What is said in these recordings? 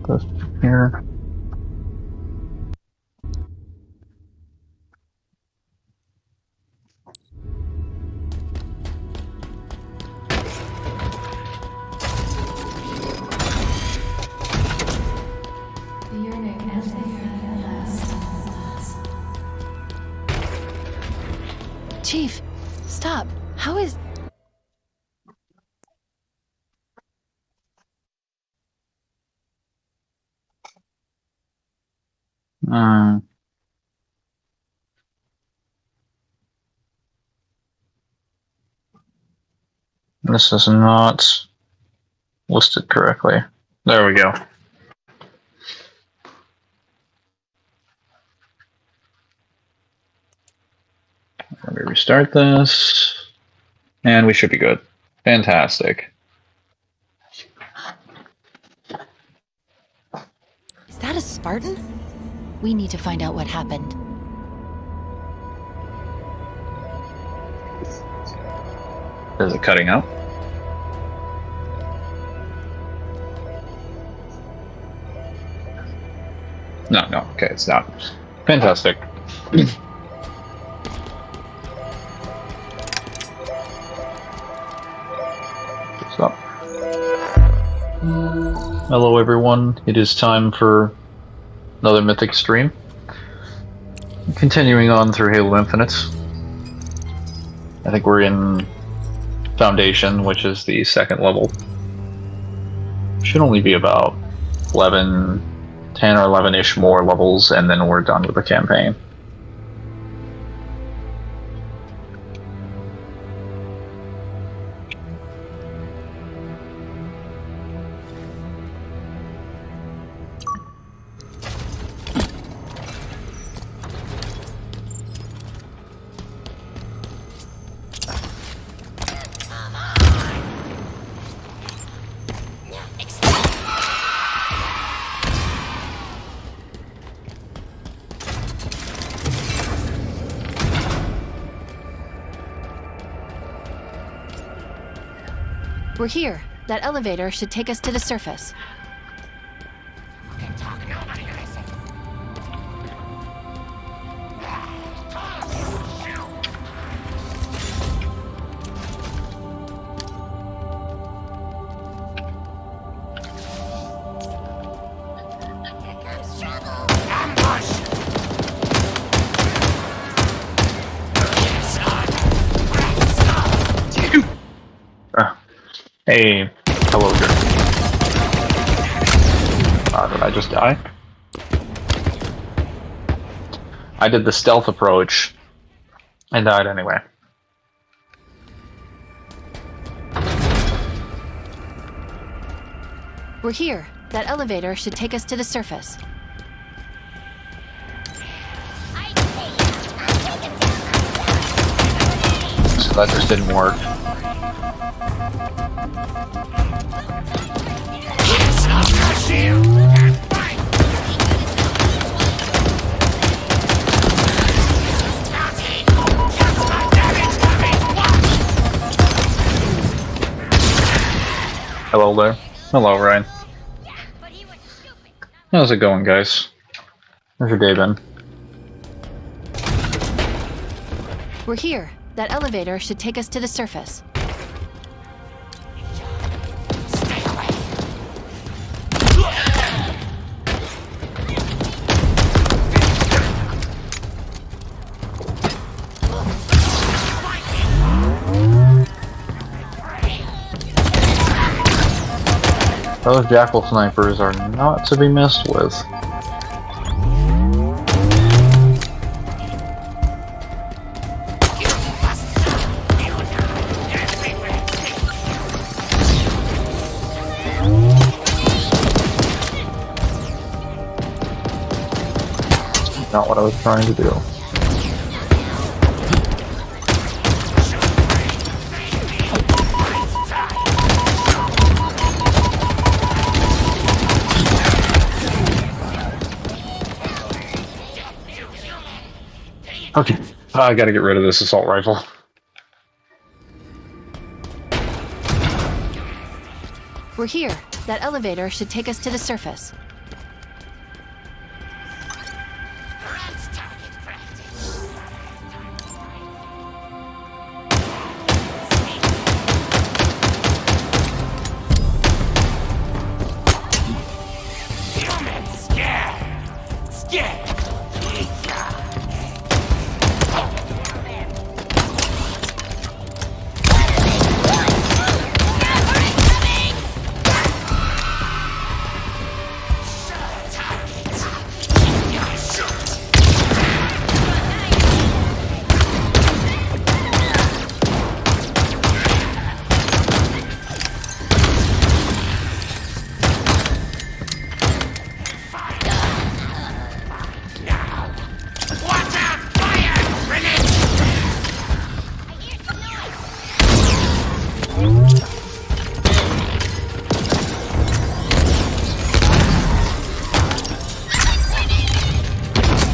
Goes here. Chief, stop. How is... This is not listed correctly. There we go. Let me restart this. And we should be good. Fantastic. Is that a Spartan? We need to find out what happened. Is it cutting out? No, okay, it's not. Fantastic. Stop. Hello everyone, it is time for another Mythic stream. Continuing on through Halo Infinite. I think we're in Foundation, which is the second level. Should only be about 10 or 11-ish more levels, and then we're done with the campaign. We're here. That elevator should take us to the surface. Hey, hello there. Did I just die? I did the stealth approach and died anyway. We're here. That elevator should take us to the surface. So that just didn't work. Hello there. Hello, Ryan. How's it going, guys? How's your day been? We're here. That elevator should take us to the surface. Those jackal snipers are not to be messed with. Not what I was trying to do. Okay, I gotta get rid of this assault rifle. We're here. That elevator should take us to the surface.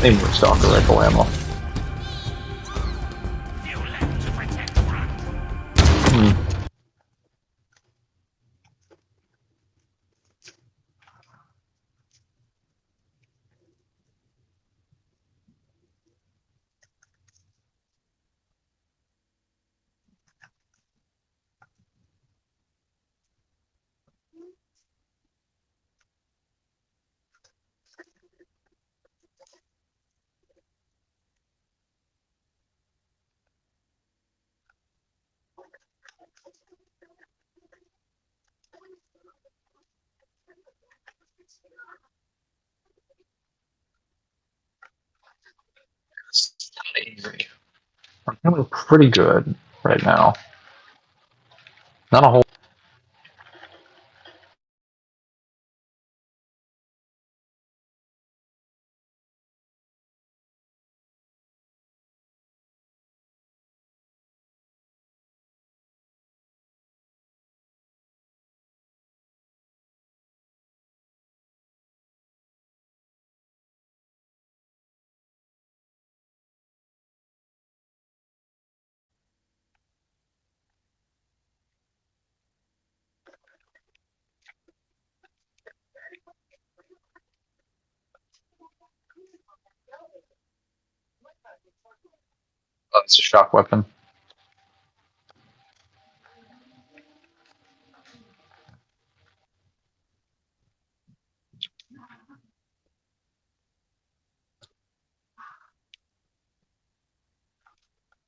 Maybe we're stalker rifle ammo. It's not easy. I'm feeling pretty good right now. Not a whole. Oh, it's a shock weapon.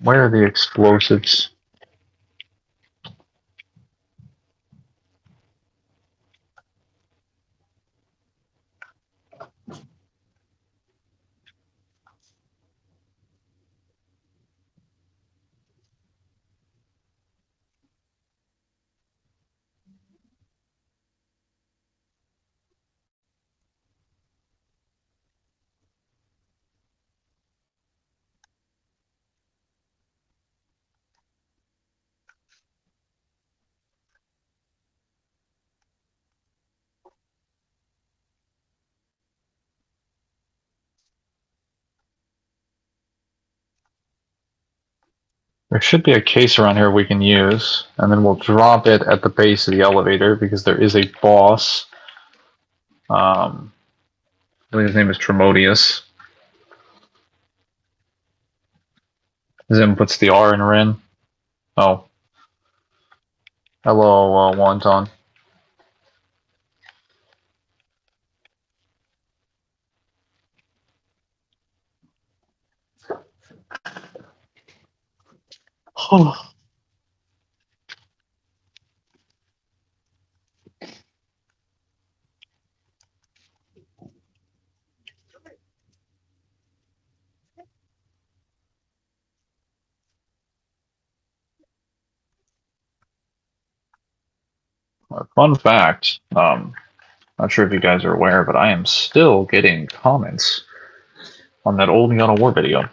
Where are the explosives? There should be a case around here we can use, and then we'll drop it at the base of the elevator because there is a boss. I believe his name is Tremodius. Zim puts the R in Rin. Oh. Hello, Wonton. Oh. Fun fact, not sure if you guys are aware, but I am still getting comments on that old God of War video.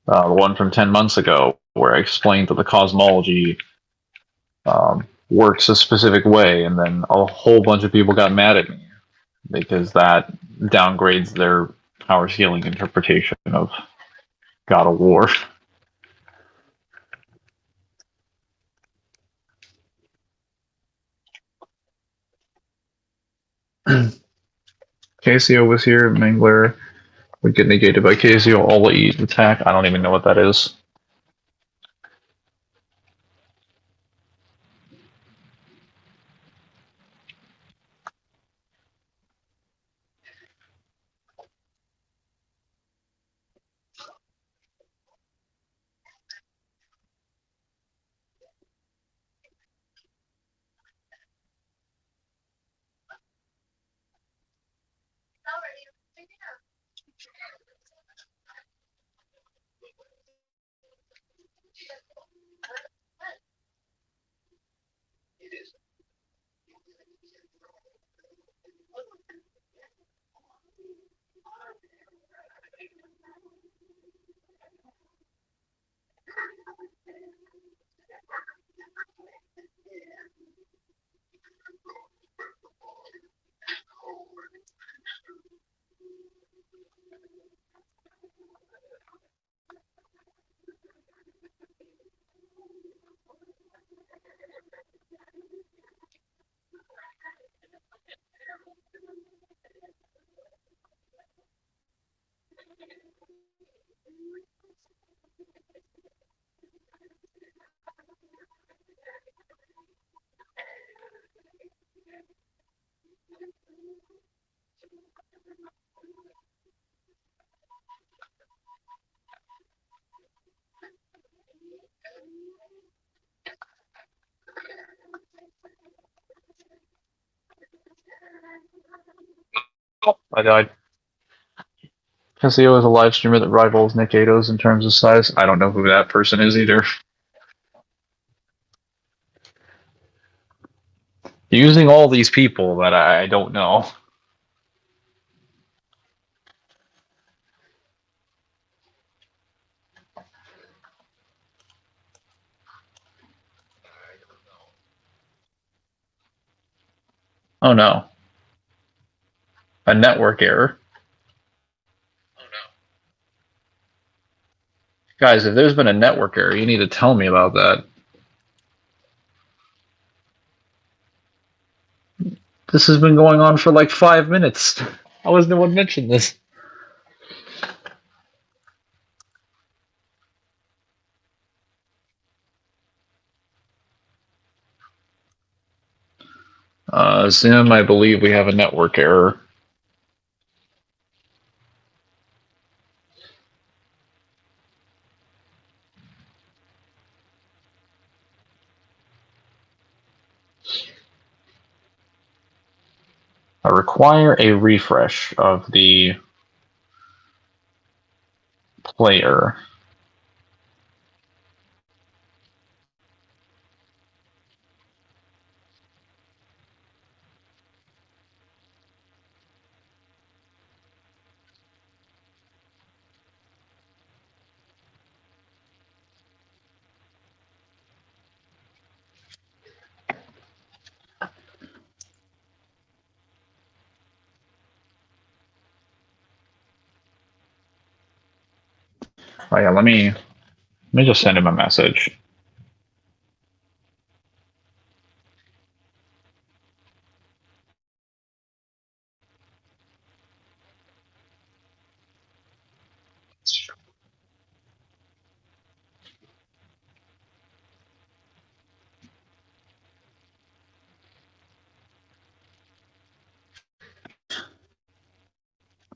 The one from 10 months ago, where I explained that the cosmology works a specific way, and then a whole bunch of people got mad at me because that downgrades their power scaling interpretation of God of War. KCO was here. Mangler would get negated by KCO. All eat attack. I don't even know what that is. Oh, I died. KCO is a live streamer that rivals Nick Ados in terms of size. I don't know who that person is either. Using all these people that I don't know. Oh no. A network error. Guys, if there's been a network error, you need to tell me about that. This has been going on for like 5 minutes. How has no one mentioned this? Zim, I believe we have a network error. I require a refresh of the player. Oh yeah, let me just send him a message.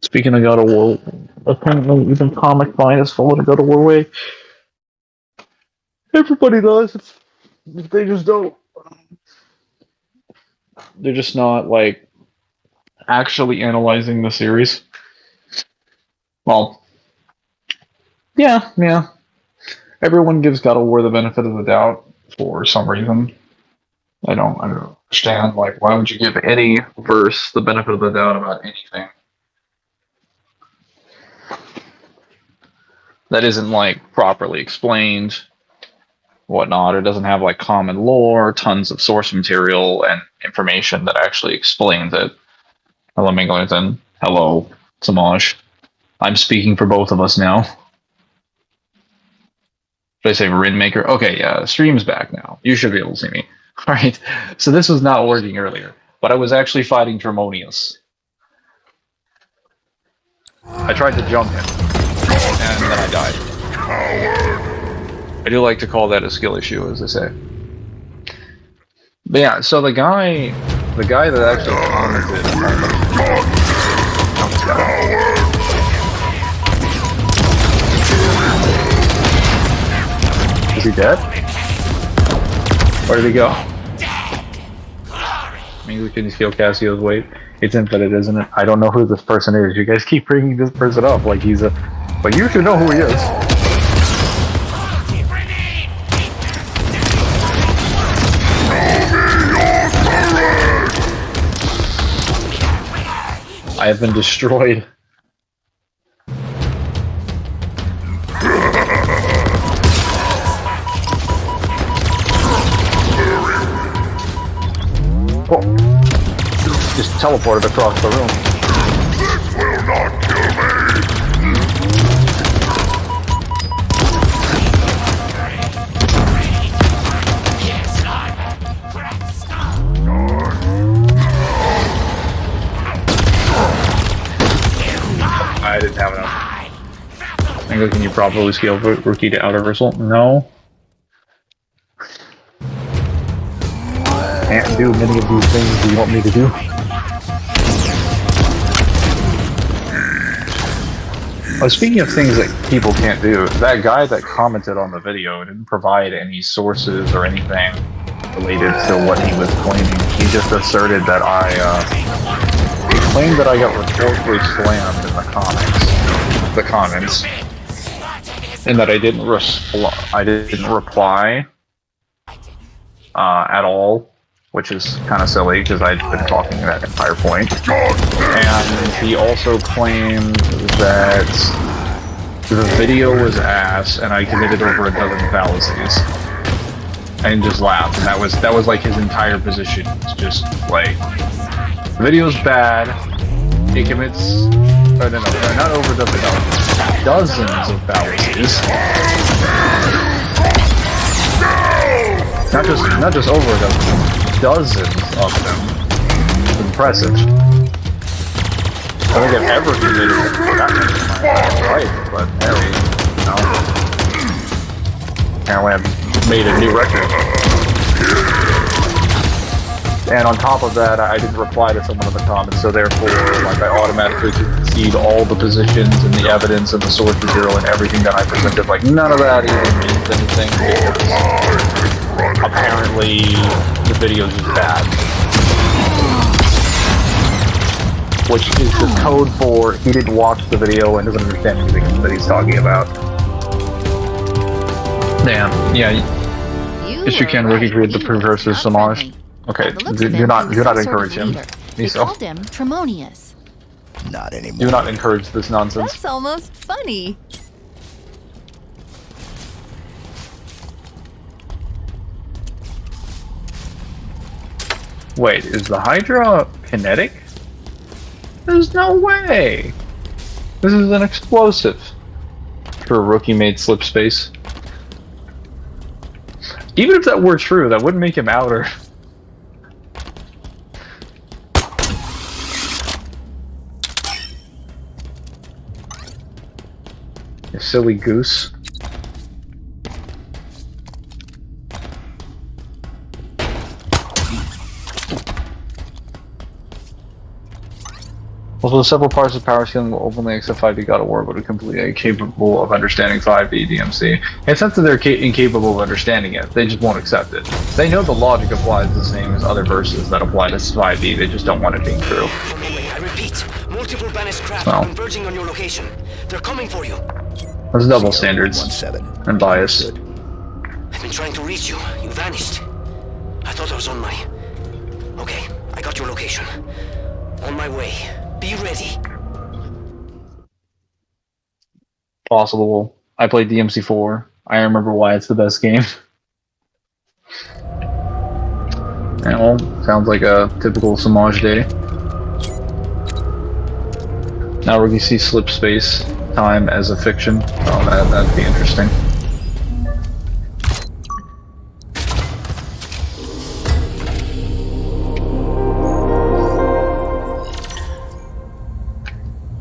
Speaking of God of War, apparently even Comic Vine is full of God of War way. Everybody does. They just don't. They're just not like actually analyzing the series. Well, yeah. Everyone gives God of War the benefit of the doubt for some reason. I don't understand. Like, why would you give any verse the benefit of the doubt about anything that isn't like properly explained, whatnot? It doesn't have like common lore, tons of source material, and information that actually explains it. Hello, Mingleton. Hello, Samaj. I'm speaking for both of us now. Did I say Rinmaker? Okay, yeah, stream's back now. You should be able to see me. All right. So this was not working earlier, but I was actually fighting Tremonius. I tried to jump him, and then I died. I do like to call that a skill issue, as they say. But yeah, so the guy that actually commented on the... Is he dead? Where did he go? Maybe can you feel Cassio's weight? It's infinite, isn't it? I don't know who this person is. You guys keep bringing this person up like he's a... But you should know who he is. I have been destroyed. Oh. Just teleported across the room. This will not kill me! I didn't have enough. Mangler, can you properly scale rookie to outer versal? No. Can't do many of these things you want me to do. Oh, speaking of things that people can't do, that guy that commented on the video didn't provide any sources or anything related to what he was claiming. He just asserted that he claimed that I got reportedly slammed in the comments, and that I didn't reply at all, which is kind of silly because I'd been talking that entire point. And he also claimed that the video was ass and I committed over a dozen fallacies, and just laughed. And that was like his entire position. It's just like, the video's bad. He commits, not over a dozen, dozens of fallacies. Not just over a dozen, dozens of them. It's impressive. I don't think I've ever committed that much in my life, but apparently I've made a new record. And on top of that, I didn't reply to someone in the comments, so therefore, like, I automatically concede all the positions and the evidence and the source material and everything that I presented. Like, none of that even means anything, because apparently the video's just bad. Which is the code for he didn't watch the video and doesn't understand anything that he's talking about. Damn, yeah. Yes, you can recreate the perverse Samaj. Okay, do not encourage him. They called him Tremonius. Not anymore. Do not encourage this nonsense. That's almost funny. Wait, is the Hydra kinetic? There's no way! This is an explosive. For a rookie made slip space. Even if that were true, that wouldn't make him outer. You silly goose. Although several parts of power scaling will openly accept 5D God of War, but are completely incapable of understanding 5D DMC. It's not that they're incapable of understanding it, they just won't accept it. They know the logic applies the same as other verses that apply to 5D, they just don't want it being true. I repeat, multiple banished craft are converging on your location. They're coming for you. There's double standards and bias. I've been trying to reach you. You vanished. I thought I was on my... Okay, I got your location. On my way. Be ready. Possible. I played DMC4. I remember why it's the best game. Yeah, well, sounds like a typical Samaj day. Now we're gonna see slip space time as a fiction. Oh, that'd be interesting.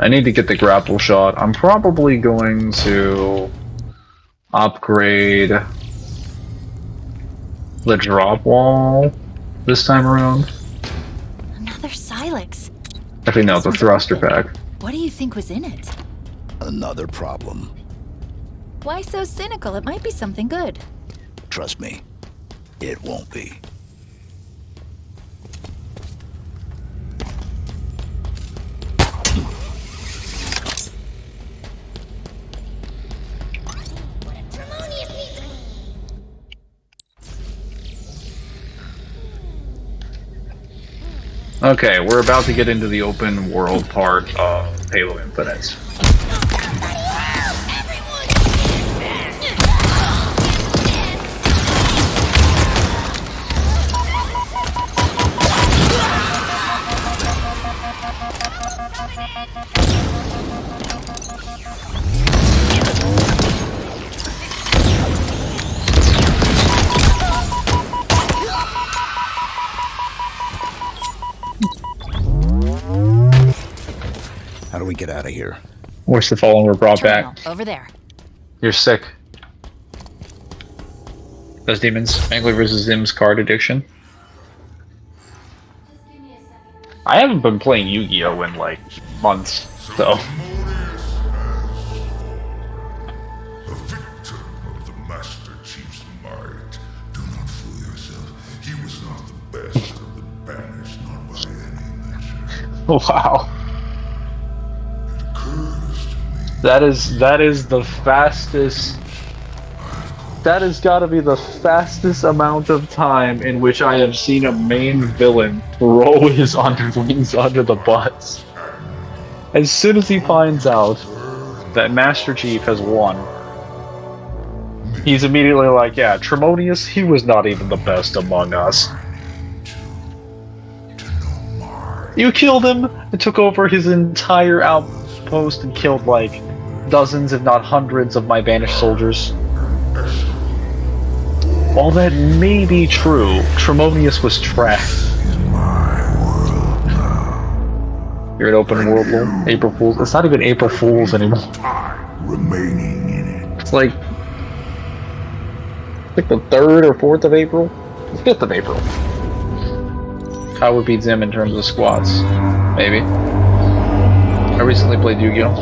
I need to get the grapple shot. I'm probably going to upgrade the drop wall this time around. Another Silex. Actually, no, the thruster pack. What do you think was in it? Another problem. Why so cynical? It might be something good. Trust me, it won't be. Okay, we're about to get into the open world part of Halo Infinite. How do we get out of here? Where's the fallen were brought Terminal, back? over there. You're sick. Those demons. Mangler versus Zim's card addiction. I haven't been playing Yu-Gi-Oh! In like months, so. The victim of the Master Chief's might. Do not fool yourself. He was not the best of the banished, not by any measure. Wow. It occurs to me. That is the fastest. That has got to be the fastest amount of time in which I have seen a main villain throw his underlings under the bus. As soon as he finds out that Master Chief has won, he's immediately like, yeah, Tremonius, he was not even the best among us. You killed him and took over his entire outpost and killed like dozens, if not hundreds, of my banished soldiers. While that may be true, Tremonius was trash. You're an open world, April Fools. It's not even April Fools anymore. Remaining in it. It's like the 3rd or 4th of April? The 5th of April. How would beat Zim in terms of squats? Maybe. I recently played Yu-Gi-Oh!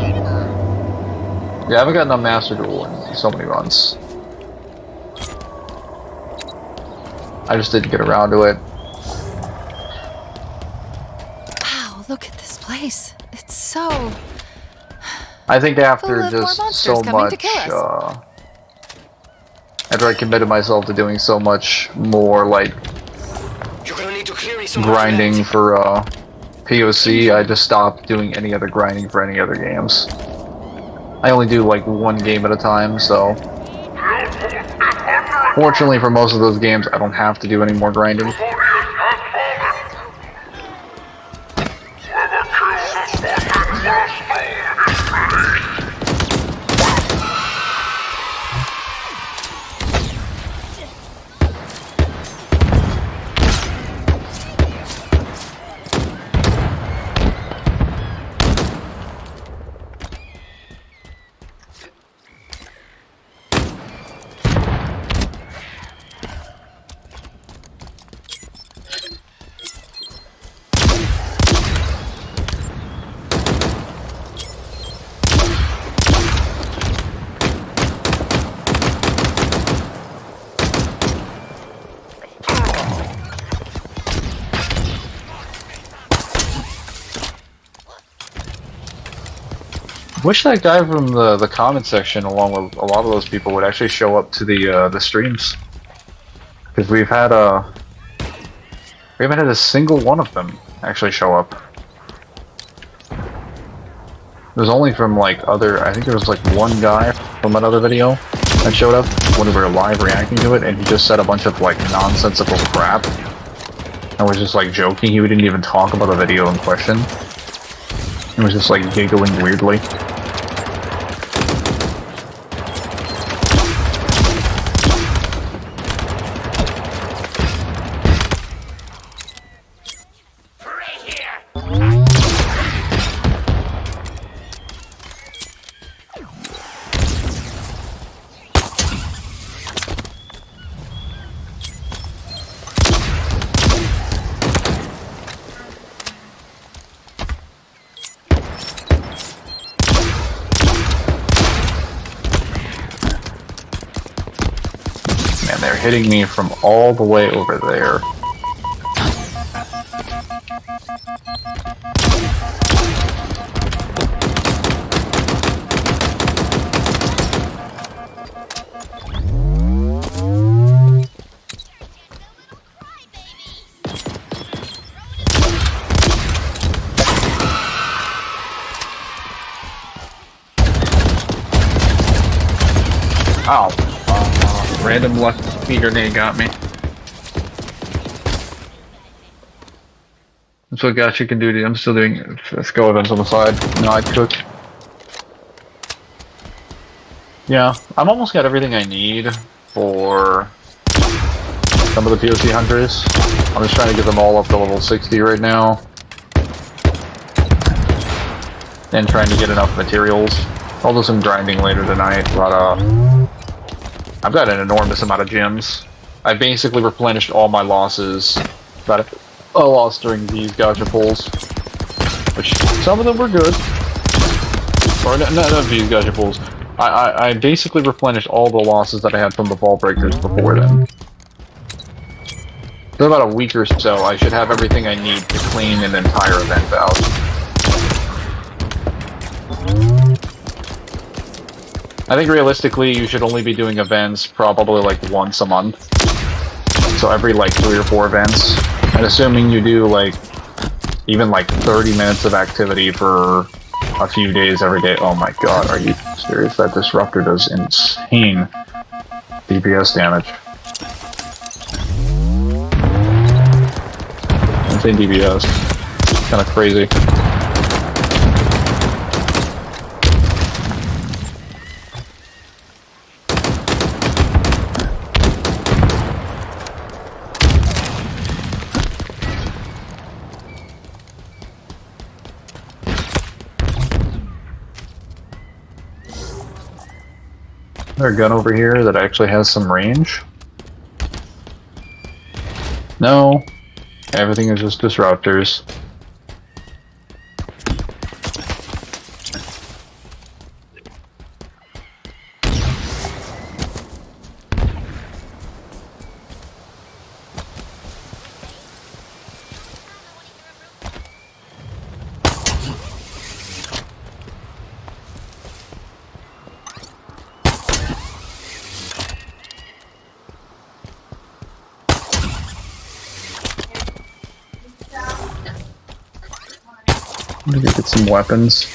Yeah, I haven't gotten a Master Duel in so many months. I just didn't get around to it. Wow, look at this place. It's so... I think after Full of more just monsters so coming to much, kill us. after I committed myself to doing so much more like You're gonna need to clear me some more grinding land. for POC, I just stopped doing any other grinding for any other games. I only do like one game at a time, so fortunately for most of those games, I don't have to do any more grinding. Wish that guy from the comment section, along with a lot of those people, would actually show up to the streams, because we haven't had a single one of them actually show up. There's only from like other. I think there was like one guy from another video that showed up when we were live reacting to it, and he just said a bunch of like nonsensical crap, and was just like joking. He didn't even talk about the video in question. He was just like giggling weirdly. hitting me from all the way over there. Ow. Random lucky grenade got me. That's what Gotcha can do, dude. I'm still doing skill events on the side. No, I cook. Yeah, I'm almost got everything I need for some of the POC hunters. I'm just trying to get them all up to level 60 right now. And trying to get enough materials. I'll do some grinding later tonight, but I've got an enormous amount of gems. I basically replenished all my losses that I lost during these gotcha pulls. Which, some of them were good. Or, none of these gotcha pulls. I basically replenished all the losses that I had from the ball breakers before then. In about a week or so, I should have everything I need to clean an entire event out. I think realistically, you should only be doing events probably like once a month. So every like 3 or 4 events. And assuming you do like, even like 30 minutes of activity for a few days every day. Oh my god, are you serious? That disruptor does insane DPS damage. Insane DPS. Kinda crazy. There's a gun over here that actually has some range. No. Everything is just disruptors. I'm gonna get some weapons.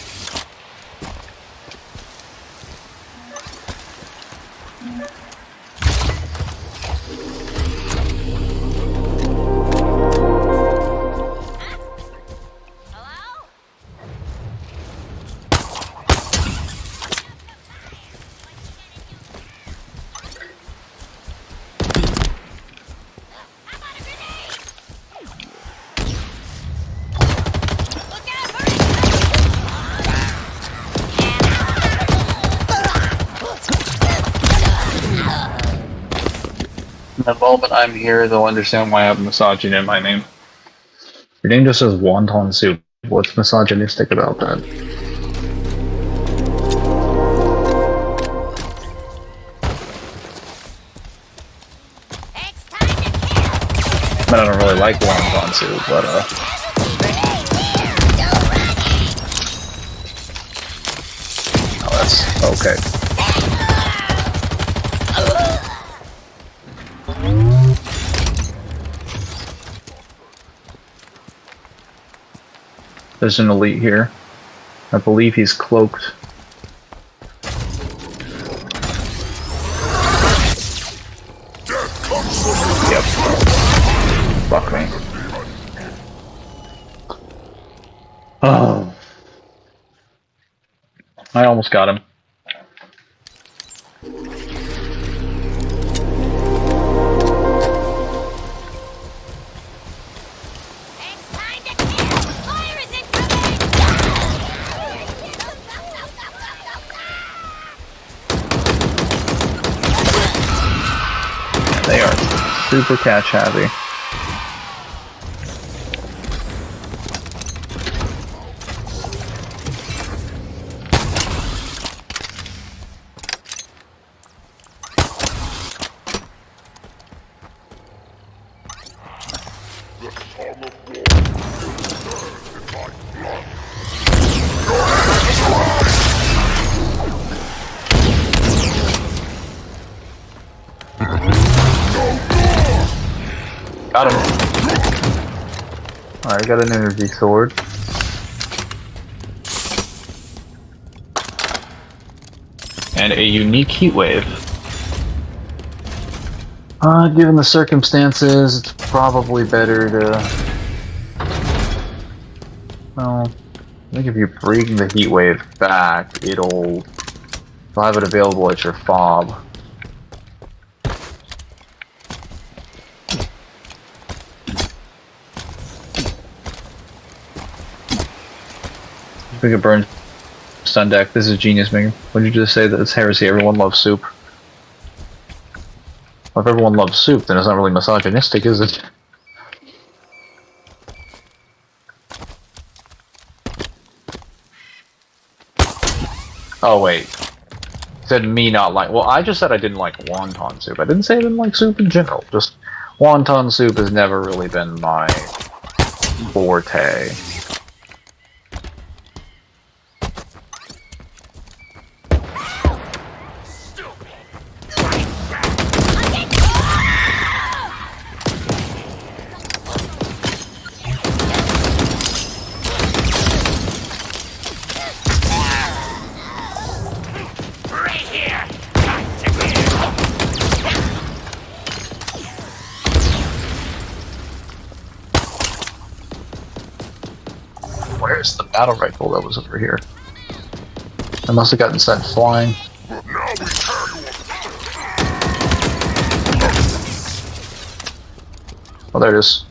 The moment I'm here, they'll understand why I have misogyny in my name. Your name just says wonton soup. What's misogynistic about that? I mean, I don't really like wonton soup, but oh, that's okay. There's an elite here. I believe he's cloaked. Yep. Fuck me. Oh. I almost got him. They are super catch heavy. Got him. Alright, got an energy sword. And a unique heat wave. Given the circumstances, it's probably better to... Well, I think if you bring the heat wave back, you'll have it available at your fob. We could burn stun deck. This is genius, Megan. What did you just say? That it's heresy. Everyone loves soup. Well, if everyone loves soup, then it's not really misogynistic, is it? Oh wait. Said me not like. Well, I just said I didn't like wonton soup. I didn't say I didn't like soup in general. Just wonton soup has never really been my forte. Where's the battle rifle that was over here? I must have gotten sent flying. Oh, there it is.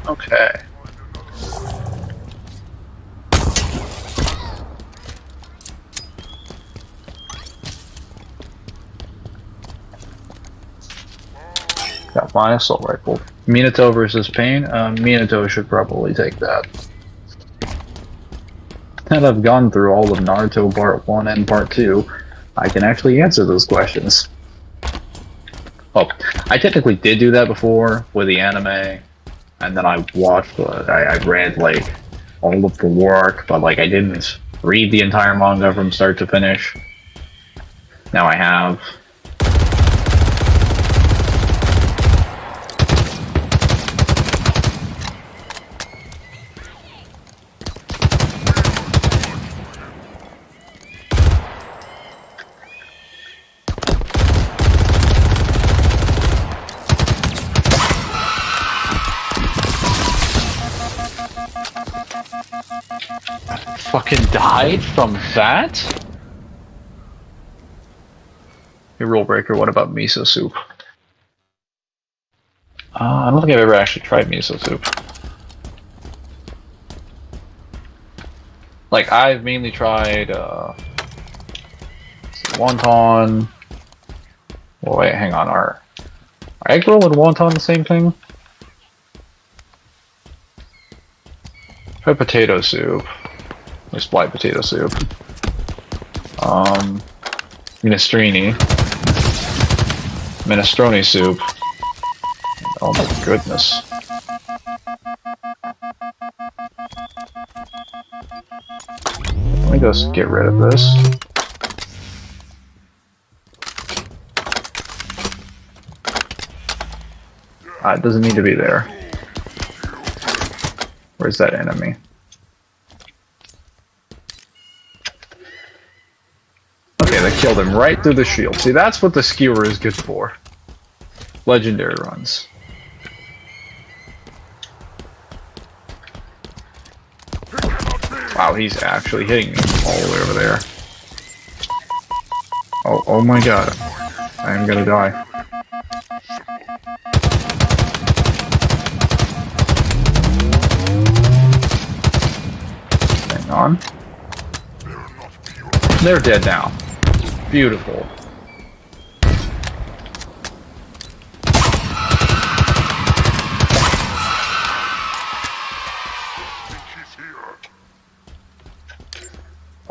Okay. Got my assault rifle. Minato versus Pain. Minato should probably take that. Now that I've gone through all of Naruto Part 1 and Part 2, I can actually answer those questions. Oh, I technically did do that before with the anime. And then I watched, I read like all of the work, but like I didn't read the entire manga from start to finish. Now I have. Fucking died from that? Hey, rule breaker, what about miso soup? I don't think I've ever actually tried miso soup. Like, I've mainly tried, wonton. Oh, wait, hang on, are egg roll and wonton the same thing? Try potato soup. Just white potato soup. Minestrone soup. Oh my goodness. Let me just get rid of this. It doesn't need to be there. Where's that enemy? Okay, that killed him right through the shield. See, that's what the skewer is good for. Legendary runs. Wow, he's actually hitting me all the way over there. Oh my god. I am gonna die. Hang on. They're dead now. Beautiful.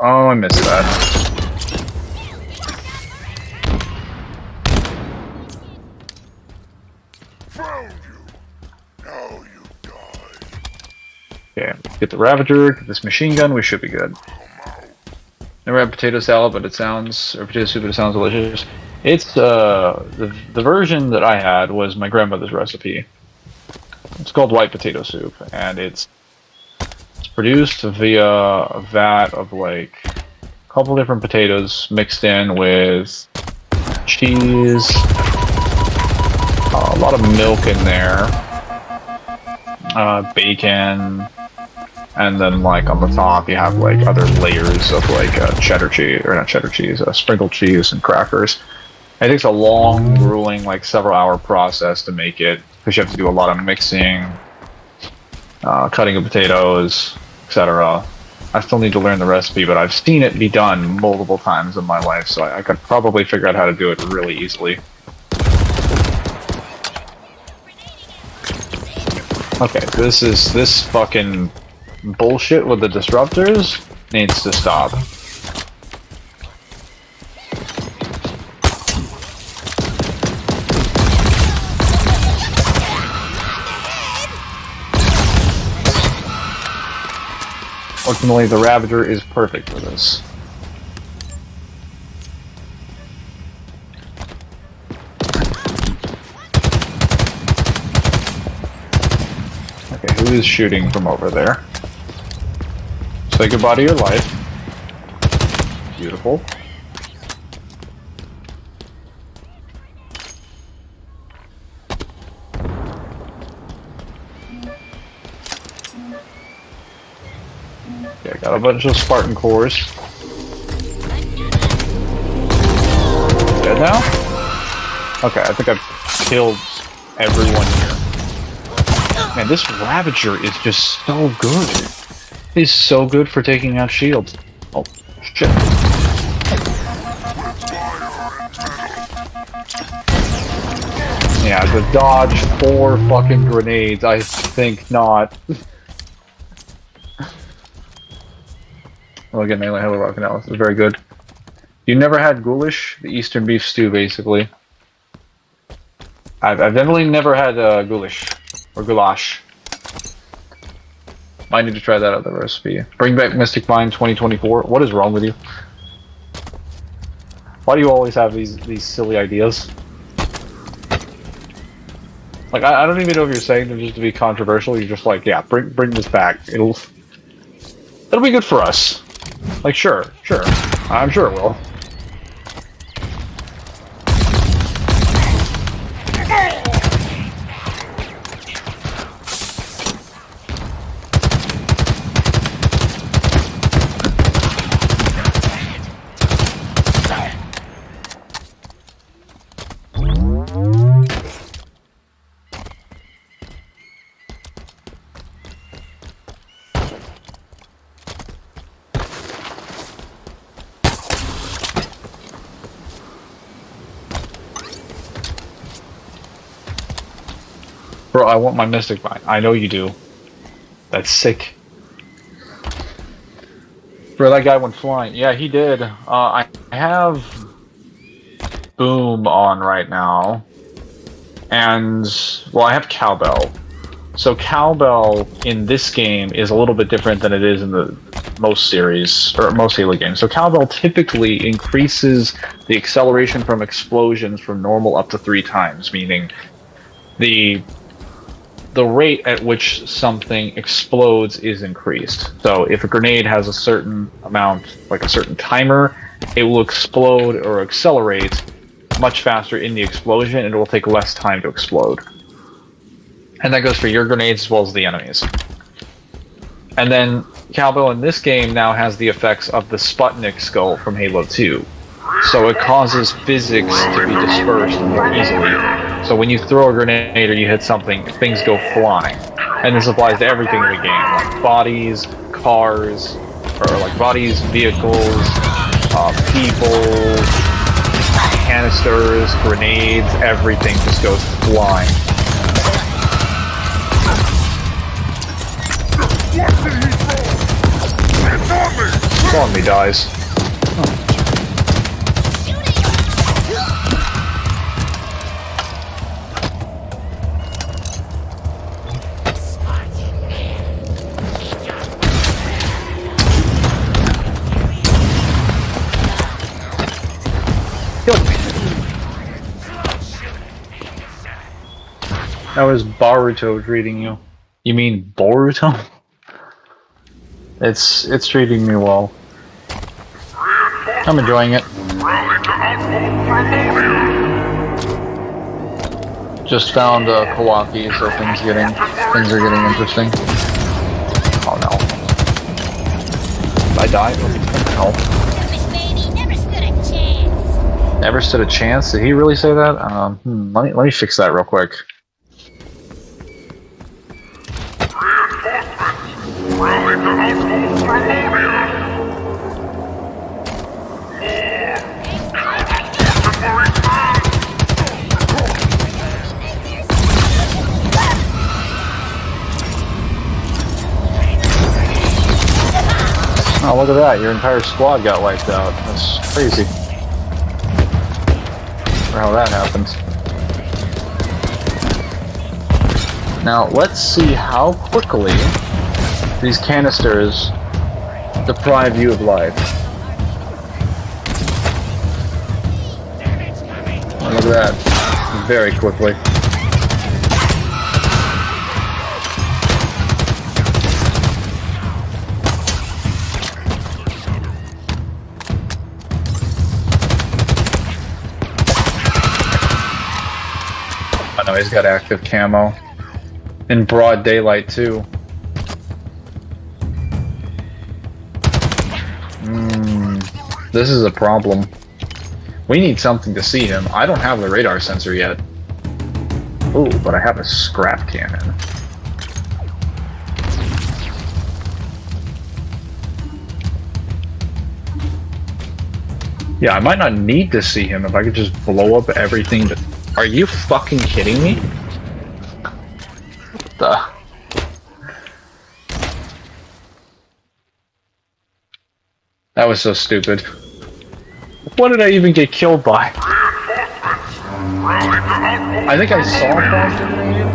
Oh, I missed that. Found you. Now you die. Okay, get the Ravager, get this machine gun, we should be good. Never had potato salad, but it sounds, or potato soup, but it sounds delicious. It's, the version that I had was my grandmother's recipe. It's called white potato soup, and it's produced via a vat of like a couple different potatoes mixed in with cheese, a lot of milk in there, bacon, and then like on the top you have like other layers of like cheddar cheese, or not cheddar cheese, sprinkled cheese and crackers. It takes a long, grueling, like several hour process to make it, because you have to do a lot of mixing, cutting of potatoes, etc. I still need to learn the recipe, but I've seen it be done multiple times in my life, so I could probably figure out how to do it really easily. Okay, this fucking bullshit with the disruptors needs to stop. Fortunately, the Ravager is perfect for this. Okay, who is shooting from over there? Say goodbye to your life. Beautiful. Okay, I got a bunch of Spartan cores. Dead now? Okay, I think I've killed everyone here. Man, this Ravager is just so good. He's so good for taking out shields. Oh, shit. Yeah, to dodge 4 fucking grenades, I think not. Well, again, melee hella rock analysis is very good. You never had goulash? The Eastern beef stew, basically. I've definitely never had goulash. Or goulash. I need to try that other recipe. Bring back Mystic Mine 2024. What is wrong with you? Why do you always have these silly ideas? Like, I don't even know if you're saying them just to be controversial. You're just like, yeah, bring this back. It'll be good for us. Like, sure. I'm sure it will. Bro, I want my Mystic Mine. I know you do. That's sick. Bro, that guy went flying. Yeah, he did. I have Boom on right now. And, well, I have Cowbell. So Cowbell in this game is a little bit different than it is in the most series, or most Halo games. So Cowbell typically increases the acceleration from explosions from normal up to 3 times, meaning the rate at which something explodes is increased. So if a grenade has a certain amount, like a certain timer, it will explode or accelerate much faster in the explosion, and it will take less time to explode. And that goes for your grenades as well as the enemies. And then Cowbell in this game now has the effects of the Sputnik skull from Halo 2. So it causes physics to be dispersed more easily. So when you throw a grenade or you hit something, things go flying. And this applies to everything in the game, like bodies, cars, or like bodies, vehicles, people, canisters, grenades, everything just goes flying. It's on me, dies. That was Baruto treating you. You mean Boruto? It's treating me well. I'm enjoying it. Just found Kawaki, so things are getting interesting. Oh no. Did I die? No. Never stood a chance? Did he really say that? Let me fix that real quick. Oh, look at that. Your entire squad got wiped out. That's crazy. I wonder how that happens. Now, let's see how quickly these canisters deprive you of life. Oh, look at that. Very quickly. I know he's got active camo. In broad daylight, too. This is a problem. We need something to see him. I don't have the radar sensor yet. Ooh, but I have a scrap cannon. Yeah, I might not need to see him if I could just blow up everything that... Are you fucking kidding me? What the... That was so stupid. What did I even get killed by? I think I saw a plastic grenade.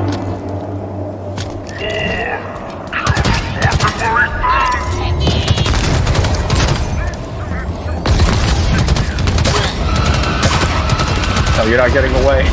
No, you're not getting away.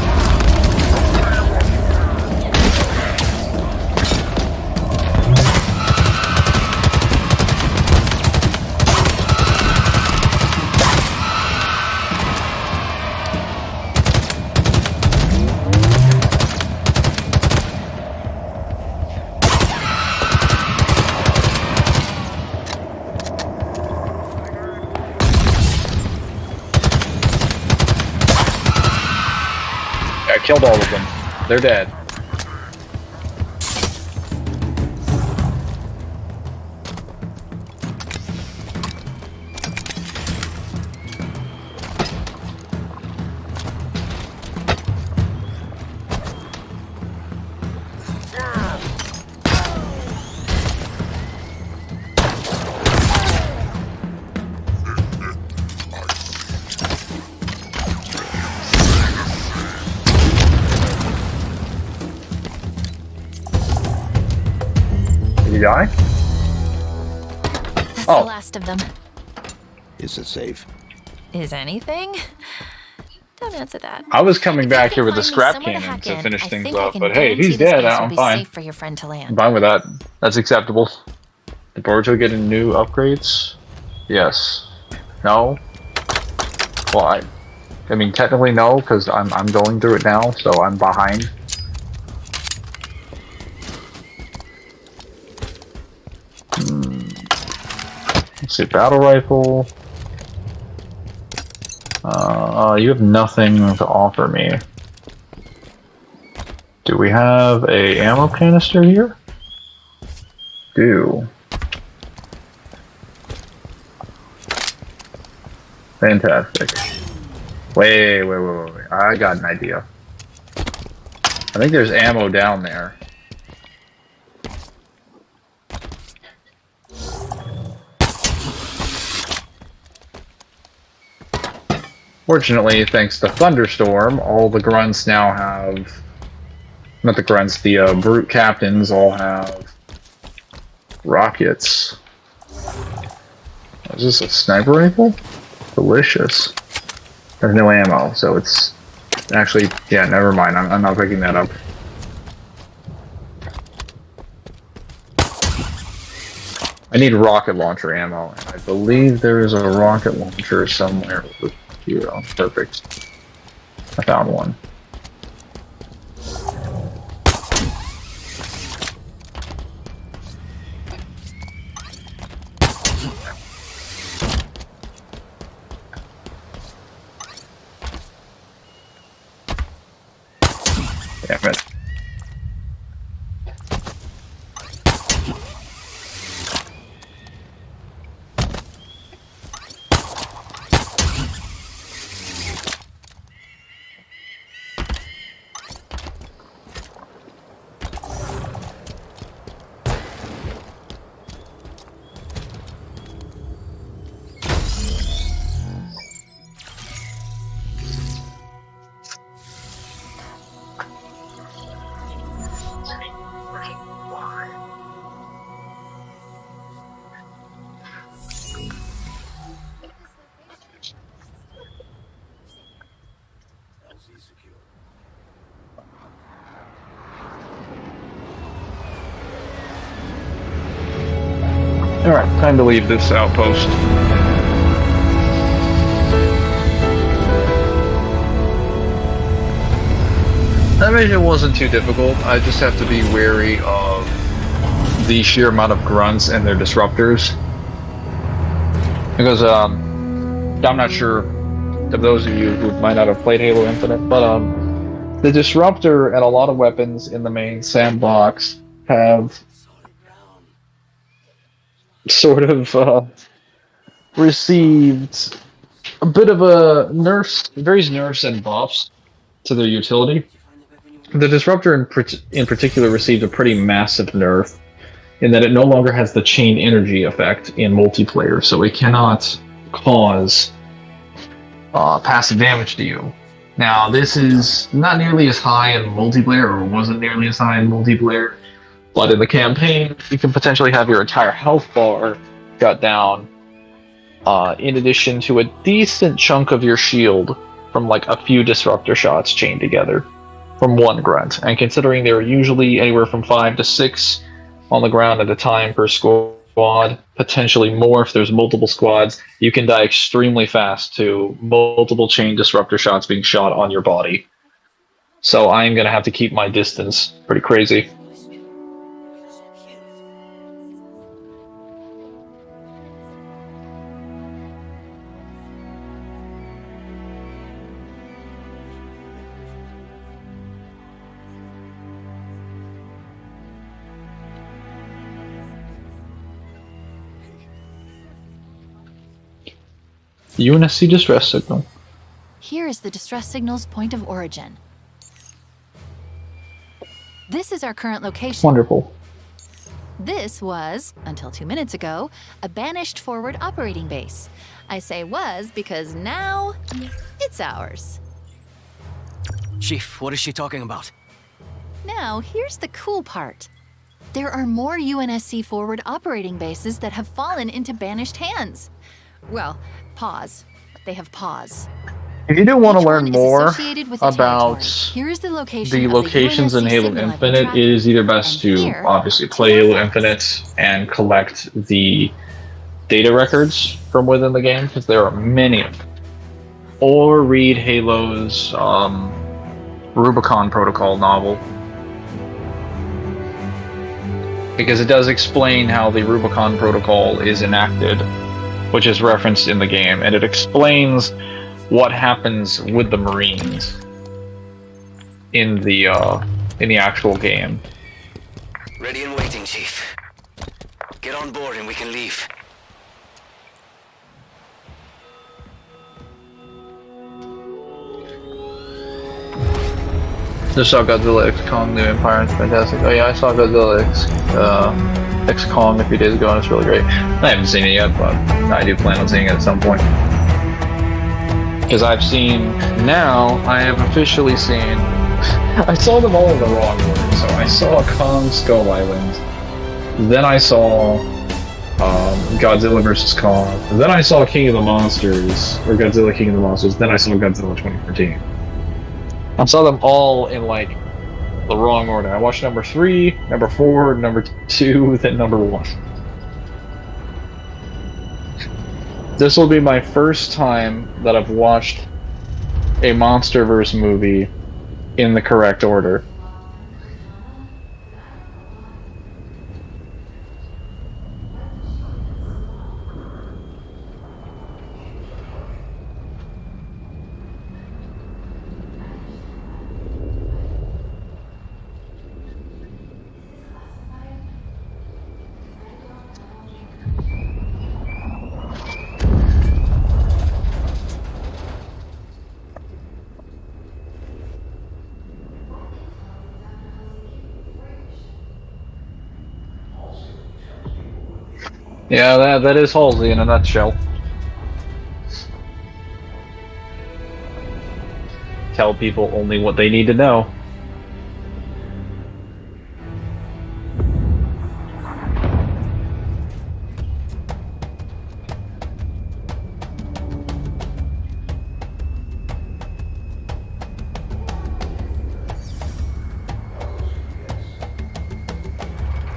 I killed all of them. They're dead. Did you die? That's the last of them. Is it safe? Is anything? Don't answer that. I was coming back here with the Find me scrap somewhere cannon to hack in. finish I things think I up, can but hey, if guarantee he's the dead, space will I'm be fine. safe for your friend to I'm land. fine with that. That's acceptable. Did Boruto get any new upgrades? Yes. No? Well, I mean, technically no, because I'm going through it now, so I'm behind. Let's see, battle rifle. You have nothing to offer me. Do we have a ammo canister here? Do. Fantastic. Wait. I got an idea. I think there's ammo down there. Fortunately, thanks to Thunderstorm, all the grunts now have... Not the grunts, the brute captains all have rockets. Is this a sniper rifle? Delicious. There's no ammo, so it's... Actually, yeah, never mind. I'm not picking that up. I need rocket launcher ammo, and I believe there is a rocket launcher somewhere here. Perfect. I found one. Damn it. Alright, time to leave this outpost. That mission wasn't too difficult. I just have to be wary of the sheer amount of grunts and their disruptors. Because, I'm not sure of those of you who might not have played Halo Infinite, but, the disruptor and a lot of weapons in the main sandbox have sort of received a bit of a various nerfs and buffs to their utility. The Disruptor in particular received a pretty massive nerf in that it no longer has the chain energy effect in multiplayer, so it cannot cause passive damage to you. Now, this is not nearly as high in multiplayer, or wasn't nearly as high in multiplayer, but in the campaign, you can potentially have your entire health bar cut down, in addition to a decent chunk of your shield from like a few disruptor shots chained together from one grunt. And considering there are usually anywhere from 5 to 6 on the ground at a time per squad, potentially more if there's multiple squads, you can die extremely fast to multiple chain disruptor shots being shot on your body. So I'm going to have to keep my distance pretty crazy. UNSC distress signal. Here is the distress signal's point of origin. This is our current location. Wonderful. This was, until 2 minutes ago, a banished forward operating base. I say was because now it's ours. Chief, what is she talking about? Now, here's the cool part. There are more UNSC forward operating bases that have fallen into banished hands. Well, pause. They have pause. If you do want to Each learn one is more associated with a about territory. Here's the the location locations in UNSC Halo signal I've been Infinite, tracking. it is either best And to here, obviously to play our Halo left. Infinite and collect the data records from within the game, because there are many of them. Or read Halo's Rubicon Protocol novel, because it does explain how the Rubicon Protocol is enacted which is referenced in the game, and it explains what happens with the Marines in the actual game. Ready and waiting, Chief. Get on board and we can leave. Just saw Godzilla X Kong New Empire, it's fantastic. Oh yeah, I saw Godzilla X Kong a few days ago and it's really great. I haven't seen it yet, but I do plan on seeing it at some point. Because I've seen, now, I have officially seen, I saw them all in the wrong order. So I saw Kong Skull Island, then I saw Godzilla vs. Kong, then I saw King of the Monsters, or Godzilla King of the Monsters, then I saw Godzilla 2014. I saw them all in, like, the wrong order. I watched number 3, number 4, number 2, then number 1. This will be my first time that I've watched a MonsterVerse movie in the correct order. Yeah, that is Halsey in a nutshell. Tell people only what they need to know.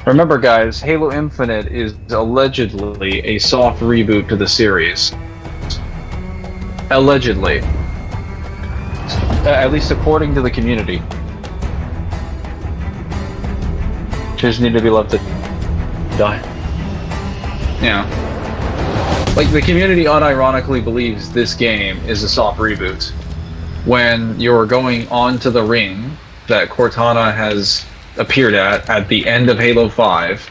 Remember guys, Halo Infinite is allegedly a soft reboot to the series. Allegedly. At least according to the community. Just need to be left to die. Yeah. Like, the community unironically believes this game is a soft reboot. When you're going onto the ring that Cortana has appeared at the end of Halo 5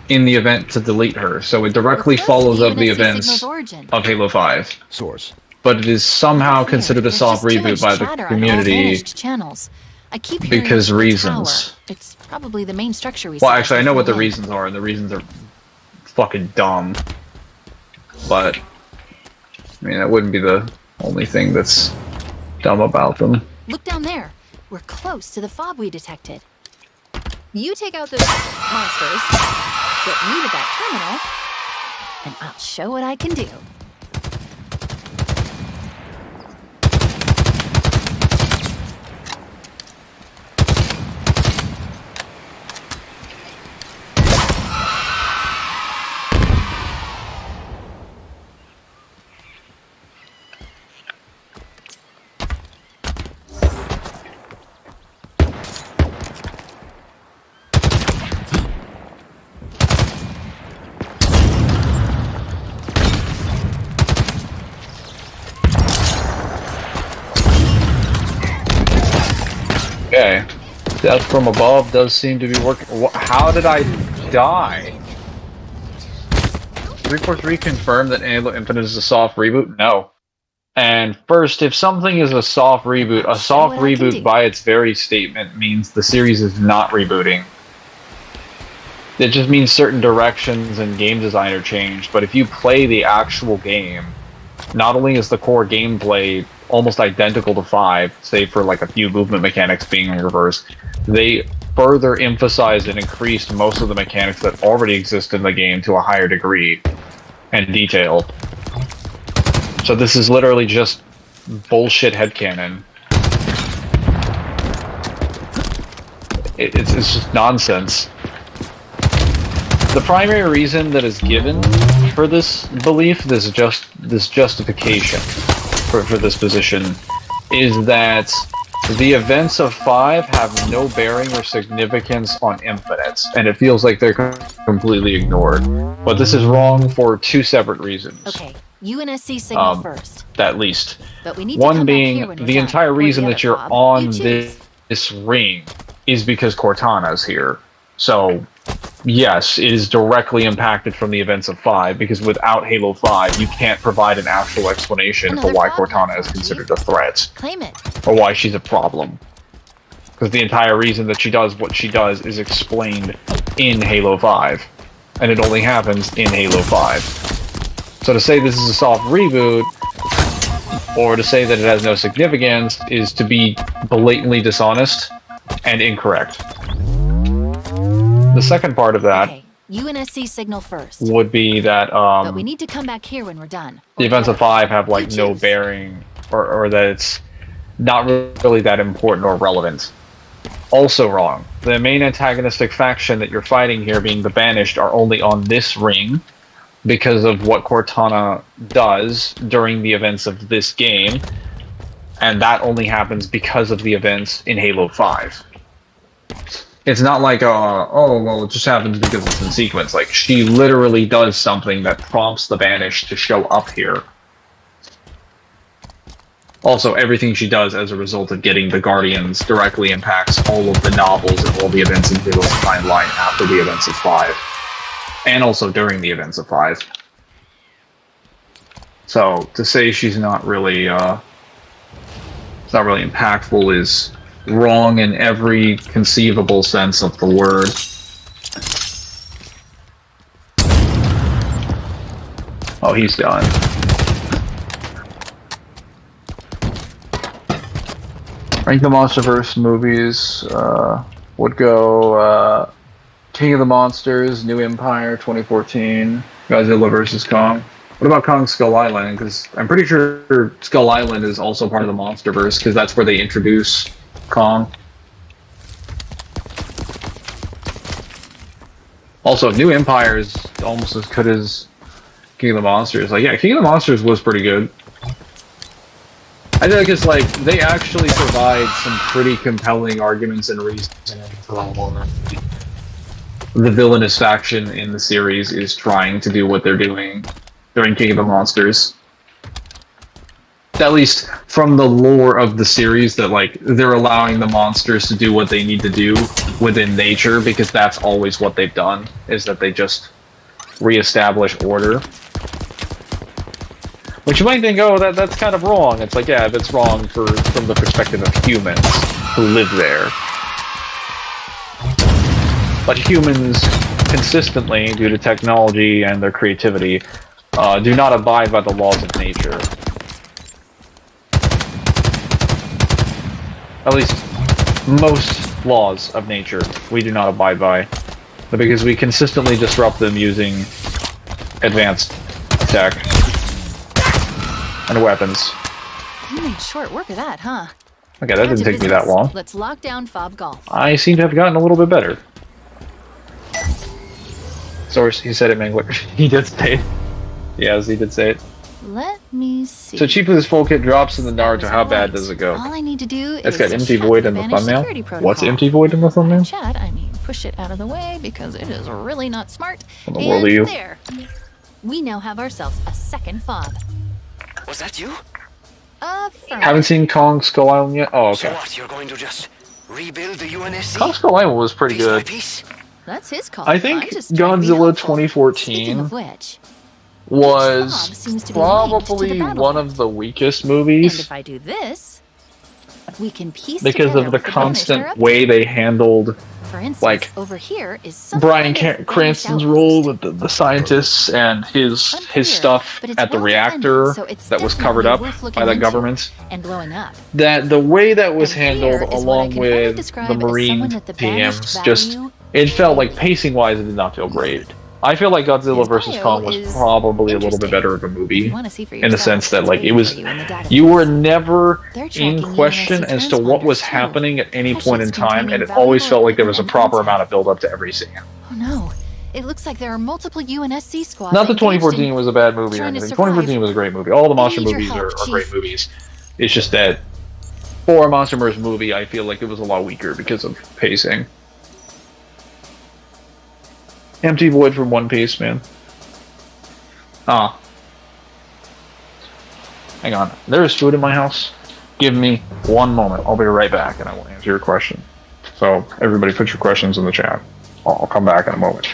in the event to delete her. So it directly follows up the events of Halo 5. Source. But it is somehow considered a soft reboot by the community because reasons. It's probably the main structure Well, actually, I know what the reasons are, and the reasons are fucking dumb. But, I mean, that wouldn't be the only thing that's dumb about them. Look down there. We're close to the fob we detected. You take out those monsters, get me to that terminal, and I'll show what I can do. Okay. Death from above does seem to be working. How did I die? 343 confirmed that Halo Infinite is a soft reboot? No. And first, if something is a soft reboot by its very statement means the series is not rebooting. It just means certain directions and game design are changed, but if you play the actual game, not only is the core gameplay almost identical to 5, save for like a few movement mechanics being reversed, they further emphasized and increased most of the mechanics that already exist in the game to a higher degree and detail. So this is literally just bullshit headcanon. It's just nonsense. The primary reason that is given for this belief, this justification for this position, is that the events of 5 have no bearing or significance on Infinite, and it feels like they're completely ignored. But this is wrong for 2 separate reasons. Okay, UNSC signal first. At least. But we need to One come back here being, when we're the done. entire Or the reason other that you're fob. on You choose. this ring is because Cortana's here. So, yes, it is directly impacted from the events of 5, because without Halo 5, you can't provide an actual explanation for Another why fob Cortana is platform, considered a threat, Claim it. or why she's a problem. Because the entire reason that she does what she does is explained in Halo 5, and it only happens in Halo 5. So to say this is a soft reboot, or to say that it has no significance, is to be blatantly dishonest and incorrect. The second part of that Okay, UNSC signal first. would be that But we need to come back here when we're done. the Or events of other 5 fob. have like You no choose. bearing, or that it's not really that important or relevant. Also wrong. The main antagonistic faction that you're fighting here, being the Banished, are only on this ring because of what Cortana does during the events of this game, and that only happens because of the events in Halo 5. It's not like, oh, well, it just happens because it's in sequence. Like, she literally does something that prompts the Banished to show up here. Also, everything she does as a result of getting the Guardians directly impacts all of the novels and all the events in Halo's timeline after the events of 5. And also during the events of 5. So, to say she's not really, it's not really impactful is wrong in every conceivable sense of the word. Oh, he's done. Rank the MonsterVerse movies would go King of the Monsters, New Empire 2014, Godzilla vs. Kong. What about Kong Skull Island? Because I'm pretty sure Skull Island is also part of the MonsterVerse, because that's where they introduce Kong. Also, New Empire is almost as good as King of the Monsters. Like, yeah, King of the Monsters was pretty good. I think it's like they actually provide some pretty compelling arguments and reasoning for the villainous faction in the series is trying to do what they're doing during King of the Monsters. At least from the lore of the series, that like they're allowing the monsters to do what they need to do within nature, because that's always what they've done, is that they just reestablish order. Which you might think, oh, that's kind of wrong. It's like, yeah, that's wrong from the perspective of humans who live there. But humans consistently, due to technology and their creativity, do not abide by the laws of nature. At least most laws of nature we do not abide by, because we consistently disrupt them using advanced tech and weapons. You made short work of that, huh? Okay, that Down didn't to take me that business. long. Let's lock down Fob Golf. I seem to have gotten a little bit better. Source, he said it, Mangler. He did say it. Yes, he did say it. Let me see. So cheap with this full kit drops in the Naruto. How bad does it go? All I need to do It's is got empty check void in the Banished thumbnail. security protocol. What's empty void in the thumbnail? Chat, I mean, push it out of the way because it is really not smart. What in the world are you? There. We now have ourselves a second fob. Was that you? Affirmative. Haven't seen Kong Skull Island yet? Oh, So okay. what, you're going to just rebuild the UNSC? Kong Skull Island was pretty Piece by good. piece? That's his call. I think I'm just trying to be Godzilla helpful. 2014 Speaking of which, was Fob seems to be linked to the probably battle one net. of the weakest and movies if I do this, we can piece because together of the what the Banished are constant up way they handled to. For instance, like, over here is some Bryan kind of Cranston's Banished role outpost. with the scientists and his Unclear, stuff but it's at the well reactor defended, so it's that was covered up definitely worth by looking the into government. and blowing up. That the way that was And here handled is what I along can only with describe the as Marine someone that the Banished teams, just value it felt like pacing wise it did not feel great. I feel like Godzilla His vs. bio Kong was is probably a little bit interesting. better of a movie, You wanna see for in the yourself, sense that it's like it waiting was, for you in the database. you were never They're tracking in question UNSC as to what was transponders, too. happening at any Caches point in time, containing and it always valuable felt like there was a equipment proper and amount of build up to every scene. Oh no. It looks like there are multiple UNSC squads. Not that engaged 2014 in was a bad movie or trying to anything. survive. 2014 was a great movie. All the monster need your movies help, are great Chief. movies. It's just that For a Monsterverse movie, I feel like it was a lot weaker because of pacing. Empty void from One Piece, man. Ah. Hang on. There is food in my house. Give me one moment. I'll be right back and I will answer your question. So, everybody put your questions in the chat. I'll come back in a moment.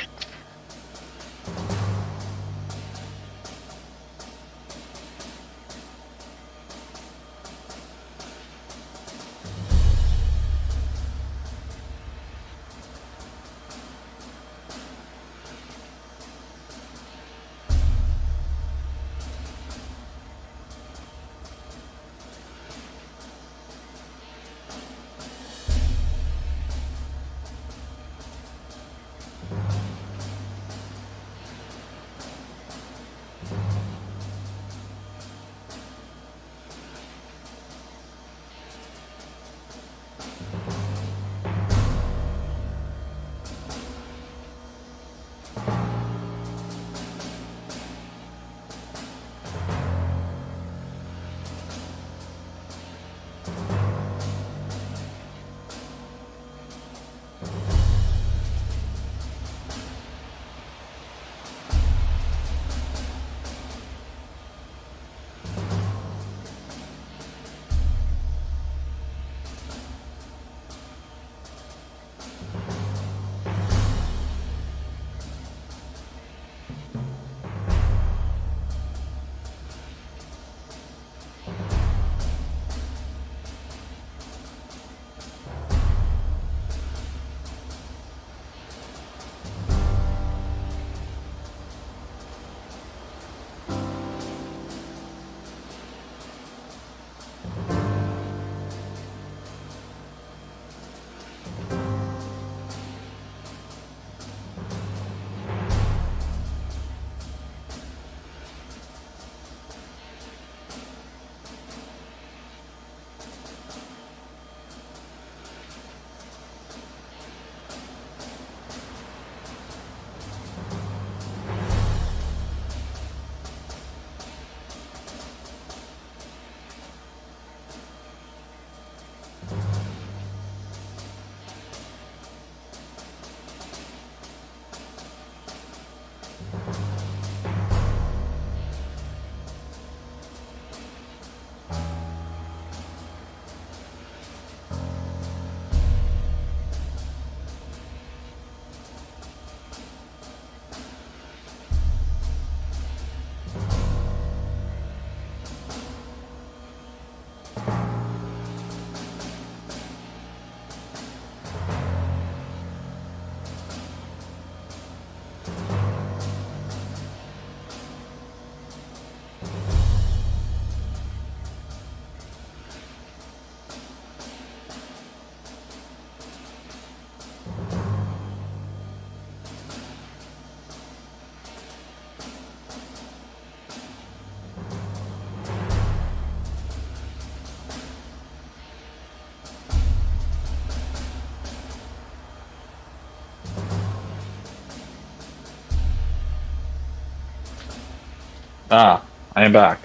Ah, I am back.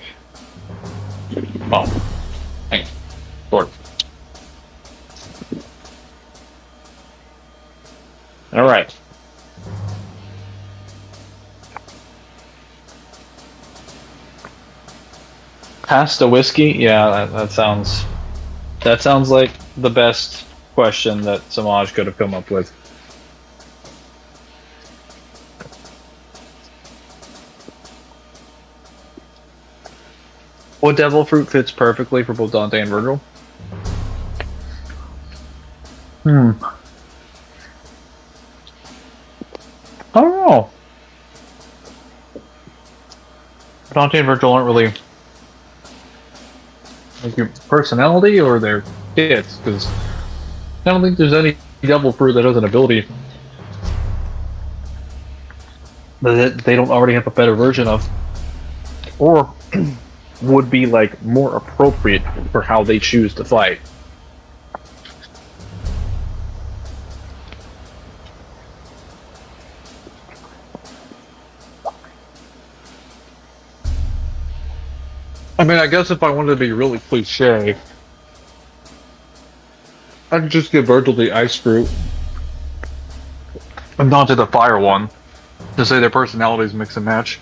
Oh, hang on. Sword. All right. Past a whiskey? Yeah, that sounds like the best question that Samaj could have come up with. What devil fruit fits perfectly for both Dante and Virgil? I don't know. Dante and Virgil aren't really like your personality or their kids, because I don't think there's any devil fruit that has an ability that they don't already have a better version of, or would be like more appropriate for how they choose to fight. I mean, I guess if I wanted to be really cliche, I'd just give Virgil the ice fruit. And Dante the fire one. To say their personalities mix and match.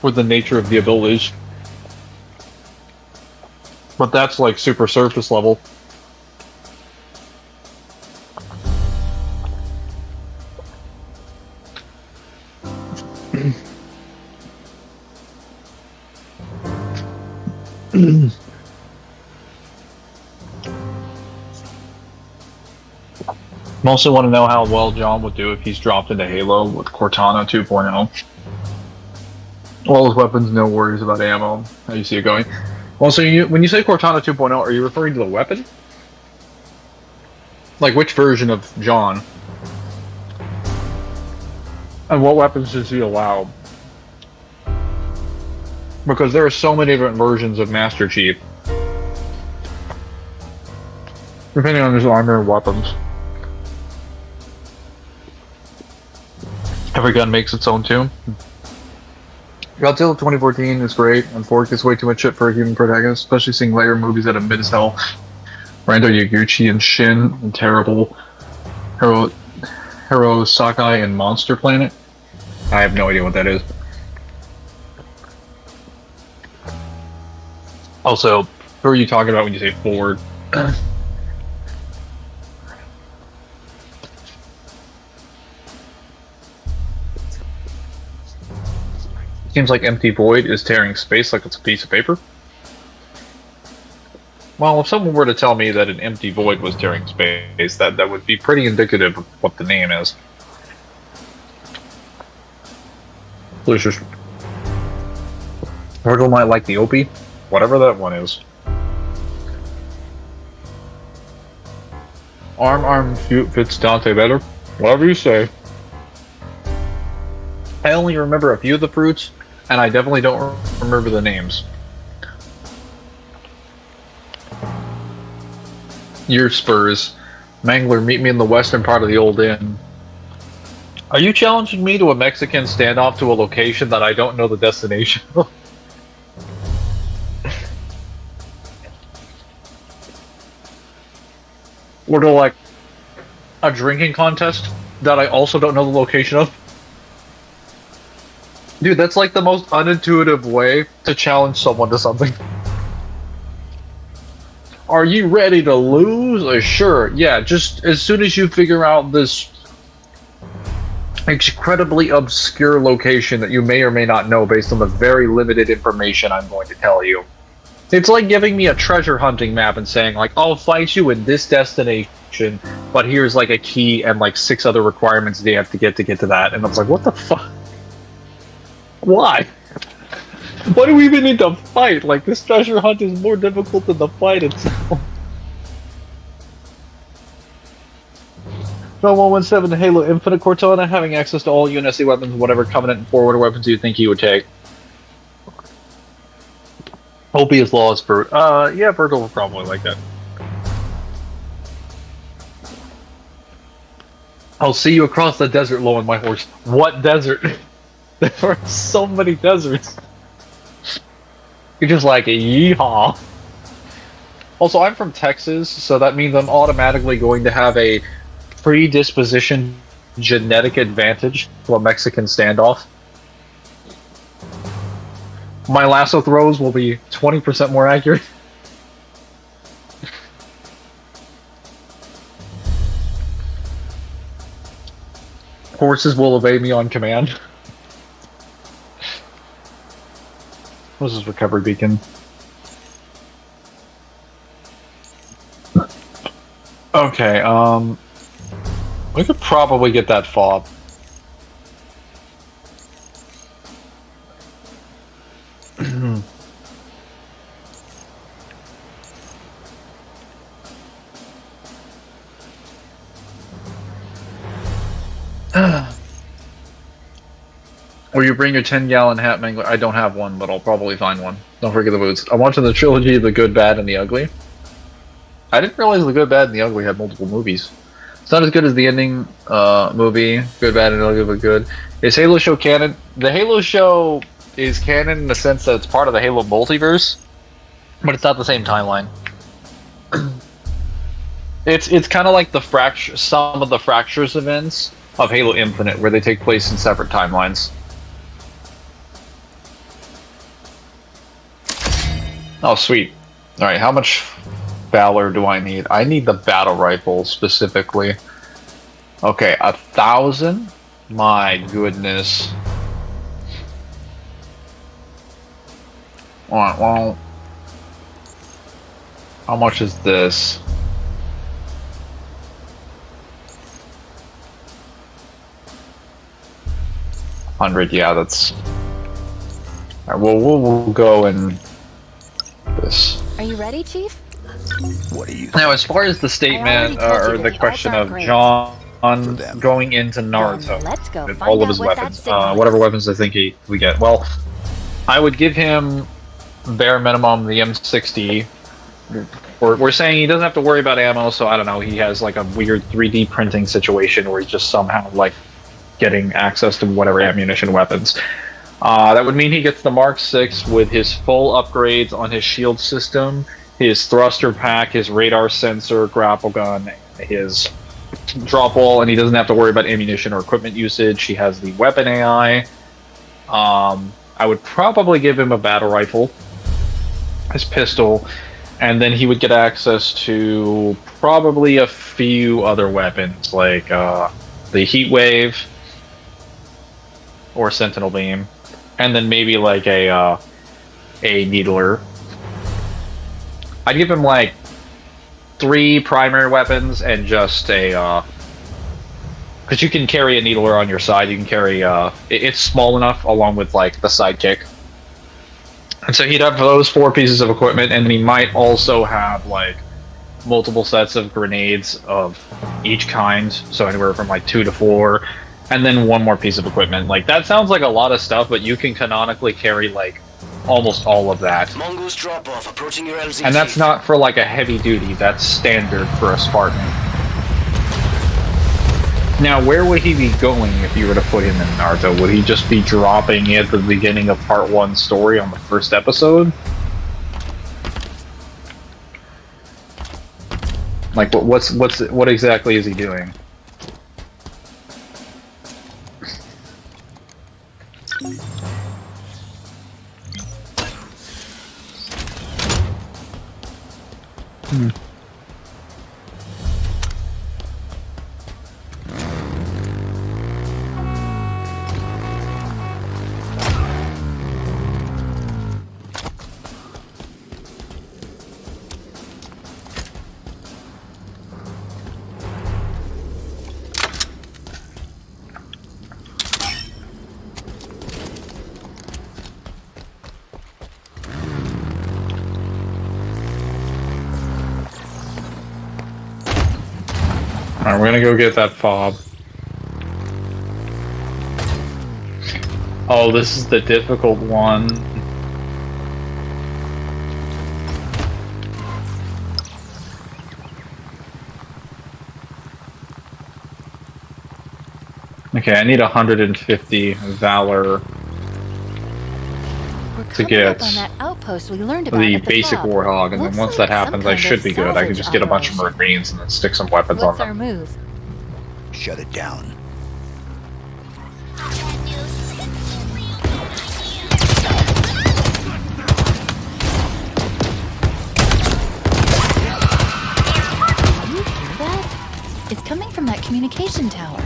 With the nature of the abilities. But that's like super surface level. I also want to know how well John would do if he's dropped into Halo with Cortana 2.0. All his weapons, no worries about ammo. How you see it going? Also, when you say Cortana 2.0, are you referring to the weapon? Like, which version of John? And what weapons does he allow? Because there are so many different versions of Master Chief. Depending on his armor and weapons. Every gun makes its own tune. Godzilla 2014 is great, and 4 gets way too much shit for a human protagonist, especially seeing later movies that are mid as hell. Rando Yaguchi and Shin, and terrible Hiro Sakai and Monster Planet. I have no idea what that is. Also, who are you talking about when you say Ford? Seems like Empty Void is tearing space like it's a piece of paper. Well, if someone were to tell me that an empty void was tearing space, that would be pretty indicative of what the name is. Delicious. Virgil might like the Opie, whatever that one is. Arm shoot fits Dante better. Whatever you say. I only remember a few of the fruits, and I definitely don't remember the names. Your Spurs. Mangler, meet me in the western part of the old inn. Are you challenging me to a Mexican standoff to a location that I don't know the destination of? Or to like a drinking contest that I also don't know the location of? Dude, that's like the most unintuitive way to challenge someone to something. Are you ready to lose? Sure, yeah, just as soon as you figure out this incredibly obscure location that you may or may not know based on the very limited information I'm going to tell you. It's like giving me a treasure hunting map and saying, like, I'll fight you in this destination, but here's like a key and like 6 other requirements they have to get to that. And I was like, what the fuck? Why? Why do we even need to fight? Like, this treasure hunt is more difficult than the fight itself. No 117 Halo Infinite Cortana, having access to all UNSC weapons, whatever Covenant and Forward weapons you think he would take. Opie is laws for yeah, Virgil would probably like that. I'll see you across the desert low on my horse. What desert? There are so many deserts. You're just like, yeehaw. Also, I'm from Texas, so that means I'm automatically going to have a predisposition genetic advantage to a Mexican standoff. My lasso throws will be 20% more accurate. Horses will obey me on command. What's this recovery beacon? Okay, we could probably get that fob. Or you bring your 10-gallon hat, Mangler. I don't have one, but I'll probably find one. Don't forget the boots. I'm watching the trilogy, The Good, Bad, and the Ugly. I didn't realize The Good, Bad, and the Ugly had multiple movies. It's not as good as the ending movie, Good, Bad, and Ugly, but good. Is Halo show canon? The Halo show is canon in the sense that it's part of the Halo multiverse, but it's not the same timeline. It's kind of like the fracture, some of the fractures events of Halo Infinite, where they take place in separate timelines. Oh, sweet. All right, how much valor do I need? I need the battle rifle specifically. Okay, 1,000. My goodness. All right, well, how much is this? 100. Yeah, that's. All right, well, we'll go in this. Are you ready, Chief? What are you? Now, as far as the statement I already told or you the that the question odds of aren't great. John them. going into Then Naruto let's go with find all of out his what that weapons, signal whatever is. weapons I think we get. Well, I would give him bare minimum the M60. We're saying he doesn't have to worry about ammo, so I don't know. He has like a weird 3D printing situation where he's just somehow like getting access to whatever ammunition weapons. That would mean he gets the Mark 6 with his full upgrades on his shield system, his thruster pack, his radar sensor, grapple gun, his drop wall, and he doesn't have to worry about ammunition or equipment usage. He has the weapon AI. I would probably give him a battle rifle, his pistol, and then he would get access to probably a few other weapons like the Heat Wave or Sentinel Beam, and then maybe like a Needler. I'd give him like 3 primary weapons and just a because you can carry a Needler on your side. You can carry it's small enough along with like the sidekick. And so he'd have those 4 pieces of equipment, and he might also have like multiple sets of grenades of each kind, so anywhere from like 2 to 4, and then 1 more piece of equipment. Like that sounds like a lot of stuff, but you can canonically carry like almost all of that. Mongoose drop off approaching your LZ. And that's not for like a heavy duty, that's standard for a Spartan. Now, where would he be going if you were to put him in Naruto? Would he just be dropping it at the beginning of Part 1 story on the first episode? Like, what exactly is he doing? Alright, we're gonna go get that fob. Oh, this is the difficult one. Okay, I need 150 valor We're to coming get up on that outpost we learned about the at the basic fob. warthog, and then Looks once like that happens, some I kind should of be good. I can salvage just get a bunch of operation. marines and then stick some weapons on What's our them. move? Shut it down. You hear that? It's coming from that communication tower.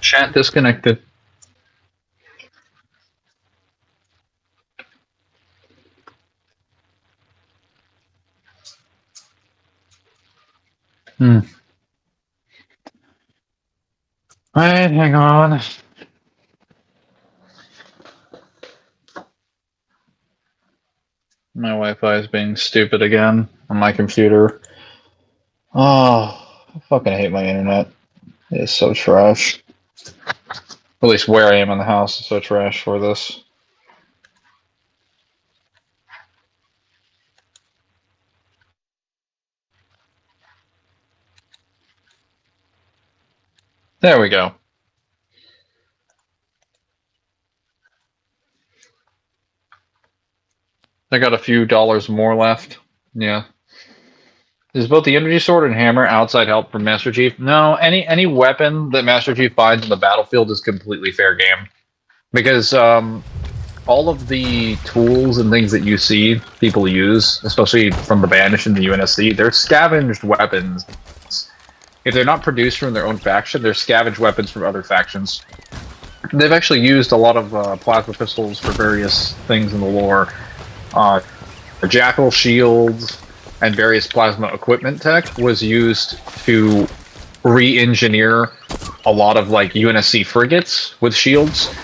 Chat disconnected. Alright, hang on. My Wi-Fi is being stupid again on my computer. Oh, I fucking hate my internet. It is so trash. At least where I am in the house is so trash for this. There we go. I got a few dollars more left. Yeah. Is both the energy sword and hammer outside help from Master Chief? No, any weapon that Master Chief finds in the battlefield is completely fair game. Because all of the tools and things that you see people use, especially from the Banished and the UNSC, they're scavenged weapons. If they're not produced from their own faction, they're scavenged weapons from other factions. They've actually used a lot of plasma pistols for various things in the lore. Jackal shields and various plasma equipment tech was used to re-engineer a lot of like UNSC frigates with shields.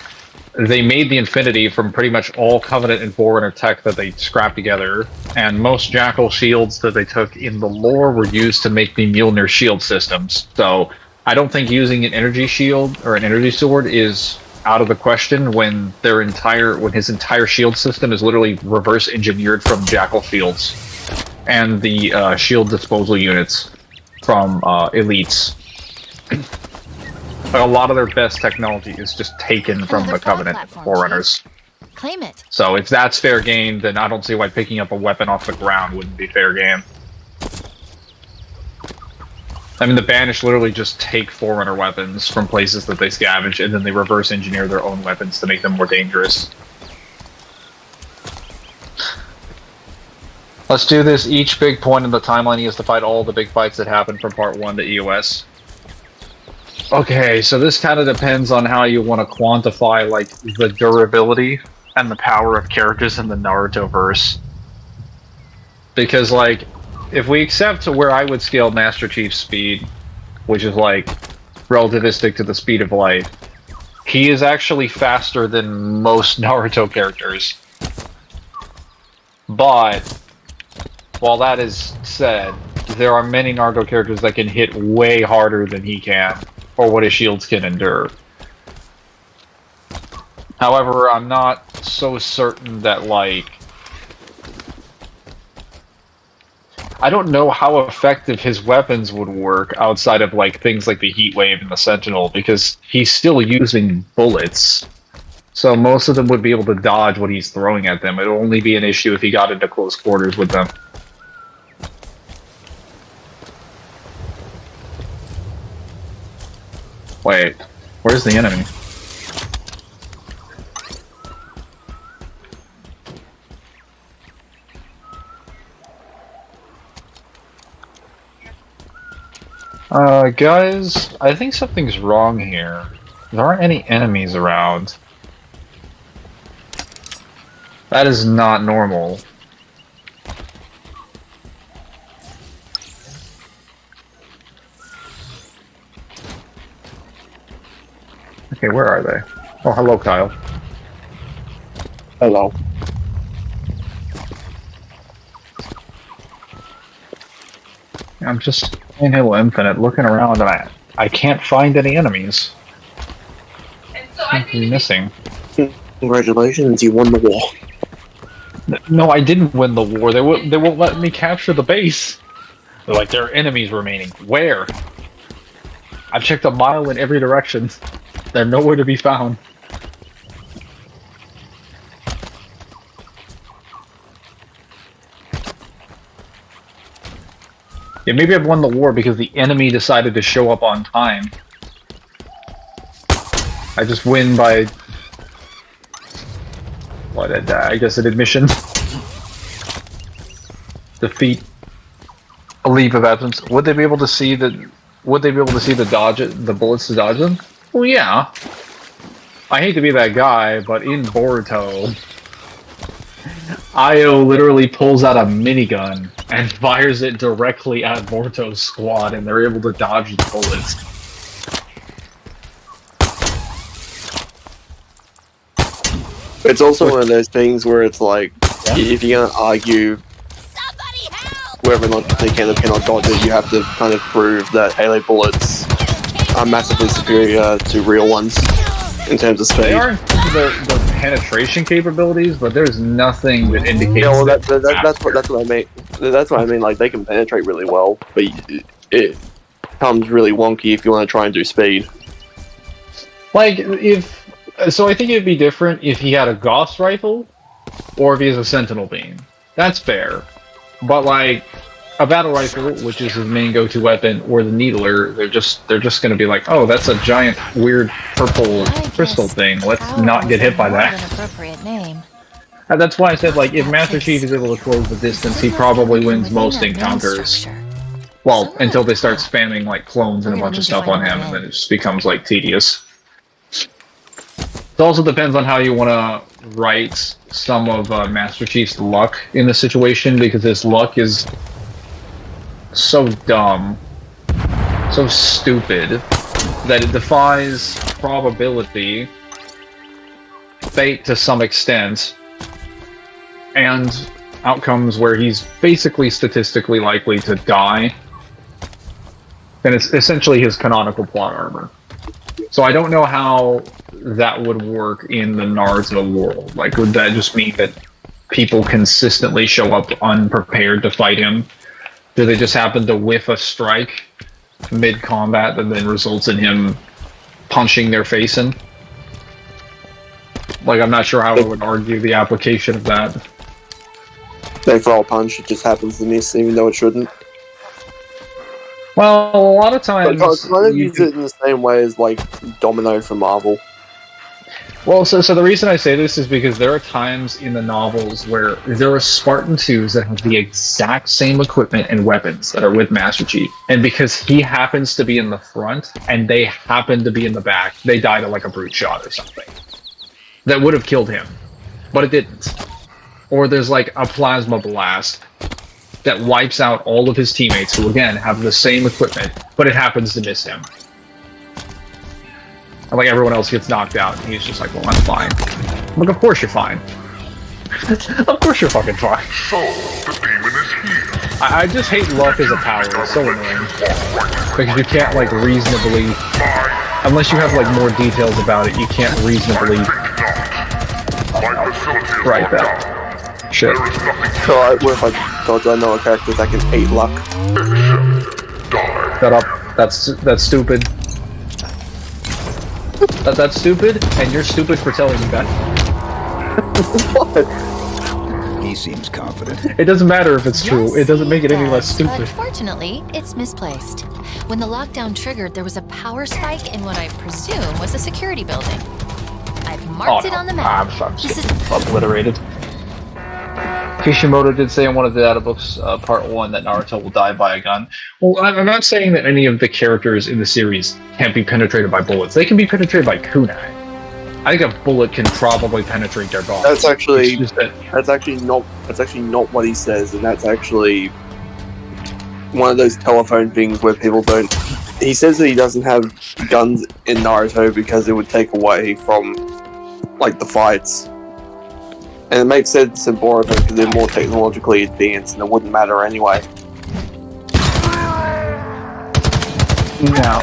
They made the Infinity from pretty much all Covenant and Forerunner tech that they scrapped together, and most Jackal shields that they took in the lore were used to make the Mjolnir shield systems. So I don't think using an energy shield or an energy sword is out of the question when his entire shield system is literally reverse engineered from Jackal shields and the shield disposal units from elites. Like a lot of their best technology is just taken from the Covenant and Forerunners. Claim it. So if that's fair game, then I don't see why picking up a weapon off the ground wouldn't be fair game. I mean, the Banished literally just take Forerunner weapons from places that they scavenge, and then they reverse engineer their own weapons to make them more dangerous. Let's do this. Each big point in the timeline is to fight all the big fights that happen from Part 1 to EOS. Okay, so this kind of depends on how you want to quantify, like, the durability and the power of characters in the Naruto verse. Because, like, if we accept to where I would scale Master Chief's speed, which is, like, relativistic to the speed of light, he is actually faster than most Naruto characters. But, while that is said, there are many Naruto characters that can hit way harder than he can, or what his shields can endure. However, I'm not so certain that, like... I don't know how effective his weapons would work outside of, like, things like the Heat Wave and the Sentinel, because he's still using bullets. So most of them would be able to dodge what he's throwing at them. It would only be an issue if he got into close quarters with them. Wait, where's the enemy? Guys, I think something's wrong here. There aren't any enemies around. That is not normal. Okay, where are they? Oh, hello, Kyle. Hello. I'm just in Halo Infinite looking around and I can't find any enemies. I'm missing. Congratulations, you won the war. No, I didn't win the war. They won't let me capture the base. They're like, there are enemies remaining. Where? I've checked a mile in every direction. They're nowhere to be found. Yeah, maybe I've won the war because the enemy decided to show up on time. I just win by... what, I guess an admission. Defeat. A leave of absence. Would they be able to see the... would they be able to see the bullets to dodge them? Well, yeah. I hate to be that guy, but in Boruto, Io literally pulls out a minigun and fires it directly at Boruto's squad, and they're able to dodge the bullets. It's also one of those things where it's like, if you're gonna argue whether or not they can or cannot dodge it, you have to kind of prove that Halo bullets are massively superior to real ones. in terms of speed. They aren't the penetration capabilities, but there's nothing that indicates. Yeah, well, that's what I mean. That's what I mean. Like they can penetrate really well, but it comes really wonky if you want to try and do speed. Like so, I think it'd be different if he had a Gauss rifle, or if he has a Sentinel beam. That's fair, but like a battle rifle, which is his main go-to weapon, or the Needler, they're just going to be like, oh, that's a giant weird purple crystal thing. Let's not get hit by that. An appropriate name. And that's why I said, like, if Master Chief is able to close the distance, he probably wins most encounters. Well, until they start spamming, like, clones and a bunch of stuff on him, and then it just becomes, like, tedious. It also depends on how you want to write some of Master Chief's luck in the situation, because his luck is so dumb, so stupid, that it defies probability, fate to some extent, and outcomes where he's basically statistically likely to die. And it's essentially his canonical plot armor. So I don't know how that would work in the Naruto world. Like, would that just mean that people consistently show up unprepared to fight him? Do they just happen to whiff a strike mid-combat that then results in him punching their face in? Like, I'm not sure how I would argue the application of that. They throw a punch, it just happens to miss, even though it shouldn't. Well, a lot of times... But I kind of use it in the same way as, like, Domino from Marvel. Well, so the reason I say this is because there are times in the novels where there are Spartan 2s that have the exact same equipment and weapons that are with Master Chief. And because he happens to be in the front, and they happen to be in the back, they die to, like, a brute shot or something. That would have killed him. But it didn't. Or there's, like, a plasma blast that wipes out all of his teammates who, again, have the same equipment, but it happens to miss him. And, like, everyone else gets knocked out, and he's just like, well, I'm fine. I'm like, of course you're fine. Of course you're fucking fine. So, the demon is here. I just hate luck as a power. It's so annoying. Because you can't, like, reasonably... Unless you have, like, more details about it, you can't reasonably... Right, that. Shit. So, what if I told you I know a character that can hate luck? Shut up. That's stupid. That's stupid, and you're stupid for telling me that. What? He seems confident. It doesn't matter if it's true. It doesn't make it any less stupid. Unfortunately, it's misplaced. When the lockdown triggered, there was a power spike in what I presume was a security building. I've marked it on the map. I'm obliterated. Kishimoto did say in one of the data books, part 1, that Naruto will die by a gun. Well, I'm not saying that any of the characters in the series can't be penetrated by bullets. They can be penetrated by kunai. I think a bullet can probably penetrate their body. That's actually not what he says, and that's actually one of those telephone things where people don't. He says that he doesn't have guns in Naruto because it would take away from, like, the fights. And it makes sense in Boruto because they're more technologically advanced and it wouldn't matter anyway. Now,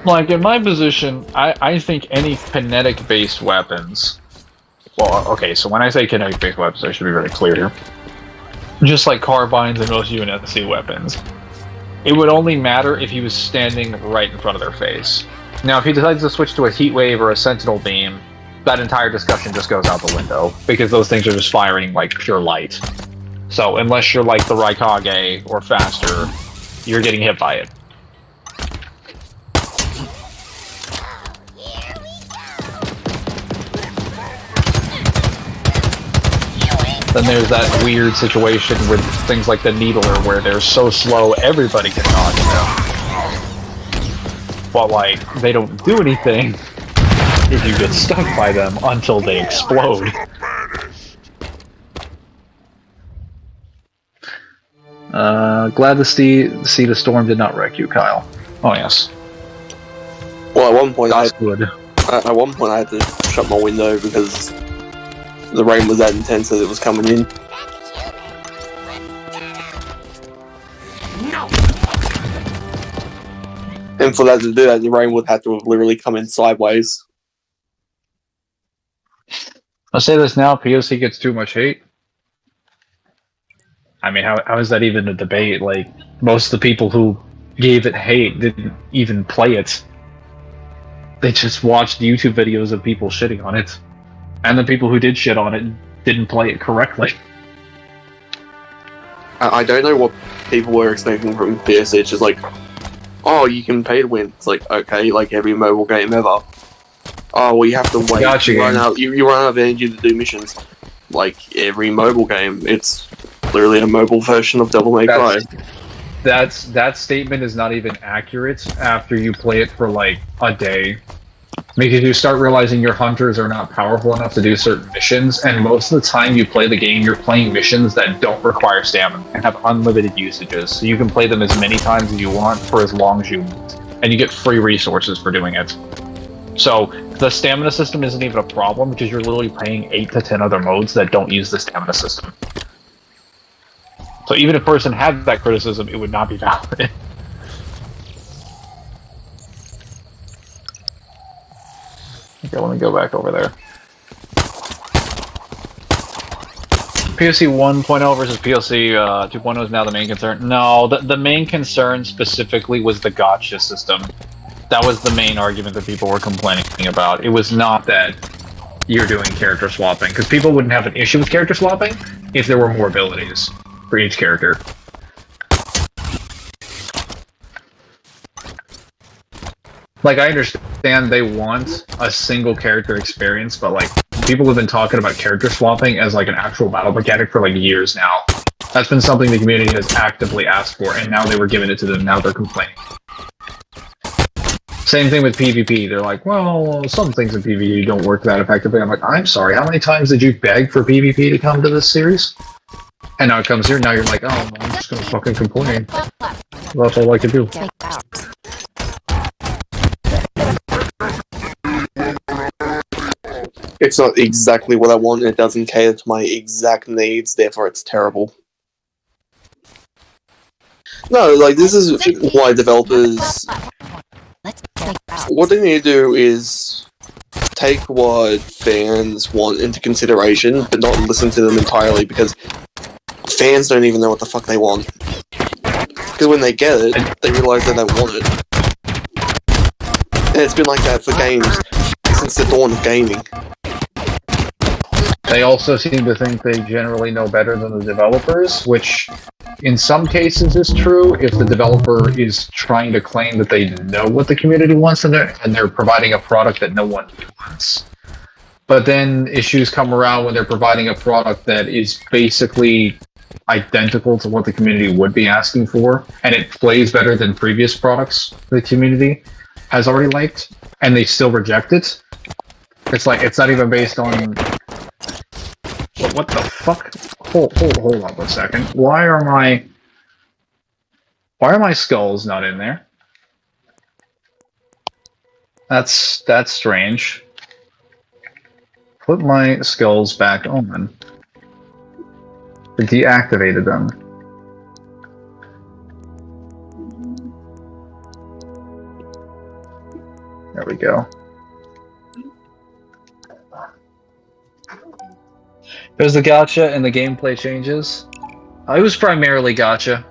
like, in my position, I think any kinetic-based weapons... Well, okay, so when I say kinetic-based weapons, I should be very clear here. Just like carbines and most UNSC weapons. It would only matter if he was standing right in front of their face. Now, if he decides to switch to a heat wave or a sentinel beam, that entire discussion just goes out the window, because those things are just firing, like, pure light. So, unless you're like the Raikage or faster, you're getting hit by it. Then there's that weird situation with things like the Needler, where they're so slow everybody can dodge them. But, like, they don't do anything if you get stuck by them until they explode. Glad to see the storm did not wreck you, Kyle. Oh, yes. Well, at one point That's good. At one point I had to shut my window because the rain was that intense that it was coming in. And for that to do that, the rain would have to have literally come in sideways. I'll say this now, POC gets too much hate. I mean, how is that even a debate? Like, most of the people who gave it hate didn't even play it. They just watched YouTube videos of people shitting on it. And the people who did shit on it didn't play it correctly. I don't know what people were expecting from PS. It's just like, oh, you can pay to win. It's like, okay, like every mobile game ever. Oh, well, you have to wait. Gotcha you run game. out. You run out of energy to do missions. Like every mobile game, it's literally a mobile version of Devil May Cry. That statement is not even accurate after you play it for like a day. Because you start realizing your hunters are not powerful enough to do certain missions, and most of the time you play the game, you're playing missions that don't require stamina and have unlimited usages. So you can play them as many times as you want for as long as you want, and you get free resources for doing it. So the stamina system isn't even a problem because you're literally playing 8 to 10 other modes that don't use the stamina system. So even if a person had that criticism, it would not be valid. Okay, let me go back over there. POC 1.0 versus POC 2.0 is now the main concern. No, the main concern specifically was the gacha system. That was the main argument that people were complaining about. It was not that you're doing character swapping, because people wouldn't have an issue with character swapping if there were more abilities for each character. Like, I understand they want a single character experience, but like, people have been talking about character swapping as like an actual battle mechanic for like years now. That's been something the community has actively asked for, and now they were giving it to them, now they're complaining. Same thing with PvP. They're like, well, some things in PvP don't work that effectively. I'm like, I'm sorry, how many times did you beg for PvP to come to this series? And now it comes here, now you're like, oh, I'm just gonna fucking complain. That's all I can do. It's not exactly what I want, and it doesn't cater to my exact needs, therefore it's terrible. No, like, this is why developers... What they need to do is take what fans want into consideration, but not listen to them entirely, because fans don't even know what the fuck they want. Because when they get it, they realize they don't want it. And it's been like that for games since the dawn of gaming. They also seem to think they generally know better than the developers, which in some cases is true if the developer is trying to claim that they know what the community wants and they're providing a product that no one wants. But then issues come around when they're providing a product that is basically identical to what the community would be asking for, and it plays better than previous products the community has already liked, and they still reject it. It's like, it's not even based on... What the fuck? Hold on a second. Why are my skulls not in there? That's strange. Put my skulls back on. I deactivated them. There we go. There's the gacha and the gameplay changes. It was primarily gacha.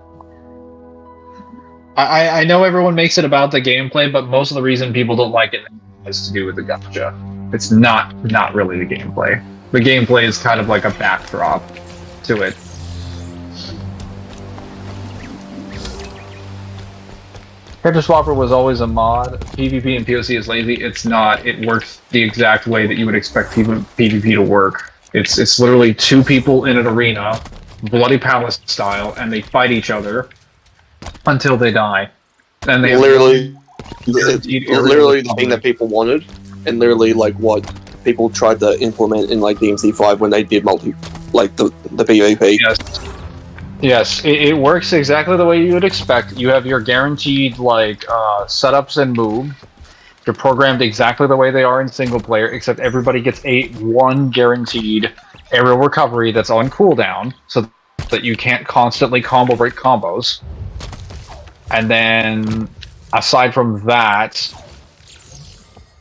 I know everyone makes it about the gameplay, but most of the reason people don't like it has to do with the gacha. It's not really the gameplay. The gameplay is kind of like a backdrop to it. Character Swapper was always a mod. PvP and POC is lazy. It's not. It works the exact way that you would expect PvP to work. It's literally two people in an arena, Bloody Palace style, and they fight each other until they die. And they literally the thing that people wanted, and literally like what people tried to implement in like DMC5 when they did the PvP. Yes, it works exactly the way you would expect. You have your guaranteed like setups and moves. They're programmed exactly the way they are in single player, except everybody gets one guaranteed aerial recovery that's on cooldown, so that you can't constantly combo break combos. And then, aside from that,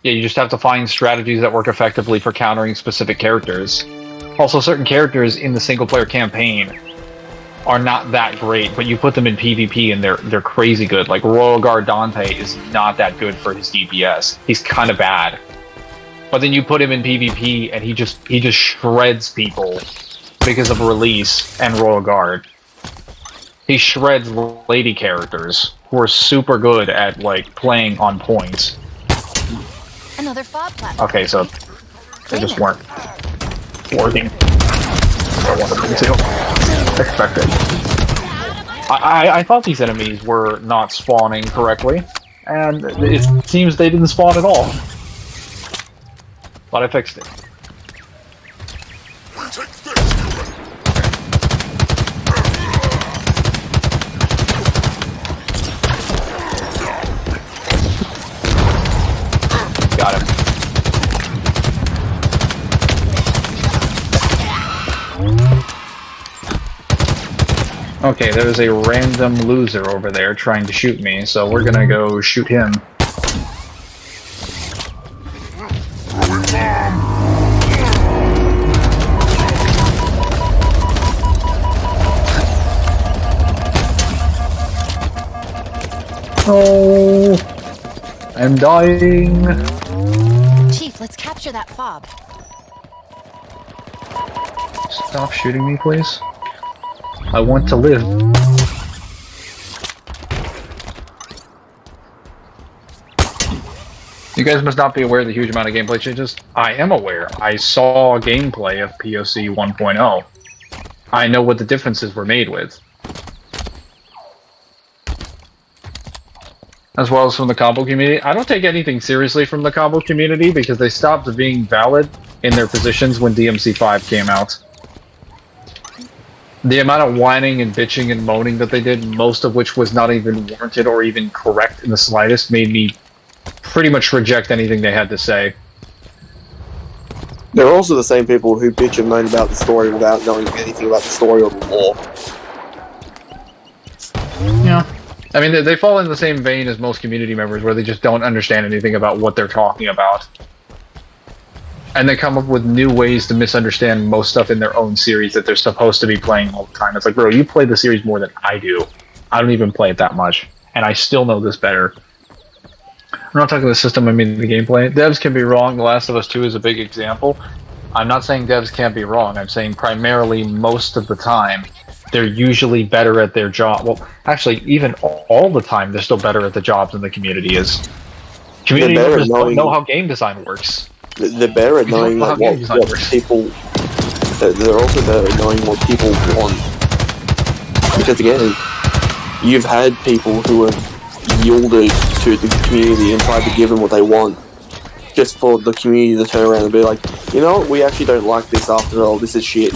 Yeah, you just have to find strategies that work effectively for countering specific characters. Also, certain characters in the single-player campaign are not that great, but you put them in PvP and they're crazy good. Like Royal Guard Dante is not that good for his DPS. He's kind of bad. But then you put him in PvP and he just shreds people because of release and Royal Guard. He shreds lady characters who are super good at like playing on points. Another fob platform. Okay, so they just weren't working. I wanted them to. Expected. I thought these enemies were not spawning correctly, and it seems they didn't spawn at all. But I fixed it. Got him. Okay, there's a random loser over there trying to shoot me, so we're gonna go shoot him. Oh, I'm dying. Chief, let's capture that fob. Stop shooting me, please. I want to live. You guys must not be aware of the huge amount of gameplay changes. I am aware. I saw gameplay of POC 1.0. I know what the differences were made with. As well as from the combo community. I don't take anything seriously from the combo community because they stopped being valid in their positions when DMC5 came out. The amount of whining and bitching and moaning that they did, most of which was not even warranted or even correct in the slightest, made me pretty much reject anything they had to say. They're also the same people who bitch and moan about the story without knowing anything about the story or the lore. Yeah. I mean, they fall in the same vein as most community members where they just don't understand anything about what they're talking about. And they come up with new ways to misunderstand most stuff in their own series that they're supposed to be playing all the time. It's like, bro, you play the series more than I do. I don't even play it that much. And I still know this better. I'm not talking the system, I mean the gameplay. Devs can be wrong. The Last of Us 2 is a big example. I'm not saying devs can't be wrong. I'm saying primarily most of the time, they're usually better at their job. Well, actually, even all the time, they're still better at the jobs than the community is. Community members don't know how game design works. They're better at knowing like, what people... They're also better at knowing what people want. Because again, you've had people who have yielded to the community and tried to give them what they want, just for the community to turn around and be like, you know what, we actually don't like this after all, this is shit.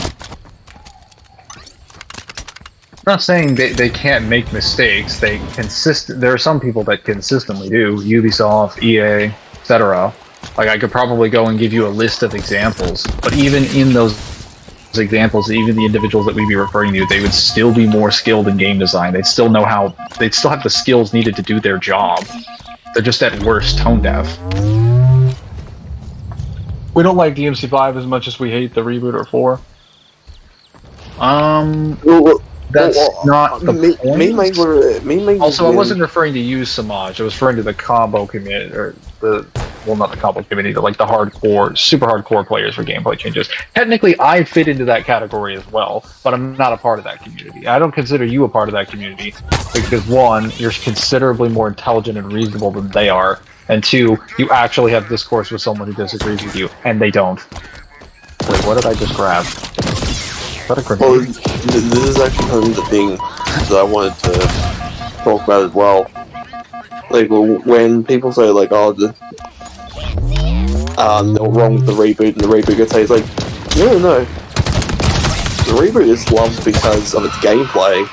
I'm not saying they can't make mistakes. There are some people that consistently do. Ubisoft, EA, etc. Like, I could probably go and give you a list of examples, but even in those examples, even the individuals that we'd be referring to, they would still be more skilled in game design. They'd still have the skills needed to do their job. They're just at worst tone deaf. We don't like DMC5 as much as we hate the reboot or 4. That's not the point. Also, I wasn't referring to you, Samaj. I was referring to the combo community, or not the combo community, but like the hardcore, super hardcore players for gameplay changes. Technically, I fit into that category as well, but I'm not a part of that community. I don't consider you a part of that community because, one, you're considerably more intelligent and reasonable than they are, and two, you actually have discourse with someone who disagrees with you, and they don't. Wait, what did I just grab? Well, this is actually kind of the thing that I wanted to talk about as well. Like, when people say, like, oh, they're wrong with the reboot, and the reboot gets it's like, no. The reboot is loved because of its gameplay.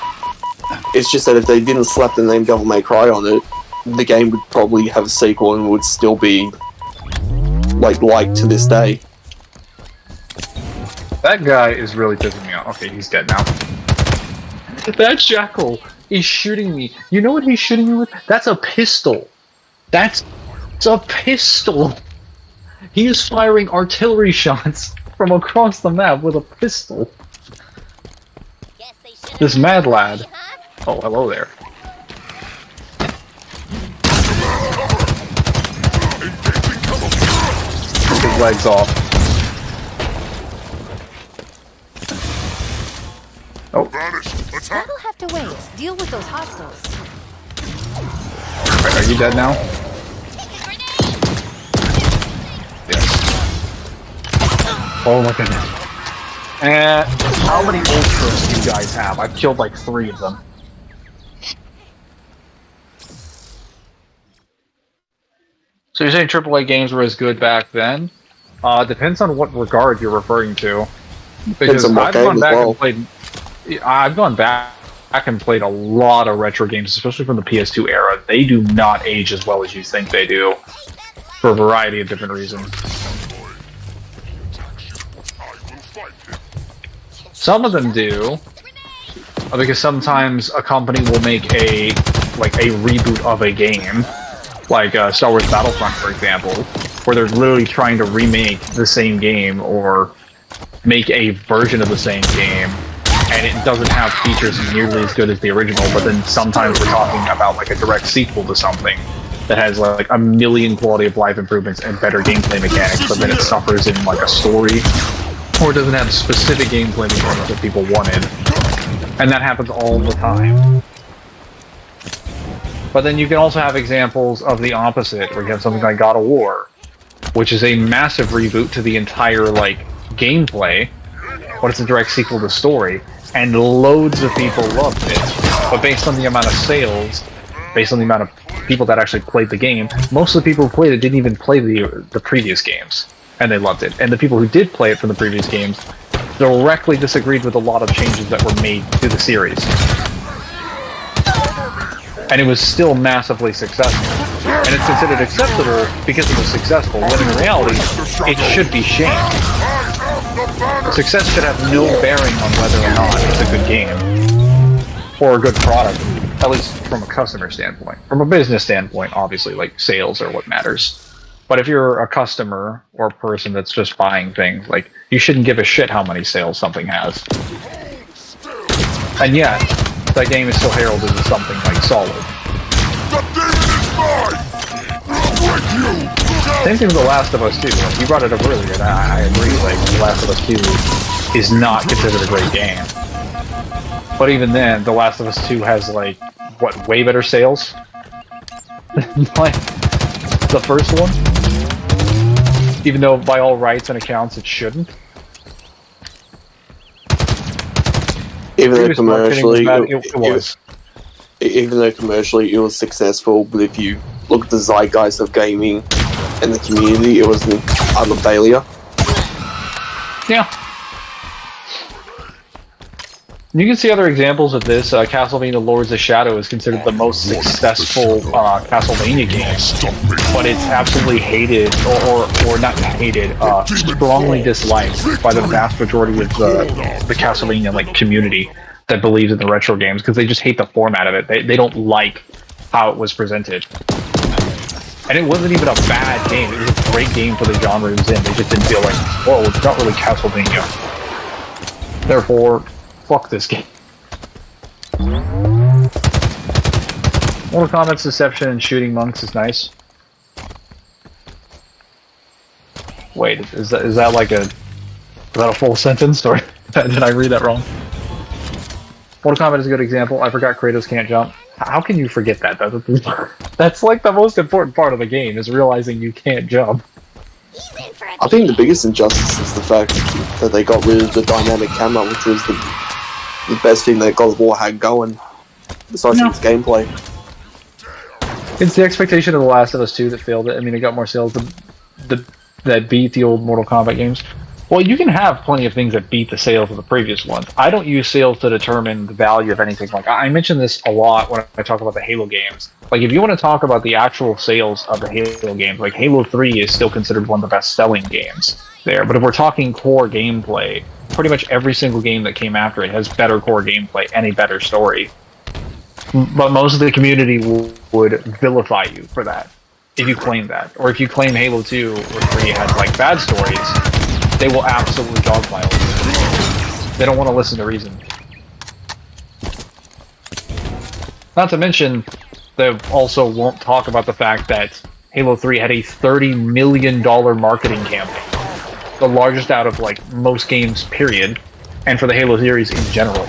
It's just that if they didn't slap the name Devil May Cry on it, the game would probably have a sequel and would still be, liked to this day. That guy is really pissing me off. Okay, he's dead now. That Jackal is shooting me. You know what he's shooting me with? That's a pistol. That's It's a pistol! He is firing artillery shots from across the map with a pistol. This mad lad. Oh, hello there. Took his legs off. Oh. That'll have to wait. Deal with those hostiles. Are you dead now? Yes. Oh my goodness. And how many ultras do you guys have? I've killed like 3 of them. So you're saying AAA games were as good back then? Depends on what regard you're referring to. Because I've gone back and played. I've gone back and played a lot of retro games, especially from the PS2 era. They do not age as well as you think they do, for a variety of different reasons. Some of them do, because sometimes a company will make a reboot of a game, like Star Wars Battlefront, for example, where they're literally trying to remake the same game or make a version of the same game, and it doesn't have features nearly as good as the original, but then sometimes we're talking about like a direct sequel to something that has like a million quality of life improvements and better gameplay mechanics, but then it suffers in like a story, or doesn't have specific gameplay mechanics that people wanted. And that happens all the time. But then you can also have examples of the opposite, where you have something like God of War, which is a massive reboot to the entire like gameplay, but it's a direct sequel to story, and loads of people loved it. But based on the amount of sales, based on the amount of people that actually played the game, most of the people who played it didn't even play the previous games, and they loved it. And the people who did play it from the previous games directly disagreed with a lot of changes that were made to the series. And it was still massively successful. And it's considered acceptable because it was successful, when in reality, it should be shamed. Success should have no bearing on whether or not it's a good game. Or a good product, at least from a customer standpoint. From a business standpoint, obviously, like sales are what matters. But if you're a customer or a person that's just buying things, like, you shouldn't give a shit how many sales something has. And yet, that game is still heralded as something like solid. Same thing with The Last of Us 2. Like, you brought it up earlier, and I agree. Like, The Last of Us 2 is not considered a great game. But even then, The Last of Us 2 has like what, way better sales? Like the first one? Even though by all rights and accounts it shouldn't. Even though commercially it was. Even though commercially it was successful, but if you look at the zeitgeist of gaming and the community, it was an utter failure. Yeah. You can see other examples of this. Castlevania Lords of Shadow is considered the most successful Castlevania game, but it's absolutely hated, or not hated, strongly disliked by the vast majority of the Castlevania like community that believes in the retro games, because they just hate the format of it. They don't like how it was presented. And it wasn't even a bad game. It was a great game for the genre it was in. They just didn't feel like, whoa, it's not really Castlevania. Therefore, fuck this game. Mortal Kombat's deception and shooting monks is nice. Wait, is that like a full sentence, or did I read that wrong? Mortal Kombat is a good example. I forgot Kratos can't jump. How can you forget that? That's like the most important part of the game, is realizing you can't jump. I think the biggest injustice is the fact that they got rid of the dynamic camera, which was the best thing that God of War had going, besides its gameplay. It's the expectation of The Last of Us 2 that failed it. I mean, it got more sales that beat the old Mortal Kombat games. Well, you can have plenty of things that beat the sales of the previous ones. I don't use sales to determine the value of anything. Like, I mention this a lot when I talk about the Halo games. Like, if you want to talk about the actual sales of the Halo games, like Halo 3 is still considered one of the best-selling games there. But if we're talking core gameplay, pretty much every single game that came after it has better core gameplay and a better story. But most of the community would vilify you for that. if you claim that. Or if you claim Halo 2 or 3 had like bad stories, they will absolutely dogpile it. They don't want to listen to reason. Not to mention, they also won't talk about the fact that Halo 3 had a $30 million marketing campaign. The largest out of like most games, period. And for the Halo series in general.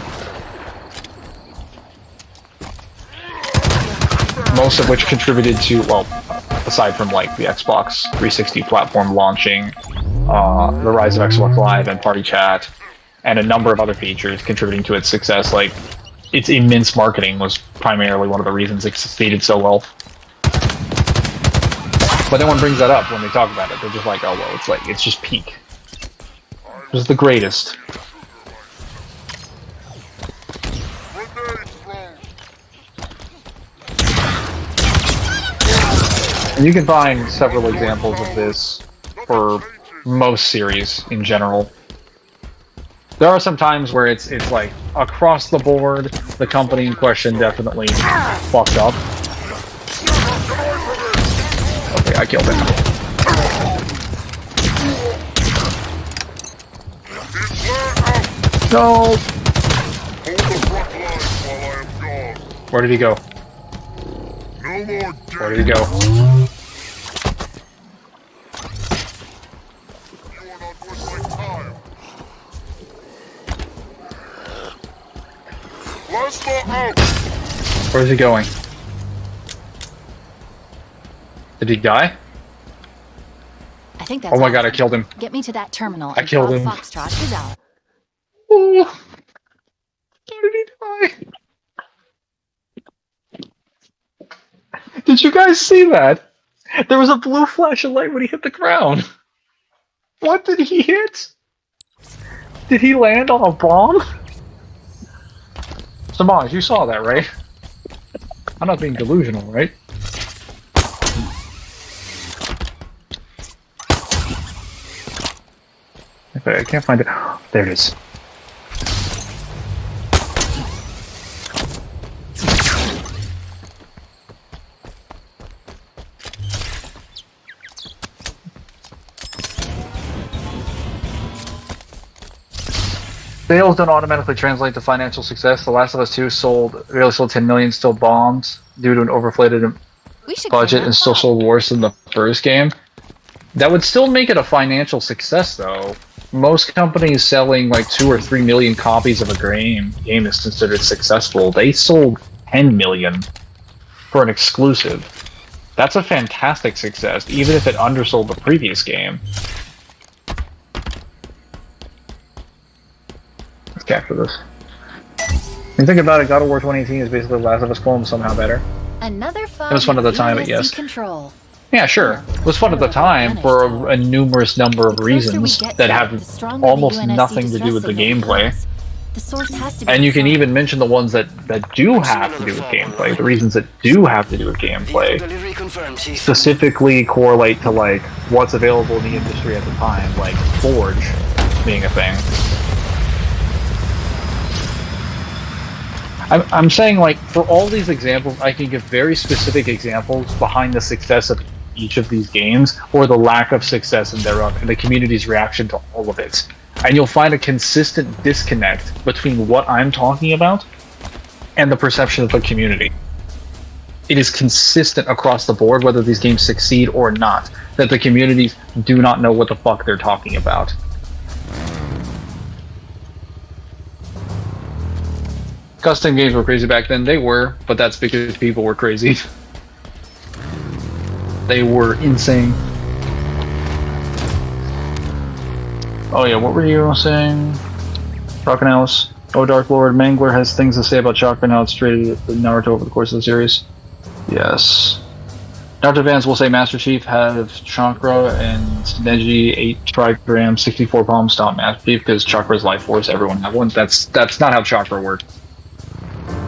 Most of which contributed to, well, aside from like the Xbox 360 platform launching, the rise of Xbox Live and Party Chat, and a number of other features contributing to its success, like its immense marketing was primarily one of the reasons it succeeded so well. But no one brings that up when they talk about it. They're just like, oh well, it's just peak. It was the greatest. And you can find several examples of this for most series in general. There are some times where it's like across the board, the company in question definitely fucked up. Okay, I killed him. No! Where did he go? Where did he go? Where's he going? Did he die? I think that's. Oh my god, I killed him. Get me to that terminal. I killed him. Foxtrot is out. Oh, how did he die? Did you guys see that? There was a blue flash of light when he hit the ground. What did he hit? Did he land on a bomb? Samaj, you saw that, right? I'm not being delusional, right? Okay, I can't find it. There it is. Sales don't automatically translate to financial success. The Last of Us 2 barely sold 10 million, still bombed due to an overinflated budget, and still sold worse than the first game. That would still make it a financial success, though. Most companies selling like 2 or 3 million copies of a game is considered successful. They sold 10 million for an exclusive. That's a fantastic success, even if it undersold the previous game. Let's capture this. You think about it, God of War 2018 is basically Last of Us clone, somehow better. Another fun. It was fun at the time, but yes. Control. Yeah, sure. It was fun at the time for a numerous number of reasons that have almost nothing to do with the gameplay. And you can even mention the ones that do have to do with gameplay. The reasons that do have to do with gameplay specifically correlate to like what's available in the industry at the time, like Forge being a thing. I'm saying, like, for all these examples, I can give very specific examples behind the success of each of these games, or the lack of success in thereof, and the community's reaction to all of it. And you'll find a consistent disconnect between what I'm talking about and the perception of the community. It is consistent across the board, whether these games succeed or not, that the communities do not know what the fuck they're talking about. Custom games were crazy back then. They were, but that's because people were crazy. They were insane. Oh yeah, what were you saying? Shotgun Alice. Oh, Dark Lord. Mangler has things to say about Chakra and how it's traded with Naruto over the course of the series. Yes. Naruto fans will say Master Chief has Chakra and Neji 8 trigrams, 64 palm stomp Master Chief because Chakra's life force. Everyone have one. That's not how Chakra works.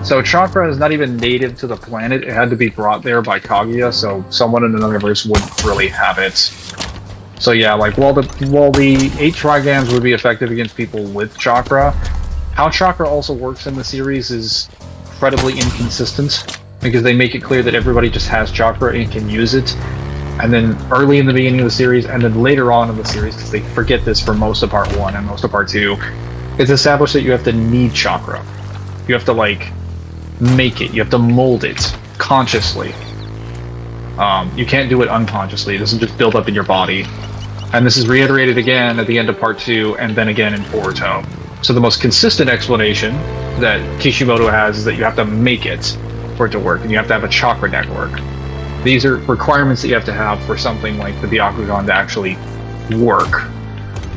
So Chakra is not even native to the planet. It had to be brought there by Kaguya, so someone in another verse wouldn't really have it. So yeah, like while the 8 trigrams would be effective against people with Chakra, how Chakra also works in the series is incredibly inconsistent, because they make it clear that everybody just has Chakra and can use it, and then early in the beginning of the series, and then later on in the series, because they forget this for most of part 1 and most of part 2, it's established that you have to need chakra. You have to, like, make it. You have to mold it consciously. You can't do it unconsciously. It doesn't just build up in your body. And this is reiterated again at the end of part 2, and then again in Boruto. So the most consistent explanation that Kishimoto has is that you have to make it for it to work, and you have to have a chakra network. These are requirements that you have to have for something like the Byakugan to actually work.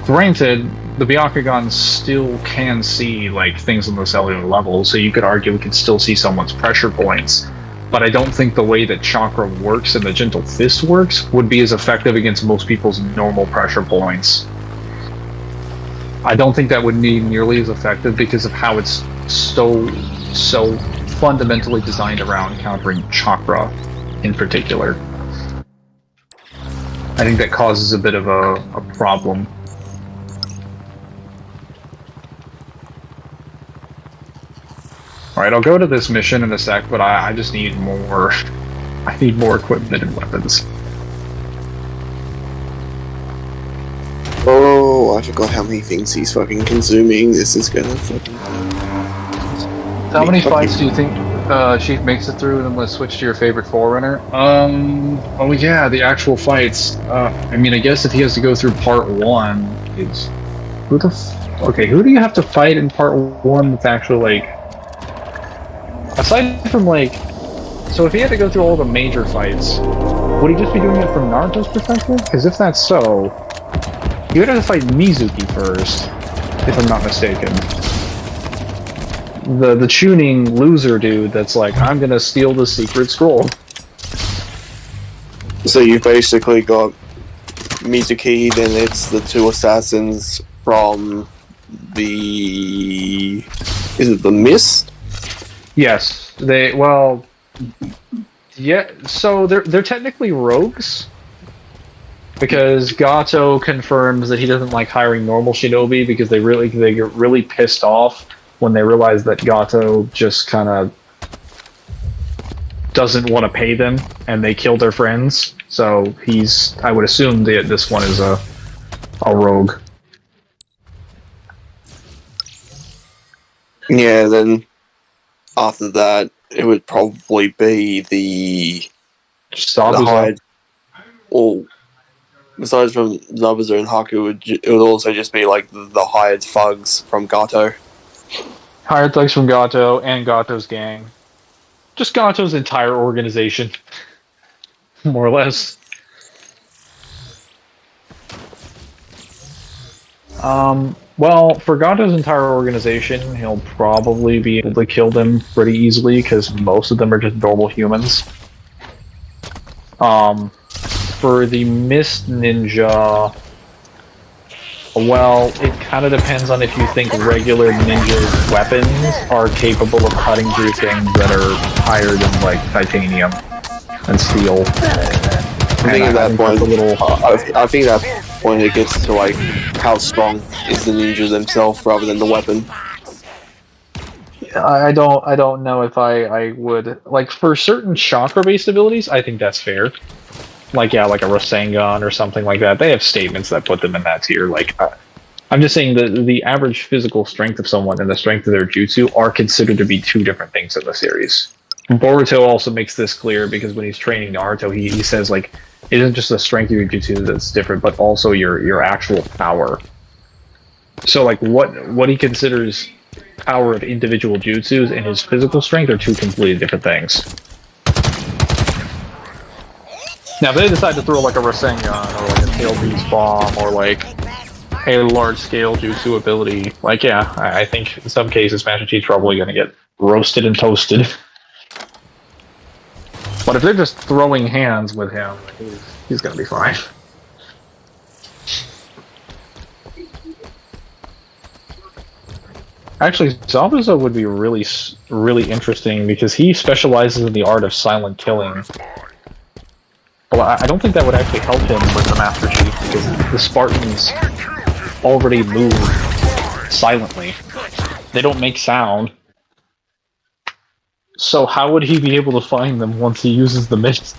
Granted, the Byakugan still can see like things on the cellular level, so you could argue we can still see someone's pressure points. But I don't think the way that chakra works and the gentle fist works would be as effective against most people's normal pressure points. I don't think that would be nearly as effective because of how it's so fundamentally designed around countering chakra in particular. I think that causes a bit of a problem. Alright, I'll go to this mission in a sec, but I just need more... I need more equipment and weapons. Oh, I forgot how many things he's fucking consuming. This is gonna fucking... How many fights do you think Chief makes it through, and I'm gonna switch to your favorite Forerunner? Oh yeah, the actual fights. I mean, I guess if he has to go through part 1, it's... Okay, who do you have to fight in part 1 that's actually, like... Aside from, like... So if he had to go through all the major fights, would he just be doing it from Naruto's perspective? Because if that's so, you would have to fight Mizuki first, if I'm not mistaken. The tuning loser dude that's like, I'm gonna steal the secret scroll. So you've basically got Mizuki, then it's the 2 assassins from the... Is it the Mist? Yes, they... Well... Yeah, so they're technically rogues. Because Gato confirms that he doesn't like hiring normal shinobi because they get really pissed off when they realize that Gato just kind of doesn't want to pay them, and they kill their friends. So I would assume that this one is a rogue. Yeah, then after that, it would probably be the hired... Or, besides from Zabuza and Haku, it would also just be like the hired thugs from Gato. Hired thugs from Gato and Gato's gang. Just Gato's entire organization. More or less. Well, for Gato's entire organization, he'll probably be able to kill them pretty easily, because most of them are just normal humans. For the Mist Ninja... Well, it kind of depends on if you think regular ninja weapons are capable of cutting through things that are higher than, like, titanium and steel. I think at that point, I think at that point it gets to, like, how strong is the ninja themselves rather than the weapon. I don't know if I would... Like, for certain chakra-based abilities, I think that's fair. Like, yeah, like a Rasengan or something like that. They have statements that put them in that tier. Like, I'm just saying that the average physical strength of someone and the strength of their jutsu are considered to be 2 different things in the series. Boruto also makes this clear because when he's training Naruto, he says, like, it isn't just the strength of your jutsu that's different, but also your actual power. So, like, what he considers power of individual jutsus and his physical strength are 2 completely different things. Now, if they decide to throw like a Rasengan or like a Tail Beast Bomb or like a large-scale jutsu ability, like, yeah, I think in some cases Master Chief's probably going to get roasted and toasted. But if they're just throwing hands with him, he's going to be fine. Actually, Zabuza would be really interesting because he specializes in the art of silent killing. Well, I don't think that would actually help him with the Master Chief, because the Spartans already move silently. They don't make sound. So how would he be able to find them once he uses the mist?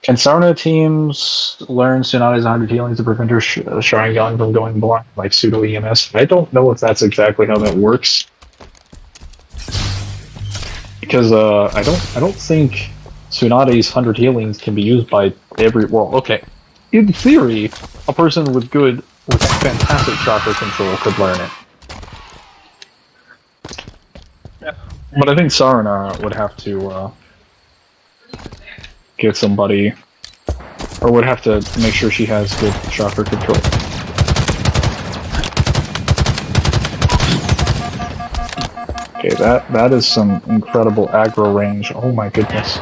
Can Sarna teams learn Tsunade's 100 healings to prevent her Sharingan from going blind, like pseudo EMS? I don't know if that's exactly how that works. Because I don't think Tsunade's 100 healings can be used by every. Well, okay, in theory, a person with fantastic chakra control could learn it. But I think Sarna would have to get somebody, or would have to make sure she has good chakra control. Okay, that is some incredible aggro range. Oh my goodness.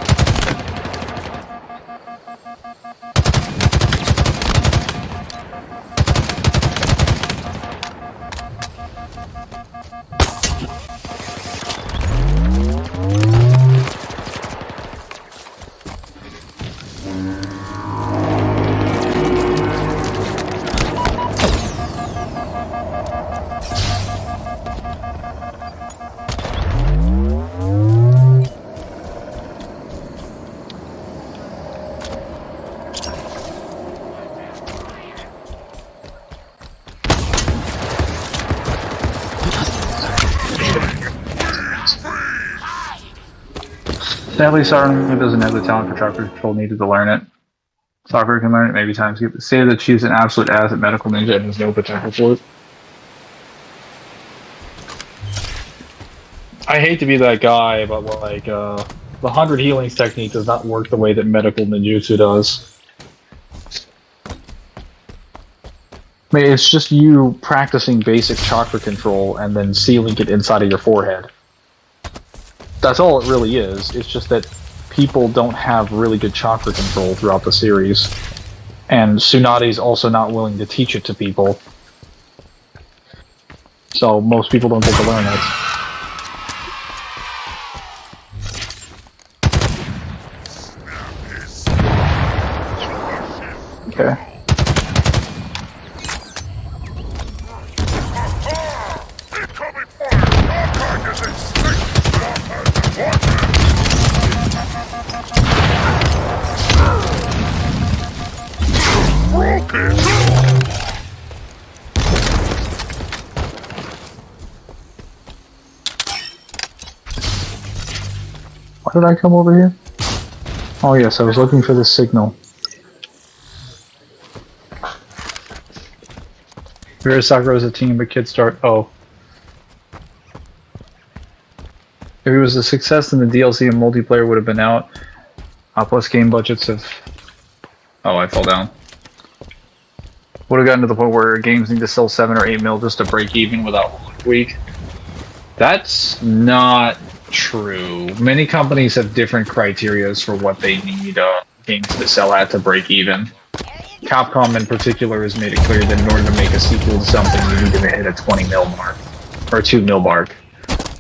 Sadly, Sarna doesn't have the talent for chakra control needed to learn it. Sakura can learn it, maybe times. Say that she's an absolute ass at medical ninja and has no potential for it. I hate to be that guy, but like, the 100 healings technique does not work the way that medical ninjutsu does. I mean, it's just you practicing basic chakra control and then sealing it inside of your forehead. That's all it really is. It's just that people don't have really good chakra control throughout the series. And Tsunade's also not willing to teach it to people. So most people don't get to learn it. Okay. Why did I come over here? Oh yes, I was looking for this signal. There is Sakura as a team, but kids start. Oh. If it was a success, then the DLC and multiplayer would have been out. Plus game budgets have... Oh, I fell down. Would have gotten to the point where games need to sell 7 or 8 mil just to break even without a week. That's not true. Many companies have different criterias for what they need games to sell at to break even. Capcom in particular has made it clear that in order to make a sequel to something, you need to hit a 20 mil mark. Or 2 mil mark.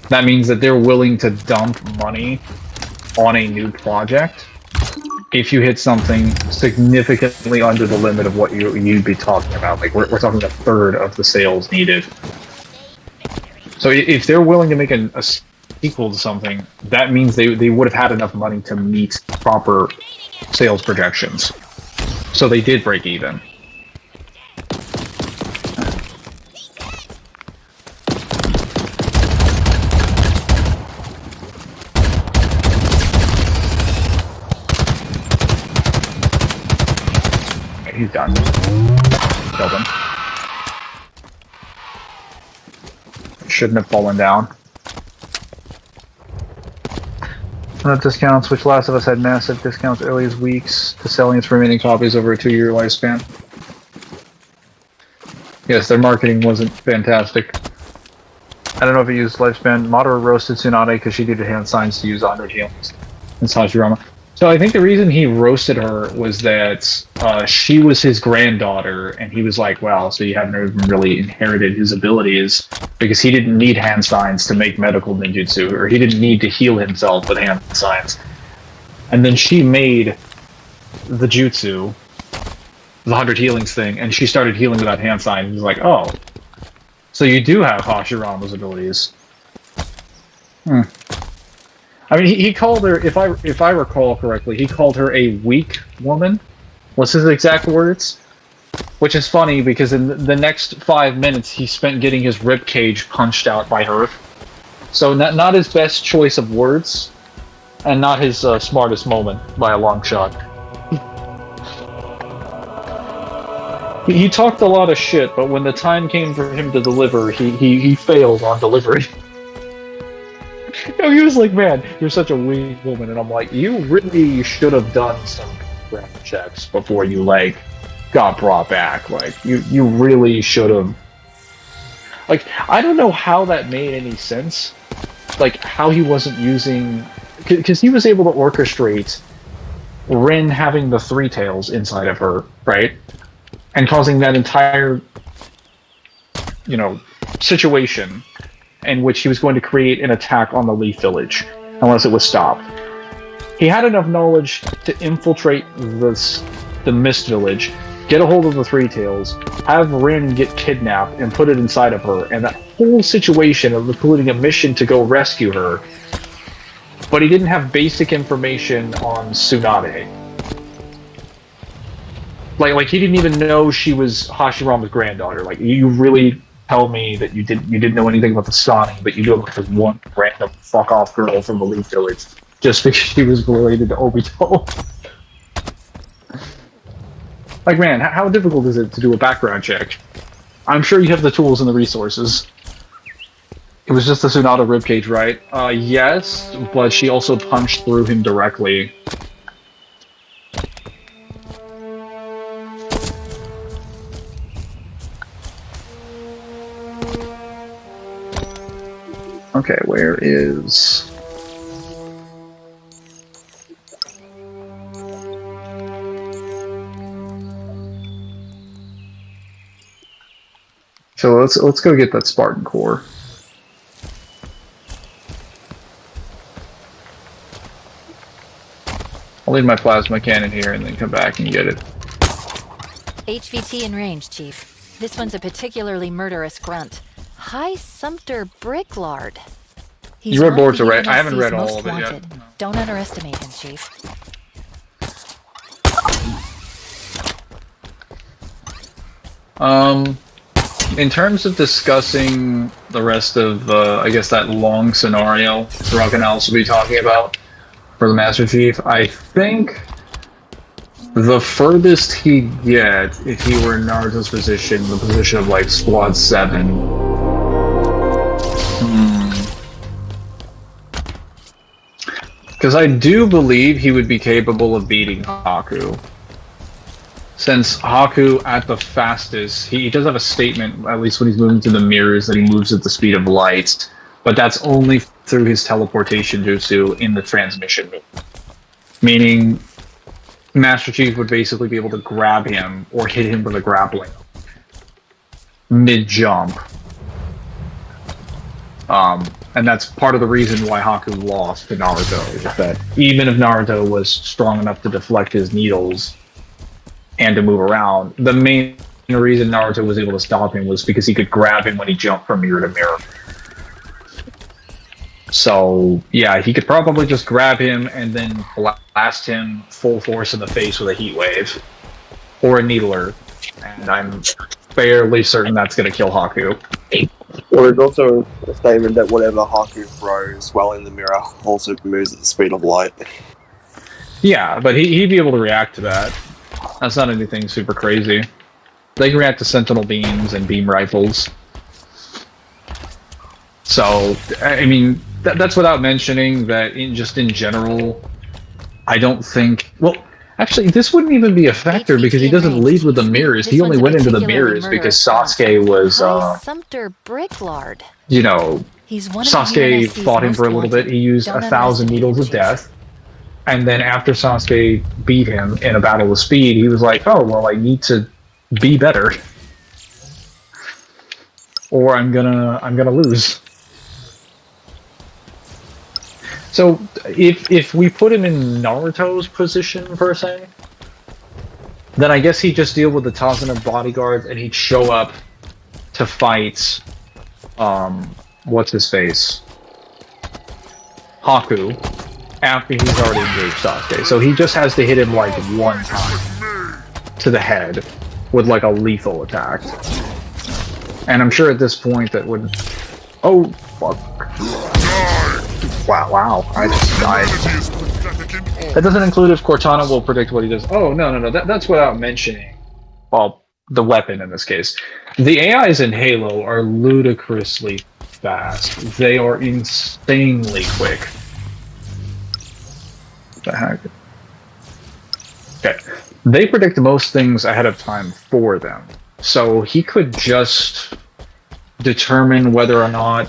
That means that they're willing to dump money on a new project if you hit something significantly under the limit of what you'd be talking about. Like, we're talking a third of the sales needed. So if they're willing to make a sequel to something, that means they would have had enough money to meet proper sales projections. So they did break even. He's done. Killed him. Shouldn't have fallen down. Not discounts, which Last of Us had massive discounts early as weeks to selling its remaining copies over a 2-year lifespan. Yes, their marketing wasn't fantastic. I don't know if it used lifespan. Madara roasted Tsunade because she did hand signs to use 100 healings in Hashirama. So I think the reason he roasted her was that she was his granddaughter, and he was like, well, so you haven't even really inherited his abilities, because he didn't need hand signs to make medical ninjutsu, or he didn't need to heal himself with hand signs. And then she made the jutsu, the 100 healings thing, and she started healing without hand signs. He's like, oh, so you do have Hashirama's abilities. I mean, he called her, if I recall correctly, he called her a weak woman. What's his exact words? Which is funny because in the next 5 minutes he spent getting his rib cage punched out by her. So not his best choice of words, and not his smartest moment by a long shot. He talked a lot of shit, but when the time came for him to deliver, he failed on delivery. No, he was like, man, you're such a weak woman. And I'm like, you really should have done some background checks before you, like, got brought back. Like, you really should have. Like, I don't know how that made any sense. Like, how he wasn't using. Because he was able to orchestrate Rin having the three tails inside of her, right? And causing that entire, situation in which he was going to create an attack on the Leaf Village, unless it was stopped. He had enough knowledge to infiltrate the Mist Village, get a hold of the Three Tails, have Rin get kidnapped and put it inside of her, and that whole situation, including a mission to go rescue her. But he didn't have basic information on Tsunade. Like he didn't even know she was Hashirama's granddaughter. Like, you really tell me that you didn't know anything about the Sani, but you knew about this one random fuck off girl from the Leaf Village just because she was related to Obito. Like, man, how difficult is it to do a background check? I'm sure you have the tools and the resources. It was just the Tsunade ribcage, right? Yes, but she also punched through him directly. Okay, where is... So let's go get that Spartan core. I'll leave my plasma cannon here and then come back and get it. HVT in range, Chief. This one's a particularly murderous grunt. High Sumpter Bricklard. You read Boruto, right? I haven't read all of it yet. Don't underestimate him, Chief. In terms of discussing the rest of, I guess, that long scenario Rock and Alice will be talking about for the Master Chief, I think the furthest he'd get, if he were in Naruto's position, the position of, like, Squad 7. Because I do believe he would be capable of beating Haku. Since Haku, at the fastest, he does have a statement, at least when he's moving through the mirrors, that he moves at the speed of light. But that's only through his teleportation jutsu in the transmission. Meaning, Master Chief would basically be able to grab him, or hit him with a grappling mid-jump. And that's part of the reason why Haku lost to Naruto, is that even if Naruto was strong enough to deflect his needles and to move around, the main reason Naruto was able to stop him was because he could grab him when he jumped from mirror to mirror. So, yeah, he could probably just grab him and then blast him full force in the face with a heat wave. Or a needler. And I'm fairly certain that's going to kill Haku. Well, there's also a statement that whatever Haku throws while in the mirror also moves at the speed of light. Yeah, but he'd be able to react to that. That's not anything super crazy. They can react to sentinel beams and beam rifles. So, I mean, that's without mentioning that in general, I don't think... Well, actually, this wouldn't even be a factor because he doesn't lead with the mirrors. He only went into the mirrors because Sasuke was, Sumpter Bricklard. Sasuke fought him for a little bit. He used 1,000 needles of death. And then after Sasuke beat him in a battle with speed, he was like, oh, well, I need to be better. Or I'm gonna lose. So, if we put him in Naruto's position, per se, then I guess he'd just deal with the Tazuna bodyguards and he'd show up to fight, what's-his-face? Haku. after he's already engaged Sasuke. So he just has to hit him like one time to the head with like a lethal attack. And I'm sure at this point that would... Oh, fuck. Wow, I just died. That doesn't include if Cortana will predict what he does. Oh, no, that's without mentioning... Well, the weapon in this case. The AIs in Halo are ludicrously fast. They are insanely quick. What the heck? Okay. They predict most things ahead of time for them. So he could just determine whether or not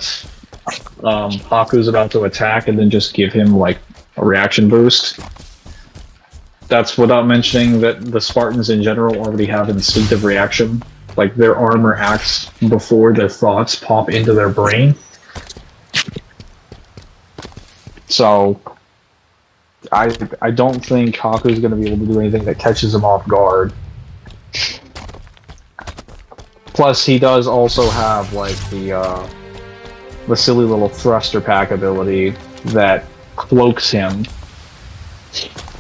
Haku's about to attack and then just give him like a reaction boost. That's without mentioning that the Spartans in general already have instinctive reaction. Like their armor acts before their thoughts pop into their brain. So I don't think Haku's going to be able to do anything that catches him off guard. Plus, he does also have like the silly little thruster pack ability that cloaks him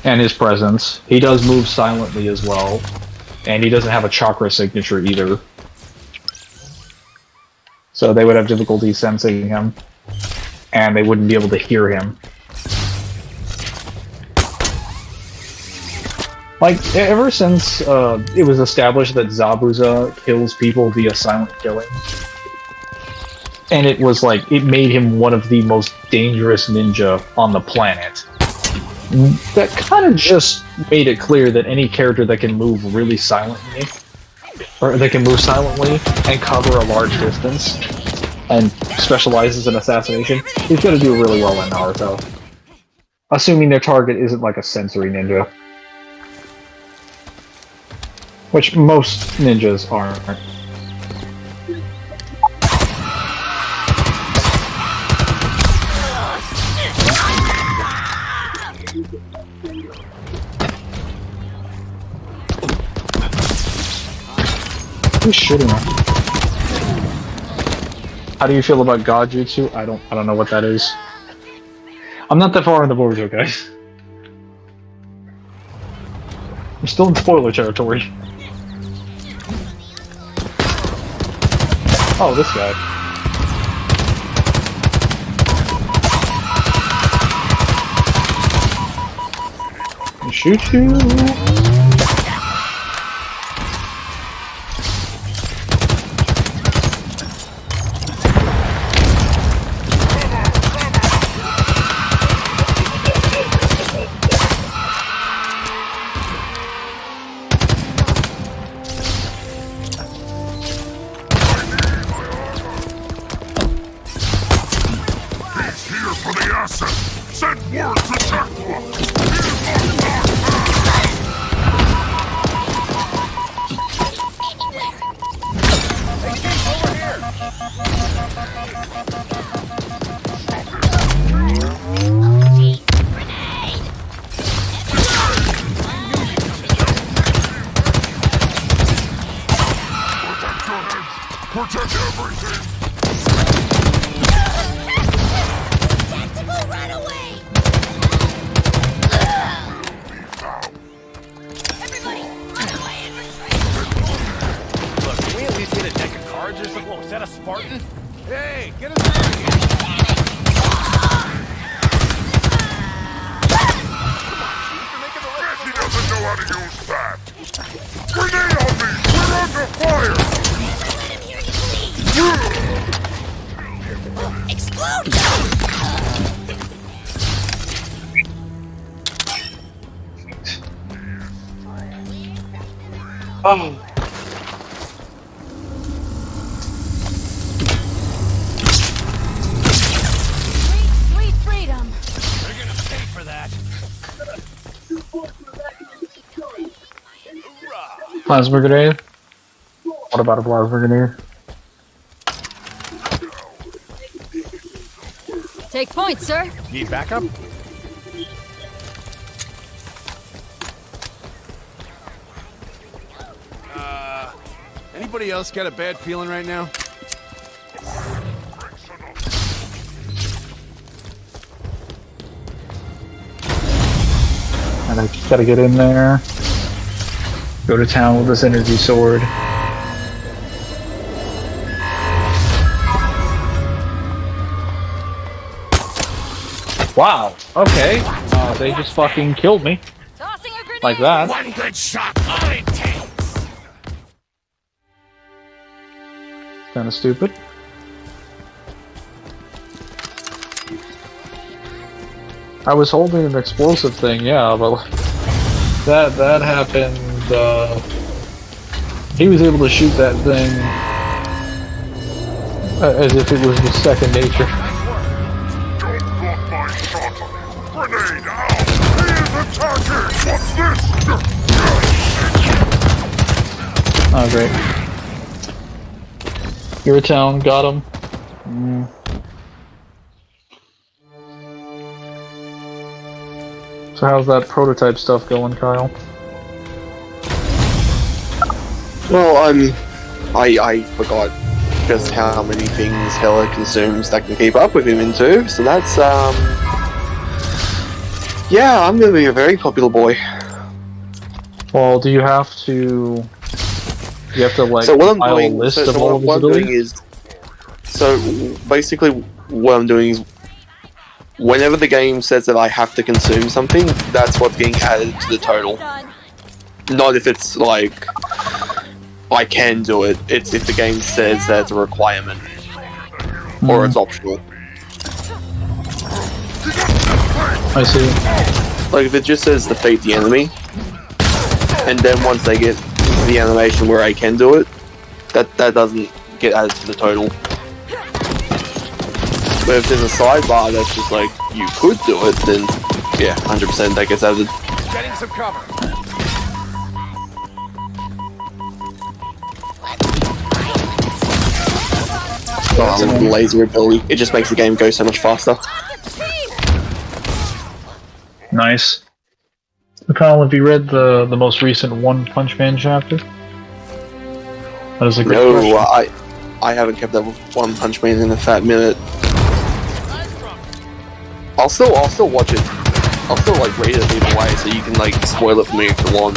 and his presence. He does move silently as well, and he doesn't have a chakra signature either. So they would have difficulty sensing him, and they wouldn't be able to hear him. Like, ever since it was established that Zabuza kills people via silent killing, and it was like, it made him one of the most dangerous ninja on the planet, that kind of just made it clear that any character that can move really silently, or that can move silently and cover a large distance, and specializes in assassination, is going to do really well in Naruto. Assuming their target isn't like a sensory ninja. Which most ninjas aren't. Who's shooting at? How do you feel about God Jutsu? I don't know what that is. I'm not that far in the Boruto, guys. I'm still in spoiler territory. Oh, this guy. I'll shoot you. Protect everything! Tactical runaway! Everybody, run away and retreat! Look, can we at least get a deck of cards or something? Whoa, is that a Spartan? Hey, get us out of here! He doesn't know how to use that! Grenade on me! We're under fire! Let him hear you bleed! Explode! Oh. Sweet freedom! They're gonna pay for that. Plasma grenade? What about a plasma grenade? Take point, sir. Need backup? Anybody else got a bad feeling right now? Alright, I just gotta get in there. Go to town with this energy sword. Wow, okay. They just fucking killed me. Tossing a grenade. Like that. One good shot, all it takes. Kinda stupid. I was holding an explosive thing, yeah, but that happened, he was able to shoot that thing as if it was just second nature. Don't block my shot! Grenade out! He is attacking! What's this? Oh, great. You're a town, got him. So how's that prototype stuff going, Kyle? Well, I forgot just how many things Hella consumes that can keep up with him into, so that's, yeah, I'm gonna be a very popular boy. Well, do you have to like So what I'm file doing, a list so of all what of I'm his doing is, so basically what I'm doing is, whenever the game says that I have to consume something, that's what's getting added to the total. Done. Not if it's like, I can do it, it's if the game says that it's a requirement, or it's optional. I see. Like if it just says defeat the enemy, and then once they get the animation where I can do it, that doesn't get added to the total. But if there's a sidebar that's just like, you could do it, then yeah, 100% that gets added. Getting some cover. Laser ability, it just makes the game go so much faster. Nice. Kyle, have you read the most recent One Punch Man chapter? That is a good No, question. I haven't kept up with One Punch Man in a fat minute. I'll still watch it. I'll still like read it either way, so you can like spoil it for me if you want.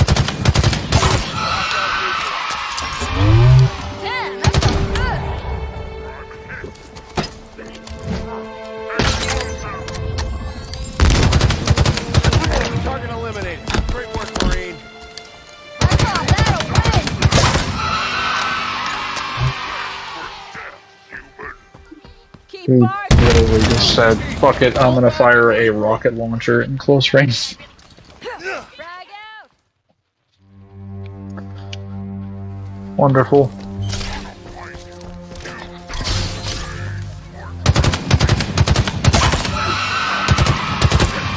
Damn, that sounds good. Target eliminated. Great work, Marine. I call that a win. Keep barking. Literally just said, fuck it, I'm gonna fire a rocket launcher in close range. Frag out. Wonderful.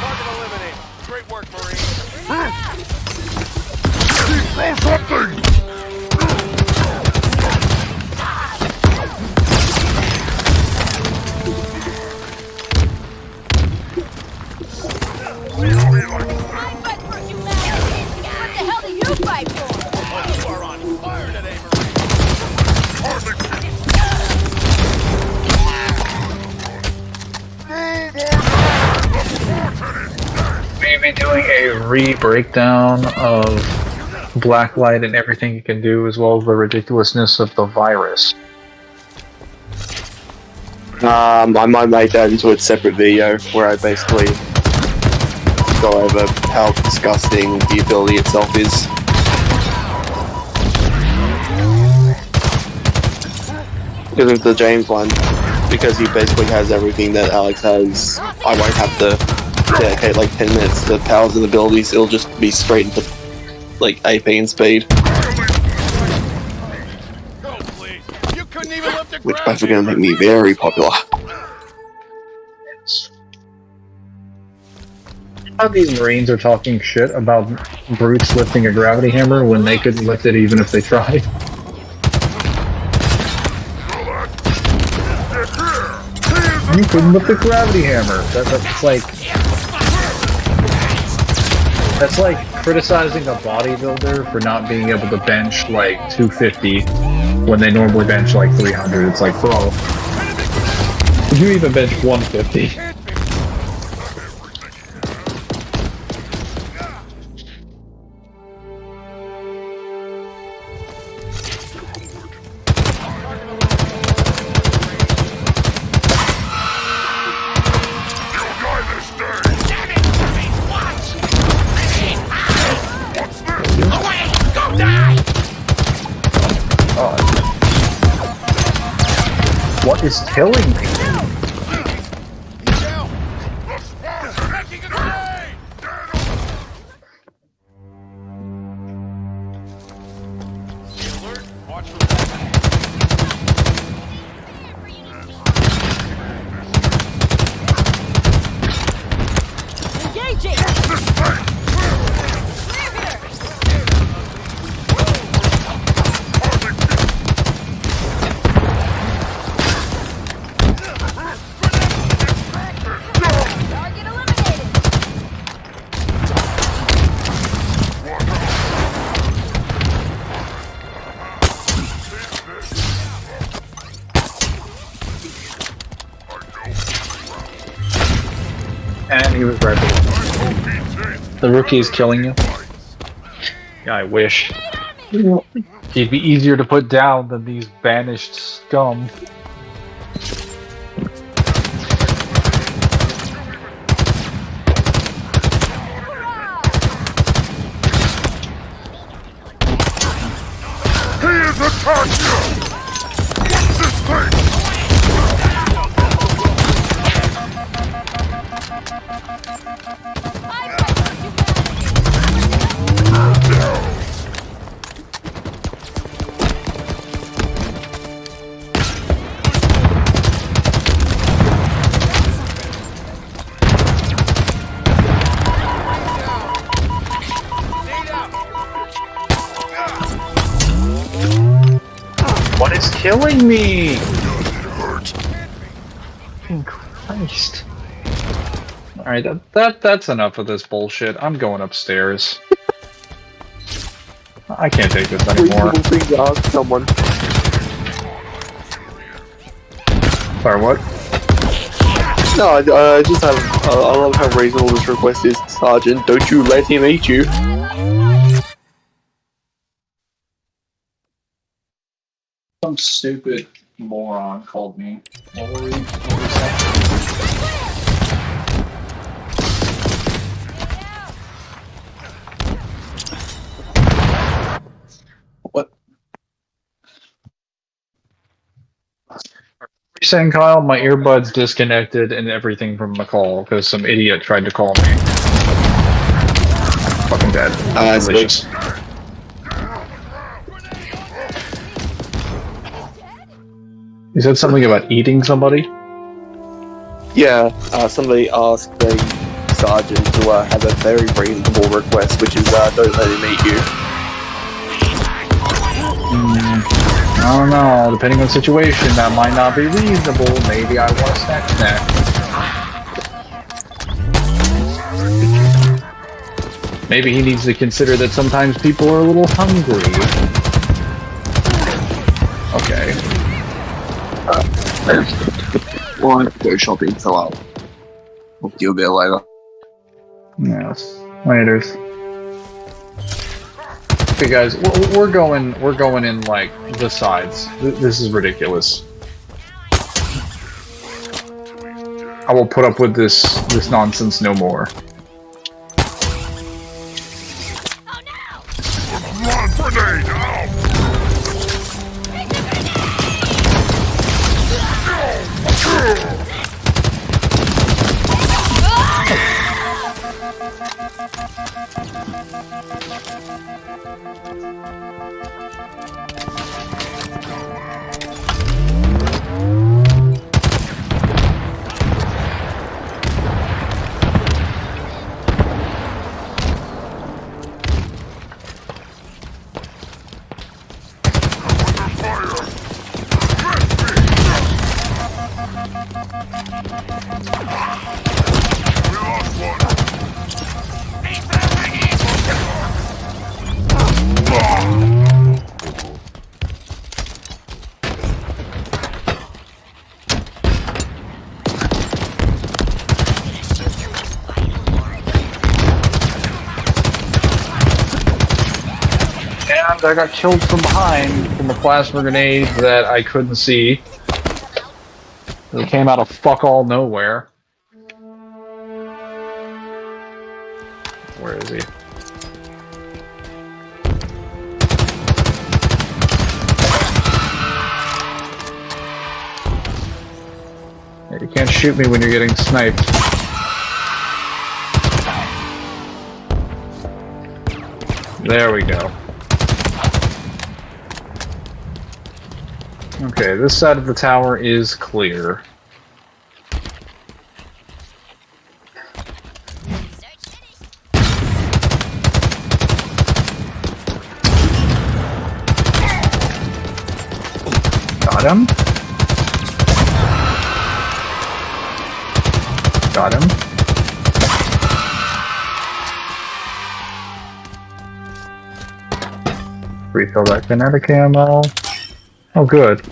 Target eliminated. Great work, Marine. Throw something! I fight for humanity. What the hell do you fight for? You are on fire today, Marine. Maybe doing a re-breakdown of Blacklight and everything you can do, as well as the ridiculousness of the virus. I might make that into a separate video where I basically go over how disgusting the ability itself is. Because with the James one, because he basically has everything that Alex has, I won't have to dedicate like 10 minutes to powers and abilities, it'll just be straight into like AP and speed, Go, please. You couldn't even lift a which ground both are going to make me very popular. How these Marines are talking shit about brutes lifting a gravity hammer when they couldn't lift it even if they tried. You couldn't lift a gravity hammer. That's like criticizing a bodybuilder for not being able to bench like 250 when they normally bench like 300. It's like, bro, could you even bench 150? is killing me? Down. Taking a grenade. Stay alert. Watch for Engaging! Target eliminated! And he was right below me. The rookie is killing you. Yeah, I wish. He'd be easier to put down than these banished scum. He is attacking! This thing! What is killing me? Fucking Christ. Alright, that's enough of this bullshit. I'm going upstairs. I can't take this anymore. Reasonable thing to ask someone. Sorry, what? No, I just have. I love how reasonable this request is, Sergeant. Don't you let him eat you. Some stupid moron called me. What? Are you saying, Kyle? My earbuds disconnected and everything from the call because some idiot tried to call me. Fucking dead. Delicious. You said something about eating somebody? Yeah, somebody asked the sergeant to have a very reasonable request, which is don't let him eat you. I don't know, depending on the situation, that might not be reasonable. Maybe I want a snack. Maybe he needs to consider that sometimes people are a little hungry. Okay. Well, I have to go shopping, so I'll talk to you a bit later. Yes. Laters. Okay, guys, we're going in like the sides. This is ridiculous. I will put up with this nonsense no more. Run, grenade, out! And I got killed from behind from a plasma grenade that I couldn't see. It came out of fuck all nowhere. Where is he? You can't shoot me when you're getting sniped. There we go. Okay, this side of the tower is clear. Got him. Got him. Refill that kinetic ammo. Oh, good.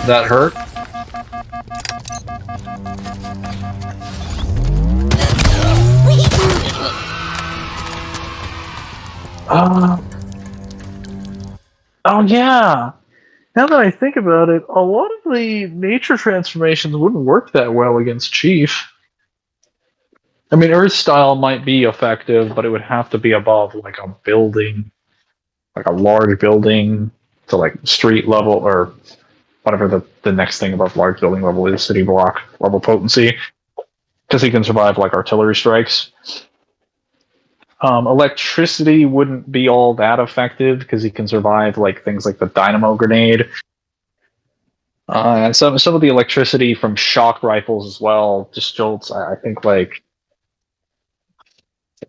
That hurt? Oh yeah! Now that I think about it, a lot of the nature transformations wouldn't work that well against Chief. I mean, Earth style might be effective, but it would have to be above like a building, like a large building to like street level or whatever the next thing above large building level is, city block level potency, because he can survive like artillery strikes. Electricity wouldn't be all that effective because he can survive like things like the dynamo grenade. And some of the electricity from shock rifles as well just jolts, I think, like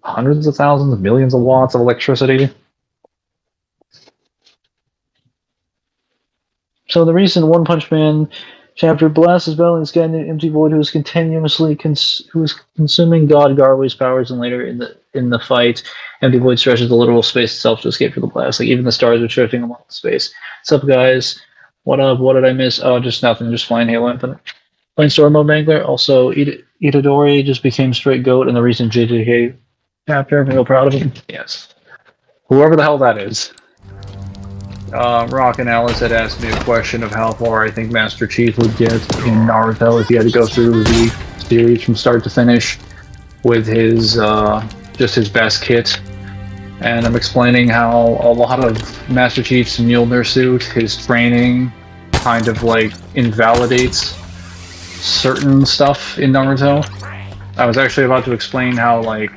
hundreds of thousands, millions of watts of electricity. So the recent One Punch Man chapter blasts is battling this guy named Empty Void who is continuously consuming God Garway's powers, and later in the fight, Empty Void stretches the literal space itself to escape from the blast. Like even the stars are drifting along the space. What's up, guys? What up? What did I miss? Oh, just nothing. Just flying Halo Infinite. Playing Story Mode Mangler. Also, Itadori just became straight GOAT in the recent JJK chapter. I'm real proud of him. Yes. Whoever the hell that is. Rock and Alice had asked me a question of how far I think Master Chief would get in Naruto if he had to go through the series from start to finish with his just his best kit. And I'm explaining how a lot of Master Chief's Mjolnir suit, his training, kind of like invalidates certain stuff in Naruto. I was actually about to explain how like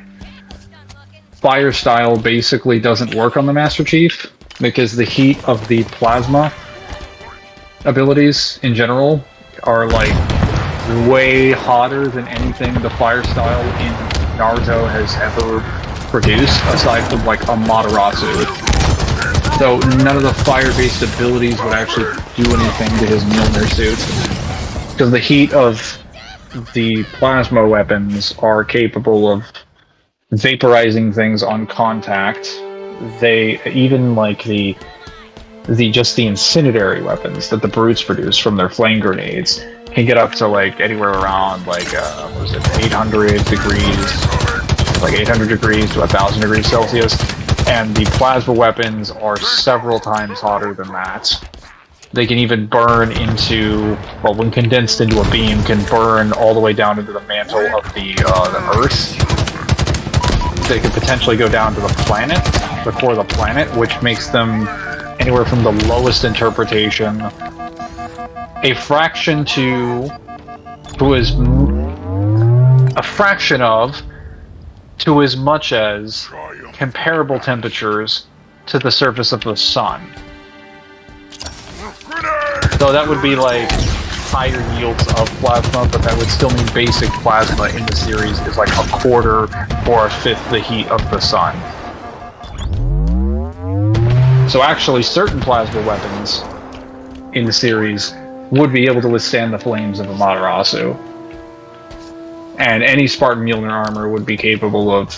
fire style basically doesn't work on the Master Chief, because the heat of the plasma abilities in general are like way hotter than anything the fire style in Naruto has ever produced, aside from like Amaterasu. So none of the fire-based abilities would actually do anything to his Mjolnir suit, because the heat of the plasma weapons are capable of vaporizing things on contact. They even like the incendiary weapons that the brutes produce from their flame grenades can get up to like anywhere around like 800 degrees, like 800 degrees to 1,000 degrees Celsius, and the plasma weapons are several times hotter than that. They can even burn into, well, when condensed into a beam, can burn all the way down into the mantle of the Earth. They could potentially go down to the planet, the core of the planet, which makes them anywhere from the lowest interpretation a fraction to as much as comparable temperatures to the surface of the sun. So that would be like higher yields of plasma, but that would still mean basic plasma in the series is like a quarter or a fifth the heat of the sun. So actually, certain plasma weapons in the series would be able to withstand the flames of Amaterasu. And any Spartan Mjolnir armor would be capable of...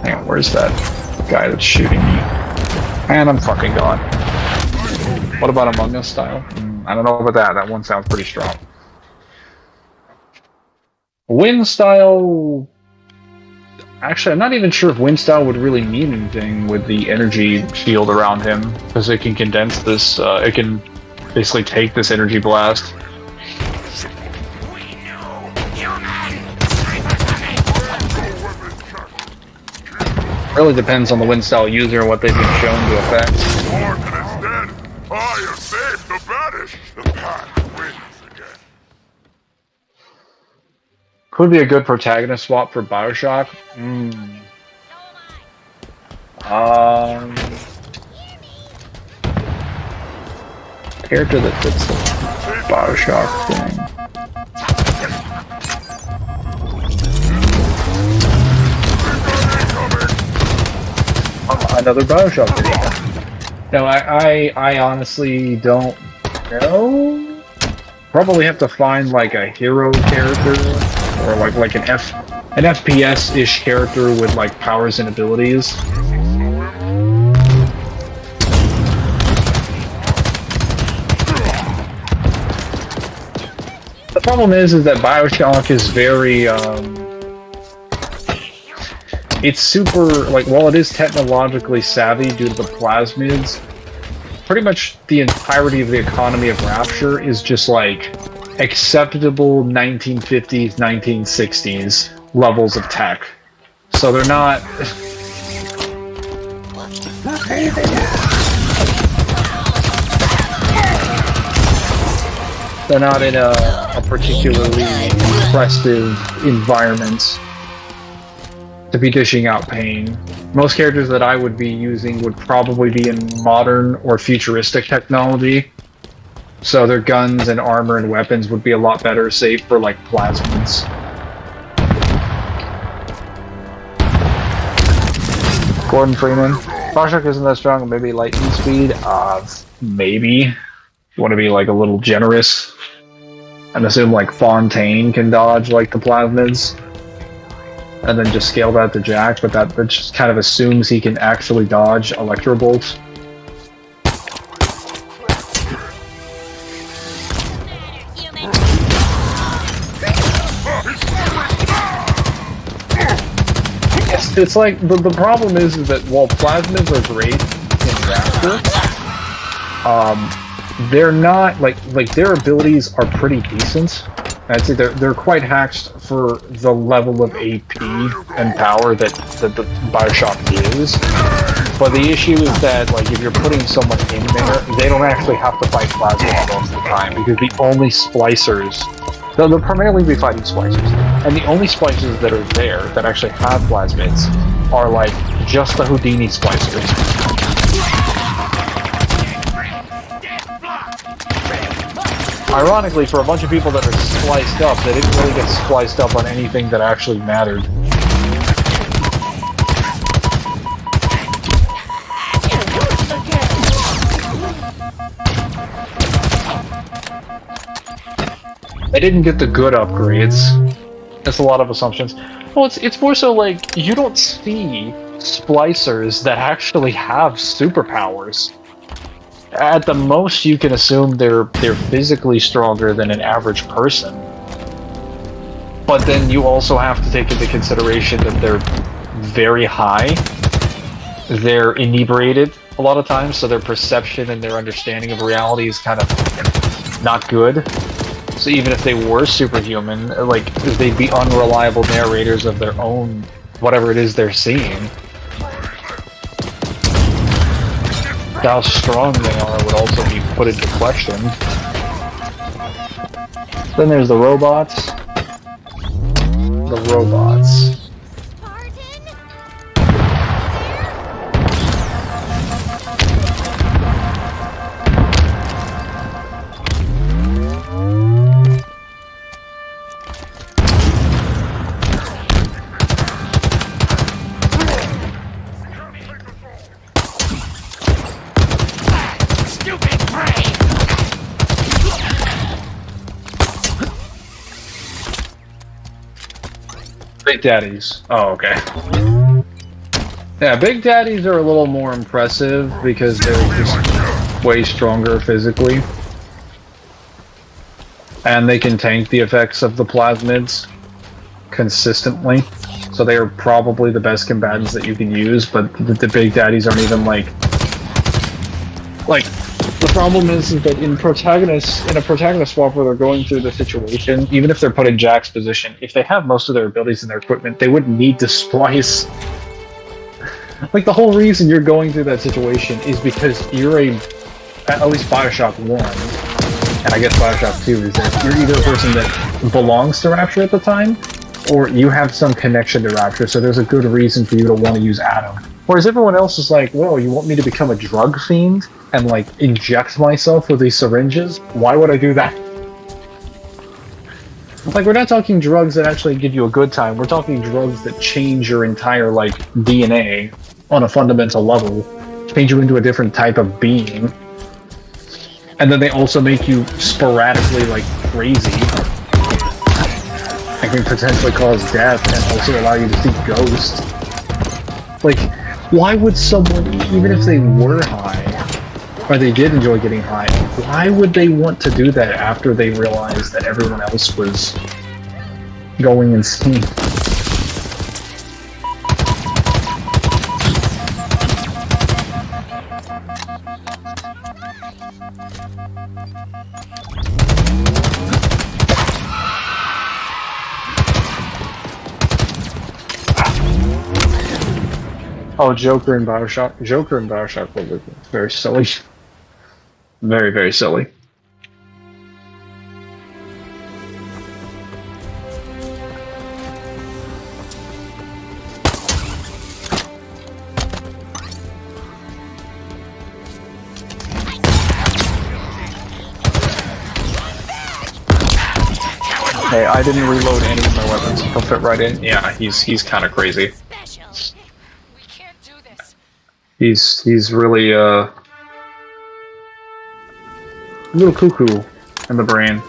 Hang on, where's that guy that's shooting me? And I'm fucking gone. What about Among Us style? I don't know about that. That one sounds pretty strong. Wind style... Actually, I'm not even sure if wind style would really mean anything with the energy shield around him, because it can condense this, it can basically take this energy blast. Really depends on the wind style user and what they've been shown to affect. Morgan is dead. I have saved the banished. The path wins again. Could be a good protagonist swap for Bioshock. Character that fits the Bioshock thing. Another Bioshock video. No, I honestly don't know. Probably have to find like a hero character or like an FPS-ish character with like powers and abilities. The problem is that Bioshock is very it's super, like, while it is technologically savvy due to the plasmids, pretty much the entirety of the economy of Rapture is just, like, acceptable 1950s, 1960s levels of tech. So they're not... they're not in a particularly impressive environment to be dishing out pain. Most characters that I would be using would probably be in modern or futuristic technology. So their guns and armor and weapons would be a lot better, save for like plasmids. Gordon Freeman. Bioshock isn't that strong, maybe lightning speed? Maybe. You want to be like a little generous and assume like Fontaine can dodge like the plasmids. And then just scale that to Jack, but that just kind of assumes he can actually dodge Electro Bolts. It's like, the problem is that while plasmids are great in Rapture, they're not, like their abilities are pretty decent. I'd say they're quite hacked for the level of AP and power that the Bioshock is. But the issue is that, like, if you're putting someone in there, they don't actually have to fight plasma most of the time, because the only splicers, they'll primarily be fighting splicers, and the only splicers that are there that actually have plasmids are, like, just the Houdini splicers. Ironically, for a bunch of people that are spliced up, they didn't really get spliced up on anything that actually mattered. They didn't get the good upgrades. That's a lot of assumptions. Well, it's more so like, you don't see splicers that actually have superpowers. At the most, you can assume they're physically stronger than an average person. But then you also have to take into consideration that they're very high. They're inebriated a lot of times, so their perception and their understanding of reality is kind of not good. So even if they were superhuman, like, they'd be unreliable narrators of their own, whatever it is they're seeing. How strong they are would also be put into question. Then there's the robots. The robots. Big Daddies. Oh, okay. Yeah, Big Daddies are a little more impressive because they're just way stronger physically. And they can tank the effects of the plasmids consistently. So they are probably the best combatants that you can use, but the big daddies aren't even like the problem is that in a protagonist swap where they're going through the situation, even if they're put in Jack's position, if they have most of their abilities in their equipment, they wouldn't need to splice. Like, the whole reason you're going through that situation is because you're at least Bioshock 1, and I guess Bioshock 2 is that you're either a person that belongs to Rapture at the time, or you have some connection to Rapture, so there's a good reason for you to want to use Adam. Whereas everyone else is like, whoa, you want me to become a drug fiend and, like, inject myself with these syringes? Why would I do that? Like, we're not talking drugs that actually give you a good time. We're talking drugs that change your entire, like, DNA on a fundamental level. Change you into a different type of being. And then they also make you sporadically, like, crazy. And can potentially cause death and also allow you to see ghosts. Like, why would someone, even if they were high, or they did enjoy getting high, why would they want to do that after they realized that everyone else was going insane? Oh, Joker in Bioshock was very silly. Very, very silly. Hey, I didn't reload any of my weapons. He'll fit right in. Yeah, he's kind of crazy. He's really a little cuckoo in the brain.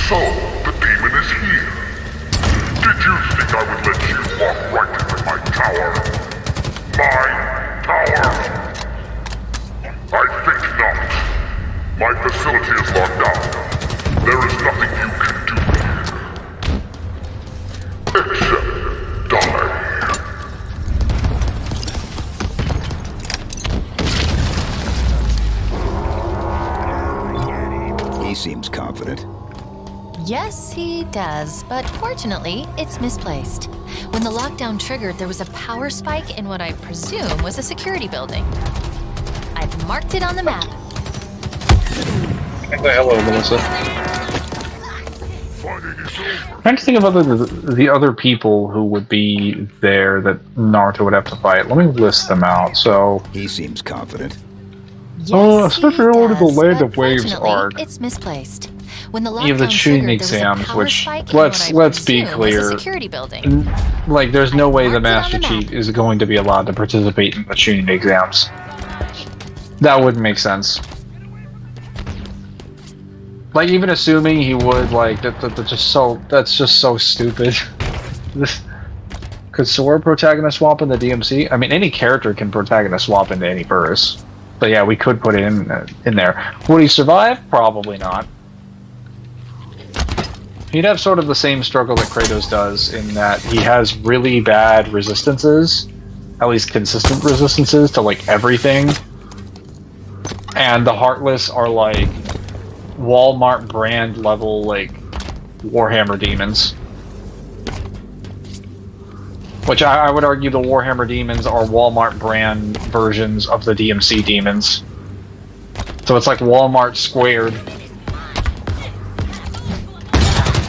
So, the demon is here. Did you think I would let you walk right into my tower? My tower? I think not. My facility is locked down. There is nothing you can do here. Except die. He seems confident. Yes, he does, but fortunately, it's misplaced. When the lockdown triggered, there was a power spike in what I presume was a security building. I've marked it on the map. Hello, Melissa. Fighting is over. I'm trying to think of the other people who would be there that Naruto would have to fight. Let me list them out. So, He seems confident. Yes, he especially over the does, Land but of Waves fortunately, arc. it's misplaced. When the You have the lockdown shooting triggered, there was a exams, power which spike in what I let's be presume was a clear. security building. Like, there's no way the Marked it on Master the map. Chief is going to be allowed to participate in the shooting exams. That wouldn't make sense. Like, even assuming he would, like, that's just so stupid. Could Sora protagonist swap in the DMC? I mean, any character can protagonist swap into any verse. But yeah, we could put it in there. Would he survive? Probably not. He'd have sort of the same struggle that Kratos does in that he has really bad resistances, at least consistent resistances to, like, everything. And the Heartless are, like, Walmart brand level, like, Warhammer demons. Which I would argue the Warhammer demons are Walmart brand versions of the DMC demons. So it's like Walmart squared.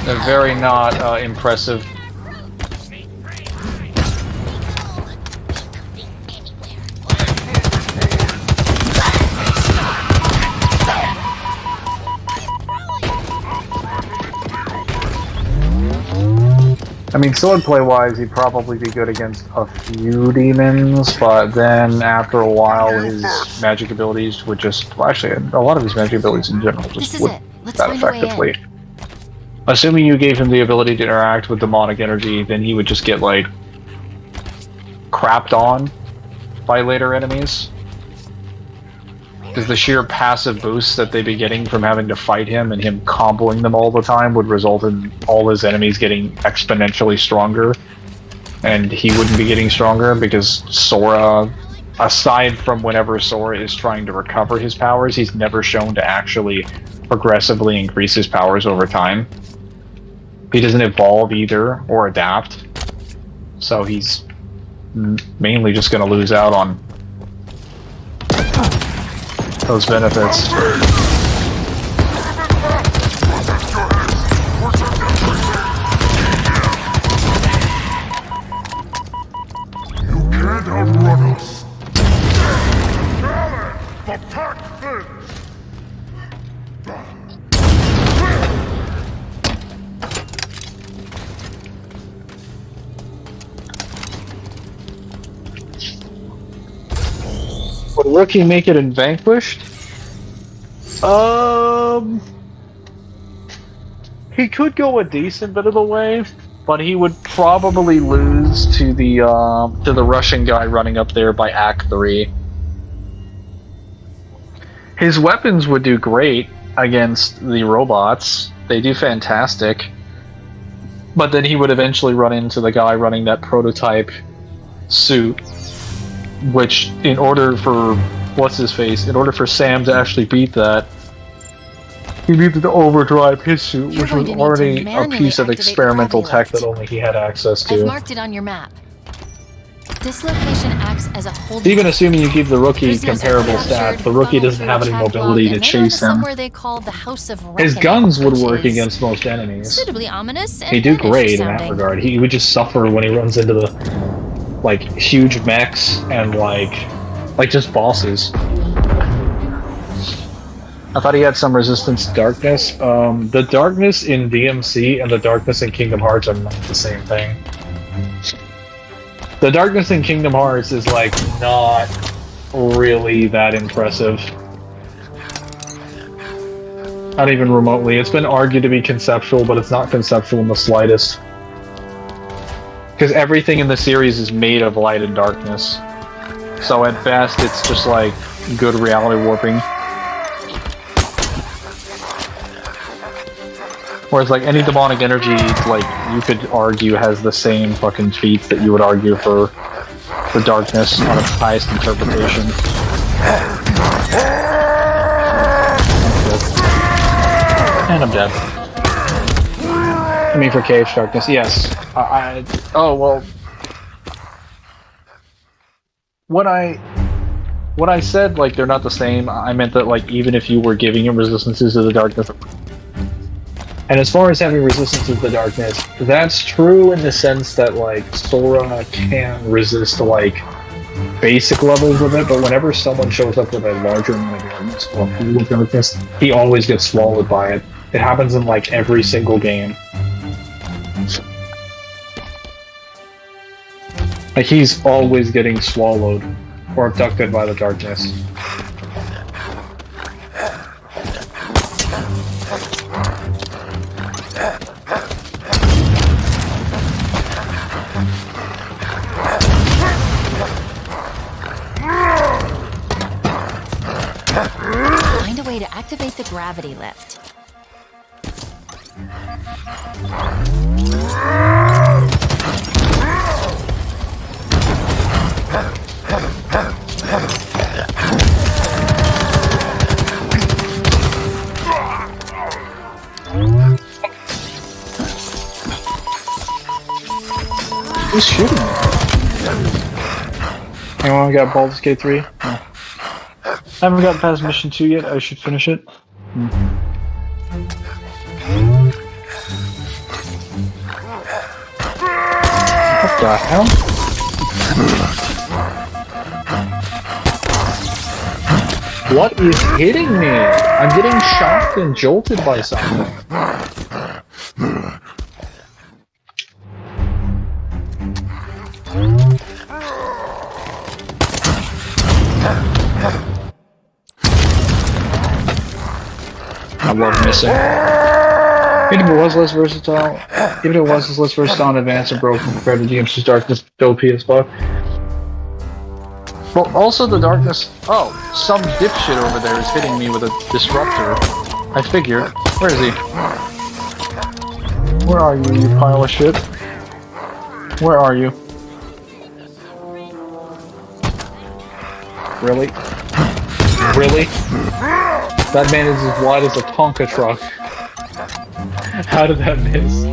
They're very not impressive. I mean, swordplay-wise, he'd probably be good against a few demons, but then after a while, his magic abilities would just... Well, actually, a lot of his magic abilities in general just would that effectively. Assuming you gave him the ability to interact with demonic energy, then he would just get, like, crapped on by later enemies. Because the sheer passive boost that they'd be getting from having to fight him and him comboing them all the time would result in all his enemies getting exponentially stronger. And he wouldn't be getting stronger because Sora, aside from whenever Sora is trying to recover his powers, he's never shown to actually progressively increase his powers over time. He doesn't evolve either or adapt. So he's mainly just going to lose out on those benefits. You can't outrun us. Challenge the pack finish. Would Rookie make it in Vanquished? He could go a decent bit of the way, but he would probably lose to the Russian guy running up there by Act 3. His weapons would do great against the robots. They do fantastic. But then he would eventually run into the guy running that prototype suit, which, in order for in order for Sam to actually beat that, he needed to overdrive his suit, which was already a piece of experimental tech that only he had access to. I've marked it on your map. This location acts as a hold. Even assuming you give the Rookie comparable stats, the Rookie doesn't have any mobility to chase him. His guns would work against most enemies. Suitably ominous and He'd do great in that sounding. regard. He would just suffer when he runs into the like huge mechs and like just bosses. I thought he had some resistance to darkness. The darkness in DMC and the darkness in Kingdom Hearts are not the same thing. The darkness in Kingdom Hearts is like not really that impressive. Not even remotely. It's been argued to be conceptual, but it's not conceptual in the slightest. Because everything in the series is made of light and darkness. So at best, it's just like good reality warping. Whereas like any demonic energy, like you could argue has the same fucking feats that you would argue for darkness on its highest interpretation. And I'm dead. I mean for cage darkness, yes. Oh well. When I said like they're not the same, I meant that like even if you were giving him resistances to the darkness. And as far as having resistance to the darkness, that's true in the sense that, like, Sora can resist, like, basic levels of it, but whenever someone shows up with a larger amount of darkness or a pool of darkness, he always gets swallowed by it. It happens in, like, every single game. Like, he's always getting swallowed or abducted by the darkness. Find a way to activate the gravity lift. Who's shooting me? Anyone got Baldur's Gate 3? No. I haven't gotten past mission 2 yet. I should finish it. What the hell? What is hitting me? I'm getting shocked and jolted by something. I love missing. Even if it was less versatile, in advanced and broken compared to DMC's darkness, OP as fuck. Well, also the darkness. Oh, some dipshit over there is hitting me with a disruptor. I figured. Where is he? Where are you, you pile of shit? Where are you? Really? Really? That man is as wide as a Tonka truck. How did that miss?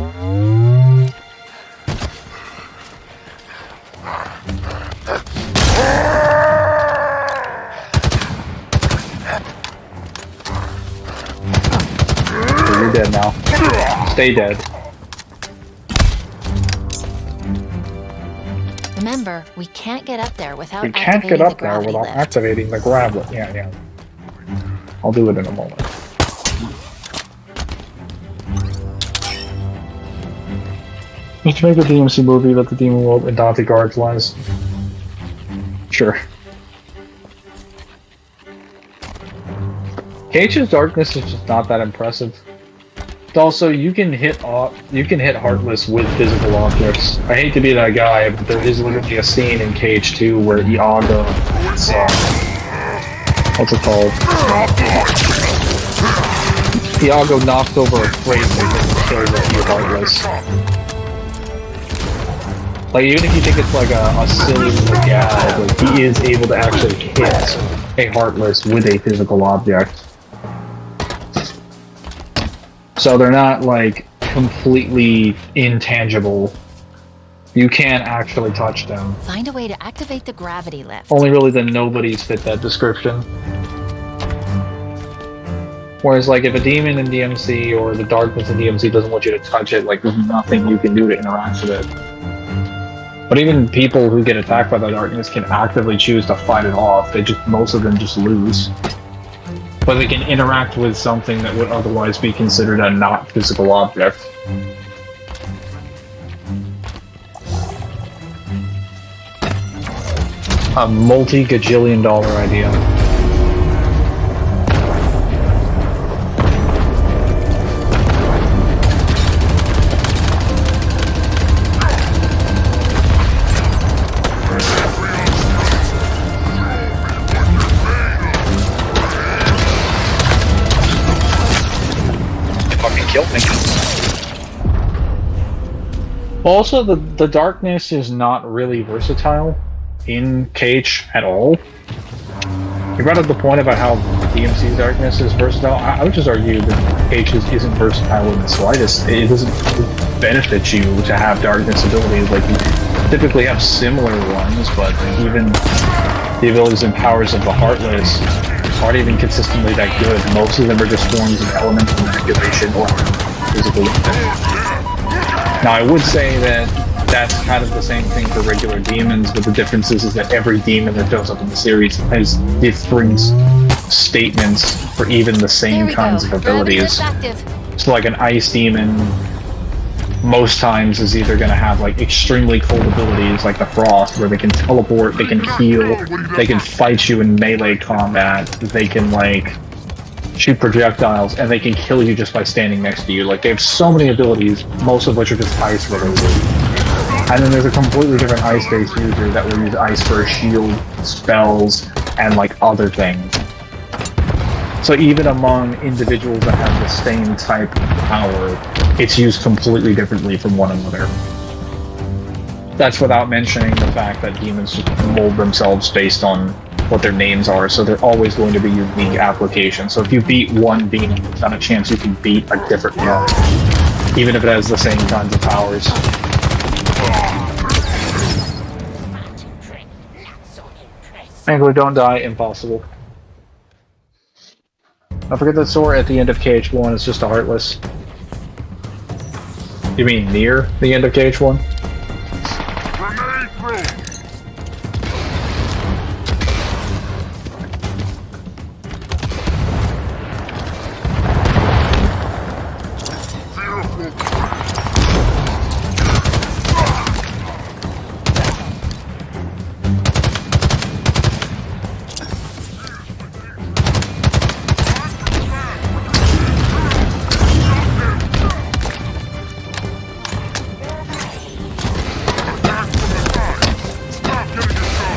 You're dead now. Stay dead. Remember, we can't get up there without We can't activating get the up there gravity without lift. activating the grab lift. Yeah. I'll do it in a moment. Let's make a DMC movie that the Demon World and Dante Guards lies. Sure. Cage's darkness is just not that impressive. Also, you can hit Heartless with physical objects. I hate to be that guy, but there is literally a scene in Cage 2 where Iago, what's it called? Iago knocks over a crate and kills a few Heartless. Like, even if you think it's like a silly little gag, like, he is able to actually hit a Heartless with a physical object. So they're not, like, completely intangible. You can actually touch them. Find a way to activate the gravity lift. Only really the nobodies fit that description. Whereas, like, if a demon in DMC or the darkness in DMC doesn't want you to touch it, like, there's nothing you can do to interact with it. But even people who get attacked by the darkness can actively choose to fight it off. Most of them just lose. But they can interact with something that would otherwise be considered a not physical object. A multi-gajillion-dollar idea. Killed me. Also, the darkness is not really versatile in Cage at all. You brought up the point about how DMC's darkness is versatile. I would just argue that Cage isn't versatile in the slightest. It doesn't benefit you to have darkness abilities. Like, you typically have similar ones, but even the abilities and powers of the Heartless aren't even consistently that good. Most of them are just forms of elemental manipulation or physical weapons. Now, I would say that that's kind of the same thing for regular demons, but the difference is that every demon that shows up in the series has different statements for even the same kinds of abilities. So, like, an ice demon most times is either going to have, like, extremely cold abilities like the Frost, where they can teleport, they can heal, they can fight you in melee combat, they can, like, shoot projectiles, and they can kill you just by standing next to you. Like, they have so many abilities, most of which are just ice related. And then there's a completely different ice-based user that will use ice for a shield, spells, and, like, other things. So even among individuals that have the same type of power, it's used completely differently from one another. That's without mentioning the fact that demons just mold themselves based on what their names are, so they're always going to be unique applications. So if you beat one demon, there's not a chance you can beat a different one, even if it has the same kinds of powers. Mangler, don't die, impossible. I forget that sword at the end of KH1 is just a Heartless. You mean near the end of KH1? Grenade thrown!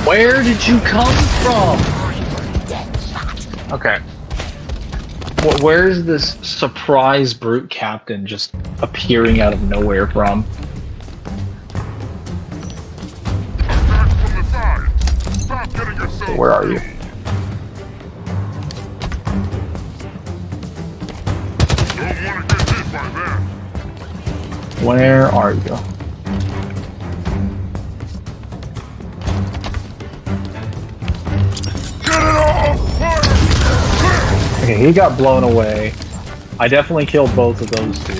Where did you come from? Okay. Where's this surprise brute captain just appearing out of nowhere from? Attack from the side! Stop getting yourself Where are you? Don't want to get hit by that. Where are you? Get it off! Fire! Okay, he got blown away. I definitely killed both of those two.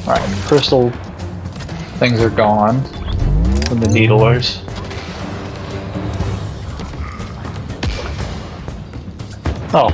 Alright, crystal things are gone from the needlers. Oh.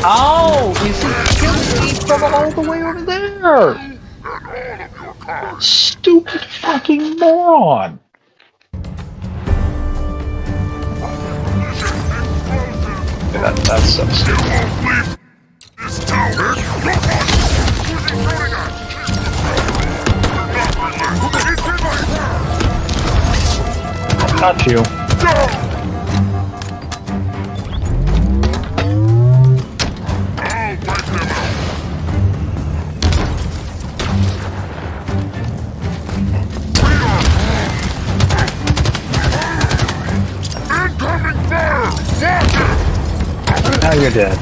Oh, is he killing me from all the way over there? Stupid fucking moron. That's so stupid. This tower! Got you. Now you're dead.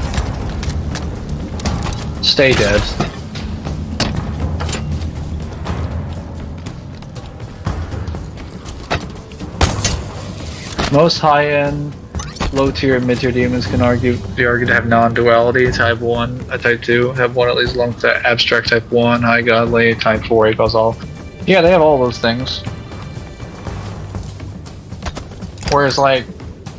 Stay dead. Most high-end, low-tier, mid-tier demons can be argued to have non-duality. Type 1, Type 2 have one at least along with the abstract Type 1, high godly, Type 4, it goes all. Yeah, they have all those things. Whereas, like,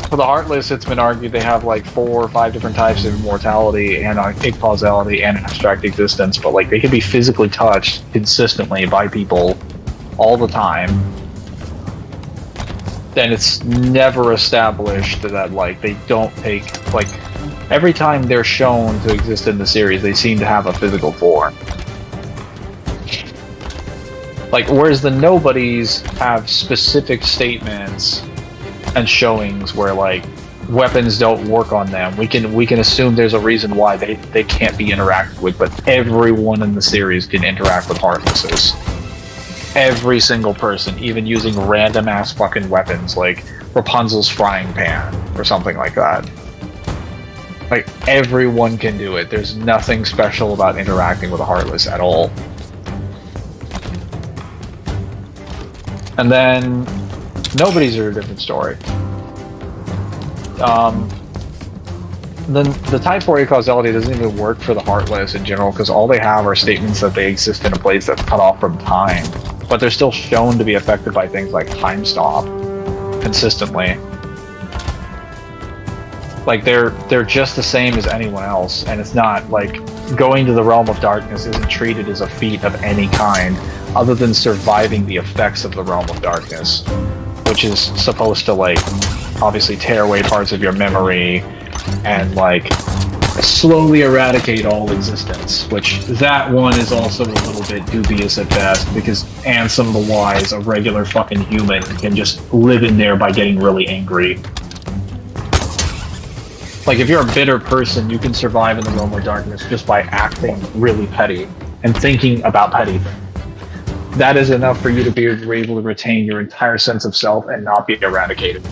for the Heartless, it's been argued they have like 4 or 5 different types of immortality and causality and abstract existence, but like they can be physically touched consistently by people all the time. Then it's never established that like they don't take like every time they're shown to exist in the series, they seem to have a physical form. Like whereas the nobodies have specific statements and showings where like weapons don't work on them. We can assume there's a reason why they can't be interacted with, but everyone in the series can interact with Heartlesses. Every single person, even using random ass fucking weapons like Rapunzel's frying pan or something like that. Like everyone can do it. There's nothing special about interacting with a Heartless at all. And then nobodies are a different story. Then the Type 4 causality doesn't even work for the Heartless in general because all they have are statements that they exist in a place that's cut off from time, but they're still shown to be affected by things like time stop consistently. Like they're just the same as anyone else, and it's not like going to the realm of darkness isn't treated as a feat of any kind other than surviving the effects of the realm of darkness. which is supposed to, like, obviously tear away parts of your memory and, like, slowly eradicate all existence, which that one is also a little bit dubious at best, because Ansem the Wise, a regular fucking human, can just live in there by getting really angry. Like, if you're a bitter person, you can survive in the realm of darkness just by acting really petty and thinking about petty things. That is enough for you to be able to retain your entire sense of self and not be eradicated.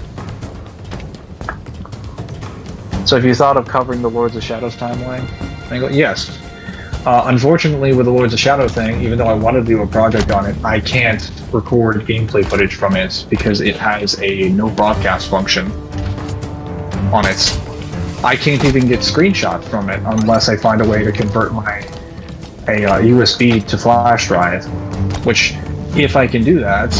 So if you thought of covering the Lords of Shadows timeline, I go, yes. Unfortunately, with the Lords of Shadow thing, even though I wanted to do a project on it, I can't record gameplay footage from it because it has a no broadcast function on it. I can't even get screenshots from it unless I find a way to convert a USB to flash drive, which, if I can do that,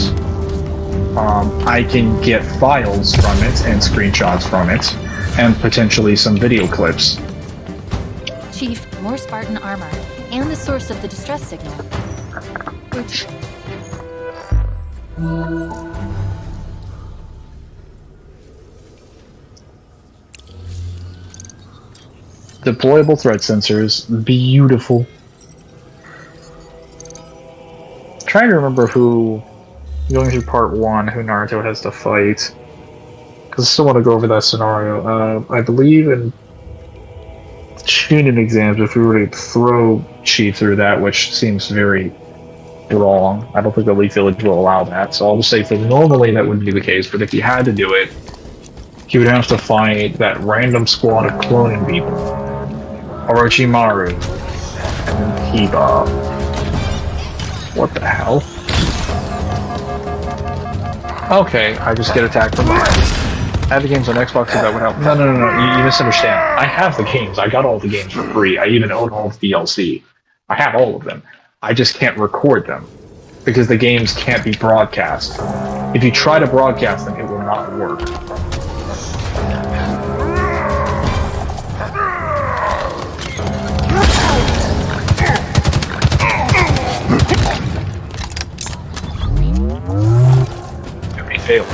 I can get files from it and screenshots from it, and potentially some video clips. Chief, more Spartan armor, and the source of the distress signal. Which... Deployable threat sensors, beautiful. Trying to remember who, going through part 1, who Naruto has to fight. Because I still want to go over that scenario. I believe in Chunin exams, if we were to throw Chi through that, which seems very wrong, I don't think the Elite Village will allow that. So I'll just say that normally that wouldn't be the case, but if you had to do it, he would have to fight that random squad of cloning people. Orochimaru. And Hiba. What the hell? Okay, I just get attacked from behind. I have the games on Xbox, so that would help. No, you misunderstand. I have the games. I got all the games for free. I even own all the DLC. I have all of them. I just can't record them, because the games can't be broadcast. If you try to broadcast them, it will not work. Every fail.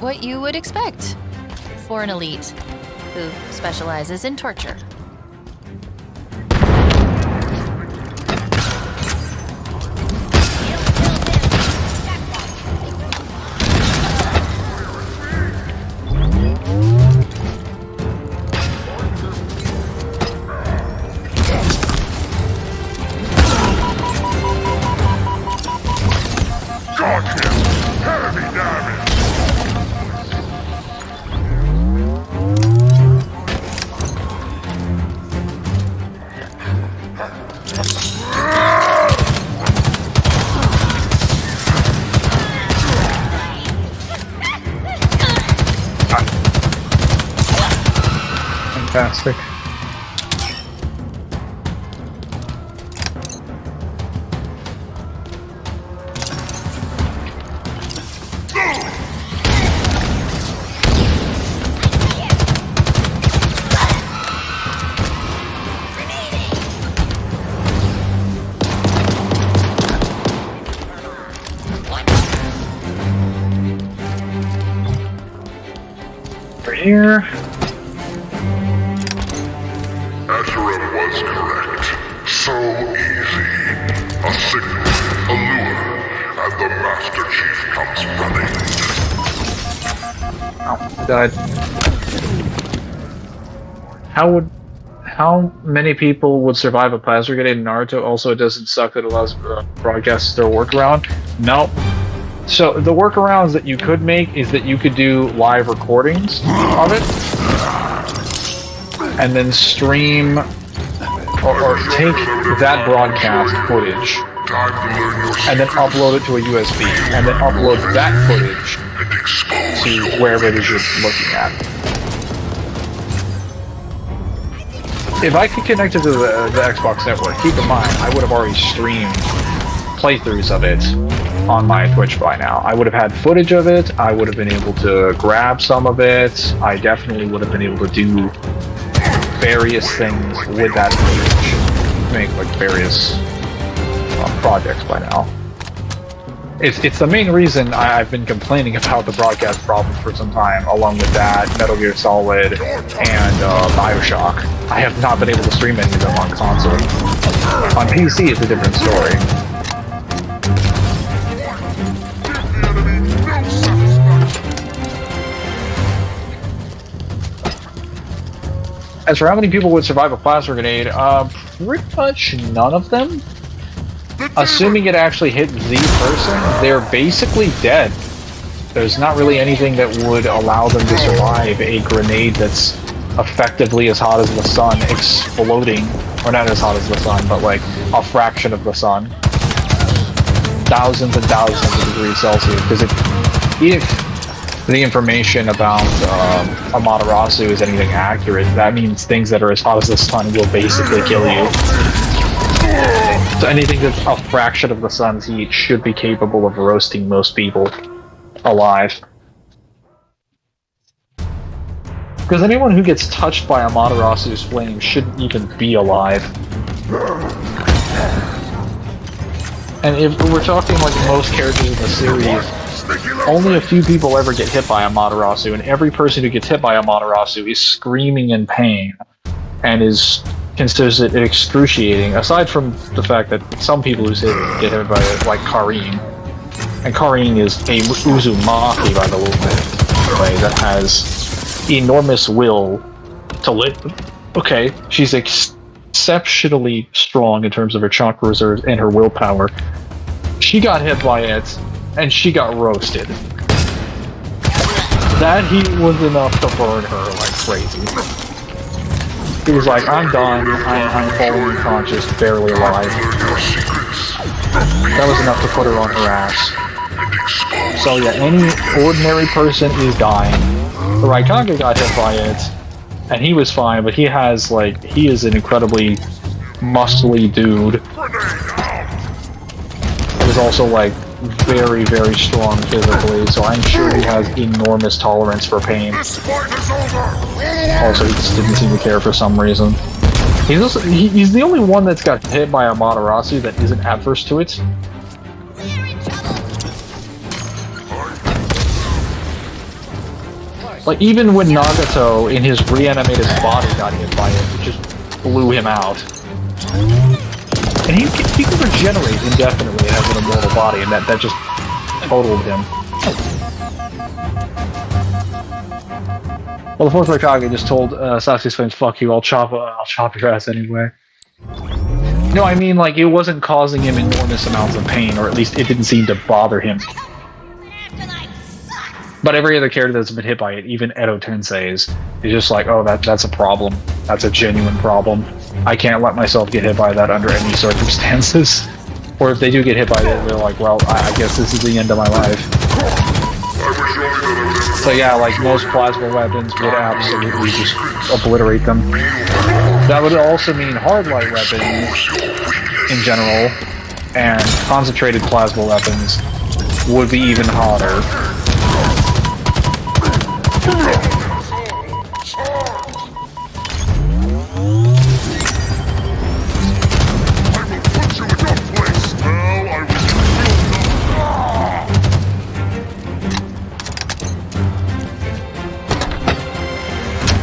What you would expect for an elite who specializes in torture. Fantastic. Right here. Was correct. So easy. A signal, a lure, and the Master Chief comes running. Oh, I died. How many people would survive a plasma grenade in Naruto? Also, it doesn't suck that it allows broadcasters to work around. Nope. So the workarounds that you could make is that you could do live recordings of it, and then stream or take that broadcast footage and then upload it to a USB, and then upload that footage to wherever it is you're looking at. If I could connect it to the Xbox network, keep in mind, I would have already streamed playthroughs of it on my Twitch by now. I would have had footage of it, I would have been able to grab some of it, I definitely would have been able to do various things with that footage, make like various projects by now. It's the main reason I've been complaining about the broadcast problem for some time, along with that, Metal Gear Solid, and Bioshock. I have not been able to stream any of them on console. On PC, it's a different story. As for how many people would survive a plasma grenade, pretty much none of them. Assuming it actually hit the person, they're basically dead. There's not really anything that would allow them to survive a grenade that's effectively as hot as the sun exploding, or not as hot as the sun, but like a fraction of the sun. Thousands and thousands of degrees Celsius, because if the information about Amaterasu is anything accurate, that means things that are as hot as the sun will basically kill you. So anything that's a fraction of the sun's heat should be capable of roasting most people alive. Because anyone who gets touched by Amaterasu's flame shouldn't even be alive. And if we're talking like most characters in the series, only a few people ever get hit by Amaterasu, and every person who gets hit by Amaterasu is screaming in pain and considers it excruciating, aside from the fact that some people who get hit by it, like Karin. And Karin is a Uzumaki, by the way, that has enormous will to live. Okay, she's exceptionally strong in terms of her chakra reserves and her willpower. She got hit by it, and she got roasted. That heat was enough to burn her like crazy. He was like, I'm done, I'm falling unconscious, barely alive. That was enough to put her on her ass. So yeah, any ordinary person is dying. The Raikage got hit by it, and he was fine, but he is an incredibly muscly dude. He's also like very, very strong physically, so I'm sure he has enormous tolerance for pain. Also, he just didn't seem to care for some reason. He's the only one that's got hit by Amaterasu that isn't adverse to it. Like, even when Nagato, in his reanimated body, got hit by it, it just blew him out. And he can regenerate indefinitely as an immortal body, and that just totaled him. Well, the fourth Raikage just told Sasuke's friends, "Fuck you, I'll chop your ass anyway." No, I mean, like, it wasn't causing him enormous amounts of pain, or at least it didn't seem to bother him. But every other character that's been hit by it, even Edo Tensei's, is just like, oh, that's a problem. That's a genuine problem. I can't let myself get hit by that under any circumstances. Or if they do get hit by it, they're like, well, I guess this is the end of my life. So yeah, like most plasma weapons would absolutely just obliterate them. That would also mean hard light weapons in general, and concentrated plasma weapons would be even hotter.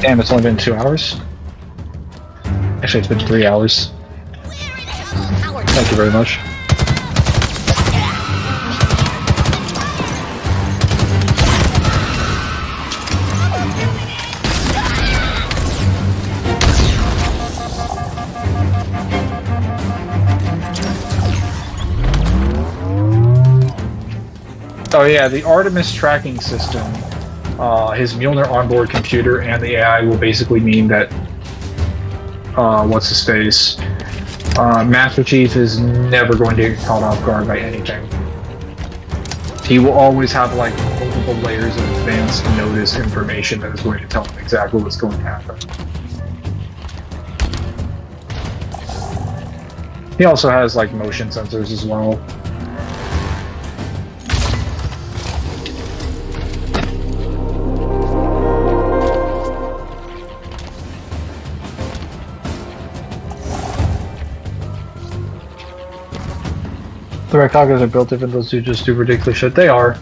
Damn, it's only been 2 hours? Actually, it's been 3 hours. Thank you very much. Oh yeah, the Artemis tracking system, his Mjolnir onboard computer and the AI will basically mean that, what's his face, Master Chief is never going to get caught off guard by anything. He will always have like multiple layers of advanced notice information that is going to tell him exactly what's going to happen. He also has like motion sensors as well. The Raikagas are built different, those two just do ridiculous shit. They are.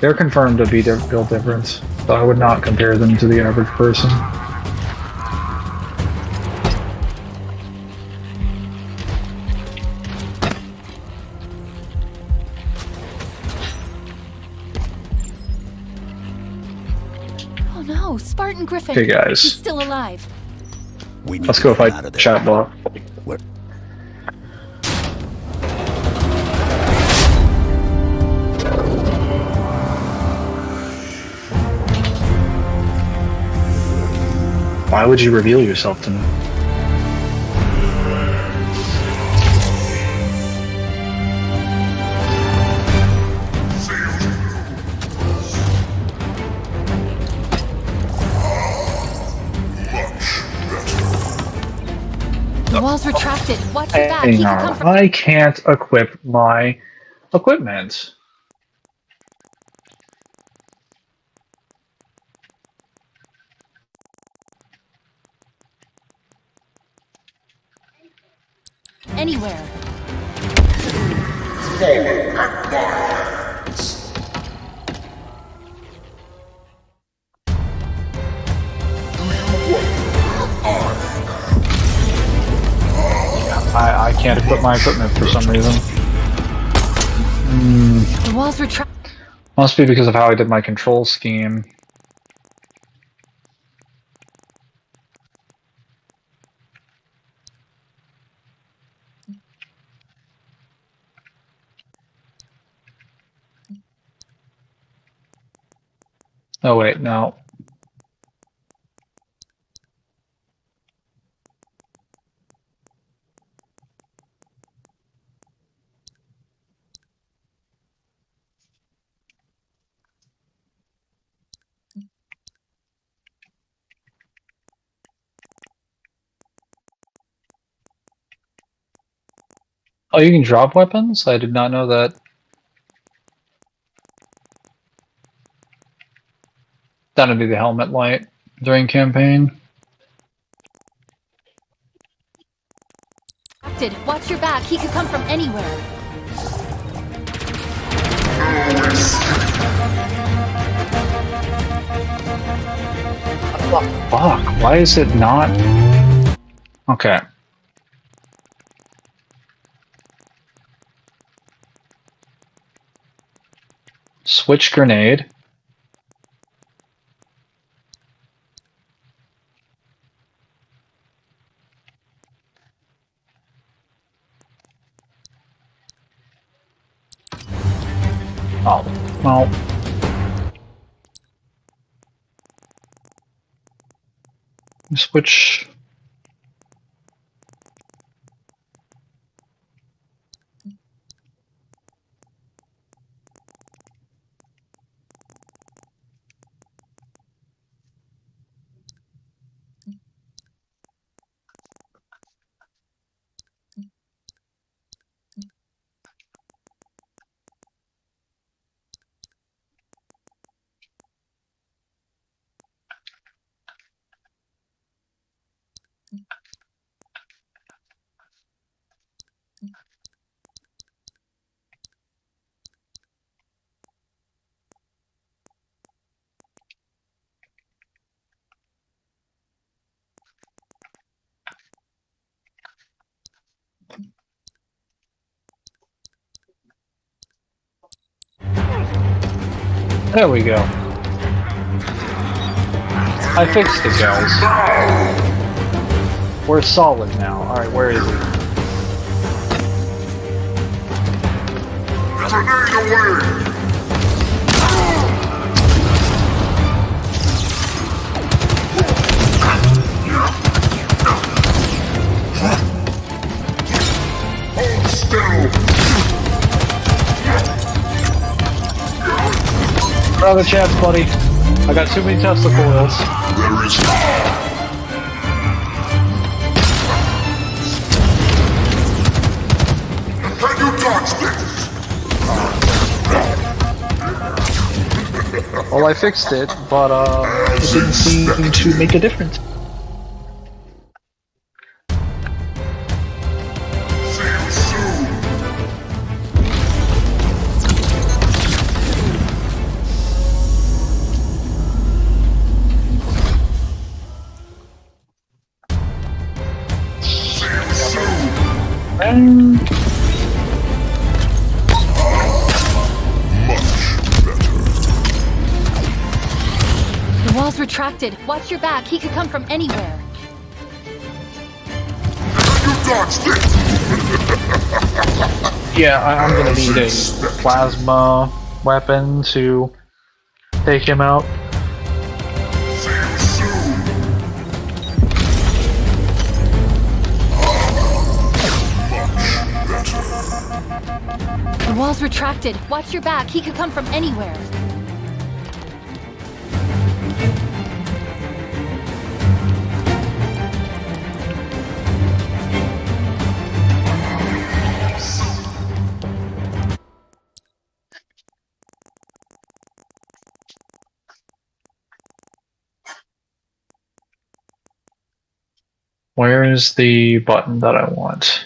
They're confirmed to be built different, so I would not compare them to the average person. Oh no, Spartan Griffin. Okay, guys. He's still alive. We need Let's to go get him fight out of there. Chatbot. Where- Why would you reveal yourself to me? The wall's retracted. Watch your back. He Hang could come on, from. I can't equip my equipment. Anywhere. I can't equip my equipment for some reason. The wall's retracted. Must be because of how I did my control scheme. Oh wait, no. Oh, you can drop weapons? I did not know that. That'd be the helmet light during campaign. Watch your back. He could come from anywhere. Fuck, why is it not? Okay. Switch grenade. Oh, well. Switch. There we go. I fixed it, guys. We're solid now. Alright, where is he? Grenade away! Hold still! Another chance, buddy. I got too many Tesla coils. There is Can you dodge this? Well, I fixed it, but it didn't seem to make a difference. See you soon. See you soon. Much better. The wall's retracted. Watch your back. He could come from anywhere. Can you dodge this? Yeah, I'm gonna need a plasma weapon to take him out. See you soon. Much better. The wall's retracted. Watch your back. He could come from anywhere. Where is the button that I want?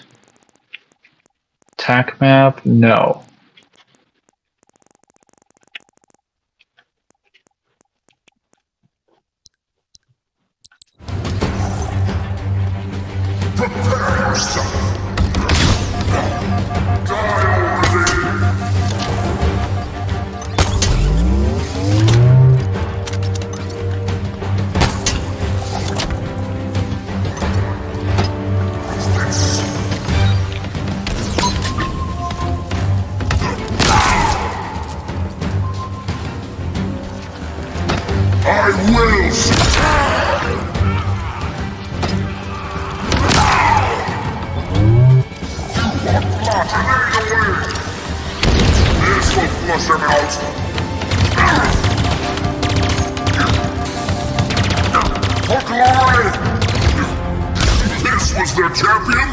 Attack map? No. Prepare yourself. Die already. I will This will flush him out. This was their champion?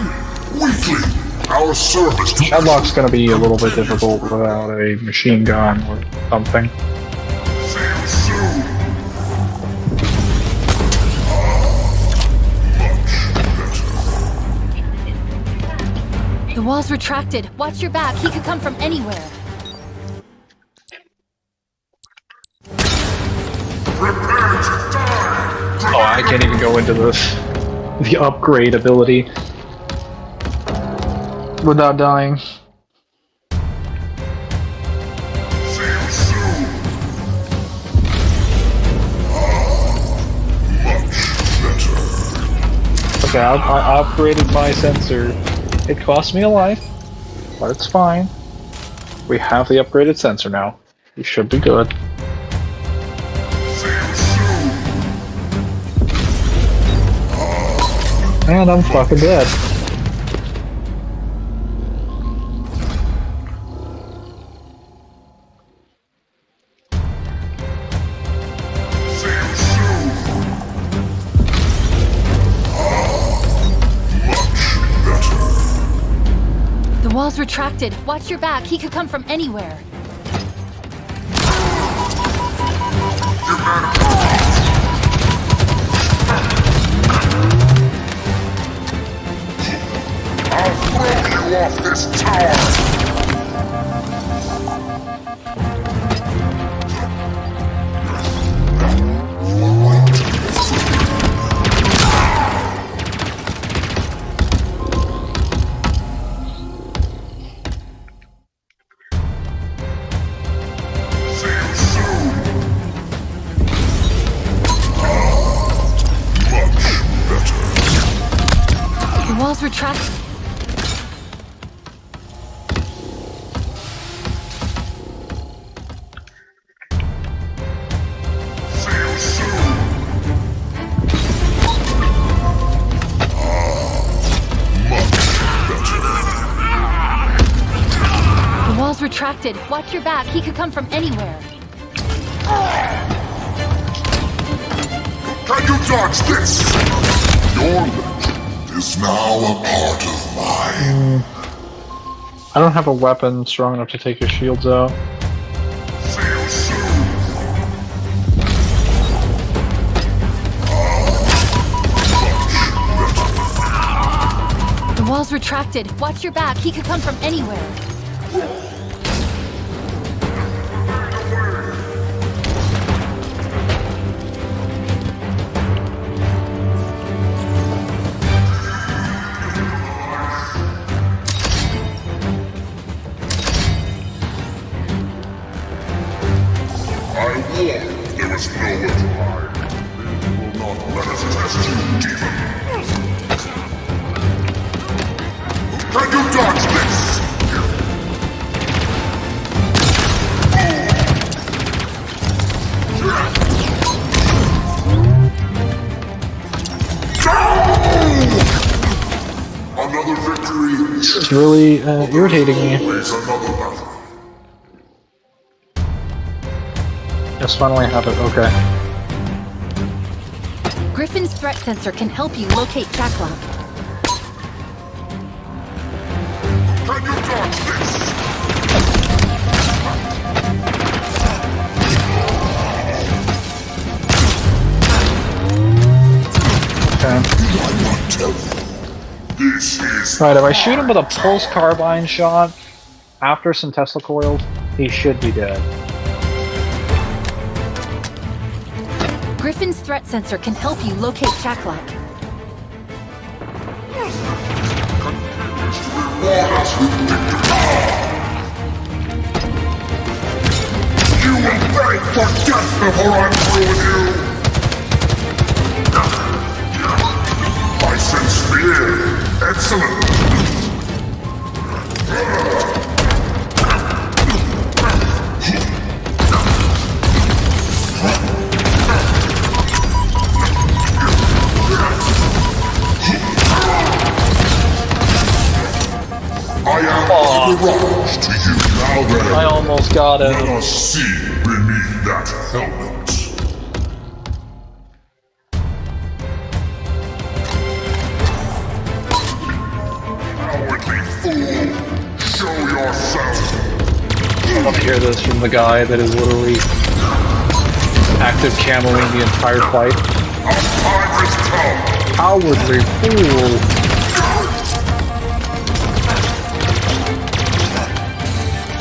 Weakly. Our service to Headlock's gonna be a little bit difficult without a machine gun or something. see you soon. The wall's retracted. Watch your back. He could come from anywhere. Prepare to die. Oh, I can't even go into this. The upgrade ability without dying. See you soon. Much better. Okay, I upgraded my sensor. It cost me a life, but it's fine. We have the upgraded sensor now. We should be good. See you soon. And I'm fucking dead. See you soon. Much better. The wall's retracted. Watch your back. He could come from anywhere. I'll throw you off this tower. See you soon. Much better. The wall's retracted. See you soon. The wall's retracted. Watch your back. He could come from anywhere. Can you dodge this? Your legend is now a part of mine. I don't have a weapon strong enough to take his shields out. See you soon. The wall's retracted. Watch your back. He could come from anywhere. I warned there was nowhere to hide. They will not let us test you, demon. Can you dodge this? Another victory. It's really irritating me. Always another battle. Just finally have it. Okay. Griffin's threat sensor can help you locate Jacklock. Can you dodge this? Okay. I not tell you. This is Right, if I shoot him with a pulse carbine shot after some Tesla coils, he should be dead. Griffin's threat sensor can help you locate Jacklock. reward us with victory. You will beg for death before I'm through with you. I sense fear. Excellent. I am a mirage to you. Now then, I almost got it. let us see beneath that helmet. Cowardly fool! Show yourself! I want to hear this from the guy that is literally active cameling the entire fight. Our time has come! Cowardly fool!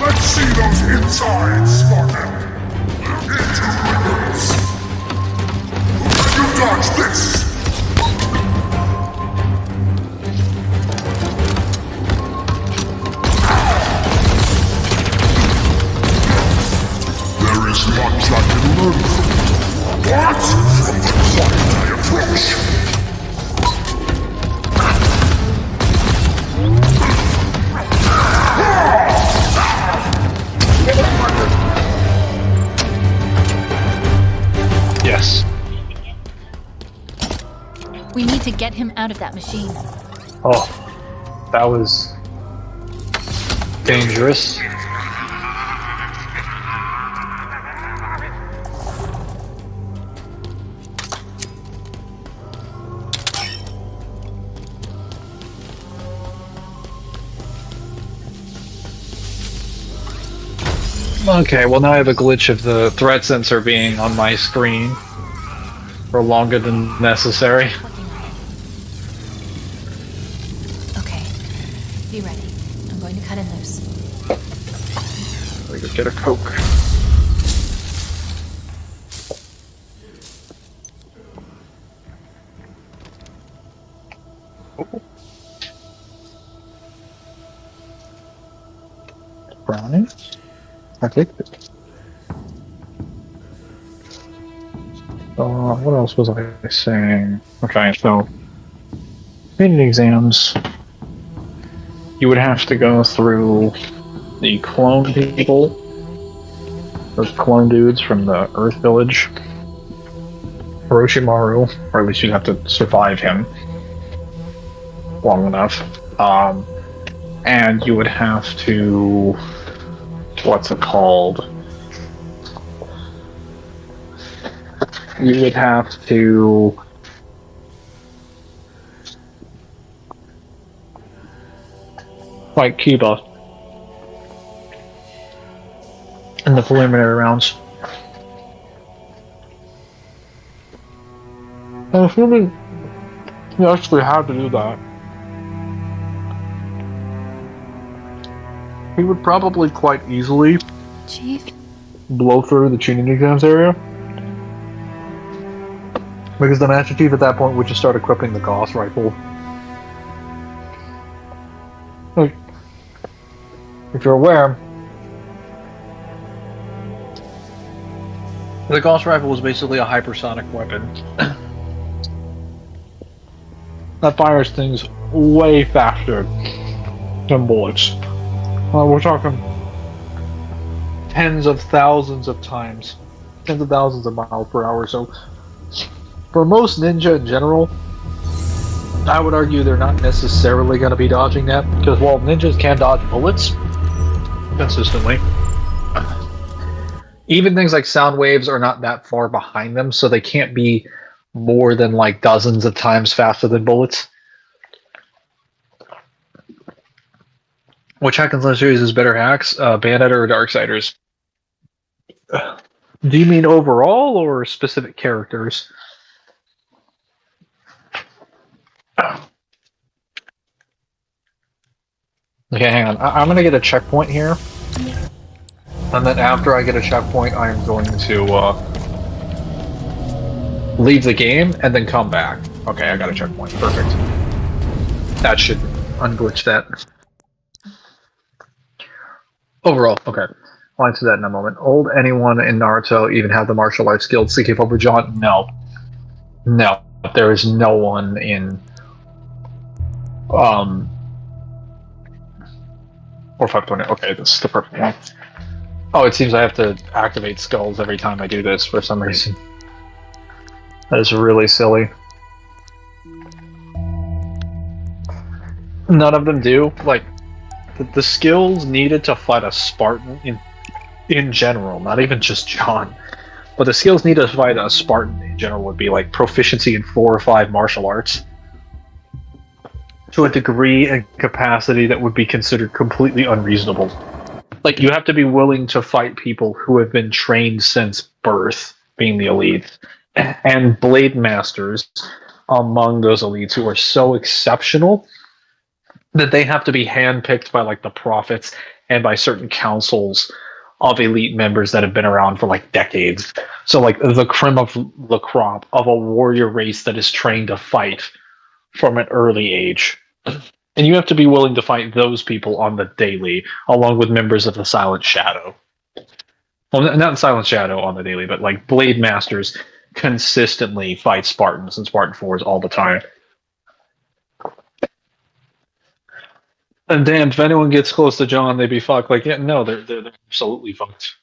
Let's see those insides, Spartan! Into ribbons! Can you dodge this? There is much I can learn from you. What? From the quiet I approach. Yes. We need to get him out of that machine. Oh, that was dangerous. Okay, well now I have a glitch of the threat sensor being on my screen for longer than necessary. Okay, be ready. I'm going to cut him loose. Let me go get a Coke. Oh. Brownie? I take it. What else was I saying? Okay, so maiden exams. You would have to go through the clone people, those clone dudes from the Earth Village, Orochimaru, or at least you'd have to survive him long enough. And you would have to, what's it called? you would have to fight Cuba in the preliminary rounds. I'm assuming you actually had to do that. He would probably quite easily Chief? blow through the tuning exams area. Because the Master Chief at that point would just start equipping the Gauss rifle. Like, if you're aware, the Gauss rifle was basically a hypersonic weapon. That fires things way faster than bullets. We're talking tens of thousands of times, tens of thousands of miles per hour. So, for most ninja in general, I would argue they're not necessarily going to be dodging that, because while ninjas can dodge bullets consistently, even things like sound waves are not that far behind them, so they can't be more than like dozens of times faster than bullets. Which hack and slash series is better hacks, Bayonetta or Darksiders? Do you mean overall or specific characters? Okay, hang on. I'm going to get a checkpoint here. And then after I get a checkpoint, I'm going to leave the game and then come back. Okay, I got a checkpoint. Perfect. That should unglitch that. Overall, okay. I'll answer that in a moment. Old anyone in Naruto even have the martial arts skills to keep up with John? No. No. There is no one in... or 5.0. Okay, this is the perfect one. Oh, it seems I have to activate skulls every time I do this for some reason. That is really silly. None of them do. Like, the skills needed to fight a Spartan in general, not even just John, but the skills needed to fight a Spartan in general would be like proficiency in 4 or 5 martial arts to a degree and capacity that would be considered completely unreasonable. Like, you have to be willing to fight people who have been trained since birth, being the elites, and blade masters among those elites who are so exceptional that they have to be handpicked by like the prophets and by certain councils of elite members that have been around for like decades. So like the creme of the crop of a warrior race that is trained to fight from an early age. And you have to be willing to fight those people on the daily, along with members of the Silent Shadow. Well, not Silent Shadow on the daily, but like Blade Masters consistently fight Spartans and Spartan 4s all the time. And damn, if anyone gets close to John, they'd be fucked. Like, yeah, no, they're absolutely fucked.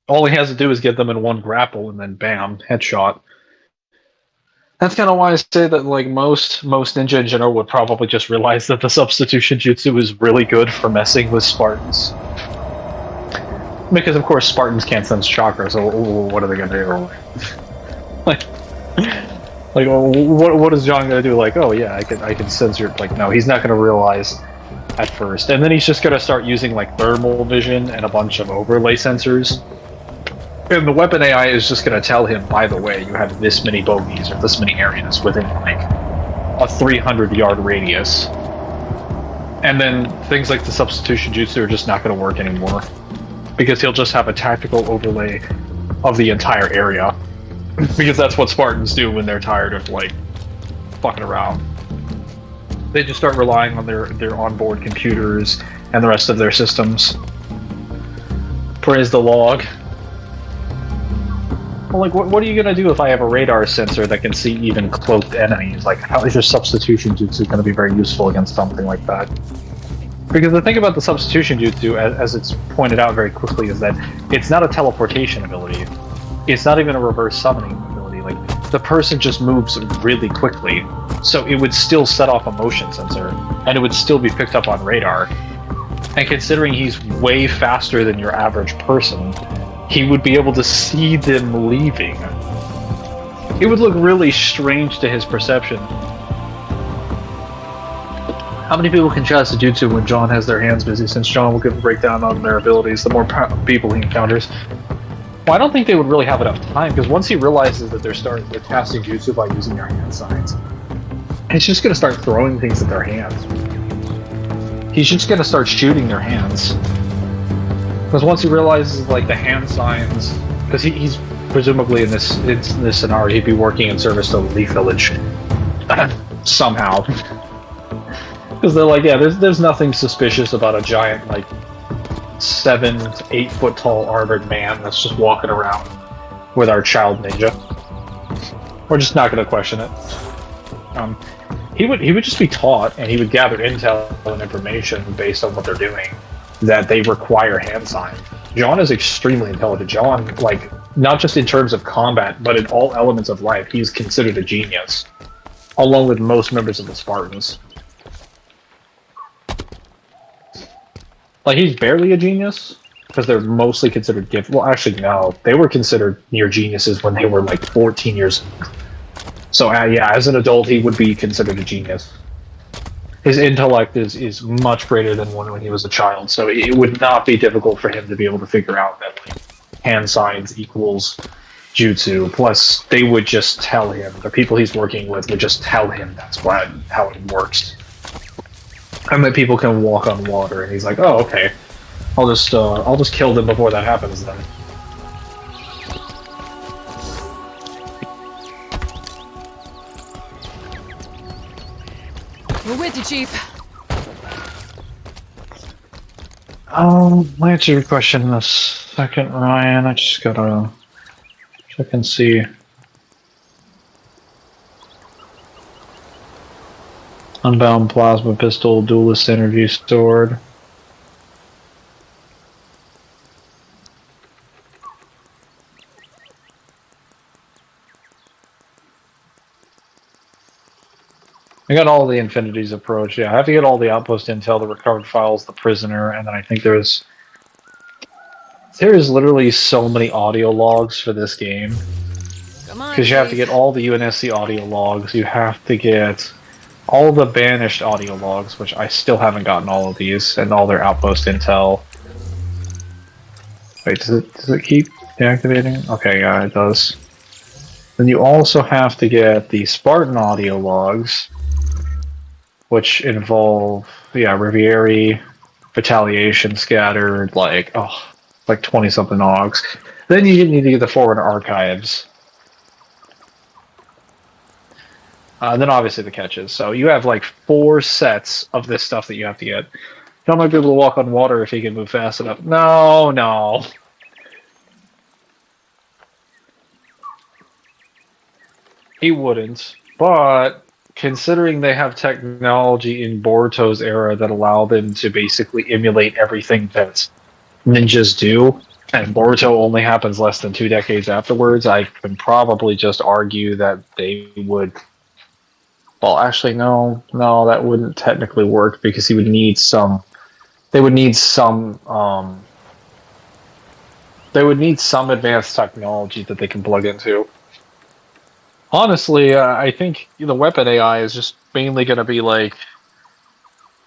All he has to do is get them in one grapple, and then bam, headshot. That's kind of why I say that, like, most ninja in general would probably just realize that the substitution jutsu is really good for messing with Spartans. Because, of course, Spartans can't sense chakra, so what are they going to do? What is John going to do? Like, oh yeah, I can sense your... Like, no, he's not going to realize at first. And then he's just going to start using, like, thermal vision and a bunch of overlay sensors. And the weapon AI is just going to tell him, by the way, you have this many bogeys or this many areas within, like, a 300-yard radius. And then things like the substitution jutsu are just not going to work anymore. Because he'll just have a tactical overlay of the entire area. Because that's what Spartans do when they're tired of, like, fucking around. They just start relying on their onboard computers and the rest of their systems. Praise the log. Well, like, what are you gonna do if I have a radar sensor that can see even cloaked enemies? Like, how is your substitution jutsu gonna be very useful against something like that? Because the thing about the substitution jutsu, as it's pointed out very quickly, is that it's not a teleportation ability. It's not even a reverse summoning ability. Like, the person just moves really quickly, so it would still set off a motion sensor, and it would still be picked up on radar. And considering he's way faster than your average person, he would be able to see them leaving it would look really strange to his perception. How many people can cast a jutsu when John has their hands busy, since John will give a breakdown on their abilities the more people he encounters? Well, I don't think they would really have enough time, because once he realizes that they're casting jutsu by using their hand signs, he's just going to start throwing things at their hands. He's just going to start shooting their hands. Because once he realizes, like, the hand signs, because he's presumably in this scenario, he'd be working in service to the Leaf Village. Somehow. Because they're like, yeah, there's nothing suspicious about a giant, like, 7 to 8 foot tall armored man that's just walking around with our child ninja. We're just not going to question it. He would just be taught, and he would gather intel and information based on what they're doing, that they require hand signs. John is extremely intelligent. John, like, not just in terms of combat, but in all elements of life, he's considered a genius, along with most members of the Spartans. Like, he's barely a genius, because they're mostly considered gifted. Well, actually, no. They were considered near geniuses when they were, like, 14 years old. So, yeah, as an adult, he would be considered a genius. His intellect is much greater than when he was a child, so it would not be difficult for him to be able to figure out that, like, hand signs equals jutsu. Plus, they would just tell him, the people he's working with would just tell him that's how it works. And that people can walk on water, and he's like, oh, okay. I'll just kill them before that happens then. We're with you, Chief. I'll answer your question in a second, Ryan. I just gotta check and see. Unbound plasma pistol, duelist energy sword. I got all the Infinities approach. Yeah, I have to get all the outpost intel, the recovered files, the prisoner, and then I think there is literally so many audio logs for this game. Come on, Because you have to Chief. get all the UNSC audio logs. You have to get all the banished audio logs, which I still haven't gotten all of these, and all their outpost intel. Wait, does it keep deactivating? Okay, yeah, it does. Then you also have to get the Spartan audio logs, which involve, yeah, Rivieri, Retaliation, Scattered, like 20-something logs. Then you need to get the Forward Archives. Then obviously the catches. So you have like 4 sets of this stuff that you have to get. John might be able to walk on water if he can move fast enough. No. He wouldn't. But considering they have technology in Boruto's era that allow them to basically emulate everything that ninjas do, and Boruto only happens less than 2 decades afterwards, I can probably just argue that they would... Well, actually, no, that wouldn't technically work, because he would need some... They would need some advanced technology that they can plug into. Honestly, I think the weapon AI is just mainly going to be like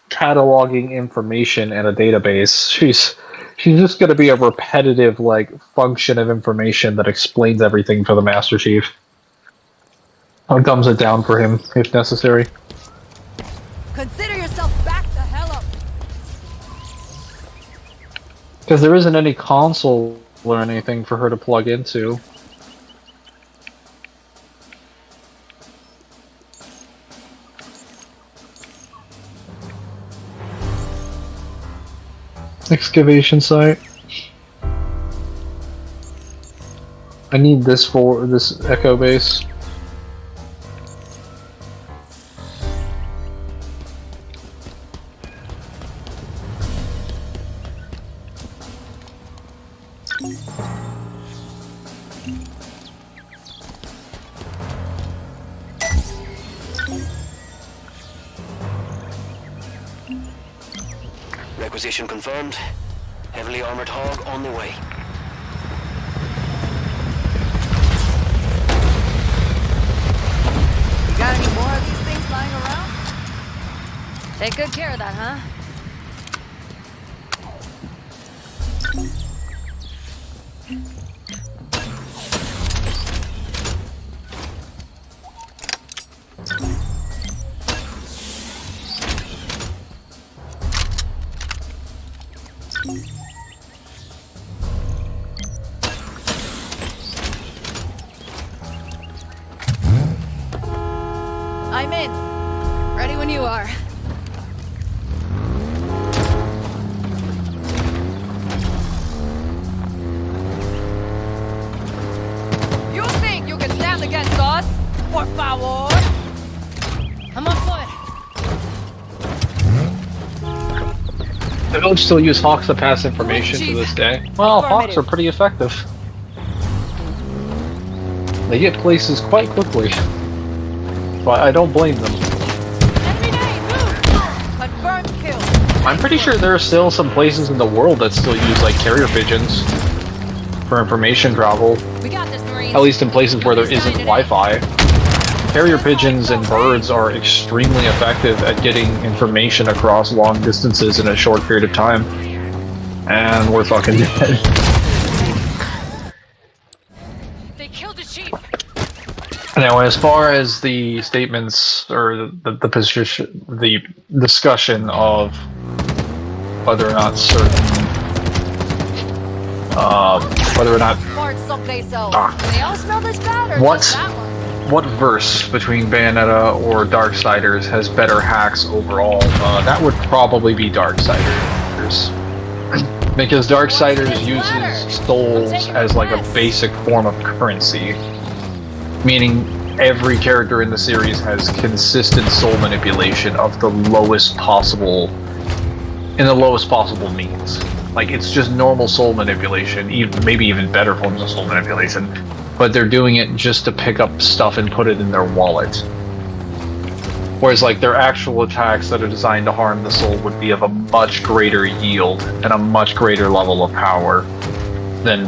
cataloging information in a database. She's just going to be a repetitive like function of information that explains everything for the Master Chief. Or dumbs it down for him if necessary. Consider yourself back the hell up. Because there isn't any console or anything for her to plug into. Excavation site. I need this for this echo base. Requisition confirmed. Heavily armored hog on the way. lying around? Take good care of that, huh? I'm in. Ready when you are. You think you can stand against us? Por favor. I'm on foot. The village still use hawks to pass information to this day. Well, hawks are pretty effective. They get places quite quickly. But I don't blame them. Enemy name, move! Confirmed kill. I'm pretty sure there are still some places in the world that still use like carrier pigeons for information travel. We got this, Marine. At least in places where there isn't Wi-Fi. Carrier pigeons and birds are extremely effective at getting information across long distances in a short period of time. And we're fucking dead. They killed the chief. Now, as far as the statements or the position, the discussion of whether or not certain, whether or not Someplace else. They all smell this bad, or What? just that one? what verse between Bayonetta or Darksiders has better hacks overall, that would probably be Darksiders. Because Darksiders uses souls as like a basic form of currency. Meaning every character in the series has consistent soul manipulation of the lowest possible, in the lowest possible means. Like, it's just normal soul manipulation, even maybe even better forms of soul manipulation, but they're doing it just to pick up stuff and put it in their wallet. Whereas, like, their actual attacks that are designed to harm the soul would be of a much greater yield and a much greater level of power than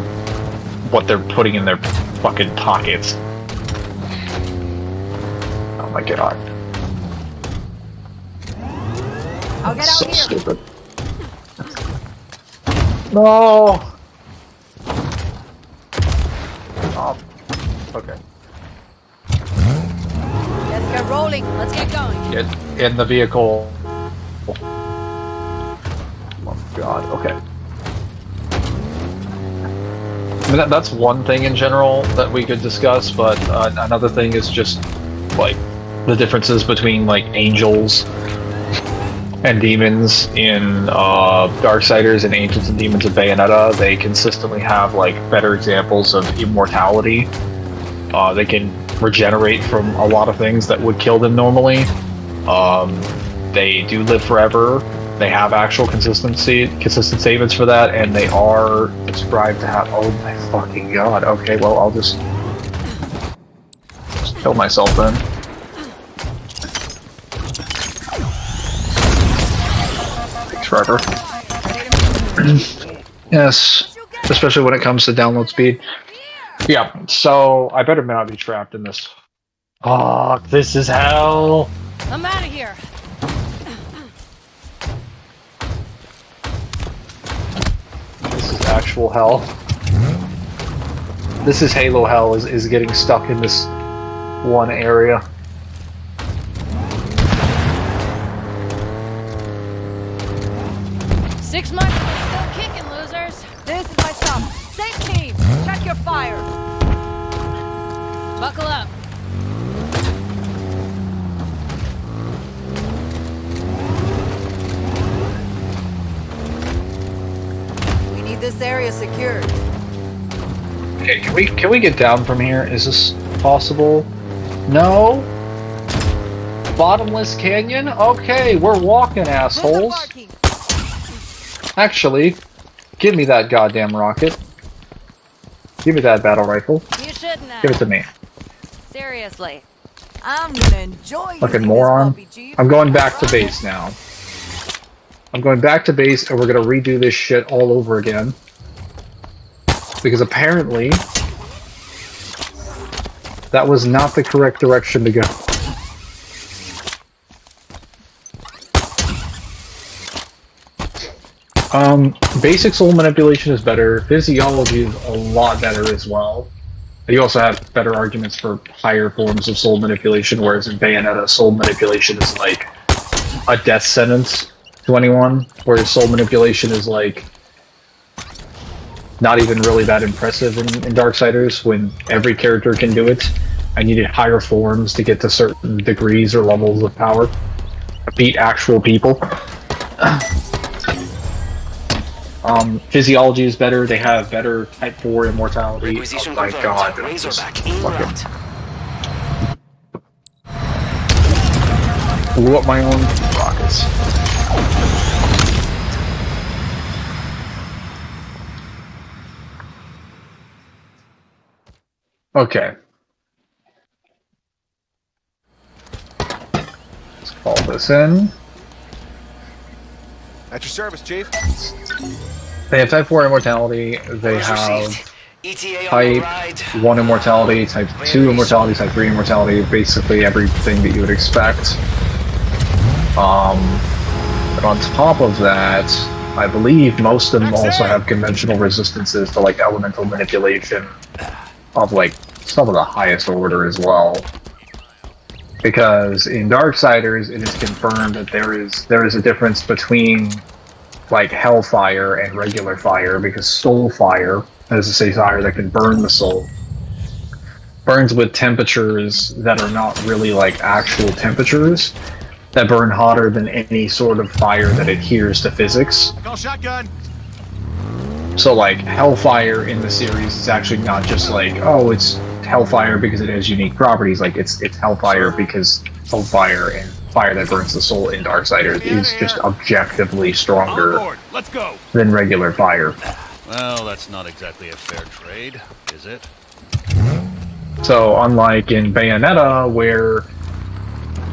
what they're putting in their fucking pockets. Oh my god. I'll get So out here. stupid. No! Oh. Okay. Let's get rolling. Let's get going. Get in the vehicle. Oh god, okay. I mean, that's one thing in general that we could discuss, but another thing is just, like, the differences between, like, angels and demons in Darksiders and Angels and Demons of Bayonetta. They consistently have, like, better examples of immortality. They can regenerate from a lot of things that would kill them normally. They do live forever. They have actual consistent statements for that, and they are described to have... Oh my fucking god. Okay, well, I'll just kill myself then. Forever. Yes, especially when it comes to download speed. Yeah, so I better not be trapped in this. Fuck, this is hell. I'm out of here. This is actual hell. This is Halo hell, is getting stuck in this one area. 6 months and we're still kicking, losers. This is my stop. Same team. Check your fire. Buckle up. We need this area secured. Okay, can we get down from here? Is this possible? No? Bottomless canyon? Okay, we're walking, assholes. Actually, give me that goddamn rocket. Give me that battle rifle. You shouldn't have. Give it to me. Seriously. I'm gonna enjoy Fucking moron. I'm going back to base now. I'm going back to base and we're gonna redo this shit all over again. Because apparently, that was not the correct direction to go. Basic soul manipulation is better. Physiology is a lot better as well. You also have better arguments for higher forms of soul manipulation, whereas in Bayonetta, soul manipulation is like a death sentence to anyone, whereas soul manipulation is like not even really that impressive in Darksiders when every character can do it. I needed higher forms to get to certain degrees or levels of power. Beat actual people. Physiology is better. They have better Type 4 immortality. Requisition Oh my confirmed. god. Razorback en Fucking route. blew up my own rockets. Okay. Let's call this in. At your service, Chief. They have Type 4 immortality. They Orders have received. ETA on the Type ride. 1 immortality, Type 2 immortality, Type 3 immortality, basically everything that you would expect. But on top of that, I believe most of them also have conventional resistances to like elemental manipulation of like some of the highest order as well. Because in Darksiders, it is confirmed that there is a difference between like Hellfire and regular fire, because Soul Fire, as I say, fire that can burn the soul, burns with temperatures that are not really like actual temperatures, that burn hotter than any sort of fire that adheres to physics. Call shotgun. So like Hellfire in the series is actually not just like, oh, it's Hellfire because it has unique properties. Like it's Hellfire because Hellfire and fire that burns the soul in Darksiders is just objectively stronger Let's go. than regular fire. Well, that's not exactly a fair trade, is it? So unlike in Bayonetta, where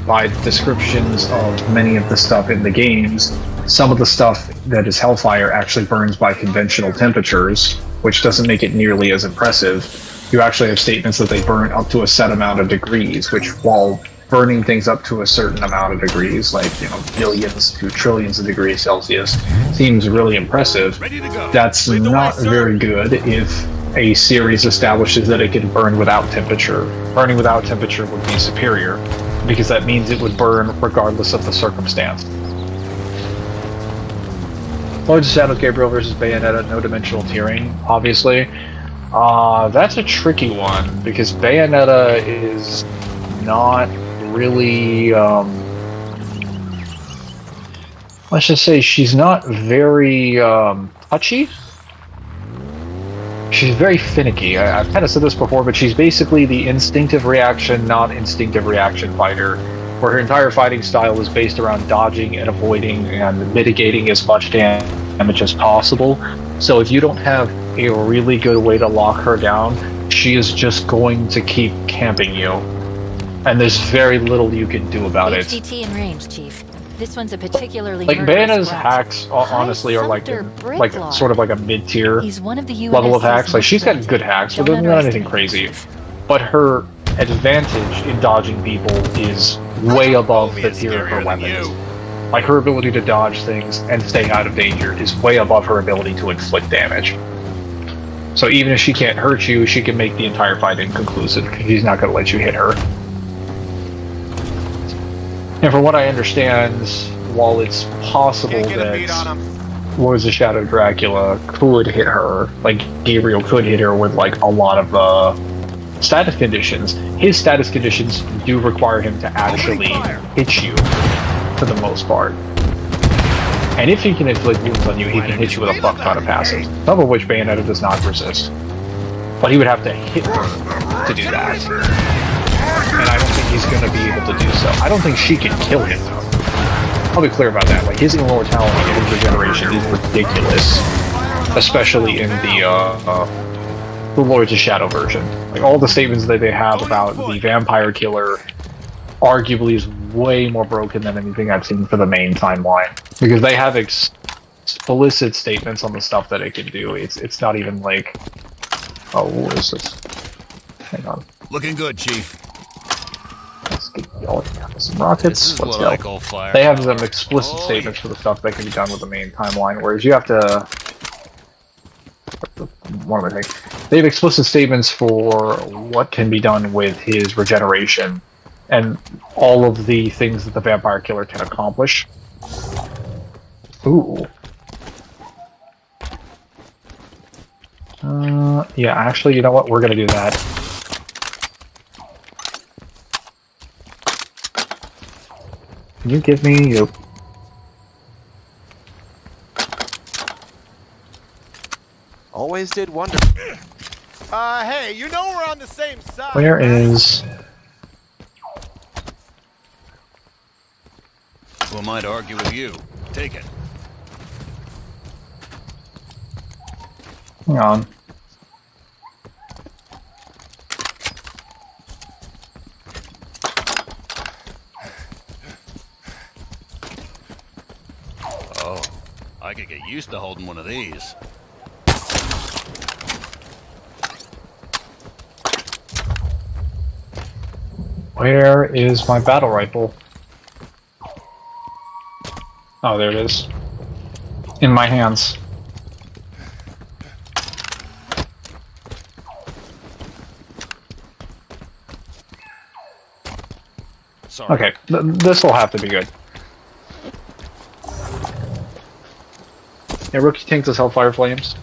by descriptions of many of the stuff in the games, some of the stuff that is Hellfire actually burns by conventional temperatures, which doesn't make it nearly as impressive. You actually have statements that they burn up to a set amount of degrees, which, while burning things up to a certain amount of degrees, like, you know, billions to trillions of degrees Celsius, seems really impressive. Ready to go. That's Lead the way, not sir. very good if a series establishes that it can burn without temperature. Burning without temperature would be superior, because that means it would burn regardless of the circumstance. Lords of Shadow Gabriel versus Bayonetta, no dimensional tiering, obviously. That's a tricky one, because Bayonetta is not really, let's just say she's not very, touchy. She's very finicky. I've kind of said this before, but she's basically the instinctive reaction, not instinctive reaction fighter, where her entire fighting style is based around dodging and avoiding and mitigating as much damage as possible. So if you don't have a really good way to lock her down, she is just going to keep camping you. And there's very little you can do about it. HDT in range, Chief. This one's a particularly Like murderous Bayonetta's route. hacks, honestly, are like Bricklock. sort of like a mid-tier He's one of the level of UNSC's hacks. Like she's got most good wanted. hacks, but Don't they're not anything underestimate crazy. it, Chief. But her advantage in dodging people is way above the tier of her weapons. Like her ability to dodge things and stay out of danger is way above her ability to inflict damage. So even if she can't hurt you, she can make the entire fight inconclusive because she's not going to let you hit her. And from what I understand, while it's possible Can't get a beat that on him. Lords of Shadow Dracula could hit her, like Gabriel could hit her with like a lot of status conditions, his status conditions do require him to actually hit you for the most part. And if he can inflict wounds on you, he can hit you with a fuck ton of passives, some of which Bayonetta does not resist. But he would have to hit her to do that. And I don't think he's going to be able to do so. I don't think she can kill him, though. I'll be clear about that. Like, his immortality and his regeneration is ridiculous. Especially in the Lords of Shadow version. Like, all the statements that they have about the vampire killer arguably is way more broken than anything I've seen for the main timeline. Because they have explicit statements on the stuff that it can do. It's not even like... Oh, what is this? Hang on. Looking good, Chief. Let's get Oh, some This rockets. is Let's what I go. call fire. They have some explicit Oh, statements for the stuff that can be done with the main timeline, whereas you have to. What am I saying? They have explicit statements for what can be done with his regeneration and all of the things that the vampire killer can accomplish. Ooh. Yeah, actually, you know what? We're gonna do that. Can you give me your... Always did wonder. Hey, you know we're on the same side. Where right? is... who am I to argue with you? Take it. Hang on. Oh, I could get used to holding one of these. Where is my battle rifle? Oh, there it is. In my hands. Sorry. Okay, this will have to be good. Yeah, Rookie Tank does Hellfire Flames.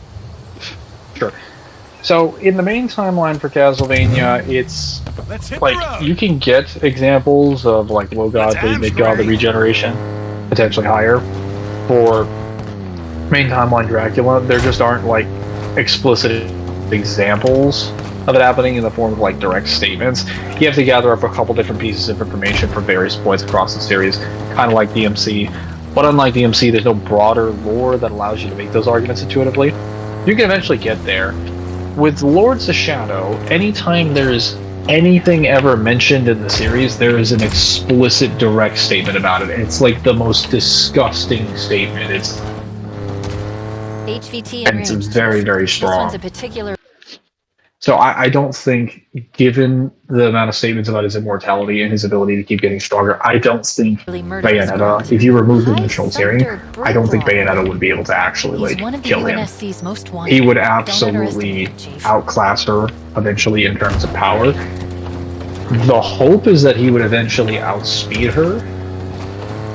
Sure. So, in the main timeline for Castlevania, it's Let's hit the like road. you can get examples of like low godly, mid godly regeneration, potentially higher, for main timeline Dracula. There just aren't like explicit examples of it happening in the form of like direct statements. You have to gather up a couple different pieces of information from various points across the series, kind of like DMC. But unlike DMC, there's no broader lore that allows you to make those arguments intuitively. You can eventually get there. With Lords of Shadow, anytime there's anything ever mentioned in the series, there is an explicit direct statement about it. It's like the most disgusting statement. It's HVT and and it's range. very, very This one's strong. a particular. So I don't think, given the amount of statements about his immortality and his ability to keep getting stronger, I don't think Bayonetta, if you remove the dimensional tearing, I don't think Bayonetta would be able to actually He's like one of the kill him. UNSC's most wanted. He would Don't absolutely underestimate him, Chief. outclass her eventually in terms of power. The hope is that he would eventually outspeed her.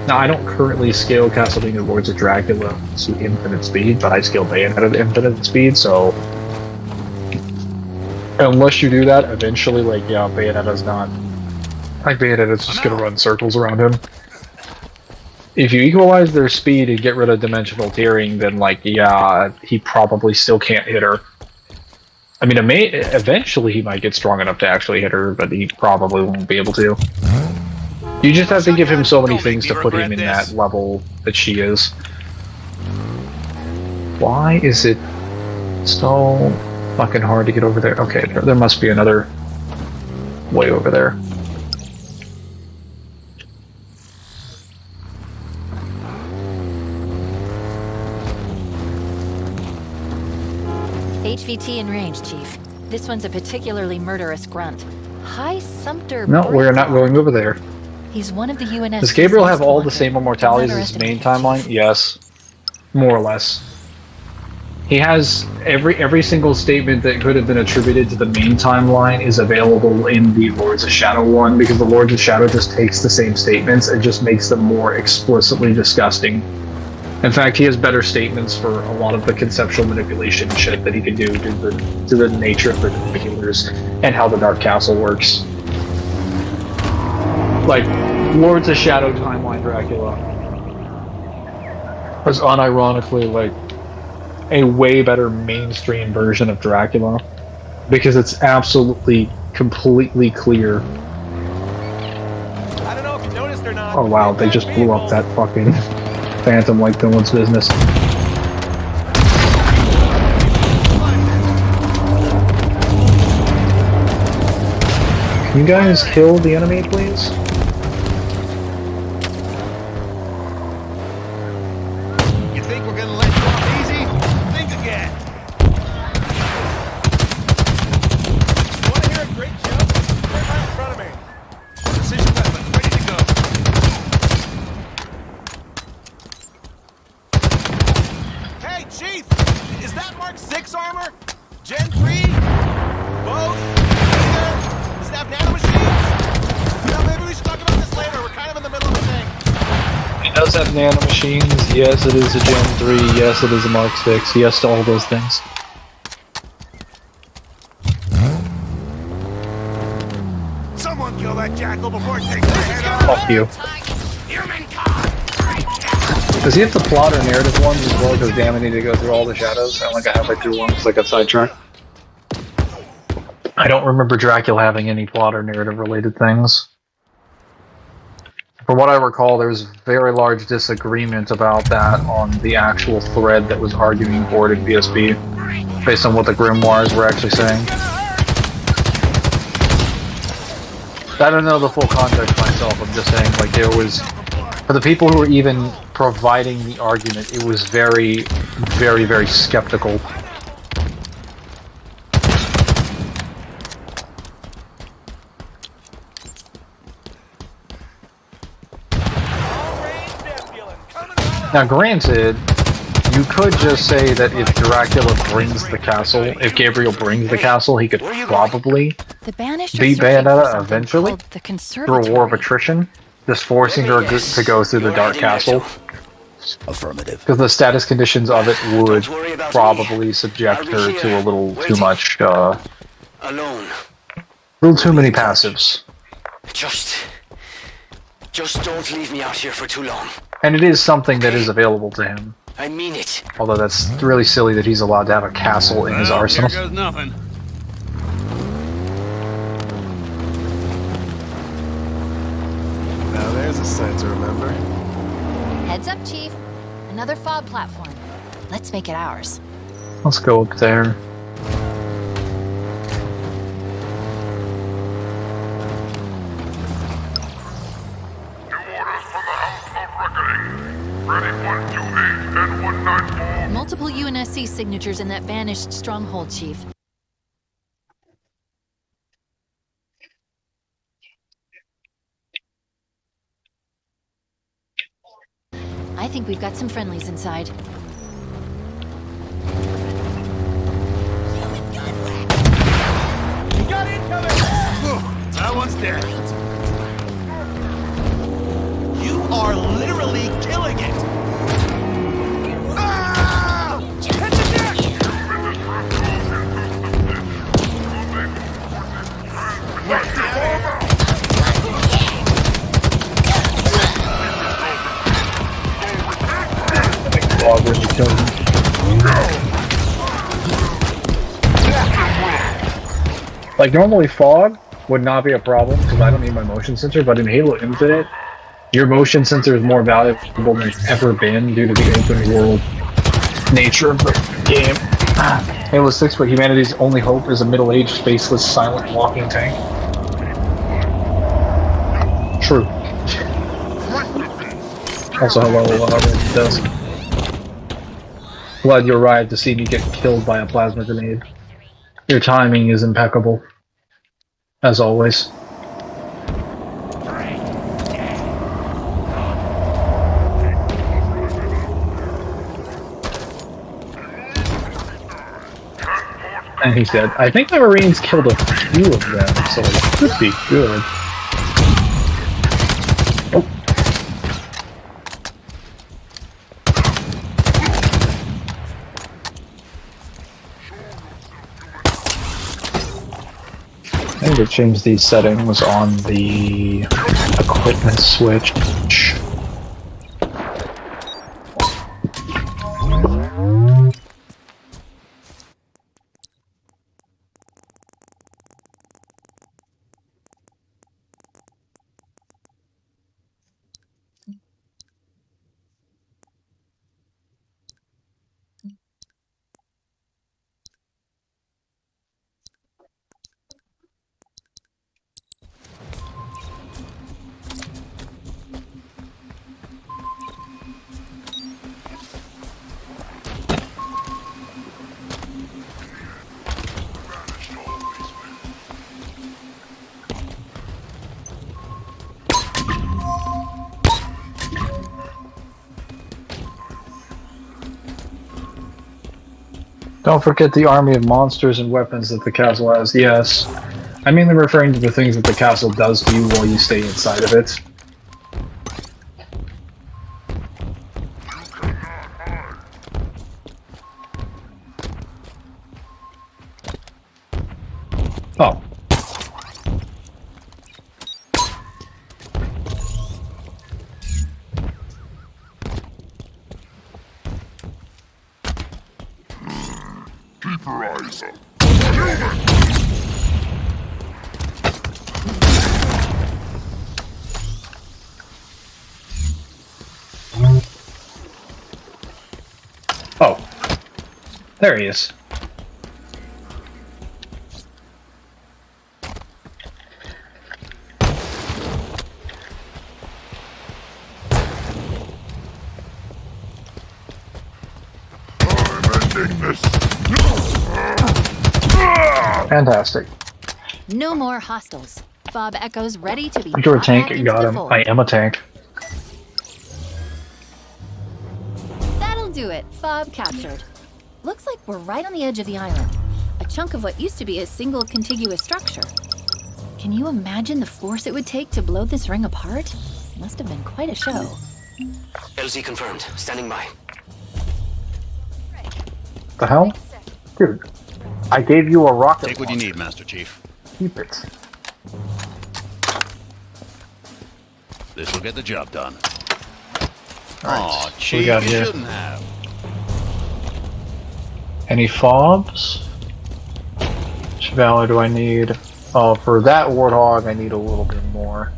Now, I don't currently scale Castlevania Lords of Dracula to infinite speed, but I scale Bayonetta to infinite speed, so unless you do that, eventually, like, yeah, Bayonetta's not... Like, Bayonetta's just gonna run circles around him. If you equalize their speed and get rid of dimensional tearing, then, like, yeah, he probably still can't hit her. I mean, eventually he might get strong enough to actually hit her, but he probably won't be able to. You just have to give him so many things to put him in that level that she is. Why is it so fucking hard to get over there? Okay, there must be another way over there. HVT in range, Chief. This one's a particularly murderous grunt. High Sumpter. No, we're not going over there. He's one of the UNSC's Does Gabriel have most all the wanted. same immortalities Don't as his main underestimate him, timeline? Yes. More or less. He has every single statement that could have been attributed to the main timeline is available in the Lords of Shadow one, because the Lords of Shadow just takes the same statements and just makes them more explicitly disgusting. In fact, he has better statements for a lot of the conceptual manipulation shit that he can do to the nature of the healers and how the Dark Castle works. Like, Lords of Shadow timeline Dracula was unironically like a way better mainstream version of Dracula, because it's absolutely completely clear. I don't know if you noticed or not. Oh wow, they just blew up that fucking phantom like no one's business. Can you guys kill the enemy, please? You think we're gonna let you off easy? Think again. Want to hear a great joke? Right in front of me. Precision weapons ready Hey, Chief! Is that Mark 6 armor? Gen 3? Both? Neither? Does it have nanomachines? You know, maybe we should talk about this later. We're kind of in the middle of a thing. It does have nanomachines. Yes, it is a Gen 3. Yes, it is a Mark 6. Yes to all those things. Someone kill that jackal before it takes my head off. Fuck you. Does he have the plot or narrative ones as well? Because damn, I need to go through all the shadows. I only got halfway through one because I got sidetracked. I don't remember Dracula having any plot or narrative related things. From what I recall, there was very large disagreement about that on the actual thread that was arguing for it in BSB, based on what the grimoires were actually saying. I don't know the full context myself, I'm just saying, like, there was, for the people who were even providing the argument, it was very, very, very skeptical. Now granted, you could just say that if Dracula brings the castle, if Gabriel brings the castle, he could probably The Banished beat are searching for Bayonetta something eventually called the through a war of attrition, just forcing her to go through the Dark Castle. Affirmative. Because the status conditions of it would Don't worry about probably subject her to a little too much, Alone. a little too many passives. Just don't leave me out here for too long. And it is something that is available to him. I mean it. Although that's really silly that he's allowed to have a castle in his arsenal. Here goes nothing. Now there's a sight to remember. Heads up, Chief. Another fob platform. Let's make it ours. Let's go up there. Multiple UNSC signatures in that vanished stronghold, Chief. I think we've got some friendlies inside. You got incoming! That one's dead. You are literally killing it! Ah! Hit the deck! Fog really killed him. Like, normally fog would not be a problem because I don't need my motion sensor, but in Halo Infinite, your motion sensor is more valuable than it's ever been due to the open world nature of the game. Halo 6, but humanity's only hope is a middle-aged, faceless, silent walking tank. True. Also, hello, Red Dusk. Glad you arrived to see me get killed by a plasma grenade. Your timing is impeccable. As always. And he said, I think the Marines killed a few of them, so it could be good. Oh. I need to change these settings on the equipment switch. Don't forget the army of monsters and weapons that the castle has. Yes. I'm mainly referring to the things that the castle does to you while you stay inside of it. Oh. Keep your eyes up. Oh. There he is. Fantastic. No more hostiles. Fob Echo's ready to be You're a brought tank. back into Got the him. fold. I am a tank. That'll do it. Fob captured. Looks like we're right on the edge of the island. A chunk of what used to be a single contiguous structure. Can you imagine the force it would take to blow this ring apart? Must have been quite a show. LZ confirmed. Standing by. The hell? Dude, I gave you a rocket Take what you launcher. need, Master Chief. Keep it. This will get the job done. Alright, Aw, what we Chief, got you here? shouldn't have. Any fobs? Which valor do I need? Oh, for that warthog, I need a little bit more.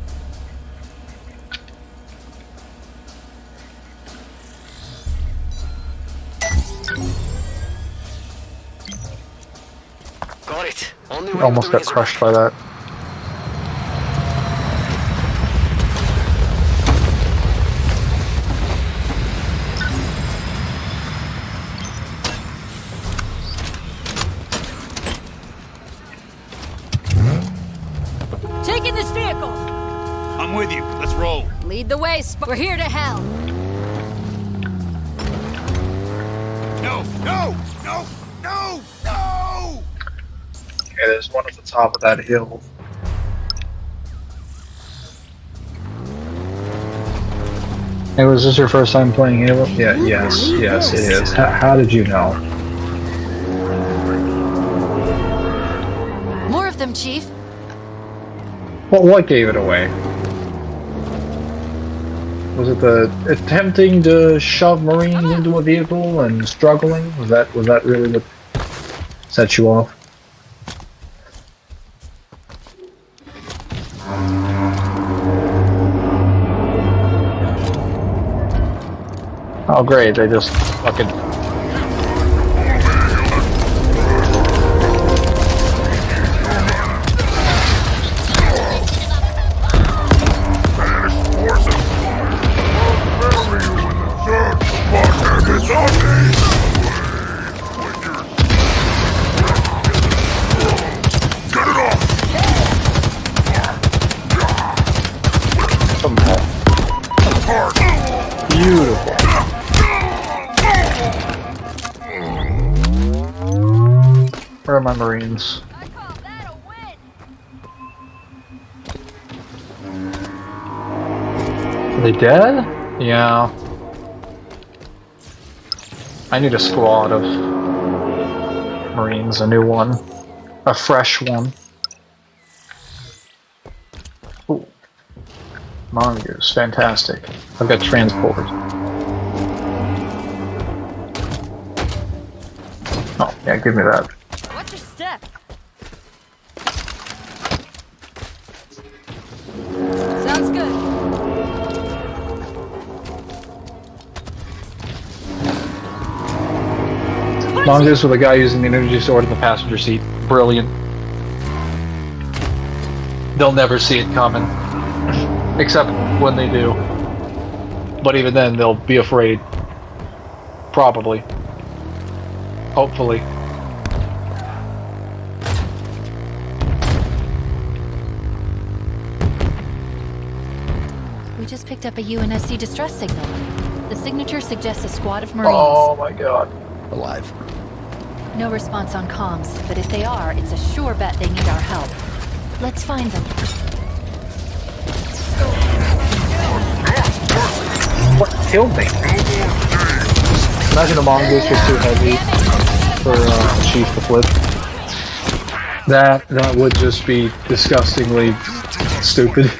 Got it. On the way Almost with the got crushed by that. Taking this vehicle! I'm with you. Let's roll. Lead the way, we're here to hell. No, no, no, no, no! Okay, there's one at the top of that hill. Hey, was this your first time playing Halo? Yeah, yes, it is. How did you know? More of them, Chief. Well, what gave it away? Was it the attempting to shove Marines into a vehicle and struggling? Was that really what set you off? Oh great, they just fucking... Beautiful. Where are my Marines? I call that a win! Are they dead? Yeah. I need a squad of Marines, a new one. A fresh one. Ooh. Mongoose, fantastic. I've got transport. Oh, yeah, give me that. Watch your step. Sounds good. Mongoose with a guy using the energy sword in the passenger seat. Brilliant. They'll never see it coming. Except when they do. But even then, they'll be afraid. Probably. Hopefully. We just picked up a UNSC distress signal. The signature suggests a squad of Marines. Oh my god. Alive. No response on comms, but if they are, it's a sure bet they need our help. Let's find them. What killed me? Imagine a mongoose was too heavy for Chief to flip. That would just be disgustingly stupid.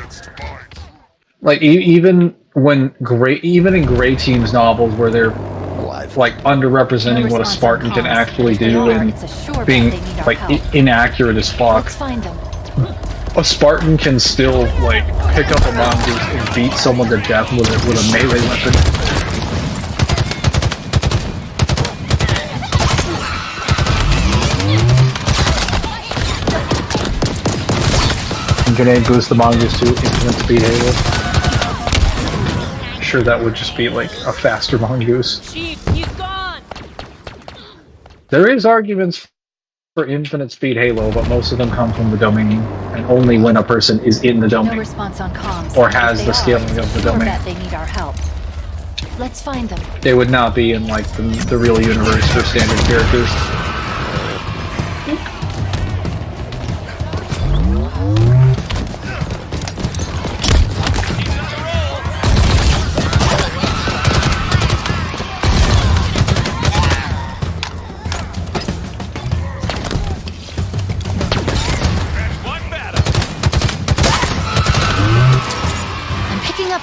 Like even in Gray Team's novels, where they're like underrepresenting what a Spartan can actually do and being like inaccurate as fuck. A Spartan can still like pick up a mongoose and beat someone to death with a melee weapon. Grenade boost the mongoose to infinite speed halo. Sure, that would just be like a faster mongoose. Chief, he's gone! There is arguments for infinite speed halo, but most of them come from the domain, and only when a person is in the No domain response on comms. or has the scaling of the Sure domain. bet they need our help. Let's find them. They would not be in like the real universe for standard characters.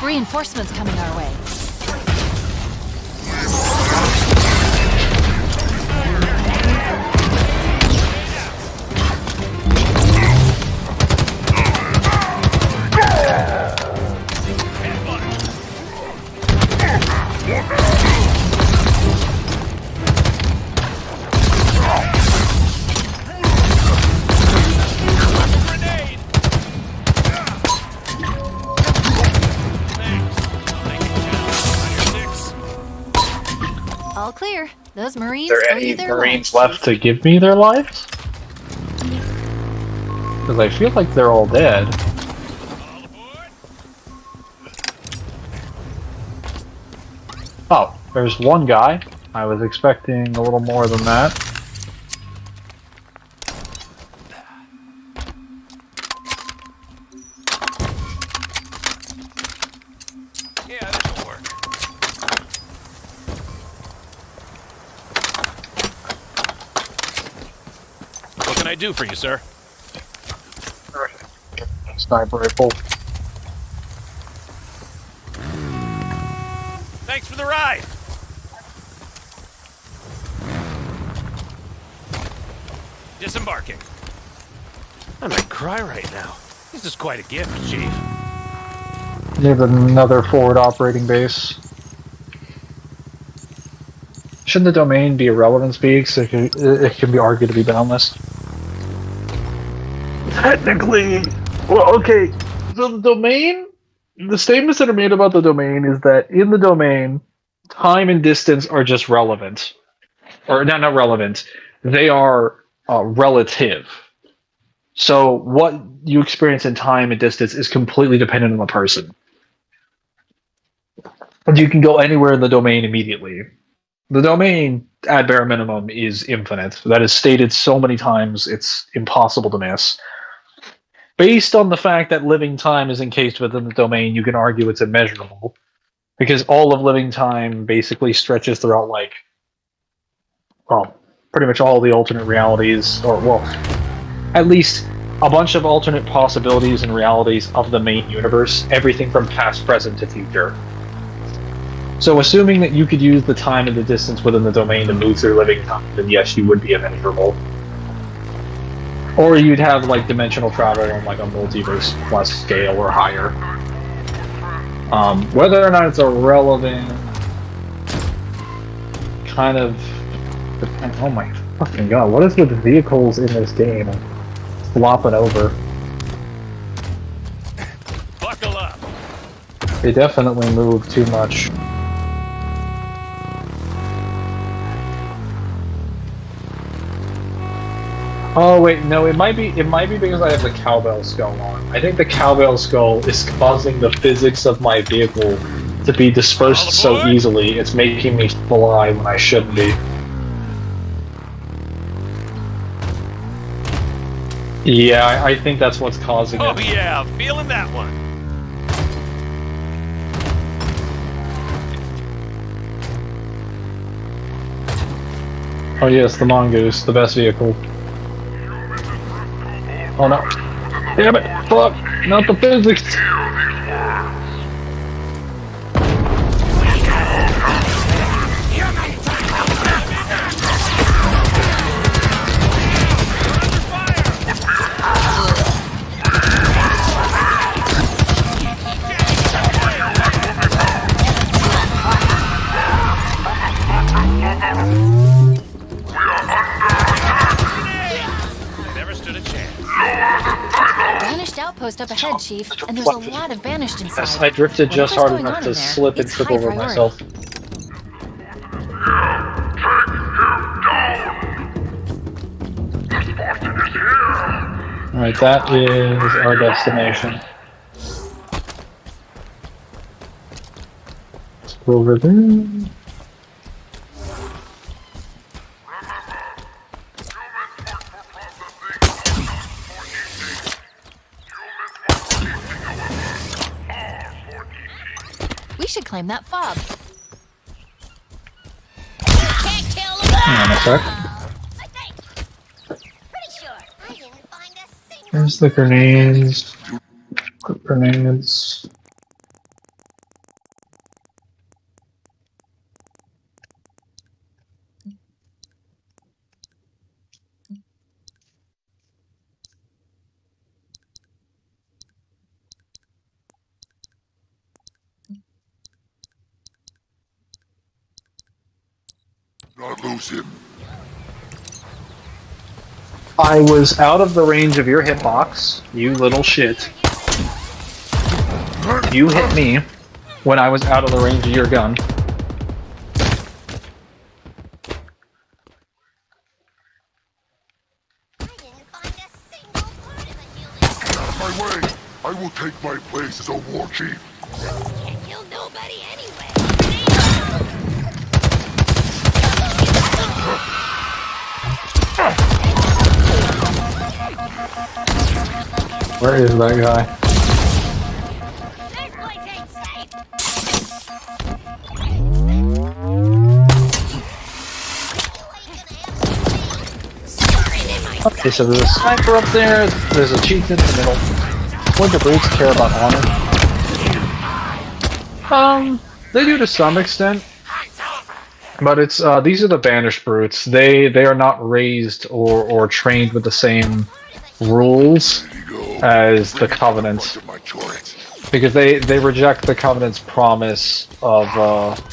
Reinforcements coming our way. All clear. Those Marines Are there owe any you their Marines lives. left to give me their lives? Because I feel like they're all dead. Oh, there's one guy. I was expecting a little more than that. Yeah, this'll work. What can I do for you, sir? Sniper rifle. Thanks for the ride! Disembarking. I might cry right now. This is quite a gift, Chief. Need another forward operating base. Shouldn't the domain be irrelevant speed, so it can be argued to be boundless? Technically, well, okay. So the domain, the statements that are made about the domain is that in the domain, time and distance are just relevant, or not relevant. They are relative. So what you experience in time and distance is completely dependent on the person. And you can go anywhere in the domain immediately. The domain, at bare minimum, is infinite. That is stated so many times, it's impossible to miss. Based on the fact that living time is encased within the domain, you can argue it's immeasurable. Because all of living time basically stretches throughout, like, well, pretty much all the alternate realities, or, well, at least a bunch of alternate possibilities and realities of the main universe, everything from past, present, to future. So assuming that you could use the time and the distance within the domain to move through living time, then yes, you would be immeasurable. Or you'd have like dimensional travel on like a multiverse plus scale or higher. Whether or not it's a relevant kind of depend. Oh my fucking god, what is with the vehicles in this game? Flopping over. Buckle up. They definitely move too much. Oh wait, no, it might be because I have the cowbell skull on. I think the cowbell skull is causing the physics of my vehicle to be dispersed so easily, it's making me fly when I shouldn't be. Yeah, I think that's what's causing Oh it. yeah, I'm feeling that one. Oh yes, the mongoose, the best vehicle. Oh no. Damn it! Fuck! Not the physics! Never stood a chance. Banished outpost up ahead, Chief, and there's a lot of banished inside. Yes, I drifted just Whatever's hard going enough on to in there, slip and it's trip high over priority. myself. Alright, that is our destination. Let's go over there. We should claim that fob. Hang on a sec. There's the grenades. Grenades. Not lose him. I was out of the range of your hitbox, you little shit. You hit me when I was out of the range of your gun. My way. I will take my place as a war chief. Can't kill nobody anyway. Where is that guy? This place ain't safe. Okay, so there's a sniper up there, there's a chieftain in the middle. What do brutes care about honor? They do to some extent. But it's, these are the banished brutes. They are not raised or trained with the same rules as the Covenant. Because they reject the Covenant's promise of,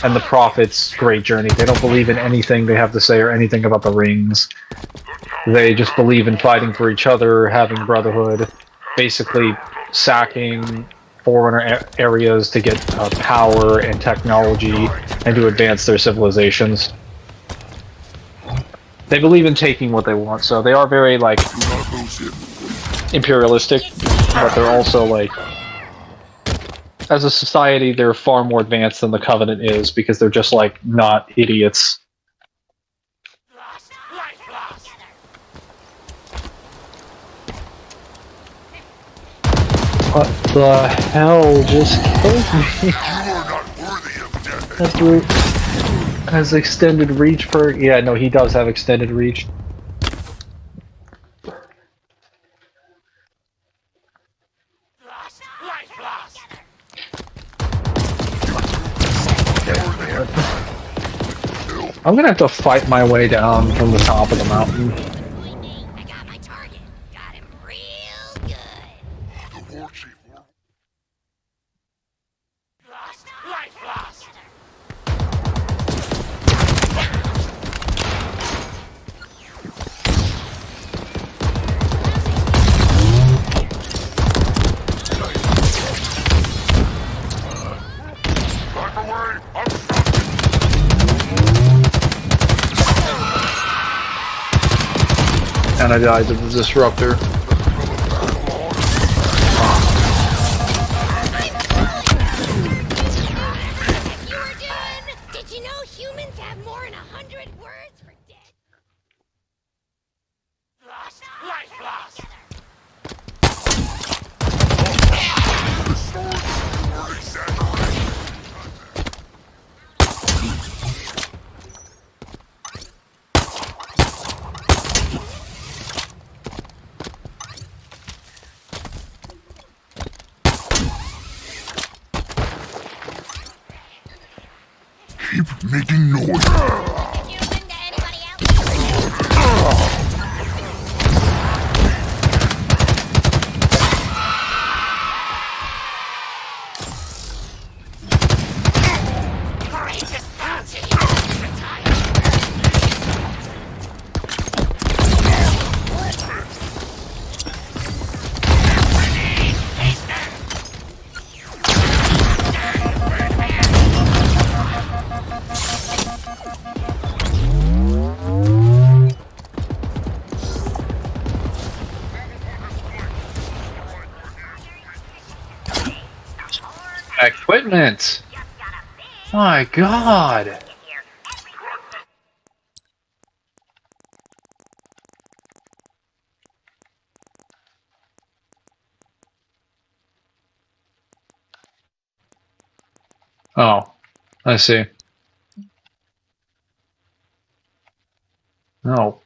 and the Prophet's great journey. They don't believe in anything they have to say or anything about the rings. They just believe in fighting for each other, having brotherhood, basically sacking Forerunner areas to get power and technology and to advance their civilizations. They believe in taking what they want, so they are very, like, imperialistic, but they're also, like, as a society, they're far more advanced than the Covenant is, because they're just, like, not idiots. What the hell just killed me? That brute has extended reach for... Yeah, no, he does have extended reach. I'm gonna have to fight my way down from the top of the mountain. I got my target. Got him real good. The war chief. And I died to the disruptor. Did you know humans have more than 100 words for dead? making noise. Equipment! My god! Oh, I see. No.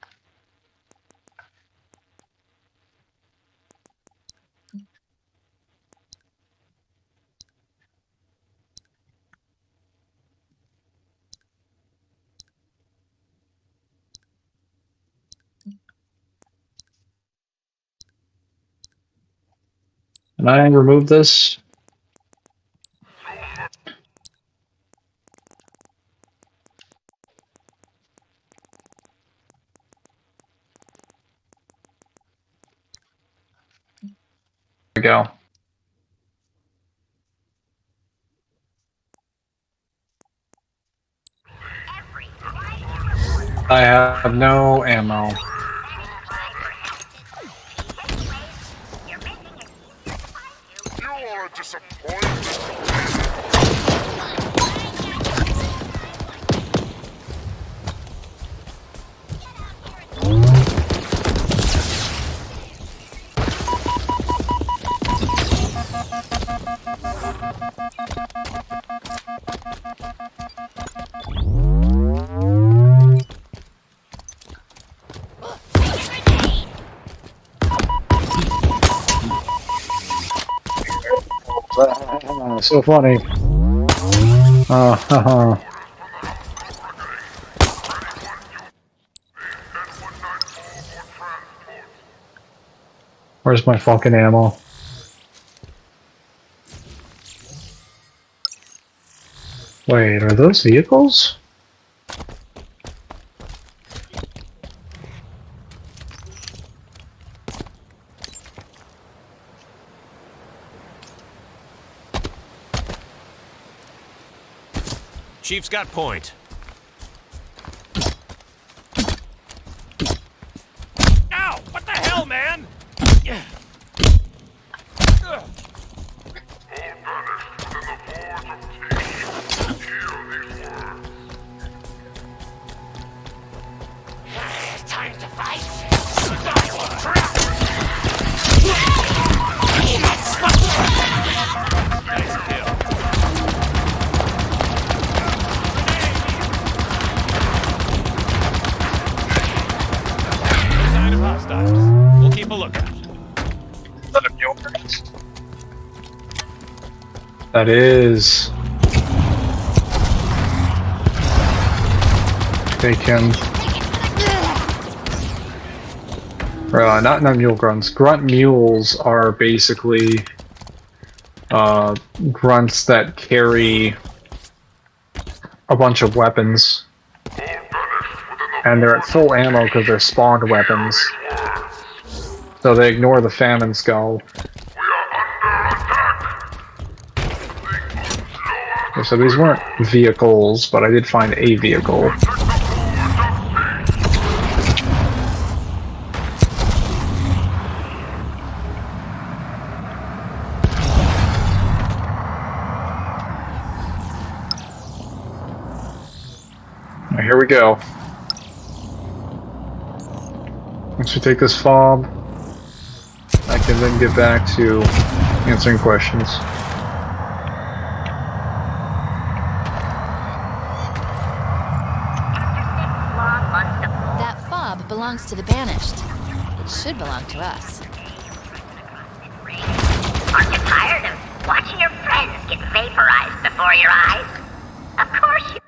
Can I remove this? There we go. I have no ammo. You are a disappointment. So funny. Haha. Where's my fucking ammo? Wait, are those vehicles? Chief's got point. Ow! What the hell, man? Time to fight. Sign of hostiles. We'll keep a lookout. That is. Taken. Not mule grunts. Grunt mules are basically grunts that carry a bunch of weapons. And they're at full ammo because they're spawned weapons. So they ignore the famine skull. Okay, so these weren't vehicles, but I did find a vehicle. Now, here we go. Once we take this fob, I can then get back to answering questions. That fob belongs to the Banished. It should belong to us. Aren't you tired of watching your friends get vaporized before your eyes? Of course you...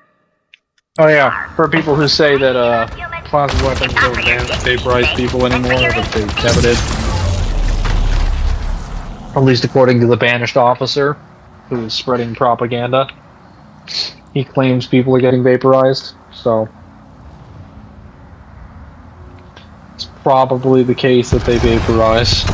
Oh yeah, for people who say that plasma weapons don't vaporize people anymore, but they never did. At least according to the banished officer, who is spreading propaganda. He claims people are getting vaporized, so it's probably the case that they vaporize.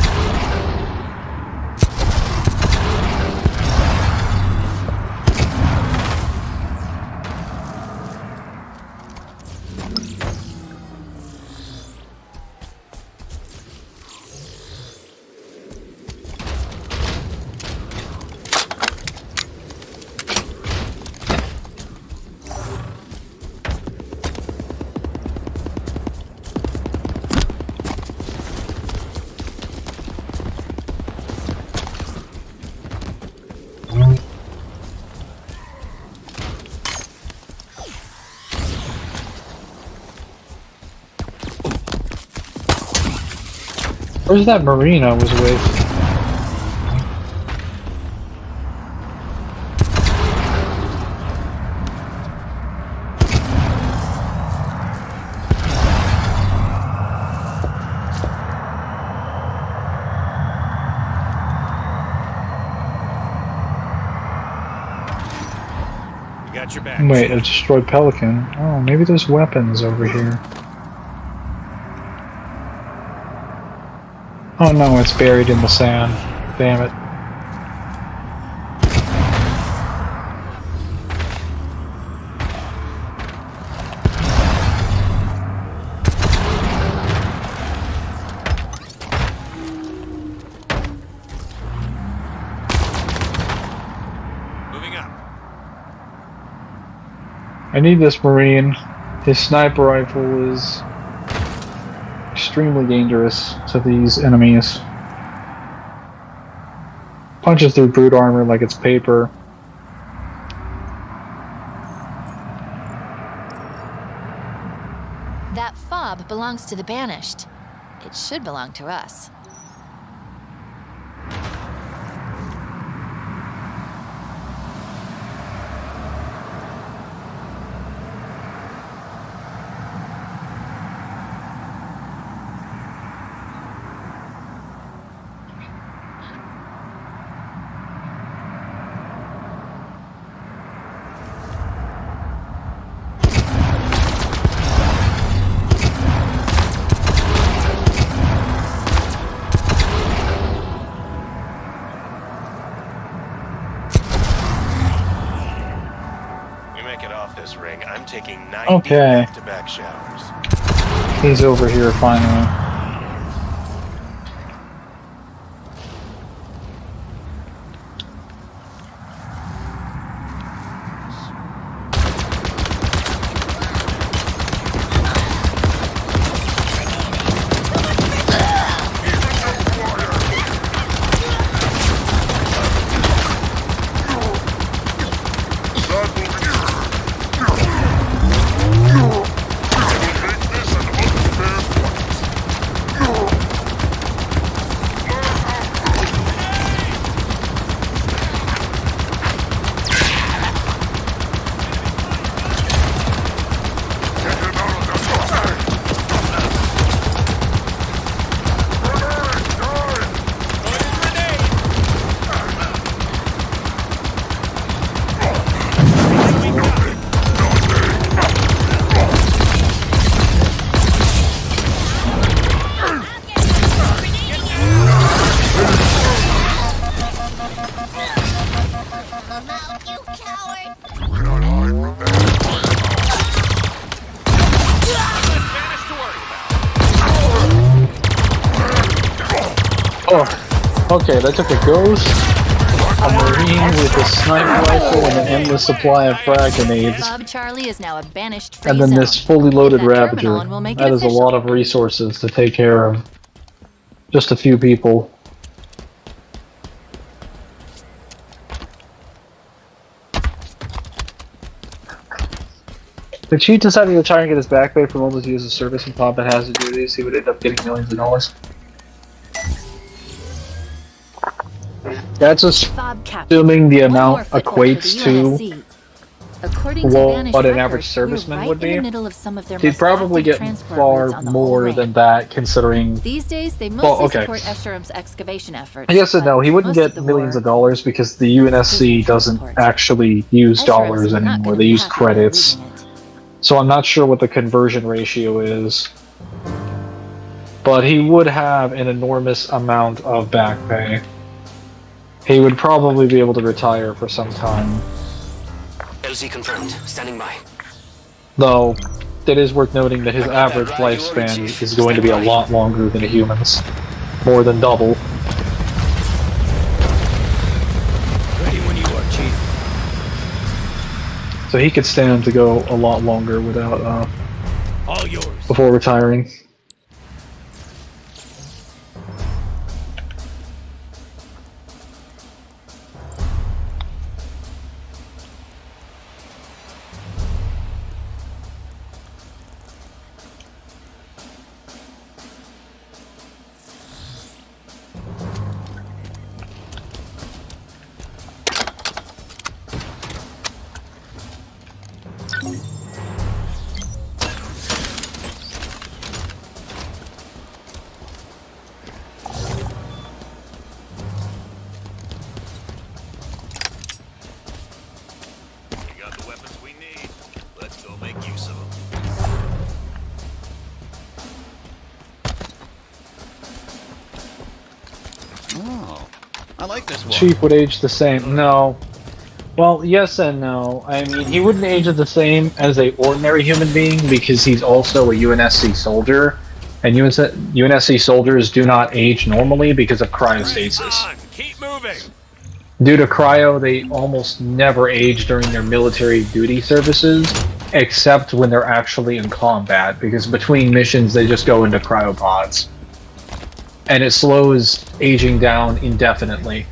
Where's that Marine I was with? You got your back. Wait, a destroyed Pelican. Oh, maybe there's weapons over here. Oh no, it's buried in the sand. Damn it. Moving up. I need this Marine. His sniper rifle is extremely dangerous to these enemies. Punches through brute armor like it's paper. That fob belongs to the banished. It should belong to us. This ring, I'm taking 90 Okay. back-to-back showers. He's over here finally. Oh, okay, that took a ghost, a Marine with a sniper rifle and an endless supply of frag grenades, Bob Charlie is now a banished free and then this zone. fully loaded Get that terminal Ravager. and we'll make it That is a official. lot of resources to take care of. Just a few people. The chief decided to try and get his back pay from all those years of service and combat hazard duties. He would end up getting millions of dollars. That's Fob captain. assuming the One more amount foothold for equates the to UNSC. According to vanished what an records, average serviceman we're right would in be, the middle of some of their he'd most probably active get transport far routes on the whole more ring. than that, considering. These days, they Well, mostly okay. support Escherum's excavation efforts. Yes and but no. He wouldn't most of get the millions war- of dollars because the UNSC doesn't actually use Escherum's dollars not anymore. gonna They be use happy about credits. losing it. So I'm not sure what the conversion ratio is. But he would have an enormous amount of back pay. He would probably be able to retire for some time. LZ confirmed. Standing by. Though, it is worth noting that his average lifespan is going to be a lot longer than a human's. More than double. Ready when you are, Chief. So he could stand to go a lot longer without, All yours. before retiring. We got the weapons we need. Let's go make use of them. Oh, I like this one. Chief would age the same. No. Well, yes and no. I mean, he wouldn't age the same as a ordinary human being because he's also a UNSC soldier, and UNSC soldiers do not age normally because of cryostasis. On, keep moving. Due to cryo, they almost never age during their military duty services, except when they're actually in combat, because between missions they just go into cryopods. And it slows aging down indefinitely.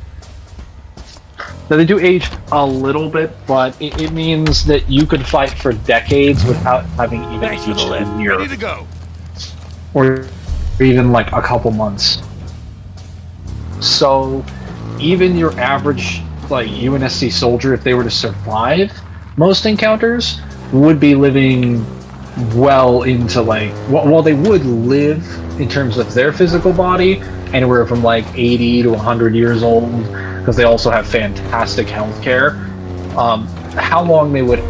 Now, they do age a little bit, but it means that you could fight for decades without having even Thanks for aged the a lift. year. Ready to go. Or even like a couple months. So, even your average like UNSC soldier, if they were to survive most encounters, would be living well into like, while they would live in terms of their physical body anywhere from like 80 to 100 years old, because they also have fantastic health care. How long they would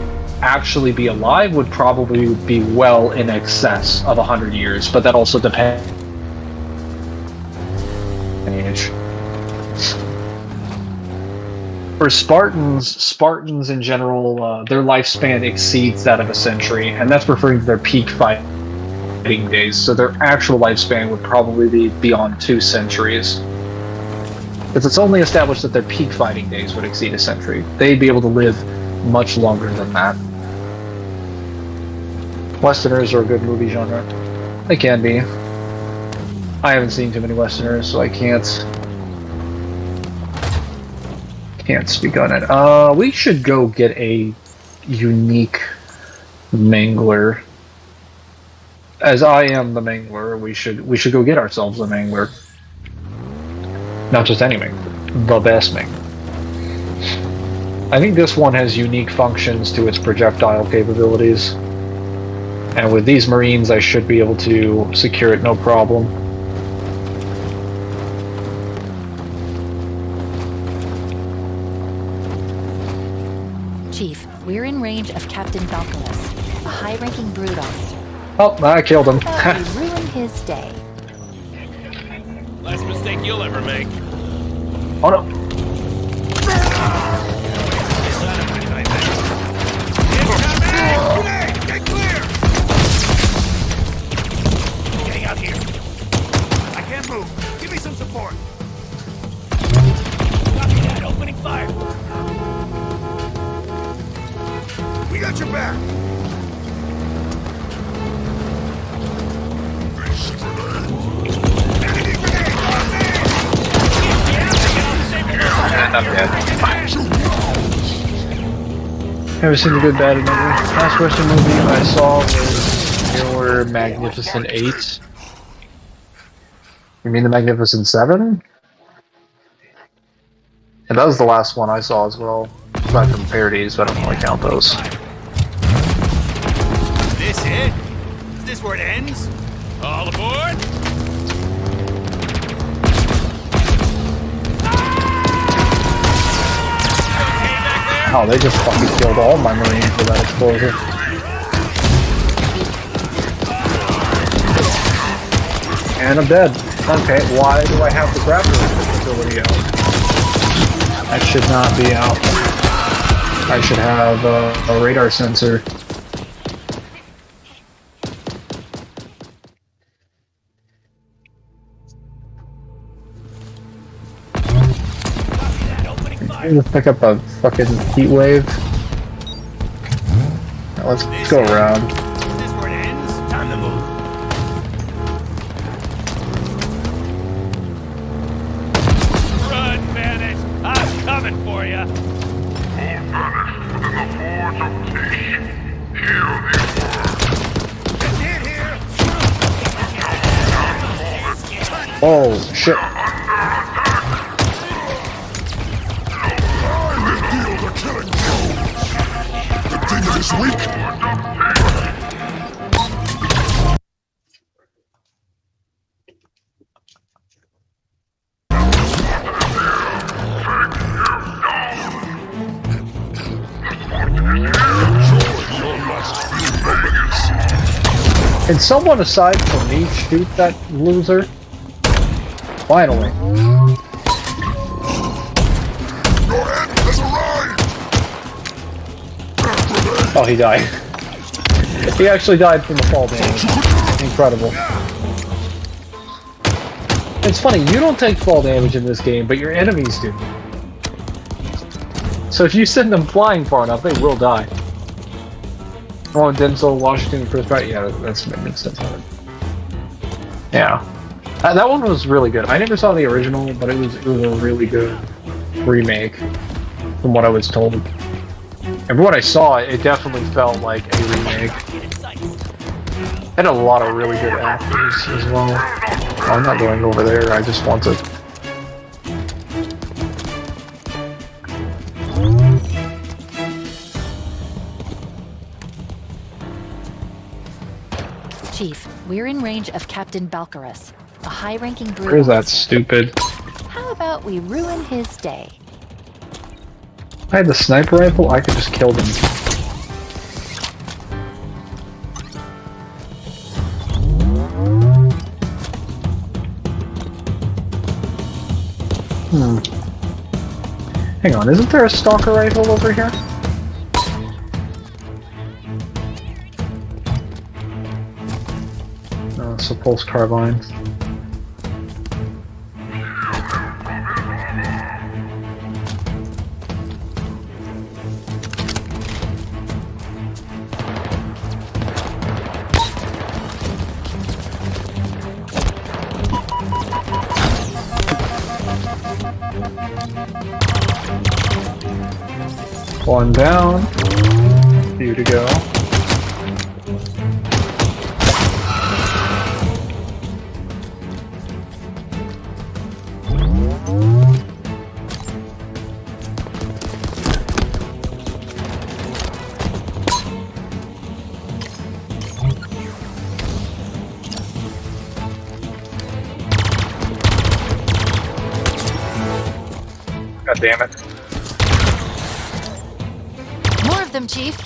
actually be alive would probably be well in excess of 100 years, but that also depends on age. For Spartans in general, their lifespan exceeds that of a century, and that's referring to their peak fighting days, so their actual lifespan would probably be beyond 2 centuries. Because it's only established that their peak fighting days would exceed a century. They'd be able to live much longer than that. Westerners are a good movie genre. They can be. I haven't seen too many Westerners, so I can't speak on it. We should go get a unique Mangler. As I am the Mangler, we should go get ourselves a Mangler. Not just any Mangler, the best Mangler. I think this one has unique functions to its projectile capabilities. And with these Marines, I should be able to secure it no problem. Chief, we're in range of Captain Falconus, a high-ranking brood officer. Oh, I killed him. Thought we ruined his day. Last mistake you'll ever make. Oh no. Get clear! Getting out here. I can't move. Give me some support. Copy that. Opening fire. We got your back. Enemy grenade! I'm dead. Never seen a good bad movie. Last Western movie I saw was your Magnificent 8. You mean the Magnificent 7? And that was the last one I saw as well. Aside from parodies, but I don't really count those. This it? Is this where it ends? All aboard? Oh, they just fucking killed all my Marines with that explosion. And I'm dead. Okay, why do I have the grappling ability out? That should not be out. I should have a radar sensor. I'm gonna pick up a fucking heat wave. Now let's go around. Is this where it ends? Time to move. Run, Bandit! I'm coming for you! Oh shit! This week. Can someone aside from me shoot that loser? Finally. Your end has arrived. Oh, he died. He actually died from the fall damage. Incredible. It's funny, you don't take fall damage in this game, but your enemies do. So if you send them flying far enough, they will die. Oh, and Denzel Washington for the fight. Yeah, that's makes sense. Yeah, that one was really good. I never saw the original, but it was a really good remake, from what I was told. And from what I saw, it definitely felt like a remake. Had a lot of really good actors as well. Oh, I'm not going over there. I just want to. Chief, we're in range of Captain Balcarus, a high-ranking brute. Where's that stupid? How about we ruin his day? I had the sniper rifle. I could just kill them. Hang on, isn't there a stalker rifle over here? No, it's a pulse carbine. One down. Few to go. God damn it. More of them, Chief.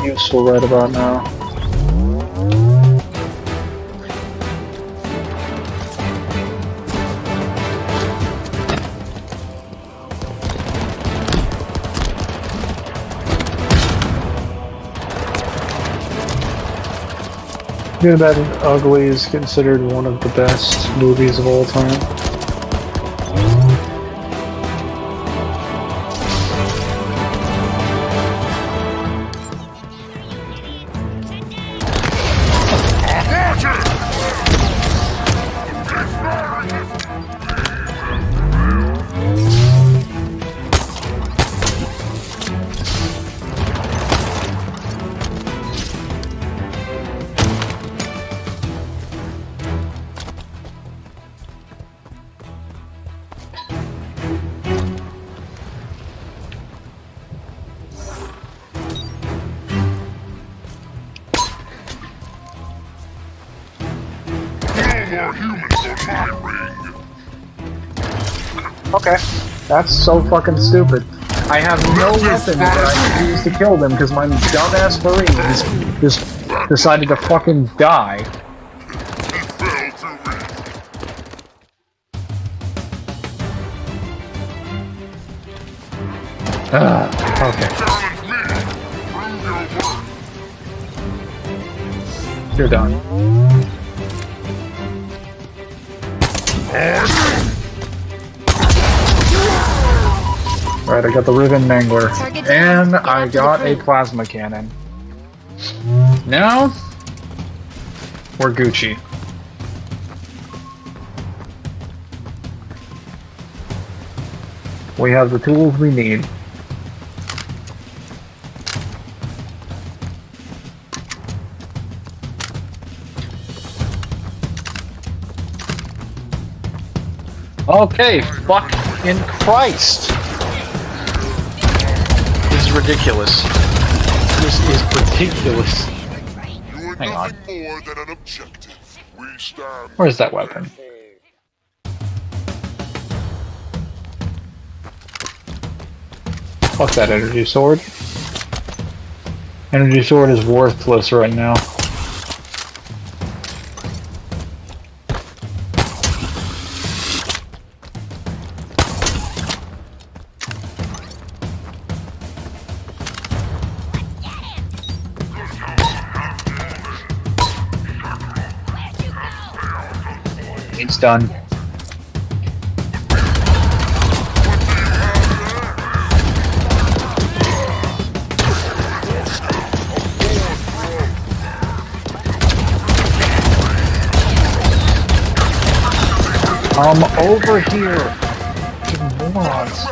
Useful right about now. Good, Bad, and Ugly is considered one of the best movies of all time. Okay, that's so fucking stupid. I have no weapon that I can use to kill them because my dumbass Marines just decided to fucking die. Okay. You're done. Alright, I got the Riven Mangler. And I got a plasma cannon. Now, we're Gucci. We have the tools we need. Okay, fuck in Christ! This is ridiculous. This is ridiculous. Hang on. Where's that weapon? Fuck that energy sword. Energy sword is worthless right now. It's done. I'm over here. You morons.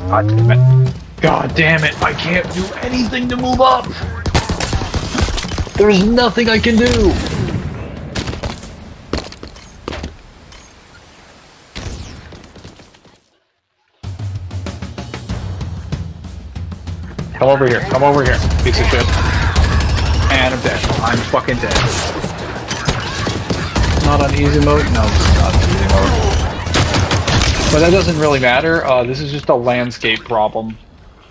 God damn it. God damn it. I can't do anything to move up. There's nothing I can do. Come over here. Come over here. Piece of shit. And I'm dead. I'm fucking dead. Not on easy mode? No, it's not on easy mode. But that doesn't really matter. This is just a landscape problem.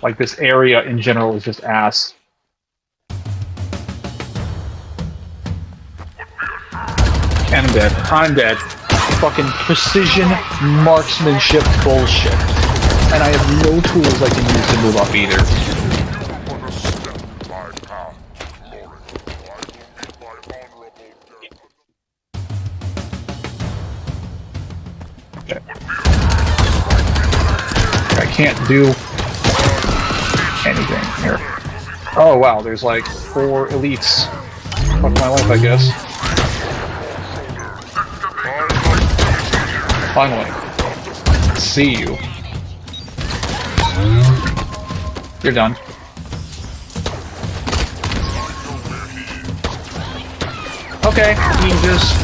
Like, this area in general is just ass. And I'm dead. I'm dead. Fucking precision marksmanship bullshit. And I have no tools I can use to move up either. Okay. I can't do anything here. Oh wow, there's like 4 elites. Fuck my life, I guess. Finally. See you. You're done. Okay, he just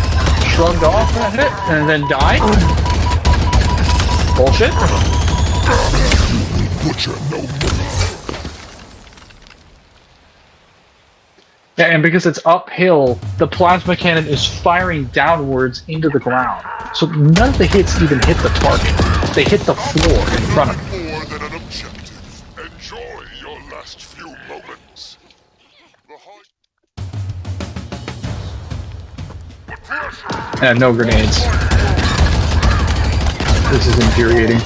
shrugged off that hit and then died? Bullshit. Yeah, and because it's uphill, the plasma cannon is firing downwards into the ground. So none of the hits even hit the target. They hit the floor in front of me. More than an objective. Enjoy your last few moments. And no grenades. This is infuriating.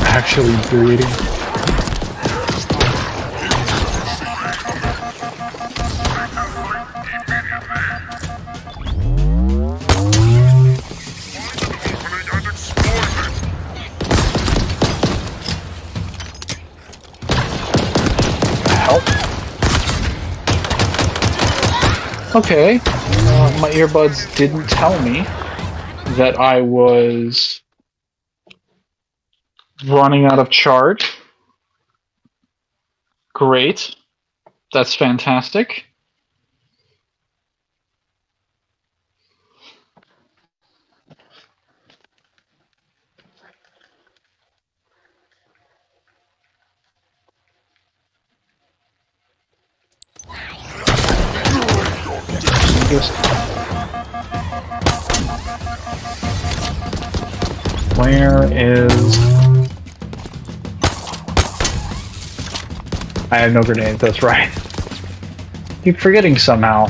Actually infuriating. Help. Okay. My earbuds didn't tell me that I was running out of charge. Great. That's fantastic. Where is... I have no grenades, that's right. Keep forgetting somehow.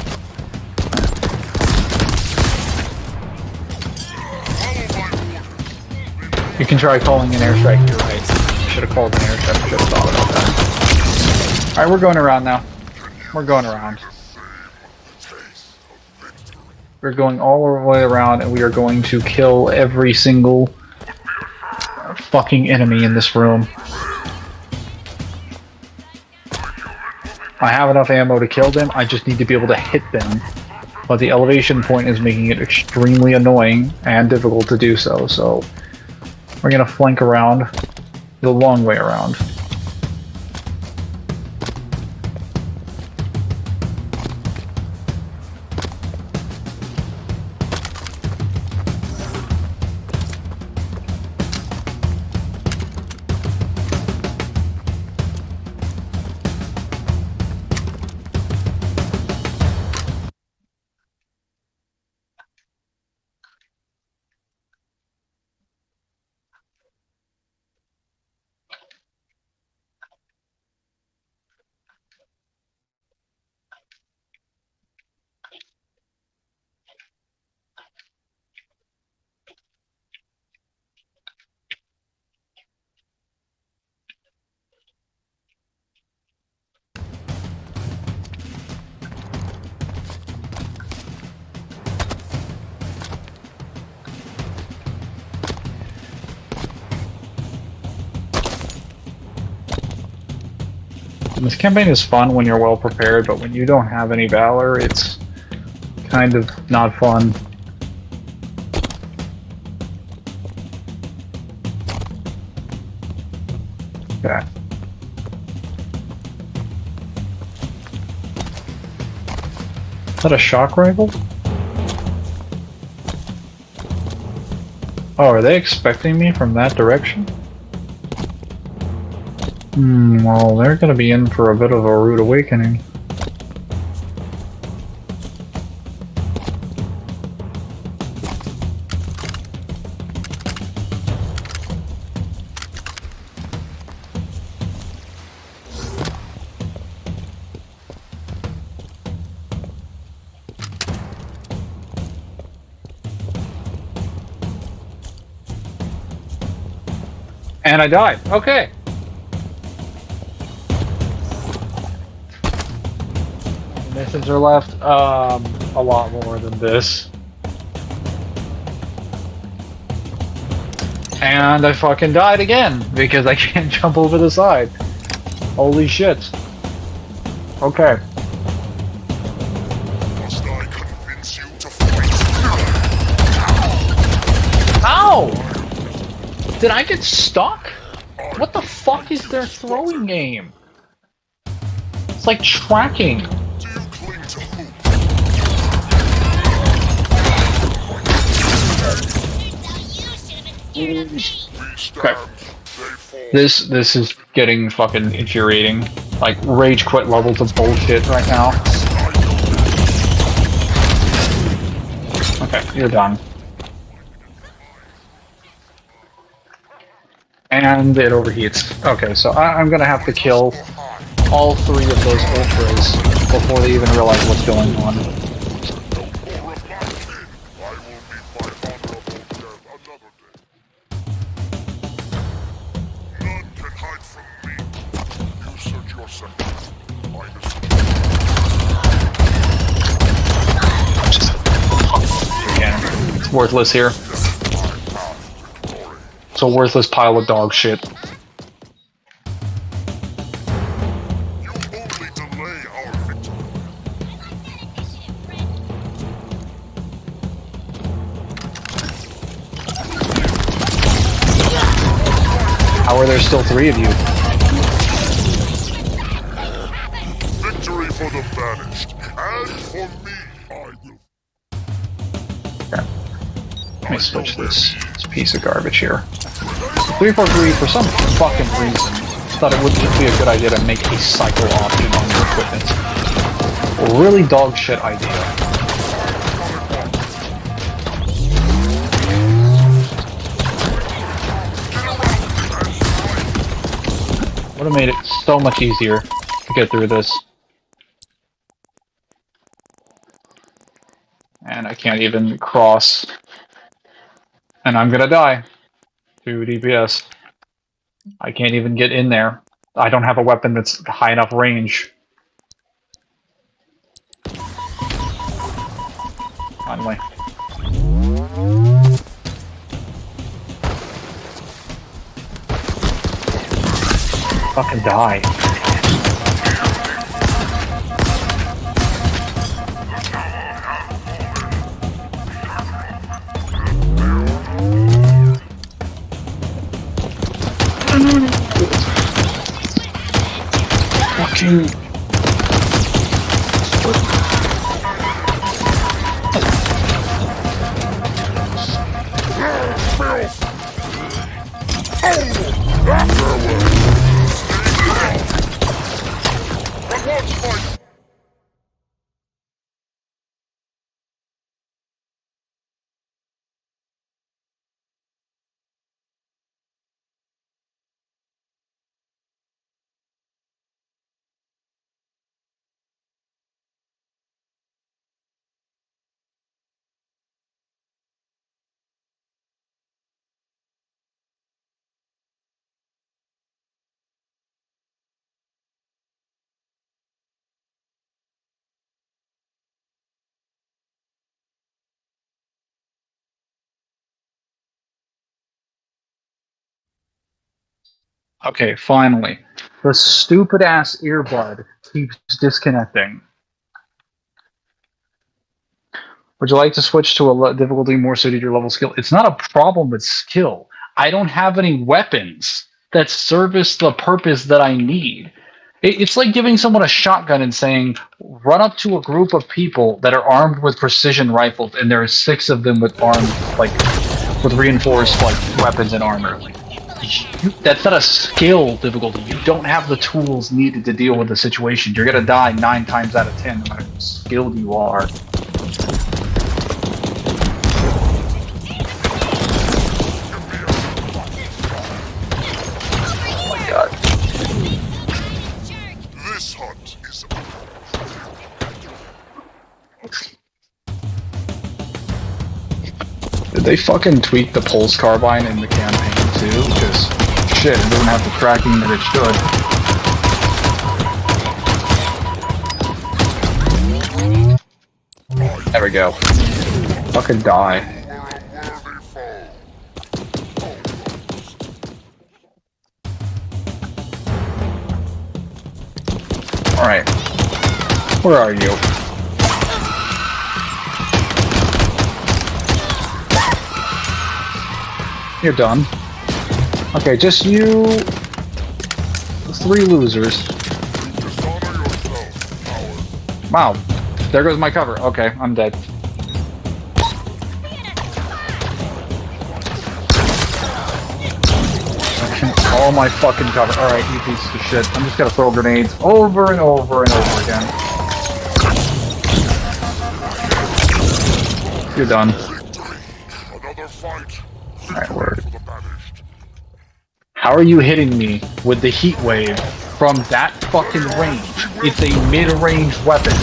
You can try calling an airstrike, you're right. Should have called an airstrike, should have thought about that. Alright, we're going around now. We're going around. We're going all the way around and we are going to kill every single fucking enemy in this room. I have enough ammo to kill them, I just need to be able to hit them. But the elevation point is making it extremely annoying and difficult to do so, so we're gonna flank around the long way around. This campaign is fun when you're well prepared, but when you don't have any valor, it's kind of not fun. Okay. Is that a shock rifle? Oh, are they expecting me from that direction? Well, they're gonna be in for a bit of a rude awakening. And I died. Okay. Missions are left. A lot more than this. And I fucking died again because I can't jump over the side. Holy shit. Okay. Must I convince you to fight? Ow! Did I get stuck? What the fuck is their throwing game? It's like tracking. Do you cling to hope? Okay. This is getting fucking infuriating. Like rage quit levels of bullshit right now. Okay, you're done. And it overheats. Okay, so I'm gonna have to kill all 3 of those ultras before they even realize what's going on. It's worthless here. It's a worthless pile of dog shit. How are there still 3 of you? Victory for the banished, and for me, I will. Let me switch this piece of garbage here. 343, for some fucking reason, thought it would be a good idea to make a cycle option on your equipment. Really dog shit idea. Would have made it so much easier to get through this. And I can't even cross. And I'm gonna die. 2 DPS. I can't even get in there. I don't have a weapon that's high enough range. Finally. Fucking die. Fucking... Okay, finally. The stupid-ass earbud keeps disconnecting. Would you like to switch to a difficulty more suited to your level skill? It's not a problem with skill. I don't have any weapons that service the purpose that I need. It's like giving someone a shotgun and saying, run up to a group of people that are armed with precision rifles, and there are 6 of them with with reinforced weapons and armor. That's not a skill difficulty. You don't have the tools needed to deal with the situation. You're gonna die 9 times out of 10, no matter how skilled you are. Oh my god. This hunt is Did they fucking tweak the pulse carbine in the campaign too? Because shit, it doesn't have the tracking that it should. There we go. Fucking die. Alright. Where are you? You're done. Okay, just you... 3 losers. Wow. There goes my cover. Okay, I'm dead. All my fucking cover. Alright, you piece of shit. I'm just gonna throw grenades over and over and over again. You're done. another fight. Alright, word. How are you hitting me with the heat wave from that fucking range. It's a mid-range weapon.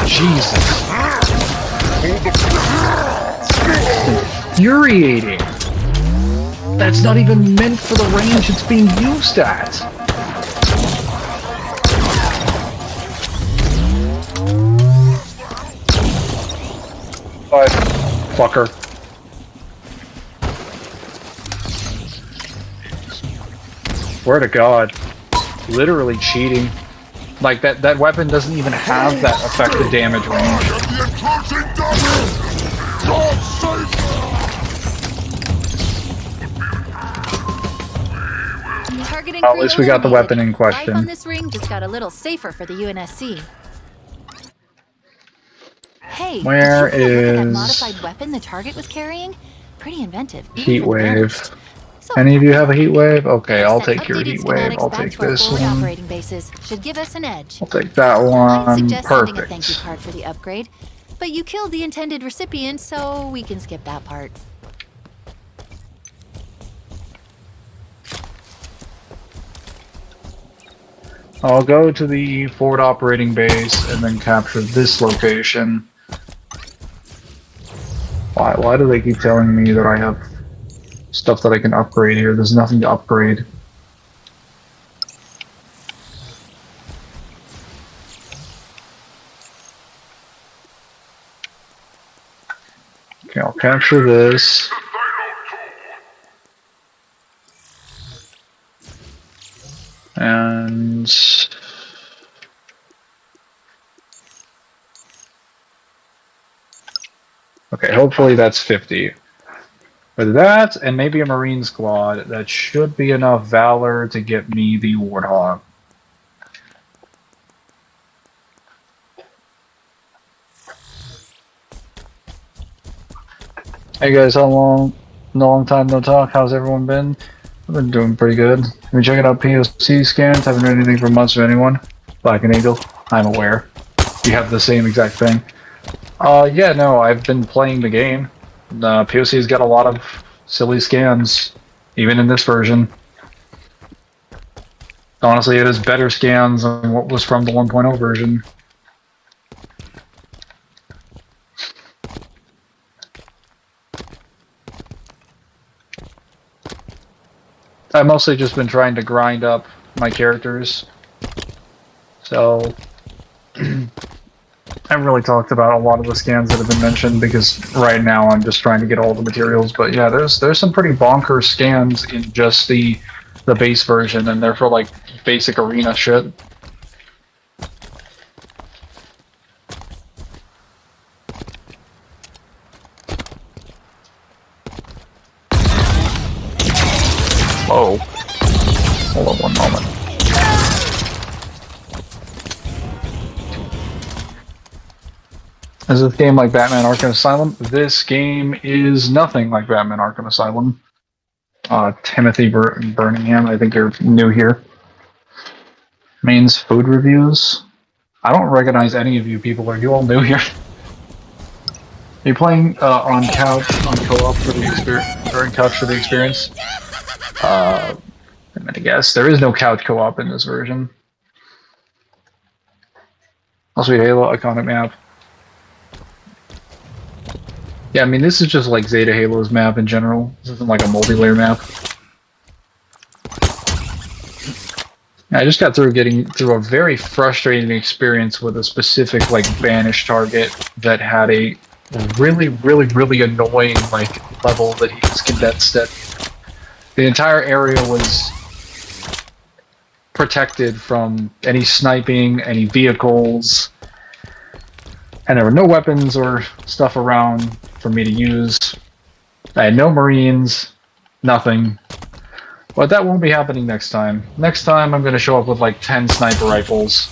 Jesus. Infuriating. That's not even meant for the range it's being used at. Fucker. Swear to God. Literally cheating. Like, that weapon doesn't even have that effective damage range. Targeting At least we got the weapon in Life question. on this ring just got a little safer for the UNSC. Hey, Where did you look at that is modified weapon the target was carrying? Pretty inventive. even Heat for the wave? banished. So, Any of you have a heat wave? Okay, I'll I've sent take your updated heat wave. schematics I'll back take to our this forward one. operating bases. Should give us an edge. I'll take that I'd one. suggest sending a thank you Perfect. card for the upgrade, but you killed the intended recipient, so we can skip that part. I'll go to the forward operating base and then capture this location. Why do they keep telling me that I have stuff that I can upgrade here? There's nothing to upgrade. Okay, I'll capture this. And okay, hopefully that's 50. With that, and maybe a Marine squad, that should be enough valor to get me the Warthog. Hey guys, how long? Long time no talk. How's everyone been? I've been doing pretty good. Have you checking out POC scans? Haven't heard anything from much of anyone. Black and Eagle, I'm aware. You have the same exact thing. Yeah, no, I've been playing the game. POC's got a lot of silly scans, even in this version. Honestly, it has better scans than what was from the 1.0 version. I've mostly just been trying to grind up my characters. So, I haven't really talked about a lot of the scans that have been mentioned because right now I'm just trying to get all the materials. But yeah, there's some pretty bonkers scans in just the base version, and they're for like basic arena shit. Whoa. Hold on one moment. Is this game like Batman Arkham Asylum? This game is nothing like Batman Arkham Asylum. Timothy Birmingham, I think you're new here. Means food reviews? I don't recognize any of you people. Are you all new here? Are you playing on couch, on co-op for the experience, or in couch for the experience? I'm gonna guess. There is no couch co-op in this version. Also, Halo iconic map. Yeah, I mean, this is just like Zeta Halo's map in general. This isn't like a multi-layer map. I just got through getting through a very frustrating experience with a specific, like, banished target that had a really, really, really annoying, like, level that he was condensed at. The entire area was protected from any sniping, any vehicles, and there were no weapons or stuff around for me to use. I had no Marines, nothing. But that won't be happening next time. Next time I'm going to show up with like 10 sniper rifles.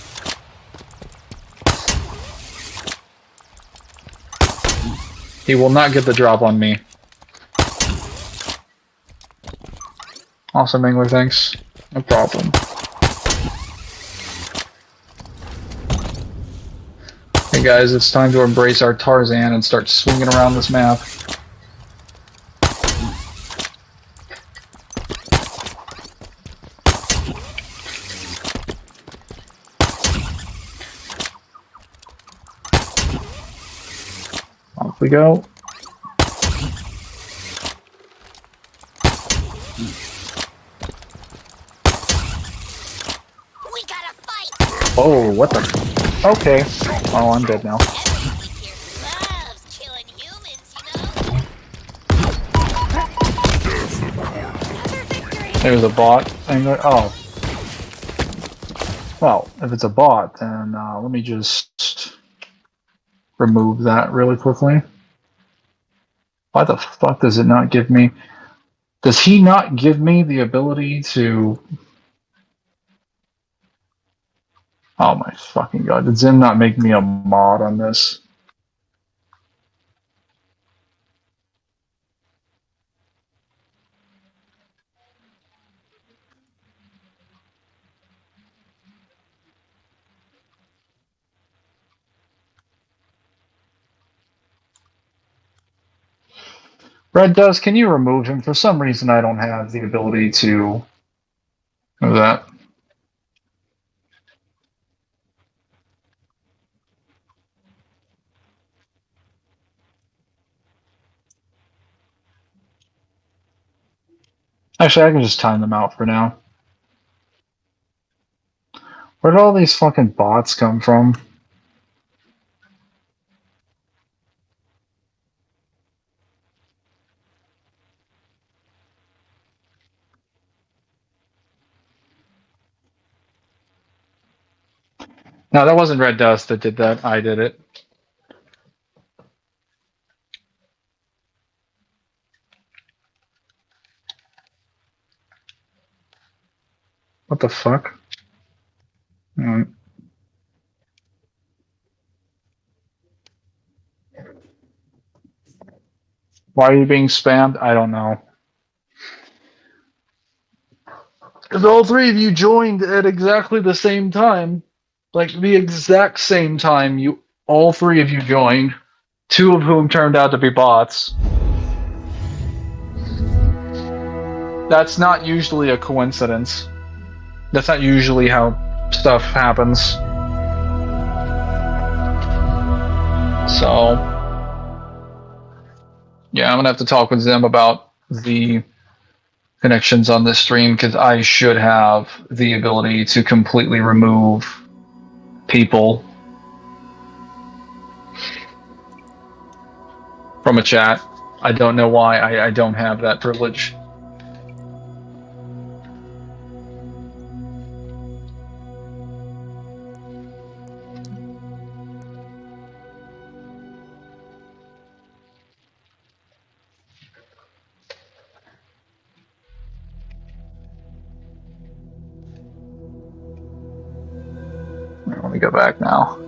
He will not get the drop on me. Awesome, Mangler, thanks. No problem. Hey guys, it's time to embrace our Tarzan and start swinging around this map. Off we go. We gotta fight. Oh, what the? Okay. Oh, I'm dead now. Everybody here loves killing humans, you know. Another victory. There's a bot. Oh. Well, if it's a bot, then let me just remove that really quickly. Why the fuck does it not give me... Does he not give me the ability to... Oh my fucking god, did Zim not make me a mod on this? Red Dust, can you remove him? For some reason I don't have the ability to do that. Actually, I can just time them out for now. Where did all these fucking bots come from? No, that wasn't Red Dust that did that. I did it. What the fuck? Alright. Why are you being spammed? I don't know. Because all three of you joined at exactly the same time. Like, the exact same time, all three of you joined. Two of whom turned out to be bots. That's not usually a coincidence. That's not usually how stuff happens. So, yeah, I'm gonna have to talk with Zim about the connections on this stream, because I should have the ability to completely remove people from a chat. I don't know why I don't have that privilege. Let me go back now.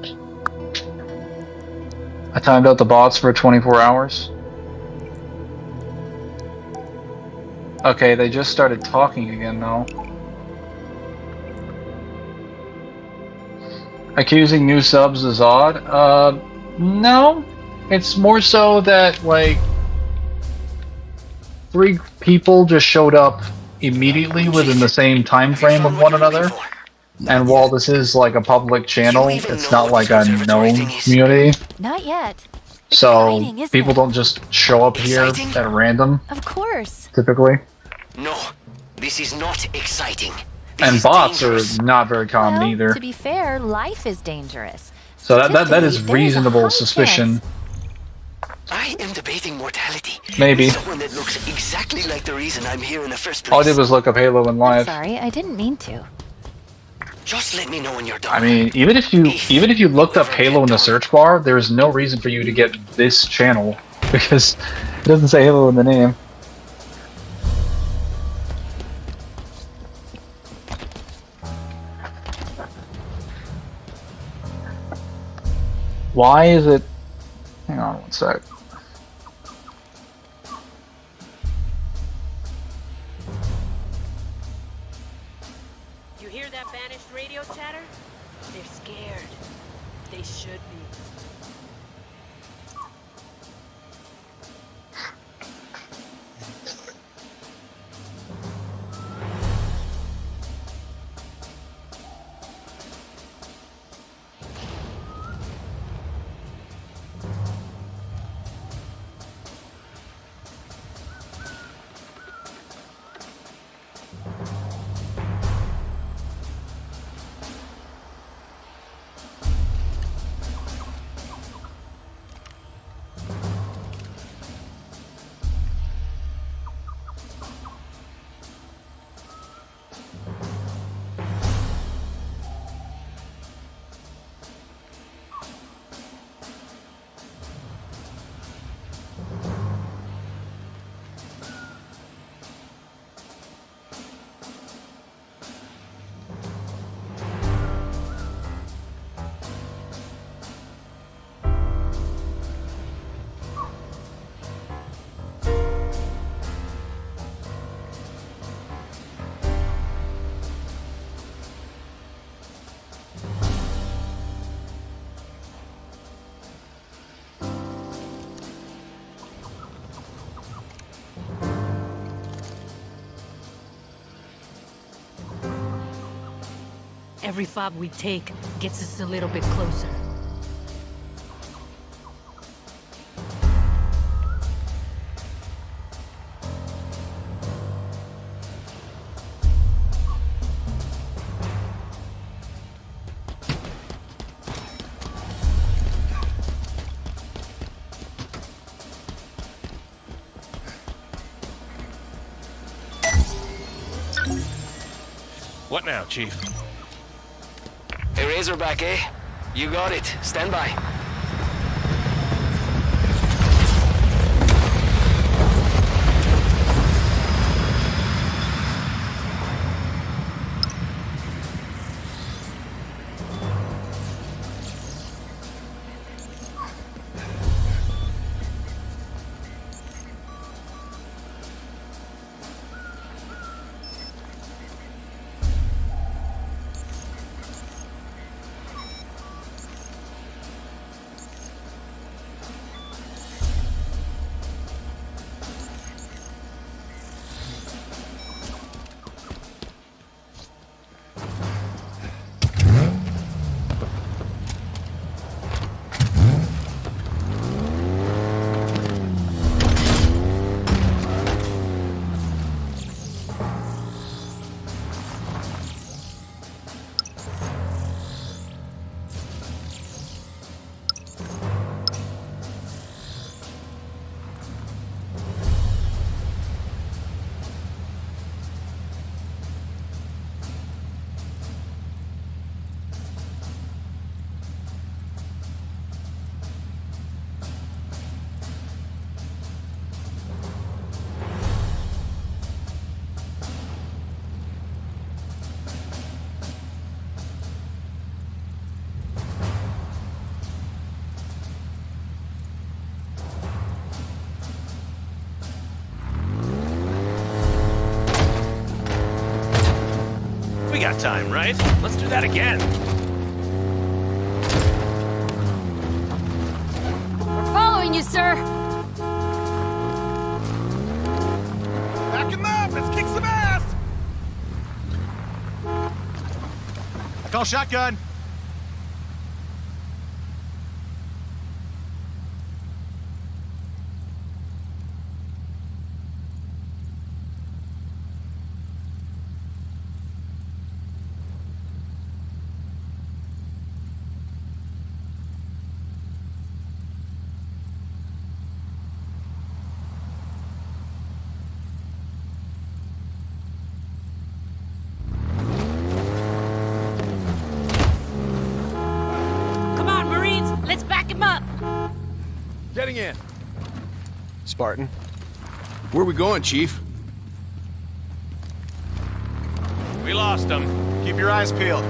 I timed out the bots for 24 hours. Okay, they just started talking again though. Accusing new subs is odd. No. It's more so that, like, 3 people just showed up immediately within the same time frame of one another. And while this is like a public channel, it's not like a known community. Not yet. So Exciting, isn't people it? don't just show up here at random, Of course. typically. No, this is not exciting. This And is bots dangerous. are not very common Well, either. to be fair, life is dangerous. So that is Statistically, there's a reasonable high suspicion. chance. I am debating mortality. Maybe. Someone that looks exactly like the reason I'm here in the first place. All I did was look up Halo in I'm live. sorry, I didn't mean to. Just let me know when you're done. I mean, even if you looked up Halo in the search bar, there's no reason for you to get this channel because it doesn't say Halo in the name. Why is it? Hang on one sec. You hear that banished radio chatter? They're scared. They should be. Every fob we take gets us a little bit closer. What now, Chief? A Razorback, eh? You got it. Stand by. We got time, right? Let's do that again. We're following you, sir. Back him up! Let's kick some ass! I call shotgun. Come on, Marines. Let's back him up. Getting in. Spartan. Where we going, Chief? We lost him. Keep your eyes peeled.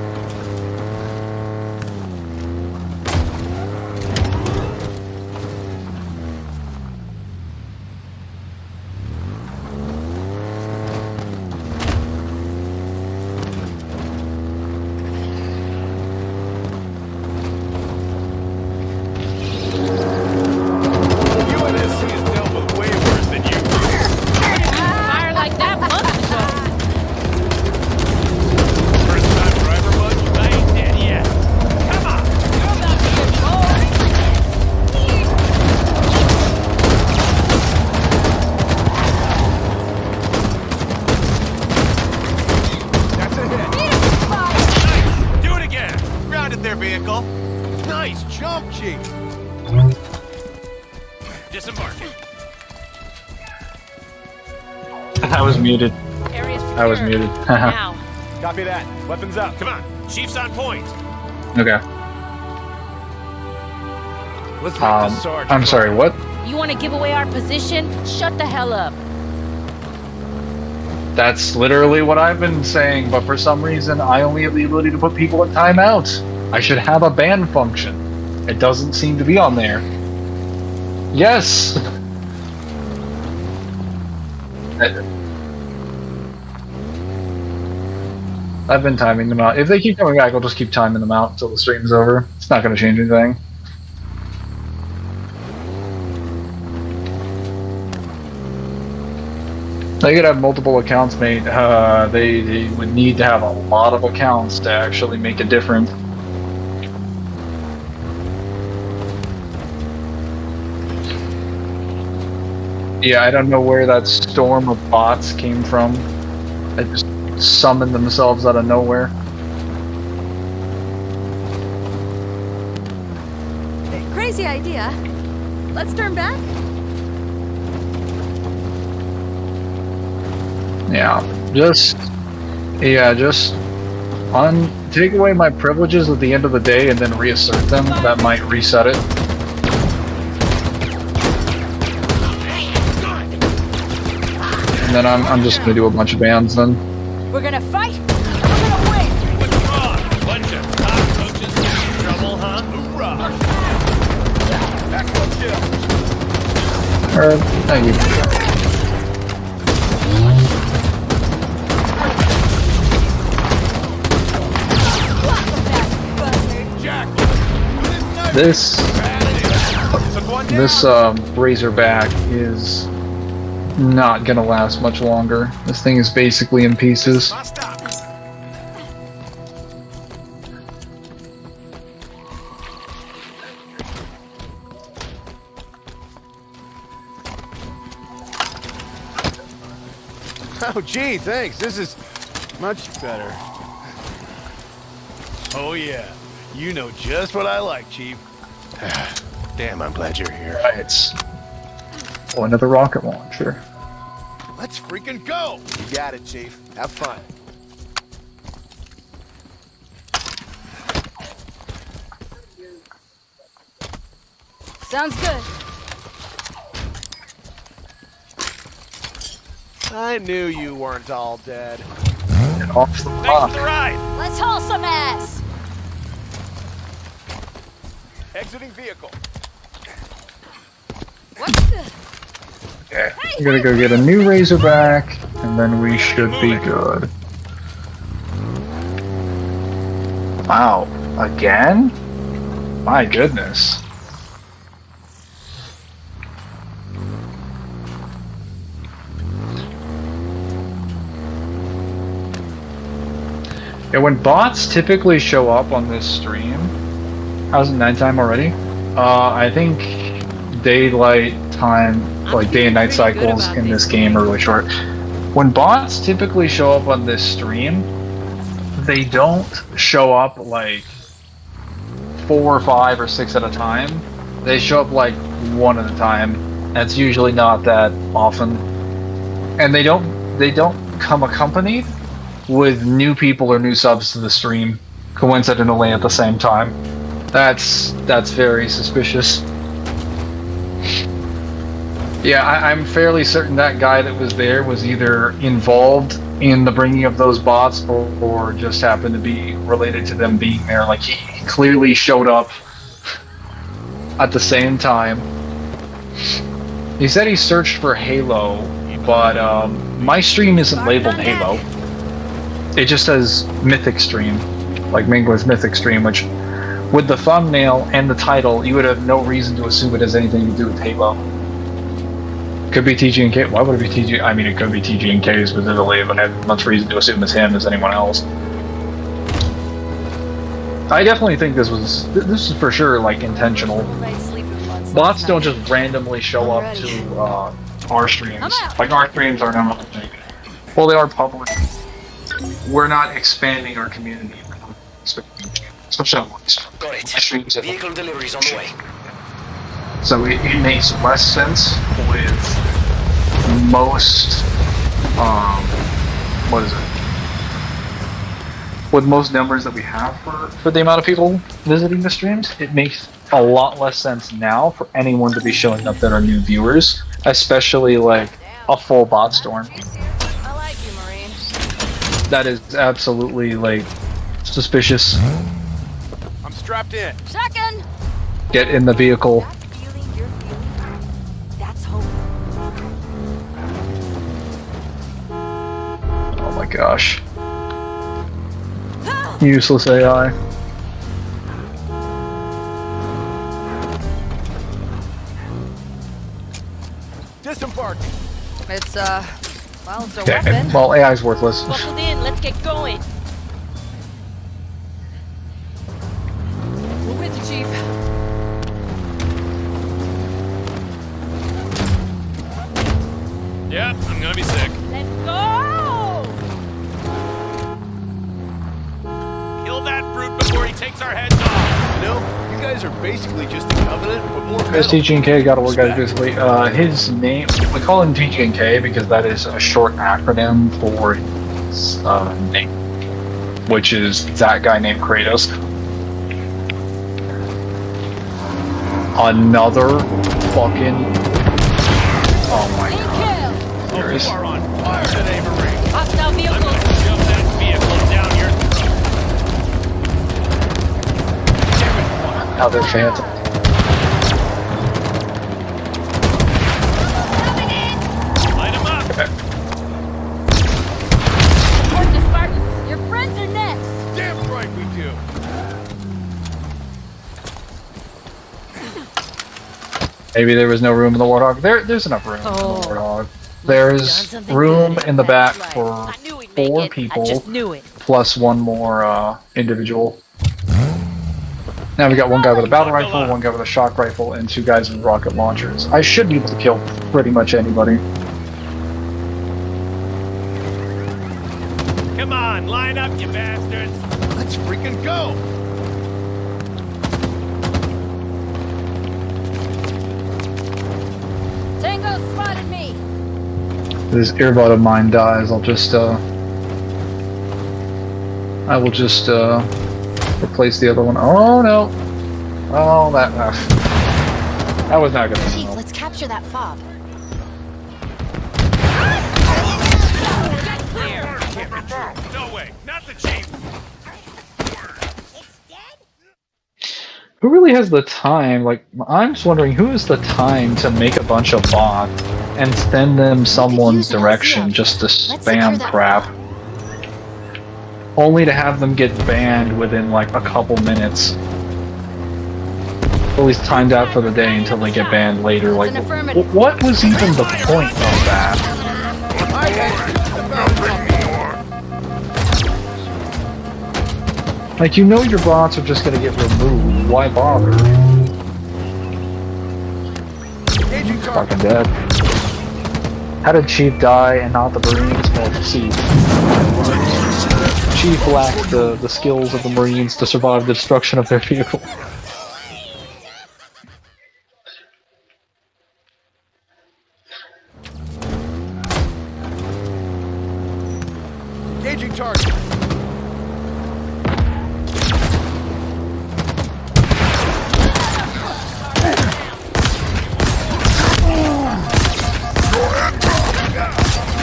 UNSC has dealt with way worse than you. Fire like that months ago. First time driver bug, I ain't dead yet. Come on! You're about to get bored. That's a hit. Nice! Do it again! Grounded their vehicle. Nice! Jump, Chief. Disembarking. I was muted. Area's I was secure. muted. Now. Copy that. Weapons up. Come on, Chief's on point. Okay. Let's make this Sarge. I'm sorry, what? You want to give away our position? Shut the hell up. That's literally what I've been saying, but for some reason I only have the ability to put people in timeout. I should have a ban function. It doesn't seem to be on there. Yes! I've been timing them out. If they keep coming back, I'll just keep timing them out until the stream's over. It's not going to change anything. They could have multiple accounts made. They would need to have a lot of accounts to actually make a difference. Yeah, I don't know where that storm of bots came from. They just summoned themselves out of nowhere. Crazy idea. Let's turn back. Yeah, just take away my privileges at the end of the day and then reassert them. That might reset it. And then I'm just gonna do a bunch of bans then. We're gonna fight. We're gonna win. What's wrong? Bunch of cockroaches in trouble, huh? Hoorah! Excellent kill. Thank you. This Razorback is not gonna last much longer. This thing is basically in pieces. Oh, gee, thanks. This is much better. Oh yeah, you know just what I like, Chief. Damn, I'm glad you're here. Right. Oh, another rocket launcher. Let's freaking go! You got it, Chief. Have fun. Sounds good. I knew you weren't all dead. And off the Thanks block. for the ride! Let's haul some ass. Exiting vehicle. What the? Okay, I'm gonna go get a new Razorback, and then we should be good. Wow, again? My goodness. Yeah, when bots typically show up on this stream, how's it nighttime already? I think daylight time, like day and night cycles in this game are really short. When bots typically show up on this stream, they don't show up like 4 or 5 or 6 at a time. They show up like 1 at a time. That's usually not that often. And they don't come accompanied with new people or new subs to the stream coincidentally at the same time. That's very suspicious. Yeah, I'm fairly certain that guy that was there was either involved in the bringing of those bots or just happened to be related to them being there. Like, he clearly showed up at the same time. He said he searched for Halo, but my stream isn't labeled Halo. It just says Mythic Stream, like Mangler's Mythic Stream, which with the thumbnail and the title, you would have no reason to assume it has anything to do with Halo. Could be TG and K. Why would it be TG? I mean, it could be TG and K specifically, but I have much reason to assume it's him as anyone else. I definitely think this is for sure like intentional. Bots don't just randomly show up to our streams. Like, our streams are not like, well, they are public. We're not expanding our community. Especially on Got it. streams. Vehicle deliveries on the way. So it makes less sense with most, what is it? With most numbers that we have for the amount of people visiting the streams, it makes a lot less sense now for anyone to be showing up that are new viewers, especially like a full bot storm. I like you, Marine. That is absolutely like suspicious. I'm strapped in. Second. Get in the vehicle. That feeling you're feeling, that's hope. Oh my gosh. Useless AI. Disembark. It's Well, it's a Okay, weapon. well, AI is worthless. Buckled in, let's get going. We're with you, Chief. Yep, I'm gonna be sick. Let's go! Kill that brute before he takes our heads off. You know, you guys are basically just the Covenant, but more There's metal. TG&K, gotta work out Respect. basically. His name, we call him TG&K because that is a short acronym for his name, which is that guy named Kratos. Another fucking... Oh my god. Oh, you Serious. are on fire today, Marine. Hostile I'm vehicle. gonna shove that vehicle down your throat. Now they're phantom. Light him up. Report to Spartans. Your friends are next. Damn right we do. Maybe there was no room in the Warthog. There's enough room in the Warthog. There's room in the back for I knew we'd make 4 it. I people, just knew it. plus 1 more individual. Now we got 1 guy with a battle rifle, 1 guy with a shock rifle, and 2 guys with rocket launchers. I should be able to kill pretty much anybody. Come on, line up, you bastards. Let's freaking go. Tango spotted me. If this earbud of mine dies, I'll just I will just replace the other one. Oh no! Oh, that was not gonna Chief, help. let's capture that fob. No way, not the chief. Who really has the time? Like, I'm just wondering who has the time to make a bunch of bots and send them someone's use an direction LCM. just to Let's secure spam that crap, only to have them get banned within like a couple minutes. At least timed out for the day until they get banned later. Like, an affirmative. what was even the point of that? Like, you know your bots are just gonna get removed. Why bother? Engaging target. Fucking dead. How did Chief die and not the Marines? Well, see. Chief lacked the skills of the Marines to survive the destruction of their vehicle. Engaging target.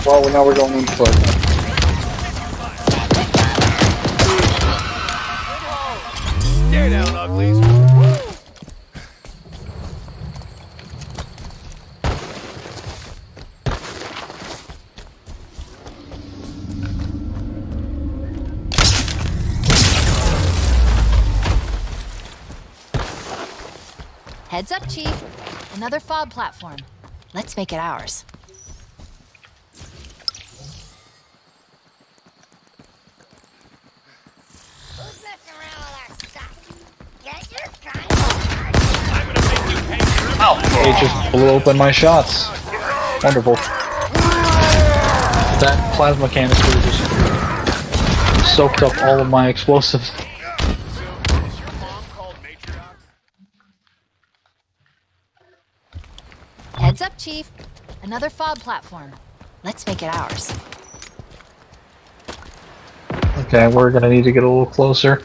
Well, now we're going on foot. Stay down, uglies. Heads up, Chief. Another fob platform. Let's make it ours. Who's messing around with our stuff? Get your gun. I'm gonna make you pay for it. It just blew open my shots. Wonderful. That plasma canister just soaked up all of my explosives. Is your mom called Matriarch? Heads up, Chief. Another fob platform. Let's make it ours. Okay, we're gonna need to get a little closer.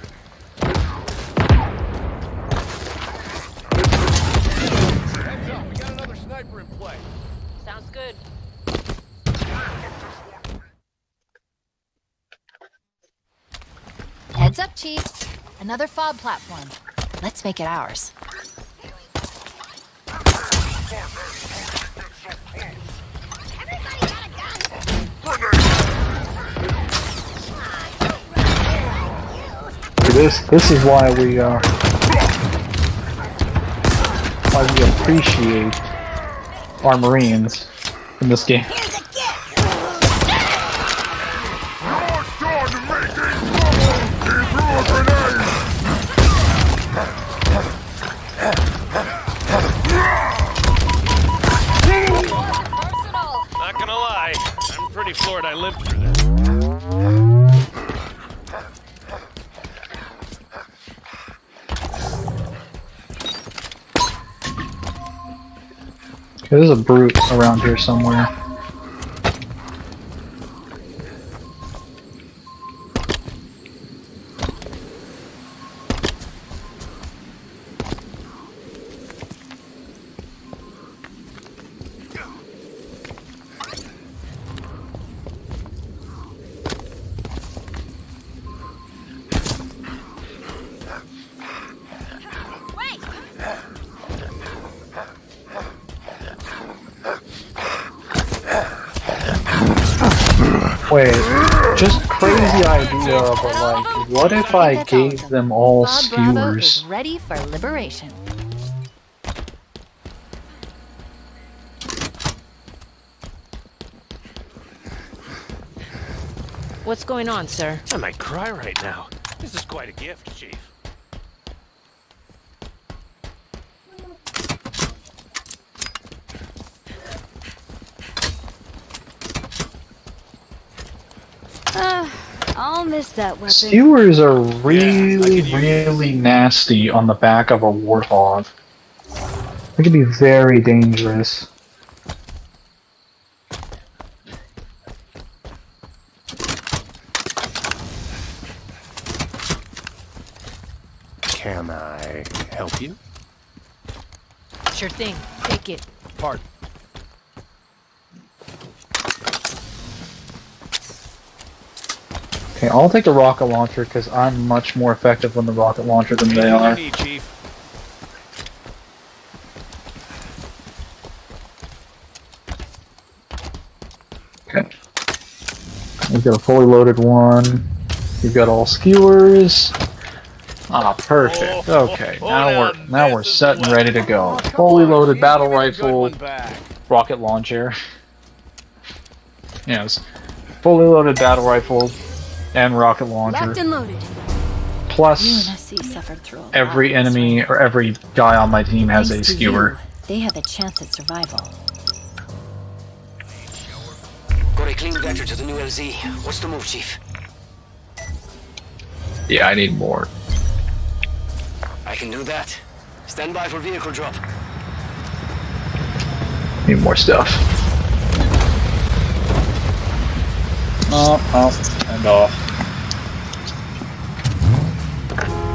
Heads up, we got another sniper in play. Sounds good. Heads up, Chief. Another fob platform. Let's make it ours. Everybody got a gun. This is why we appreciate our Marines in this game. Here's a gift. There's a brute around here somewhere. Wait, just crazy idea, but like, what if I gave them all Bob Bravo is skewers? ready for liberation. What's going on, sir? I might cry right now. This is quite a gift, Chief. I'll miss that weapon. Skewers are really nasty on the back of a warthog. They can be very dangerous. Can I help you? Sure thing. Take it. Pardon. Okay, I'll take the rocket launcher because I'm much more effective on the rocket launcher than they are. Need, Chief. Okay. We've got a fully loaded one. We've got all skewers. Ah, perfect. Okay, now we're set and ready to go. Fully loaded battle rifle, rocket launcher. Yes, fully loaded battle rifle and rocket launcher. Locked and loaded. Plus, UNSC suffered through a lot every this enemy way. or every guy on my team has a Thanks to skewer. you, they have a chance at survival. Got a clean vector to the new LZ. What's the move, Chief? Yeah, I need more. I can do that. Stand by for vehicle drop. Need more stuff. And off.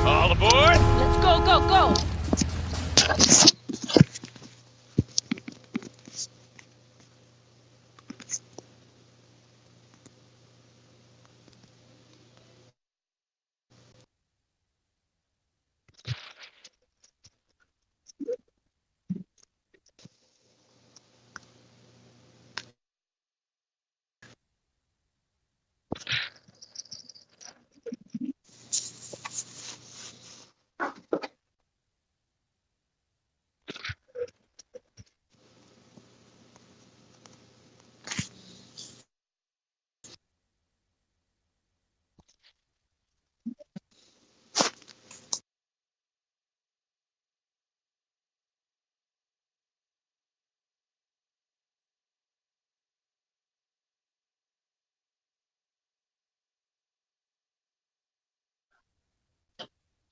All aboard! Let's go, go, go!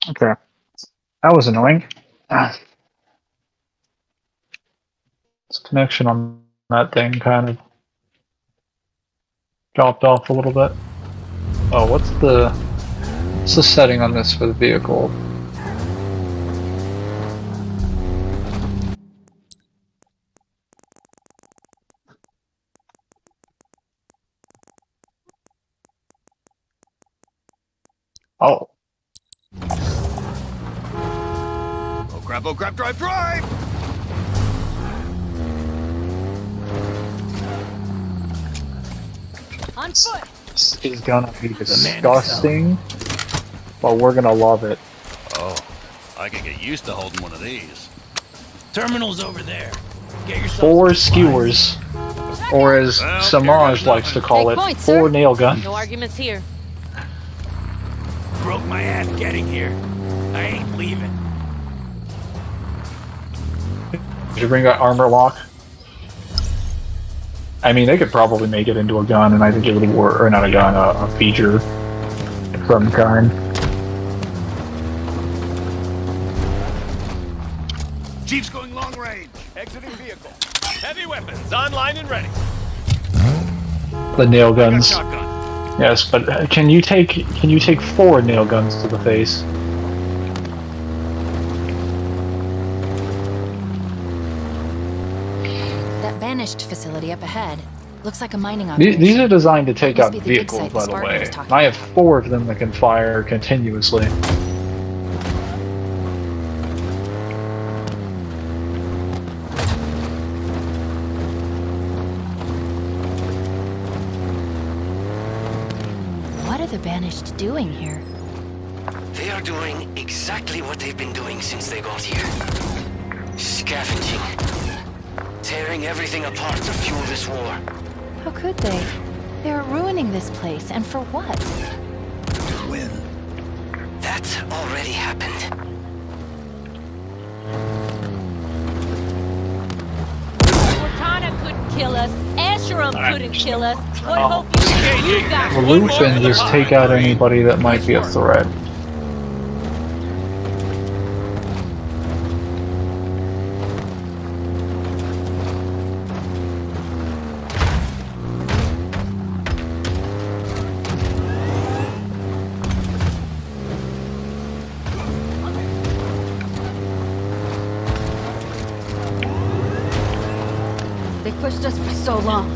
Okay, that was annoying. This connection on that thing kind of dropped off a little bit. Oh, what's the setting on this for the vehicle? Oh, Oh, grab, drive, drive! On foot! this is gonna be disgusting, but we're gonna love it. Oh, I could get used to holding one of these. Terminal's over there. Get yourself 4 some supplies. skewers, or as Well, Samaj here likes to goes call Take it, point, 4 sir. nail guns. No arguments here. Broke my ass getting here. I ain't leaving. Did you bring that armor lock? I mean, they could probably make it into a gun, and I think it would work, or not a gun, a feature of some kind. Chief's going long range. Exiting vehicle. Heavy weapons online and ready. The nail I got guns. shotgun. Yes, but can you take 4 nail guns to the face? That vanished facility up ahead looks like a mining operation. These are designed to take Must out be the dig vehicles, site by the the Spartan way. was talking I have about. 4 of them that can fire continuously. What are the banished doing here? They are doing exactly what they've been doing since they got here. Scavenging. Tearing everything apart to fuel this war. How could they? They're ruining this place, and for what? To win. That already happened. Cortana couldn't kill us. Asherum couldn't kill us. What Oh. hope you got? Loot and just take out anybody that might be a threat. They pushed us for so long.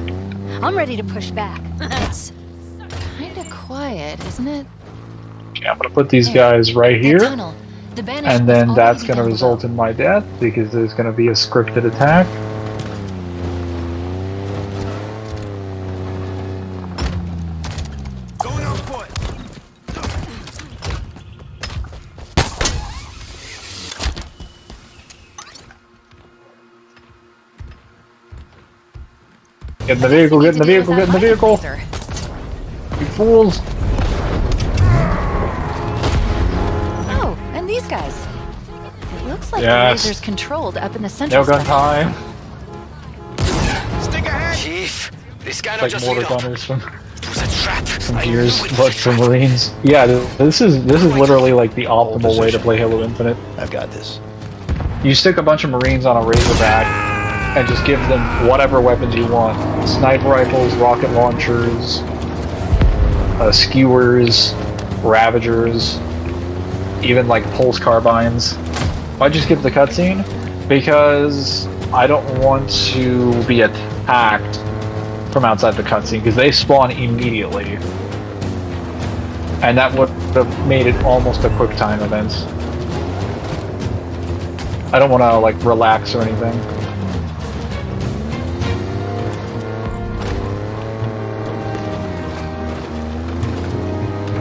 I'm ready to push back. It's kinda quiet, isn't it? Okay, I'm gonna put these guys right That here, tunnel. The banished and must then already that's be gonna down result below. in my death, because there's gonna be a scripted attack. Going on foot. Get in the vehicle, get in the vehicle, get in the vehicle! Laser. You fools! Oh, and these guys. It looks like Yes. the laser's controlled up in the central Nail gun section. time! Stick ahead. Chief, this guy Like just mortar lit up. gunners from It was a trap. I Gears, knew it was but a for trap. Marines. Yeah, this is literally like the optimal way to play Halo Infinite. I've got this. You stick a bunch of Marines on a Razorback and just give them whatever weapons you want. Sniper rifles, rocket launchers, skewers, Ravagers, even like pulse carbines. Why just give the cutscene? Because I don't want to be attacked from outside the cutscene, because they spawn immediately. And that would have made it almost a quick time event. I don't want to like relax or anything.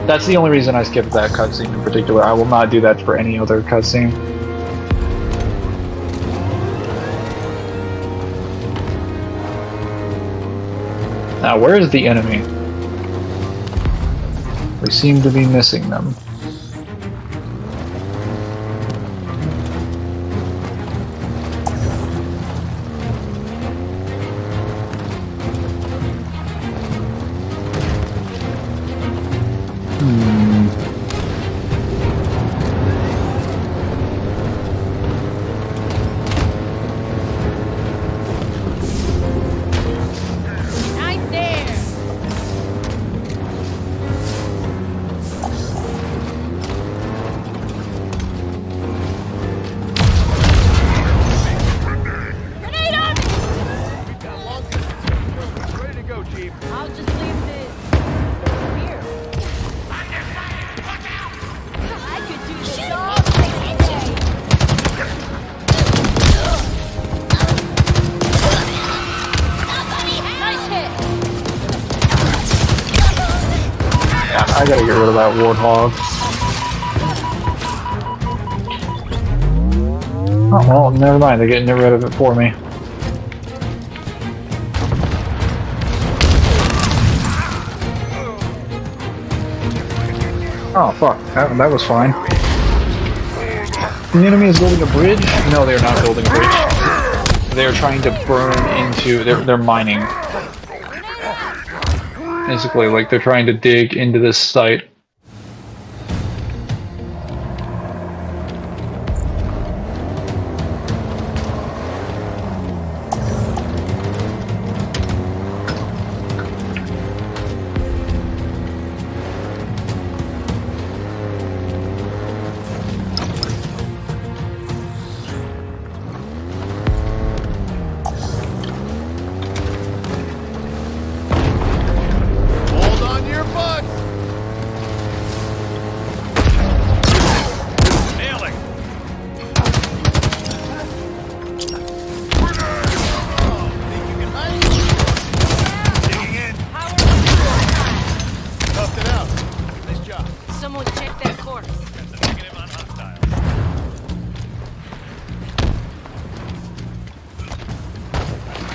That's the only reason I skipped that cutscene in particular. I will not do that for any other cutscene. Now, where is the enemy? We seem to be missing them. Nice there. Grenade on me! Ready to go, Chief. I'll just leave this here. I could do this all day. Nice hit. Yeah, I gotta get rid of that warthog. Oh, well, never mind. They're getting rid of it for me. Oh, fuck. That was fine. The enemy is building a bridge? No, they're not building a bridge. They're trying to burn into... They're mining. Basically, like, they're trying to dig into this site.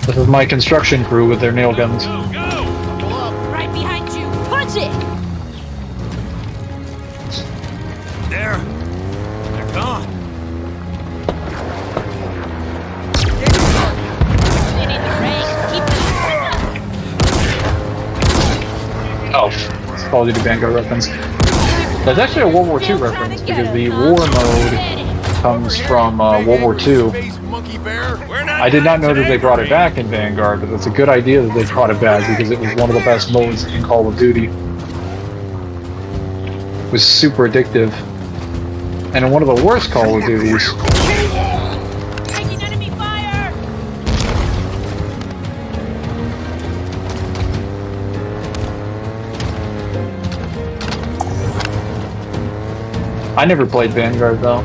This is my construction crew with their nail guns. Go, go! Right behind you. Punch it! There. They're gone. Get in the ranks. Keep them. Oh, it's Call of Duty Vanguard reference. That's actually a World War II reference because the war mode comes from World War II. I did not know that they brought it back in Vanguard, but it's a good idea that they brought it back because it was one of the best modes in Call of Duty. It was super addictive. And in one of the worst Call of Duties. Taking enemy fire! I never played Vanguard though.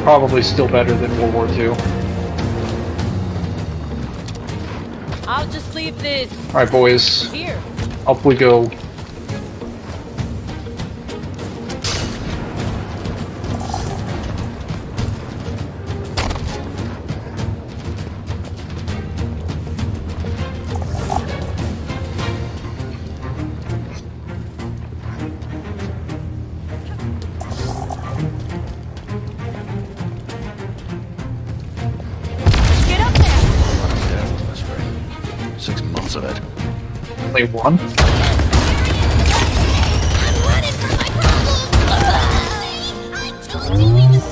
Probably still better than World War II. I'll just leave this Alright boys, here. up we go. Get up there! That's right. 6 months of it. Only one? I'm running from my problems. I told you we was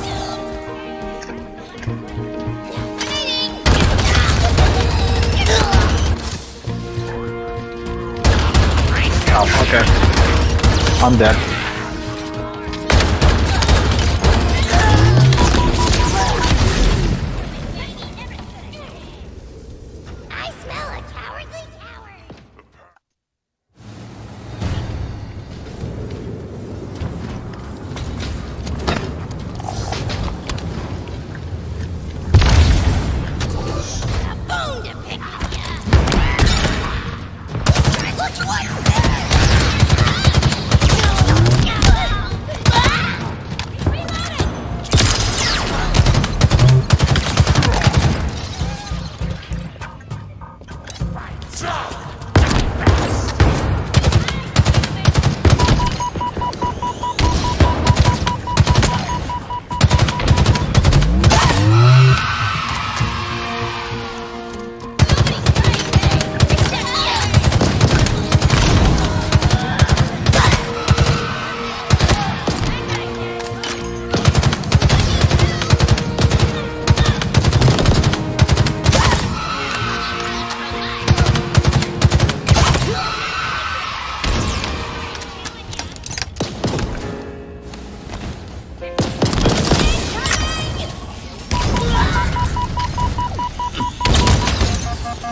Oh, okay. I'm dead. I smell a cowardly coward. A bone to pick with ya. Look what's there!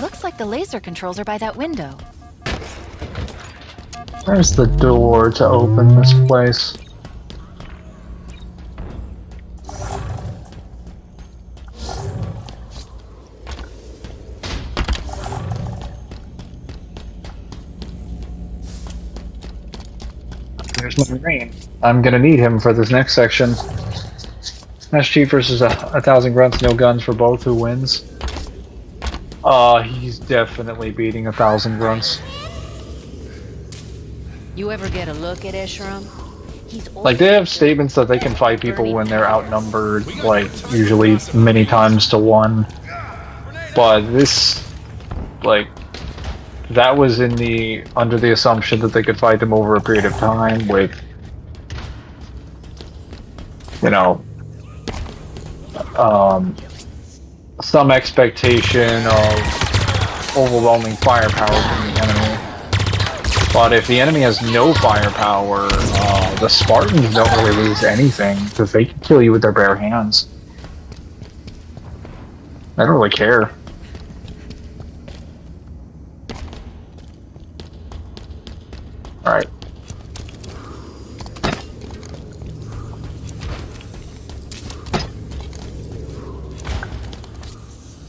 Looks like the laser controls are by that window. Where's the door to open this place? There's my Marine. I'm gonna need him for this next section. Master Chief versus a 1,000 grunts, no guns for both. Who wins? He's definitely beating 1,000 grunts. You ever get a look at Esheram? He's Like, they have statements that they can fight people when they're outnumbered, like, usually many times to 1. But this, like, that was under the assumption that they could fight them over a period of time with, you know, some expectation of overwhelming firepower from the enemy. But if the enemy has no firepower, the Spartans don't really lose anything, because they can kill you with their bare hands. I don't really care. Alright.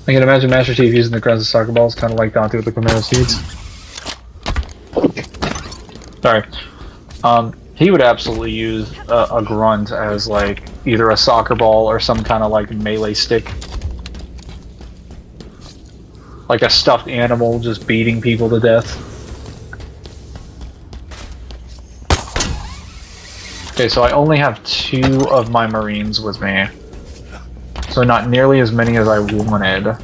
I can imagine Master Chief using the crowns of soccer balls, kind of like Dante with the Chimera seeds. Sorry. He would absolutely use a grunt as like either a soccer ball or some kind of like melee stick. Like a stuffed animal just beating people to death. Okay, so I only have 2 of my Marines with me. So not nearly as many as I wanted.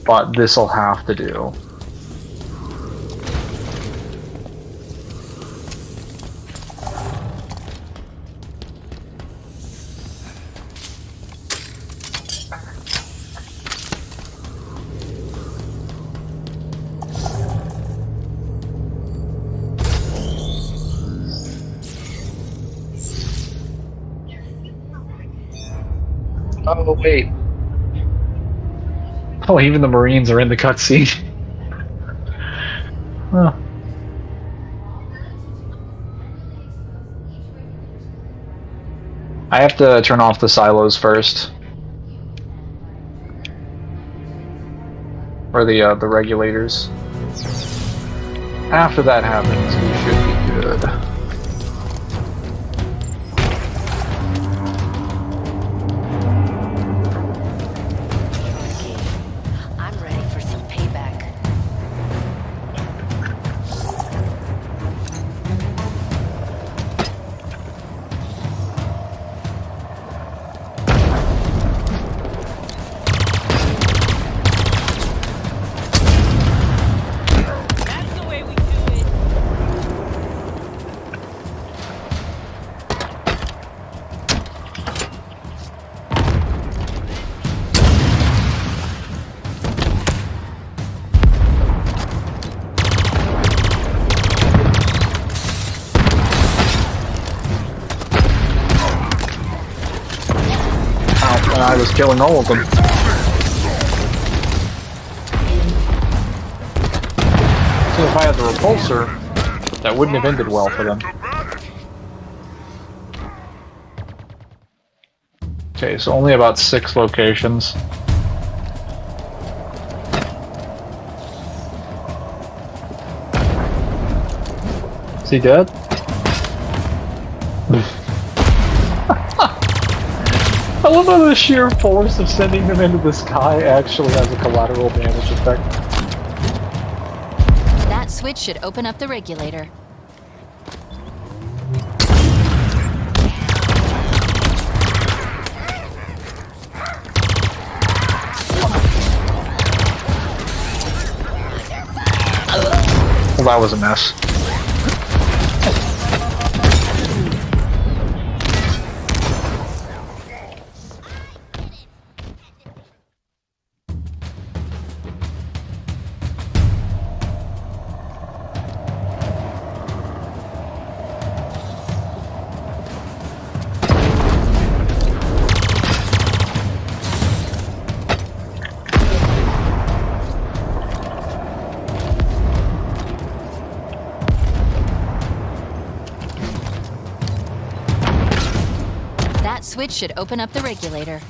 But this'll have to do. Oh, wait. Oh, even the Marines are in the cutscene. Huh. I have to turn off the silos first. Or the regulators. After that happens, we should be good. I was killing all of them. So if I had the repulsor, that wouldn't have ended well for them. Okay, so only about 6 locations. Is he dead? I love how the sheer force of sending them into the sky actually has a collateral damage effect. That switch should open up the regulator. Well, that was a mess. That switch should open up the regulator.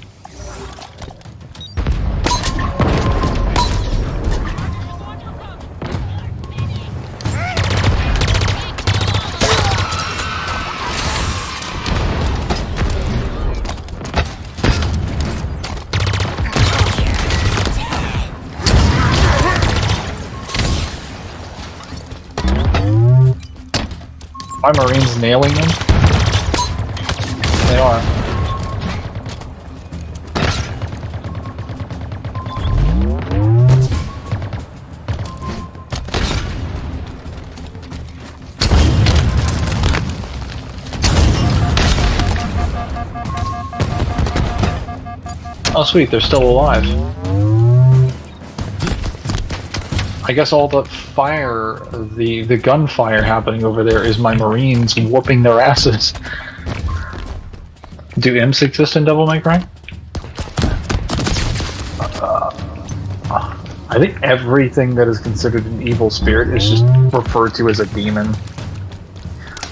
Are Marines nailing them? They are. Oh sweet, they're still alive. I guess all the fire, the gunfire happening over there is my Marines whooping their asses. Do imps exist in Devil May Cry? I think everything that is considered an evil spirit is just referred to as a demon.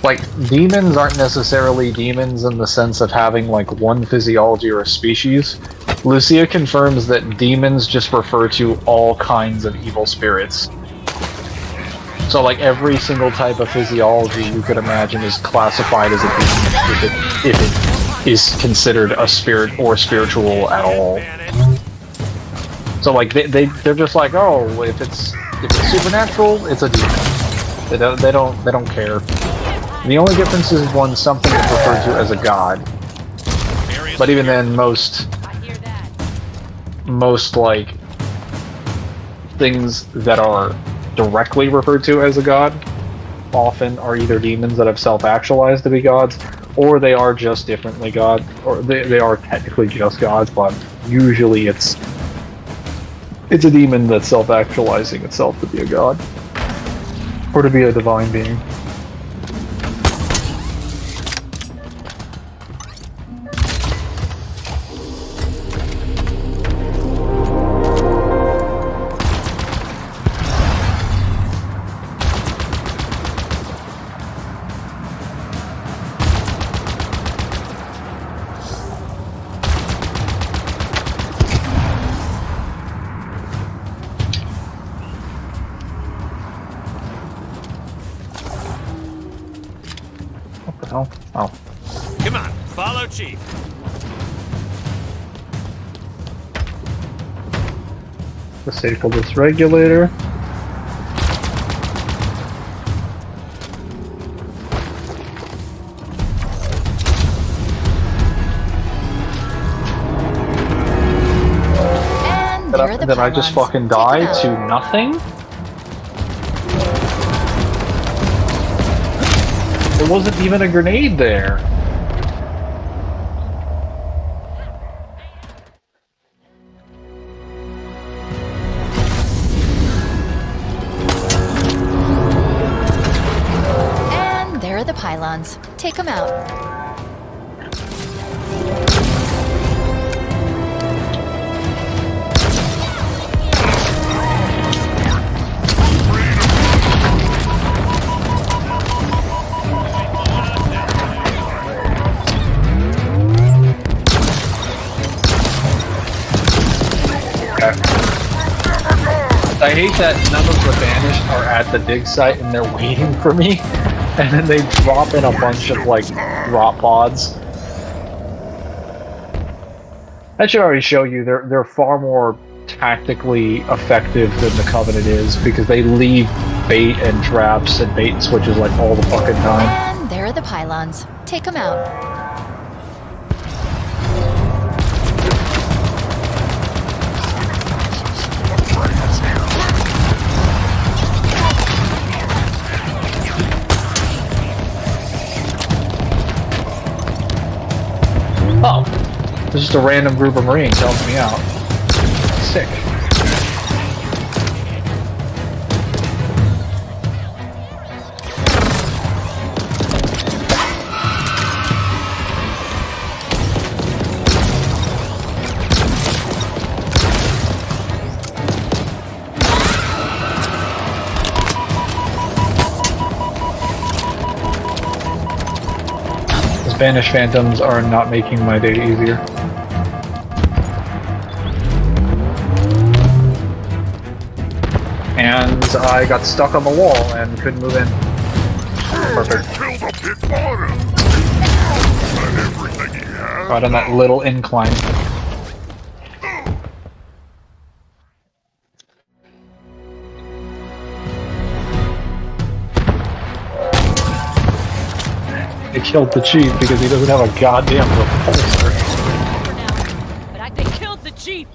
Like, demons aren't necessarily demons in the sense of having, like, one physiology or a species. Lucia confirms that demons just refer to all kinds of evil spirits. So like every single type of physiology you could imagine is classified as a demon if it is considered a spirit or spiritual at all. So like they're just like, oh, if it's supernatural, it's a demon. They don't care. The only difference is when something is referred to as a god. But even then, most like things that are directly referred to as a god often are either demons that have self-actualized to be gods, or they are just differently god, or they are technically just gods, but usually it's a demon that's self-actualizing itself to be a god, or to be a divine being. Oh. Come on, follow Chief. Disable this regulator. And did I just fucking die to nothing? There wasn't even a grenade there. And there are the pylons. Take them out. I hate that none of the banished are at the dig site and they're waiting for me, and then they drop in a bunch of like drop pods. That should already show you they're far more tactically effective than the Covenant is, because they leave bait and traps and bait and switches like all the fucking time. And there are the pylons. Take them out. Oh, there's just a random group of Marines helping me out. Sick. Spanish phantoms are not making my day easier. And I got stuck on the wall and couldn't move in. Perfect. Right on that little incline. They killed the chief because he doesn't have a goddamn repulsor. But they killed the chief.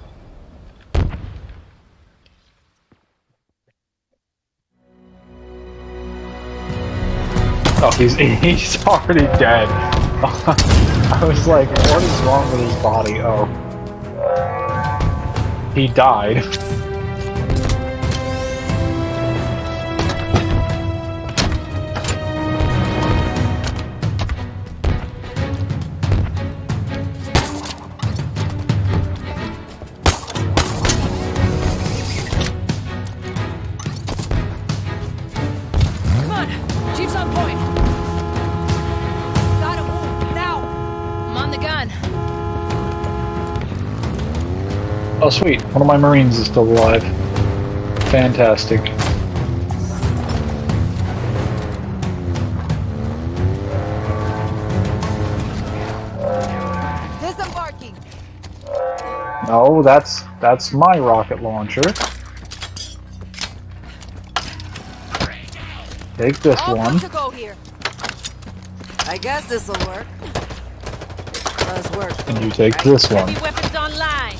Oh, he's already dead. I was like, what is wrong with his body? Oh. He died. Oh sweet, one of my Marines is still alive. Fantastic. No, that's my rocket launcher. Take this All one. good to go here. I guess this'll work. Does work. And you take this one. Heavy weapons online.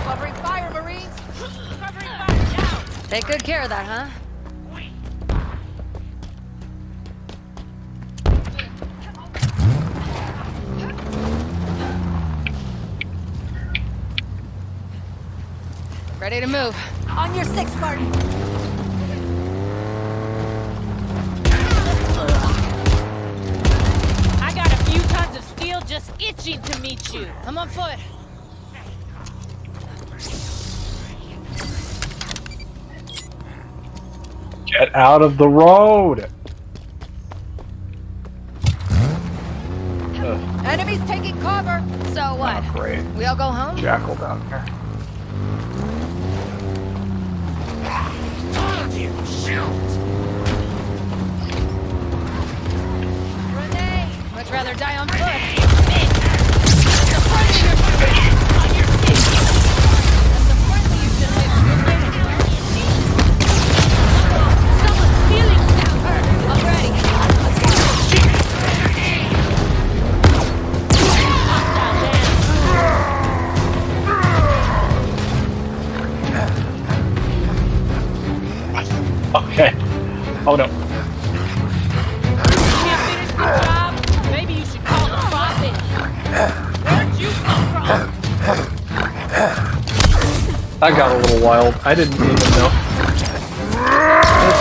Covering fire, Marines. Covering fire down. Take good care of that, huh? Ready to move. On your six, Spartan. I got a few tons of steel just itching to meet you. I'm on foot. Get out of the road! Enemies taking cover. So what? Oh, great. We all go home? Jackal down here. Renee, much rather die on foot. Someone's feeling down her. I'm ready. Let's go. Okay. Oh no. Can't finish the job? Maybe you should call the boss in. Where'd you come from? That got a little wild. I didn't even know.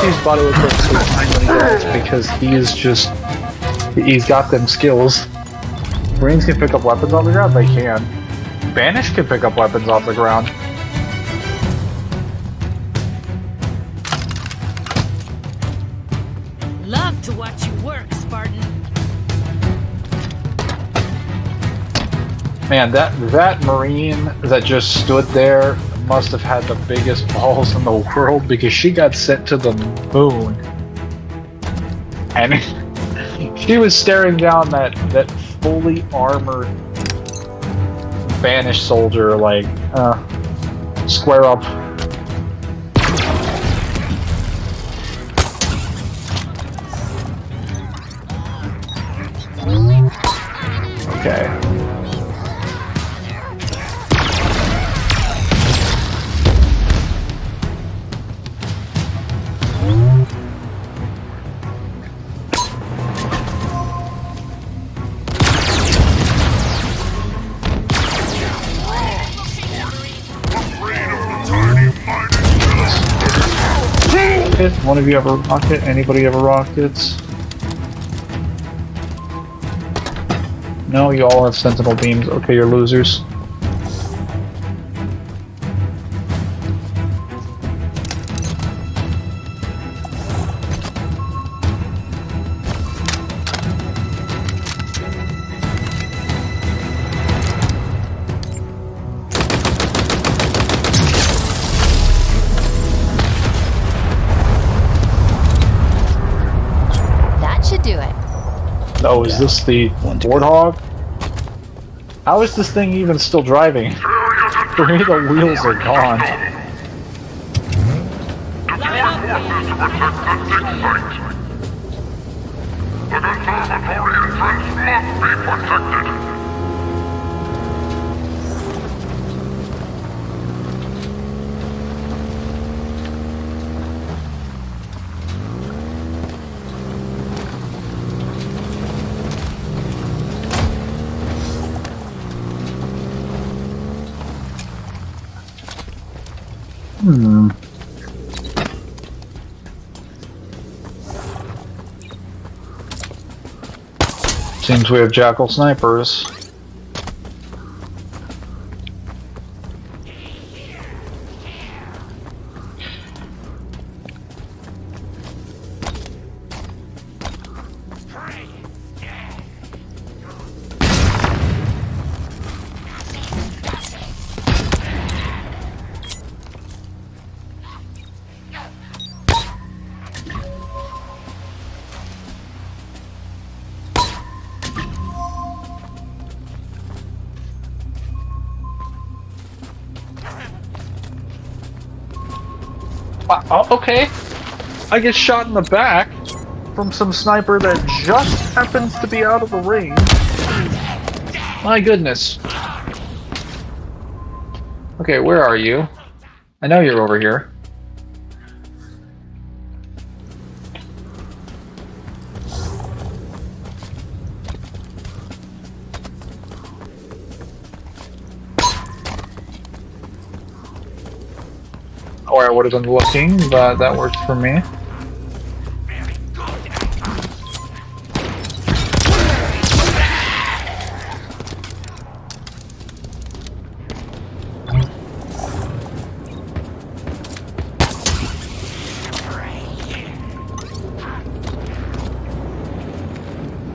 His body was so tiny when he dies because he's got them skills. Marines can pick up weapons off the ground? They can. Banish can pick up weapons off the ground. Love to watch you work, Spartan. Man, that Marine that just stood there must have had the biggest balls in the world because she got sent to the moon. And she was staring down that fully armored banished soldier like, square up. Okay. One of you ever rocket? Anybody ever rockets? No, you all have sentinel beams. Okay, you're losers. That should do it. Oh, is this the Warthog? How is this thing even still driving? For me, the wheels are gone. Seems we have Jackal snipers. Okay. I get shot in the back from some sniper that just happens to be out of the range. My goodness. Okay, where are you? I know you're over here. Or I would have been looking, but that works for me.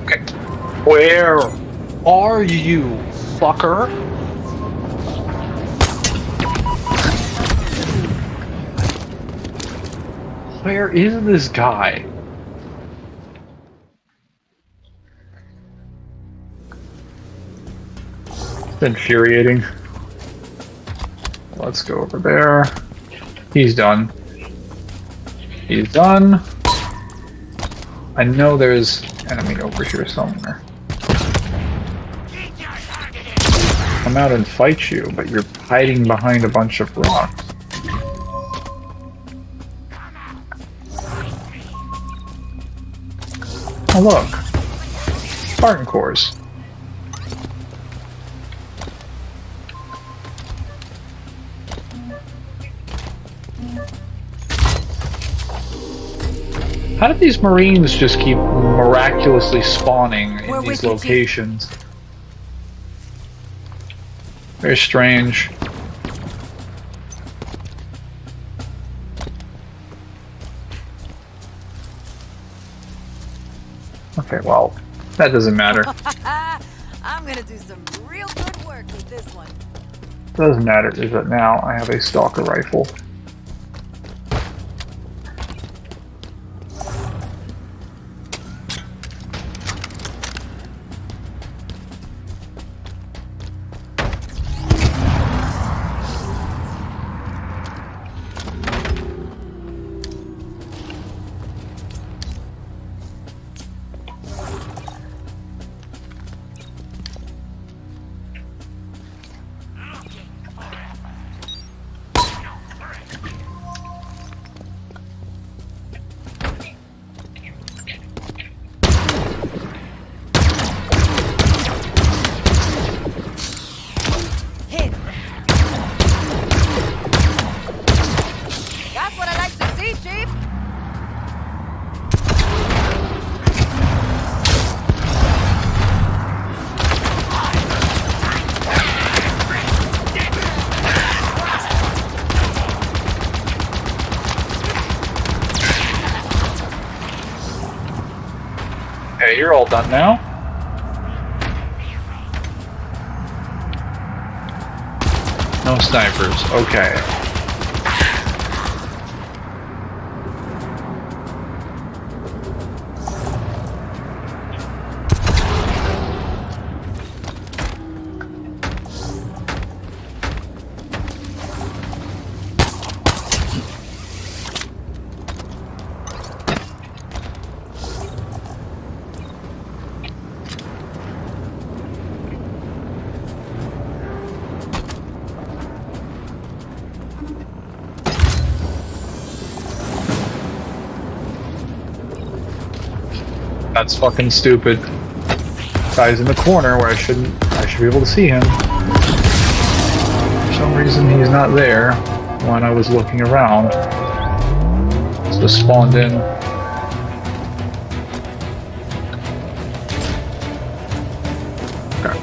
Okay. Where are you, fucker? Where is this guy? It's infuriating. Let's go over there. He's done. He's done. I know there's enemy over here somewhere. Come out and fight you, but you're hiding behind a bunch of rocks. Oh look, Spartan cores. How did these Marines just keep miraculously spawning in these locations? Very strange. Okay, well, that doesn't matter. I'm gonna do some real good work with this one. Doesn't matter is that now I have a stalker rifle. That's what I like to see, Chief. Okay, you're all done now. No snipers. Okay. That's fucking stupid. Guy's in the corner where I should be able to see him. For some reason he's not there when I was looking around. Just spawned in. Okay.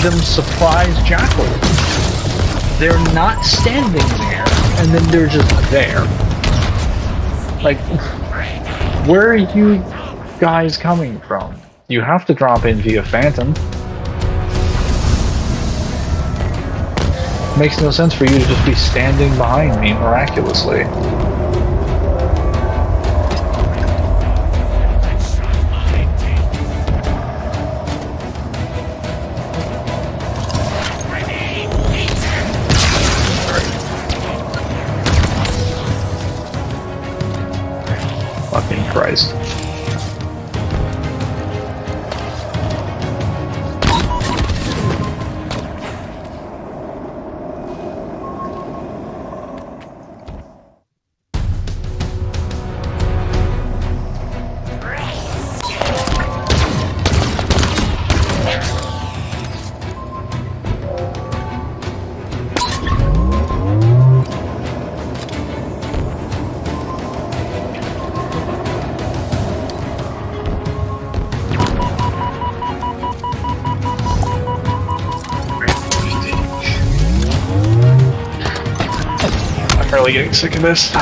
random surprise jackal. They're not standing there, and then they're just there. Like, where are you guys coming from? You have to drop in via Phantom. Makes no sense for you to just be standing behind me miraculously. Fucking Christ. I'm really getting sick of this.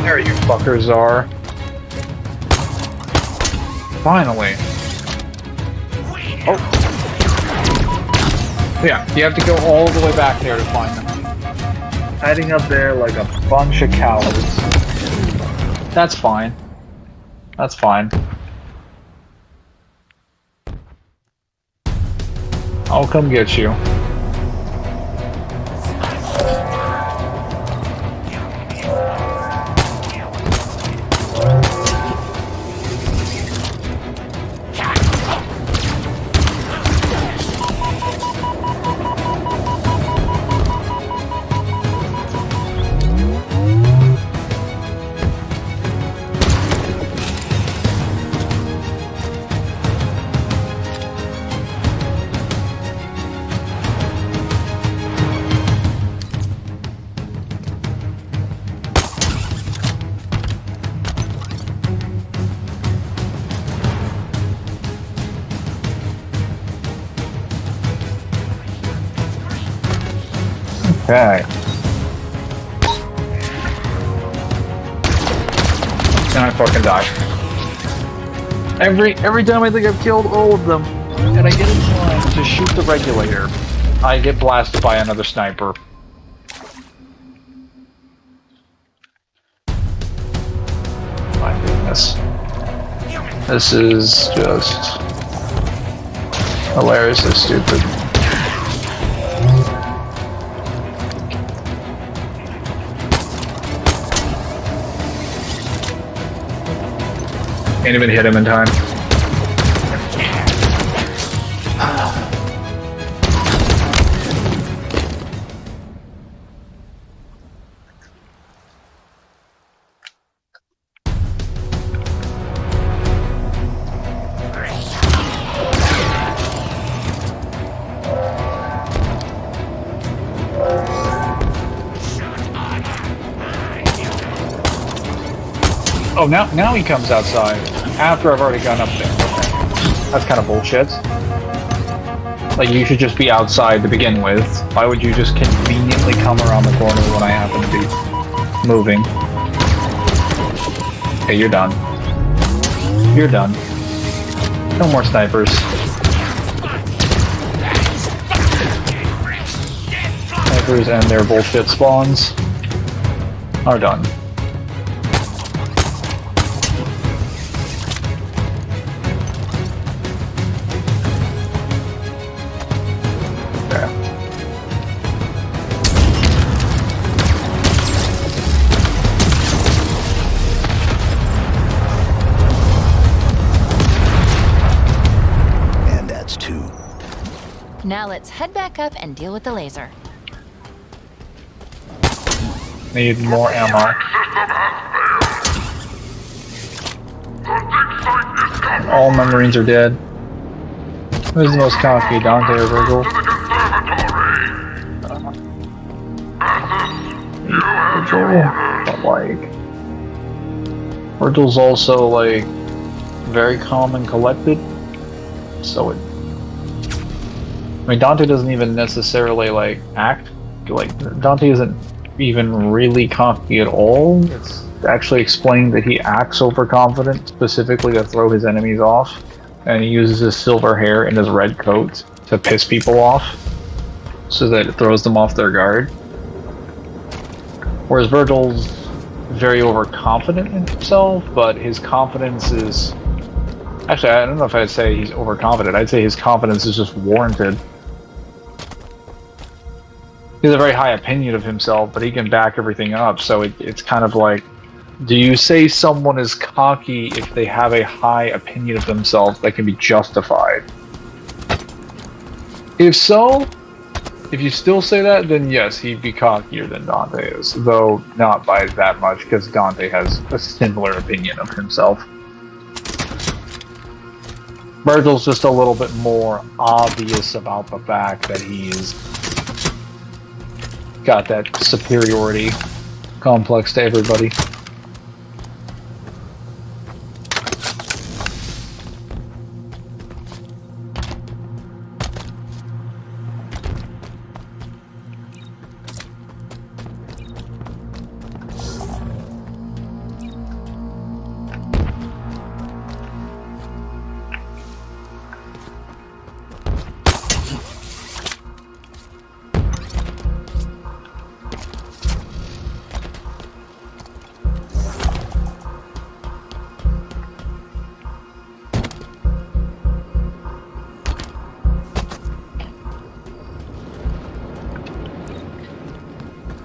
There you fuckers are. Finally. Oh. Yeah, you have to go all the way back there to find them. Heading up there like a bunch of cowards. That's fine. That's fine. I'll come get you. Okay. And I fucking die. Every time I think I've killed all of them, and I get in line to shoot the regulator, I get blasted by another sniper. My goodness. This is just hilariously stupid. Can't even hit him in time. Oh, now he comes outside after I've already gone up there. That's kind of bullshit. Like, you should just be outside to begin with. Why would you just conveniently come around the corner when I happen to be moving? Okay, you're done. You're done. No more snipers. Snipers and their bullshit spawns are done. Now let's head back up and deal with the laser. Need more ammo. All my Marines are dead. Who's the most cocky, Dante or Virgil? Virgil, but like... Virgil's also like very calm and collected, so it... I mean, Dante doesn't even necessarily like act, like Dante isn't even really cocky at all. It's actually explained that he acts overconfident specifically to throw his enemies off, and he uses his silver hair and his red coat to piss people off so that it throws them off their guard. Whereas Virgil's very overconfident in himself, but his confidence is... Actually, I don't know if I'd say he's overconfident. I'd say his confidence is just warranted. He has a very high opinion of himself, but he can back everything up, so it's kind of like, do you say someone is cocky if they have a high opinion of themselves that can be justified? If so, if you still say that, then yes, he'd be cockier than Dante is, though not by that much, because Dante has a similar opinion of himself. Virgil's just a little bit more obvious about the fact that he's got that superiority complex to everybody.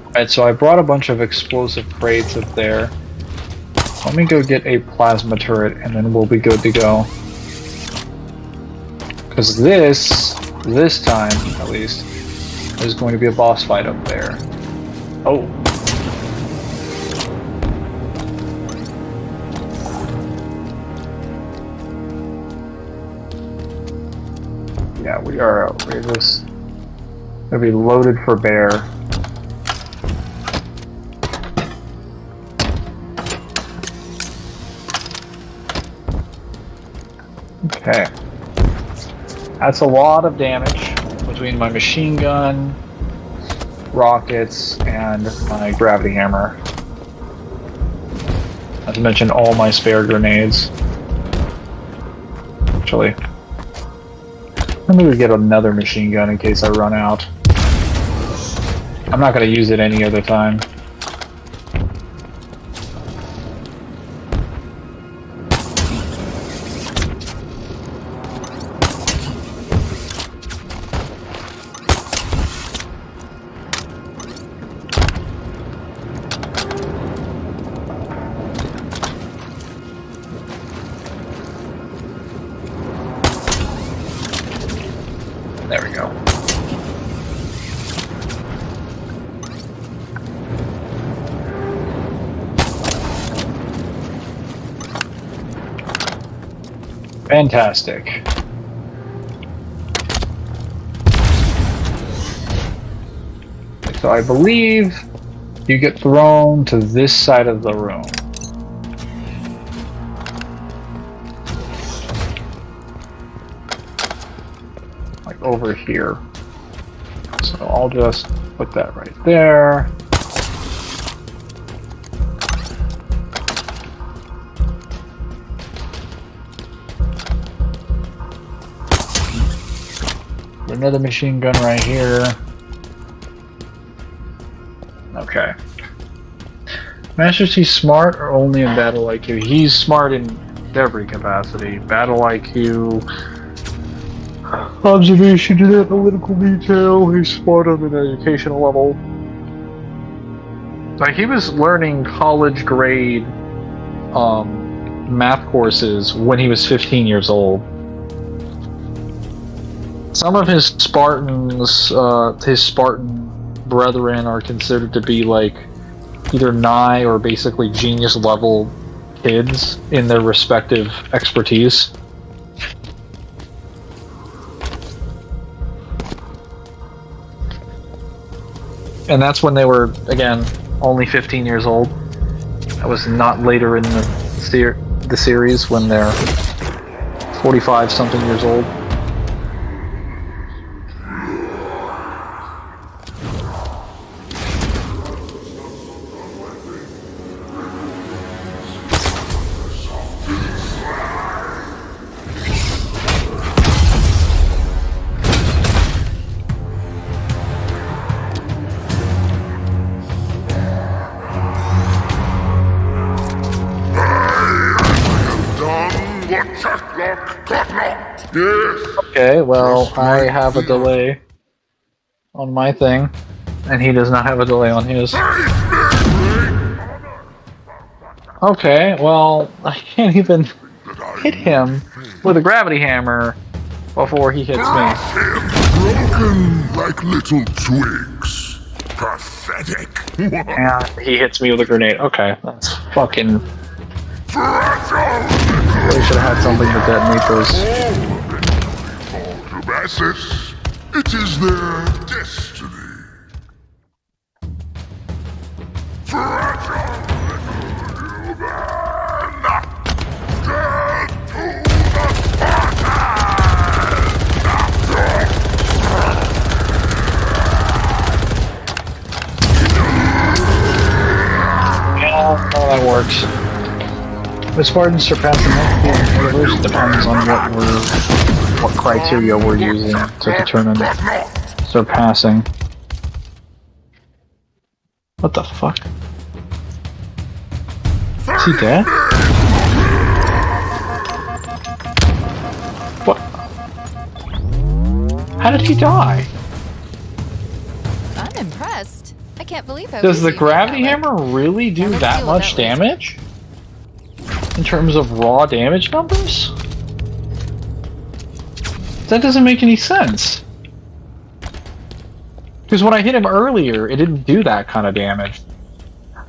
Alright, so I brought a bunch of explosive crates up there. Let me go get a plasma turret and then we'll be good to go. Because this time, at least, is going to be a boss fight up there. Oh. Yeah, we're just gonna be loaded for bear. Okay. That's a lot of damage between my machine gun, rockets, and my gravity hammer. Not to mention all my spare grenades. Actually, let me get another machine gun in case I run out. I'm not going to use it any other time. There we go. Fantastic. So I believe you get thrown to this side of the room. Like over here. So I'll just put that right there. Another machine gun right here. Okay. Master Chief's smart or only in battle IQ? He's smart in every capacity. Battle IQ, observation and analytical detail, he's smart on an educational level. Like, he was learning college grade math courses when he was 15 years old. Some of his Spartans, his Spartan brethren are considered to be like either nigh or basically genius level kids in their respective expertise. And that's when they were, again, only 15 years old. That was not later in the series when they're 45-something years old. Okay, well, I have a delay on my thing, and he does not have a delay on his. Okay, well, I can't even hit him with a gravity hammer before he hits me. Broken like little twigs. Pathetic. And he hits me with a grenade. Okay, that's fucking... Really should have had something to detonate those. It is their destiny. Fragile yeah, well, that works. The Spartans surpassing the universe depends on what criteria we're using to determine surpassing. What the fuck? Is he dead? What? How did he die? I'm impressed. I can't believe how Does the easy gravity that hammer really do Never that feel much that way. damage? In terms of raw damage numbers? That doesn't make any sense. Because when I hit him earlier, it didn't do that kind of damage.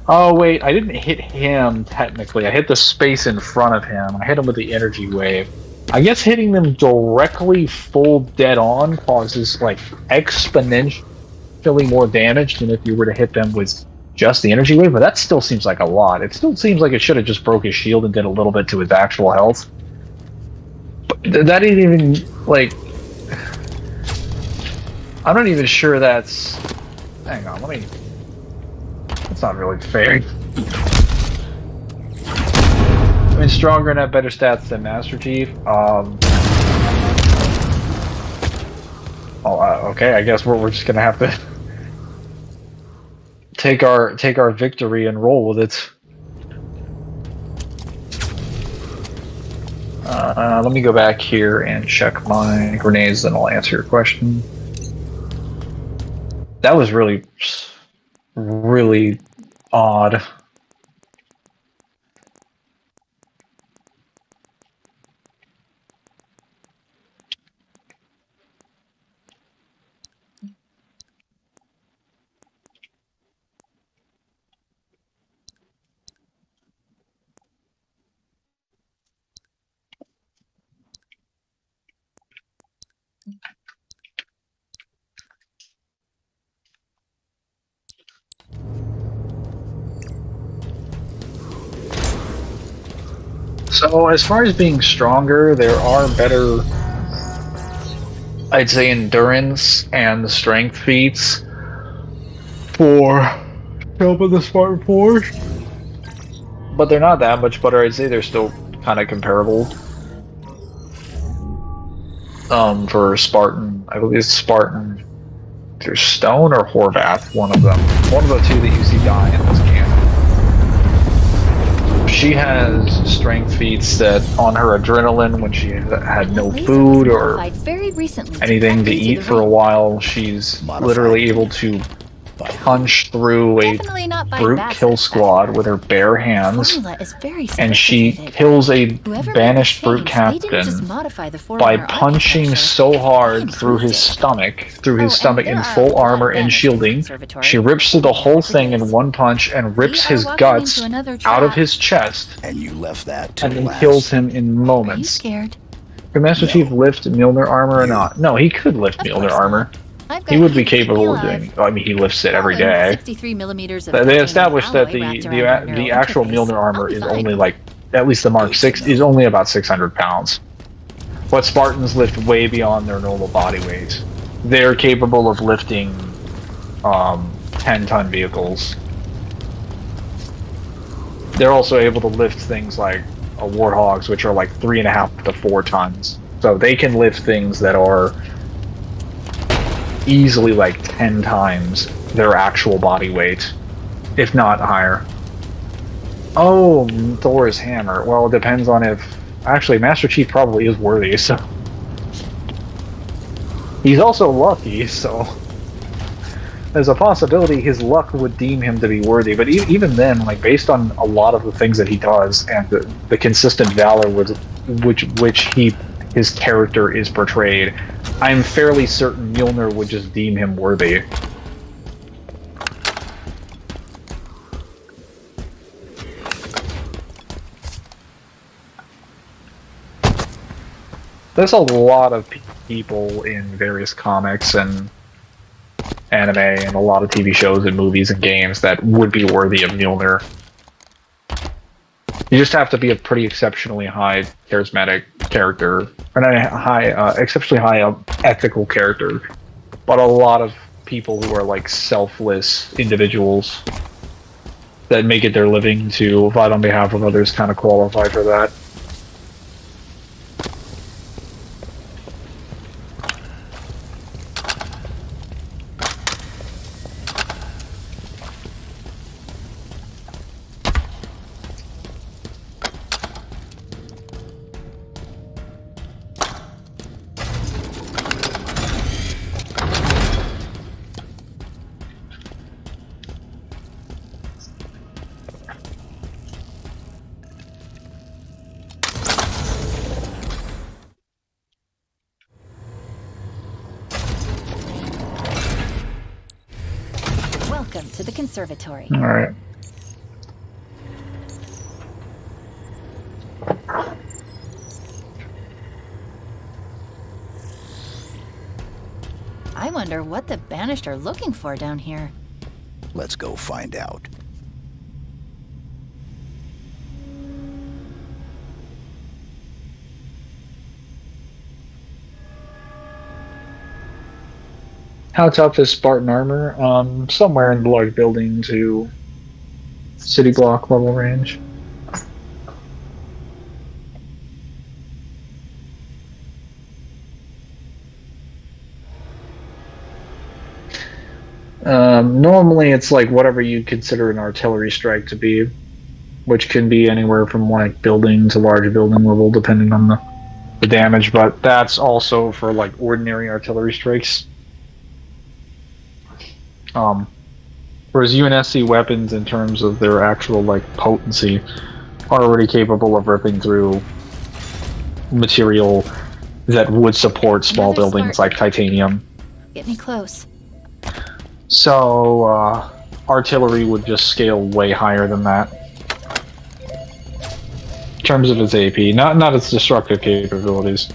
Oh wait, I didn't hit him technically. I hit the space in front of him. I hit him with the energy wave. I guess hitting them directly full dead on causes like exponentially more damage than if you were to hit them with just the energy wave, but that still seems like a lot. It still seems like it should have just broke his shield and did a little bit to his actual health. But that ain't even, like... I'm not even sure that's... Hang on, let me... That's not really fair. I mean, stronger and have better stats than Master Chief. Okay, I guess we're just gonna have to... Take our victory and roll with it. Let me go back here and check my grenades, then I'll answer your question. That was really, really odd. So, as far as being stronger, there are better, I'd say, endurance and strength feats for help of the Spartan Force. But they're not that much better. I'd say they're still kind of comparable. For Spartan, I believe it's Spartan. There's Stone or Horvath, one of them. One of the two that you see die in this game. She has strength feats that on her adrenaline when she had no food or very recently anything to eat for a while, she's literally able to punch through a Definitely not by brute bad kill suspect. squad with her bare hands, Formula is very and she sophisticated. kills a Whoever made banished the brute change, they didn't just captain modify the by Forerunner punching architecture. so hard They through his improved it. stomach, there in are a full lot armor of and banished in the shielding. conservatory. She rips through the whole Never thing in forgets. one punch and rips We are his walking guts into another out of trap. his chest, And you left that to and then last. kills him in Are you moments. scared? Can Master Chief lift Mjolnir armor or not? No, he could lift Of Mjolnir course armor. not. I've He got would you be to keep me capable of alive. doing. I mean, he lifts it every Well, day. 63 millimeters of They titanium established that alloy wrapped around our the neural actual interface. Mjolnir I'll armor be is fine. only like, at least the Mark 6 is only about 600 pounds. But Spartans lift way beyond their normal body weight. They're capable of lifting 10-ton vehicles. They're also able to lift things like Warthogs, which are like 3.5 to 4 tons. So they can lift things that are easily like 10 times their actual body weight, if not higher. Oh, Thor's hammer. Well, it depends on if... Actually, Master Chief probably is worthy, so... He's also lucky, so... There's a possibility his luck would deem him to be worthy, but even then, like, based on a lot of the things that he does, and the consistent valor with which his character is portrayed, I'm fairly certain Mjolnir would just deem him worthy. There's a lot of people in various comics and anime and a lot of TV shows and movies and games that would be worthy of Mjolnir. You just have to be a pretty exceptionally high charismatic character, and exceptionally high ethical character. But a lot of people who are like selfless individuals that make it their living to fight on behalf of others kind of qualify for that. Welcome to the conservatory. All right. I wonder what the Banished are looking for down here. Let's go find out. How tough is Spartan armor? Somewhere in the large building to city block level range. Normally it's like whatever you consider an artillery strike to be, which can be anywhere from like building to large building level depending on the damage, but that's also for like ordinary artillery strikes. Whereas UNSC weapons, in terms of their actual like potency, are already capable of ripping through material that would support small Another buildings Spartan. like titanium. Get me close. So artillery would just scale way higher than that in terms of its AP, not its destructive capabilities.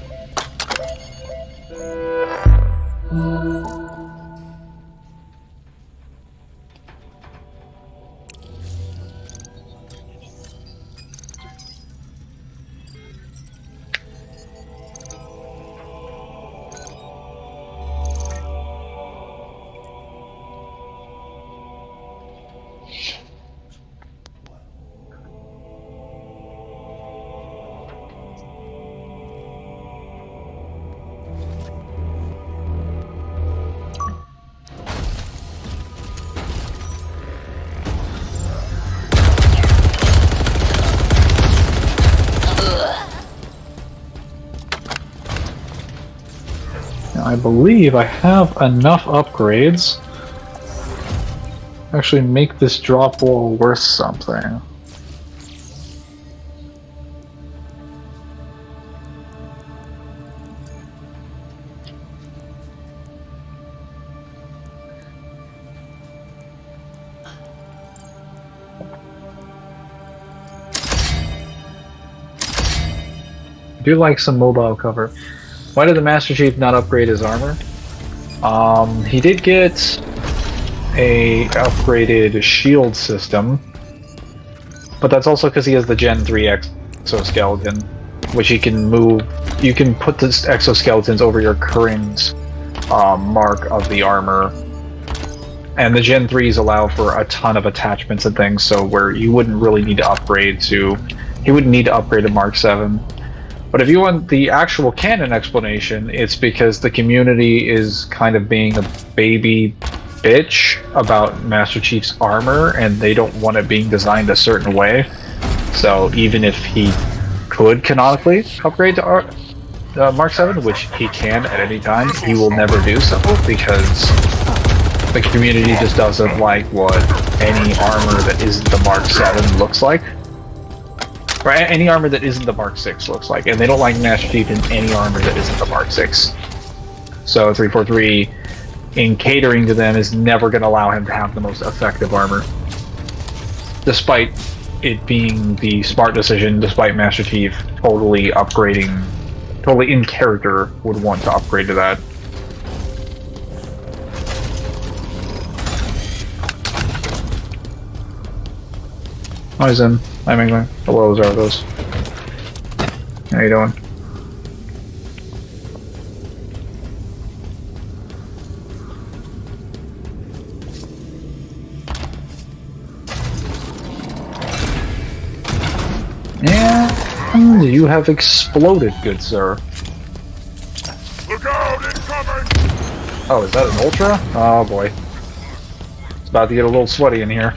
I believe I have enough upgrades actually make this drop wall worth something. I do like some mobile cover. Why did the Master Chief not upgrade his armor? He did get a upgraded shield system, but that's also because he has the Gen 3 exoskeleton, which he can move. You can put the exoskeletons over your current mark of the armor, and the Gen 3s allow for a ton of attachments and things, so where you wouldn't really need to upgrade to... He wouldn't need to upgrade to Mark 7. But if you want the actual canon explanation, it's because the community is kind of being a baby bitch about Master Chief's armor, and they don't want it being designed a certain way. So even if he could canonically upgrade to Mark 7, which he can at any time, he will never do so, because the community just doesn't like what any armor that isn't the Mark 7 looks like. Or any armor that isn't the Mark 6 looks like, and they don't like Master Chief in any armor that isn't the Mark 6. So 343, in catering to them, is never going to allow him to have the most effective armor. Despite it being the smart decision, despite Master Chief totally upgrading, totally in character, would want to upgrade to that. Hi Zen. Hi Mangler. Hello, Zardos. How you doing? And you have exploded, good sir. Look out, incoming! Oh, is that an Ultra? Oh boy. It's about to get a little sweaty in here.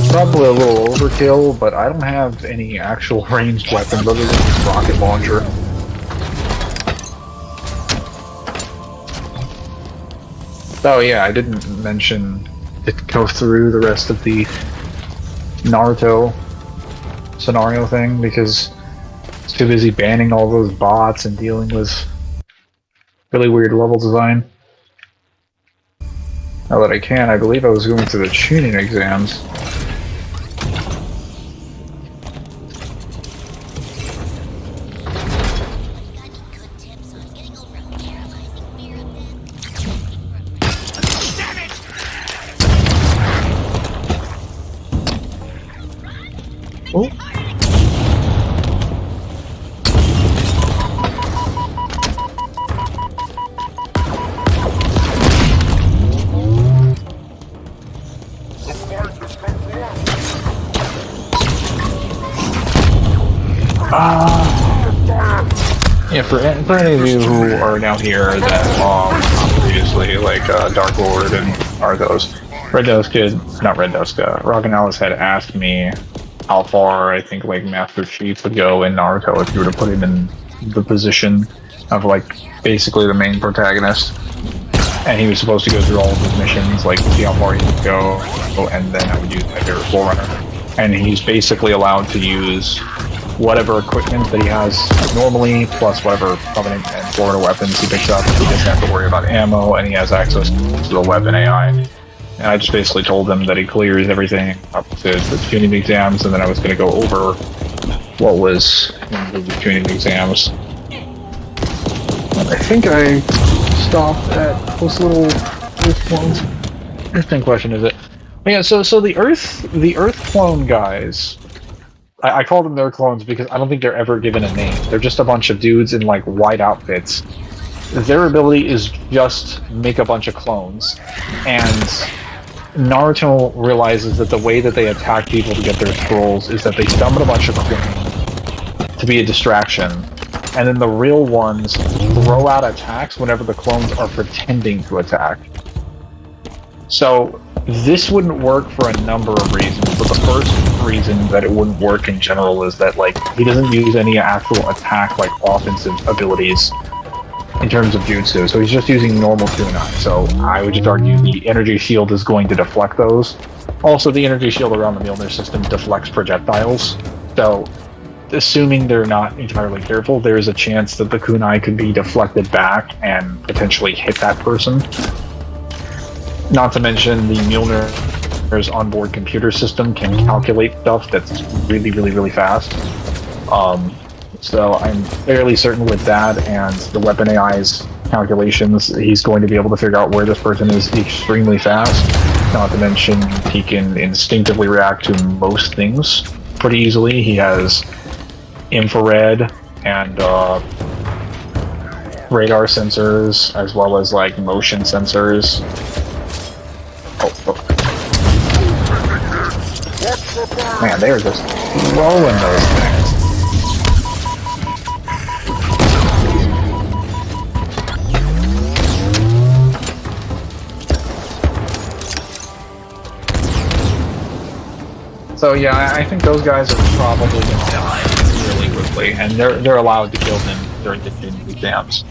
Probably a little overkill, but I don't have any actual ranged weapons other than this rocket launcher. Oh yeah, I didn't mention it go through the rest of the Naruto scenario thing because it's too busy banning all those bots and dealing with really weird level design. Now that I can, I believe I was going through the tuning exams. Oh. Yeah, for any of you who are now here that previously, like Dark Lord and Arthos, Red Dusk not Red Dusk, Rock and Alice had asked me how far I think like Master Chief would go in Naruto if you were to put him in the position of like basically the main protagonist, and he was supposed to go through all of his missions, like see how far he could go, and then I would use my favorite Forerunner, and he's basically allowed to use whatever equipment that he has normally, plus whatever Covenant and Florida weapons he picks up. He doesn't have to worry about ammo, and he has access to the weapon AI. And I just basically told him that he clears everything up to the tuning exams, and then I was going to go over what was in the tuning exams. And I think I stopped at this little Earth thing question, is it? But yeah, so the Earth clone guys, I call them their clones because I don't think they're ever given a name. They're just a bunch of dudes in like white outfits. Their ability is just make a bunch of clones, and Naruto realizes that the way that they attack people to get their scrolls is that they summon a bunch of clones to be a distraction, and then the real ones throw out attacks whenever the clones are pretending to attack. So this wouldn't work for a number of reasons, but the first reason that it wouldn't work in general is that like he doesn't use any actual attack like offensive abilities in terms of jutsu, so he's just using normal kunai. So I would just argue the energy shield is going to deflect those. Also, the energy shield around the Mangler system deflects projectiles, so assuming they're not entirely careful, there is a chance that the kunai could be deflected back and potentially hit that person. Not to mention, the Mjolnir's onboard computer system can calculate stuff that's really, really, really fast. So I'm fairly certain with that and the weapon AI's calculations, he's going to be able to figure out where this person is extremely fast. Not to mention, he can instinctively react to most things pretty easily. He has infrared and radar sensors, as well as like motion sensors. Man, they're just rolling those things. So yeah, I think those guys are probably going to die really quickly, and they're allowed to kill him during the exams.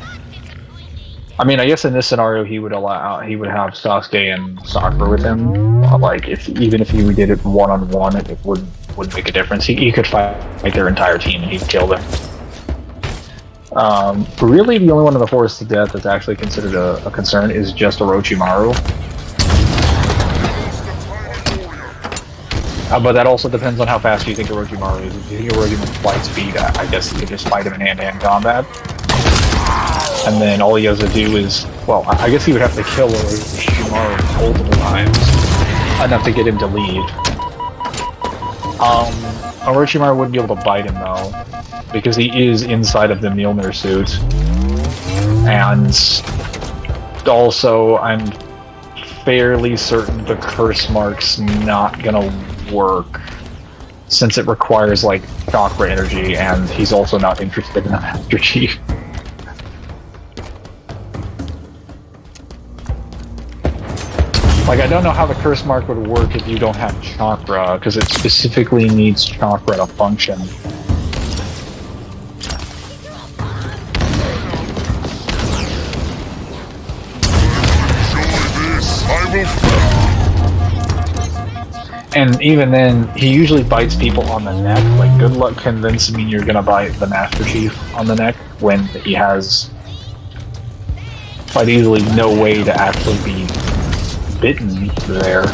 I mean, I guess in this scenario he would have Sasuke and Sakura with him. Like, even if he did it one-on-one, it wouldn't make a difference. He could fight like their entire team and he'd kill them. Really, the only one of the forced to death that's actually considered a concern is just Orochimaru. But that also depends on how fast you think Orochimaru is. If you think Orochimaru's flight speed, I guess you could just fight him in hand-to-hand combat. And then all he has to do is, well, I guess he would have to kill Orochimaru multiple times, enough to get him to leave. Orochimaru wouldn't be able to bite him though, because he is inside of the Mjolnir suit. And also, I'm fairly certain the curse mark's not gonna work, since it requires like chakra energy, and he's also not interested in the Master Chief. Like, I don't know how the curse mark would work if you don't have chakra, because it specifically needs chakra to function. And even then, he usually bites people on the neck. Like, good luck convincing me you're gonna bite the Master Chief on the neck when he has quite easily no way to actually be bitten there.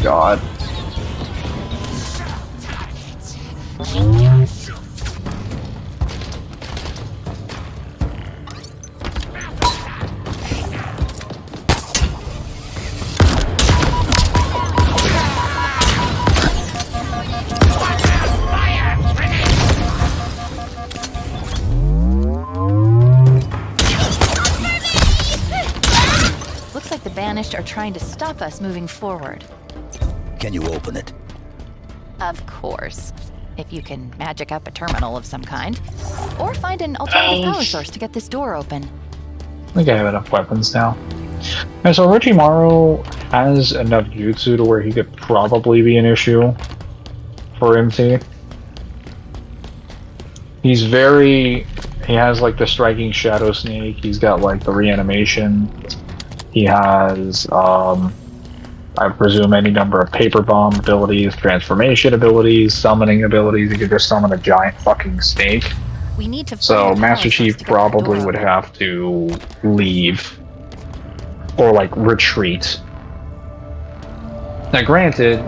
God. Looks like the Banished are trying to stop us moving forward. Can you open it? Of course. If you can magic up a terminal of some kind. Or find an alternative power source to get this door open. I think I have enough weapons now. And so Orochimaru has enough jutsu to where he could probably be an issue for MT. He has like the striking shadow snake, he's got like the reanimation, he has I presume any number of paper bomb abilities, transformation abilities, summoning abilities. He could just summon a giant fucking snake. We need to So Master Chief probably would have to leave. Or like retreat. Now granted,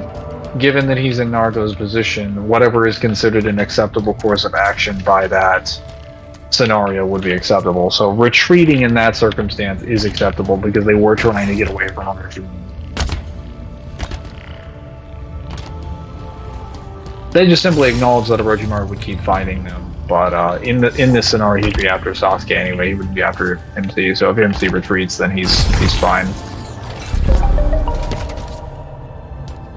given that he's in Naruto's position, whatever is considered an acceptable course of action by that scenario would be acceptable. So retreating in that circumstance is acceptable because they were trying to get away from Orochimaru. They just simply acknowledge that Orochimaru would keep fighting them, but in this scenario, he'd be after Sasuke anyway. He wouldn't be after MC. So if MC retreats, then he's fine.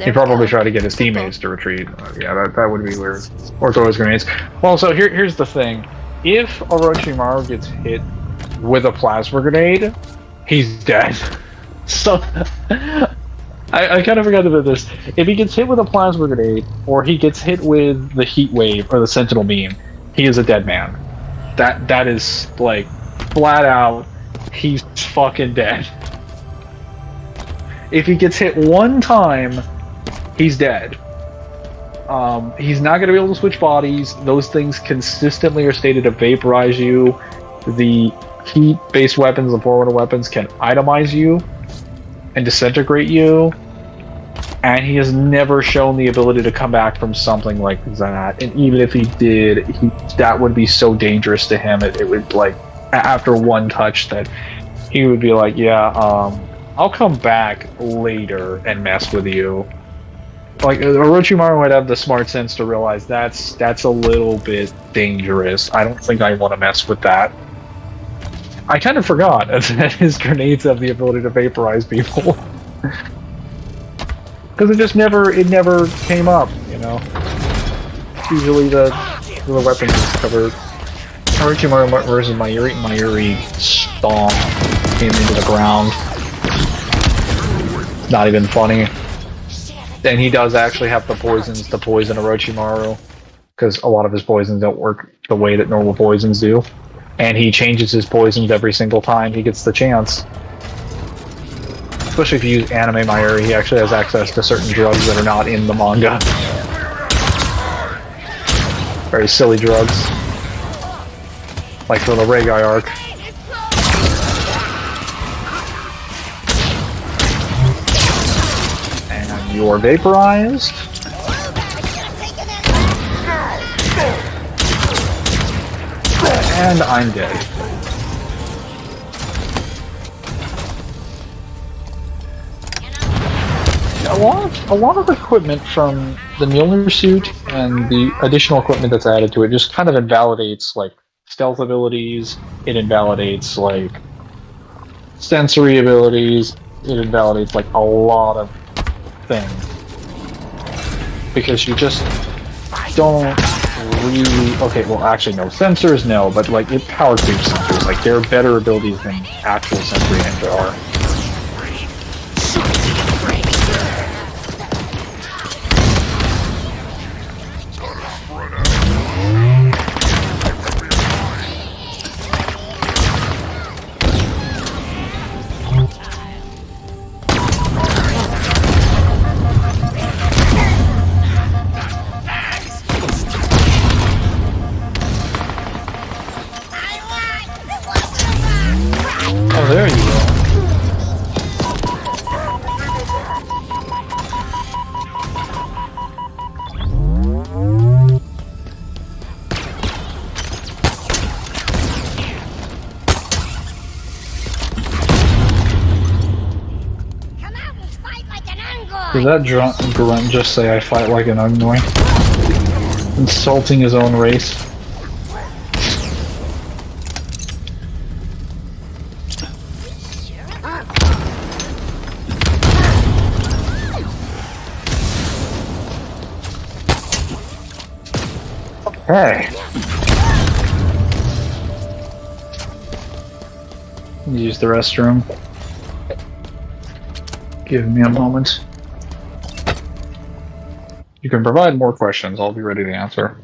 He'd probably try to get his teammates to retreat. Yeah, that would be weird. Or throw his grenades. Well, so here's the thing: if Orochimaru gets hit with a plasma grenade, he's dead. So I kind of forgot about this. If he gets hit with a plasma grenade, or he gets hit with the heat wave or the sentinel beam, he is a dead man. That is like flat out, he's fucking dead. If he gets hit one time, he's dead. He's not going to be able to switch bodies. Those things consistently are stated to vaporize you. The heat-based weapons, the forward weapons, can itemize you and disintegrate you. And he has never shown the ability to come back from something like that. And even if he did, that would be so dangerous to him. It would, like, after one touch, that he would be like, yeah, I'll come back later and mess with you. Like, Orochimaru would have the smart sense to realize that's a little bit dangerous. I don't think I want to mess with that. I kind of forgot that his grenades have the ability to vaporize people. Because it never came up, you know? Usually the weapons is covered. Orochimaru versus Mayuri. Mayuri stomped him into the ground. Not even funny. And he does actually have the poisons to poison Orochimaru, because a lot of his poisons don't work the way that normal poisons do. And he changes his poisons every single time he gets the chance. Especially if you use anime Mayuri, he actually has access to certain drugs that are not in the manga. Very silly drugs. Like for the Regai arc. And you're vaporized. And I'm dead. A lot of equipment from the Mjolnir suit and the additional equipment that's added to it just kind of invalidates, like, stealth abilities, it invalidates, like, sensory abilities, it invalidates, like, a lot of things. Because you just don't really... Okay, well, actually, no. Sensors, no, but, like, it power creeps sensors. Like, there are better abilities than actual sensory ninja are. Oh, there you go. Did that grunt just say I fight like an Ungnoy? Insulting his own race. Hey. Use the restroom. Give me a moment. You can provide more questions, I'll be ready to answer.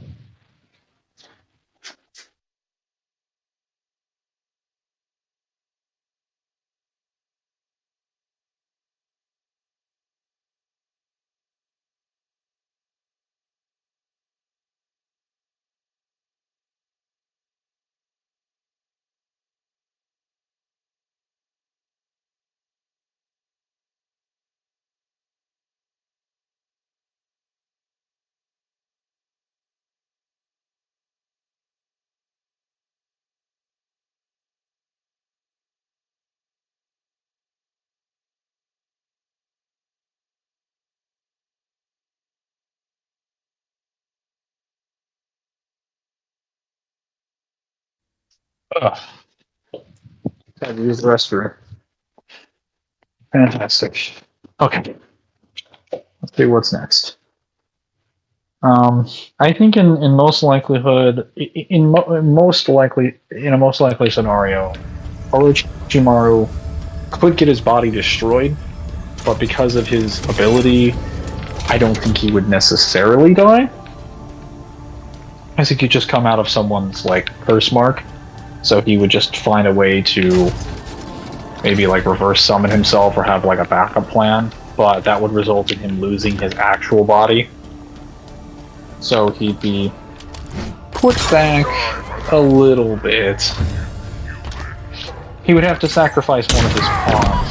Ugh. Had to use the restroom. Fantastic. Okay. Let's see what's next. I think in most likelihood, in a most likely scenario, Orochimaru could get his body destroyed, but because of his ability, I don't think he would necessarily die. I think he'd just come out of someone's like curse mark, so he would just find a way to maybe like reverse summon himself or have like a backup plan, but that would result in him losing his actual body. So he'd be put back a little bit. He would have to sacrifice one of his pawns.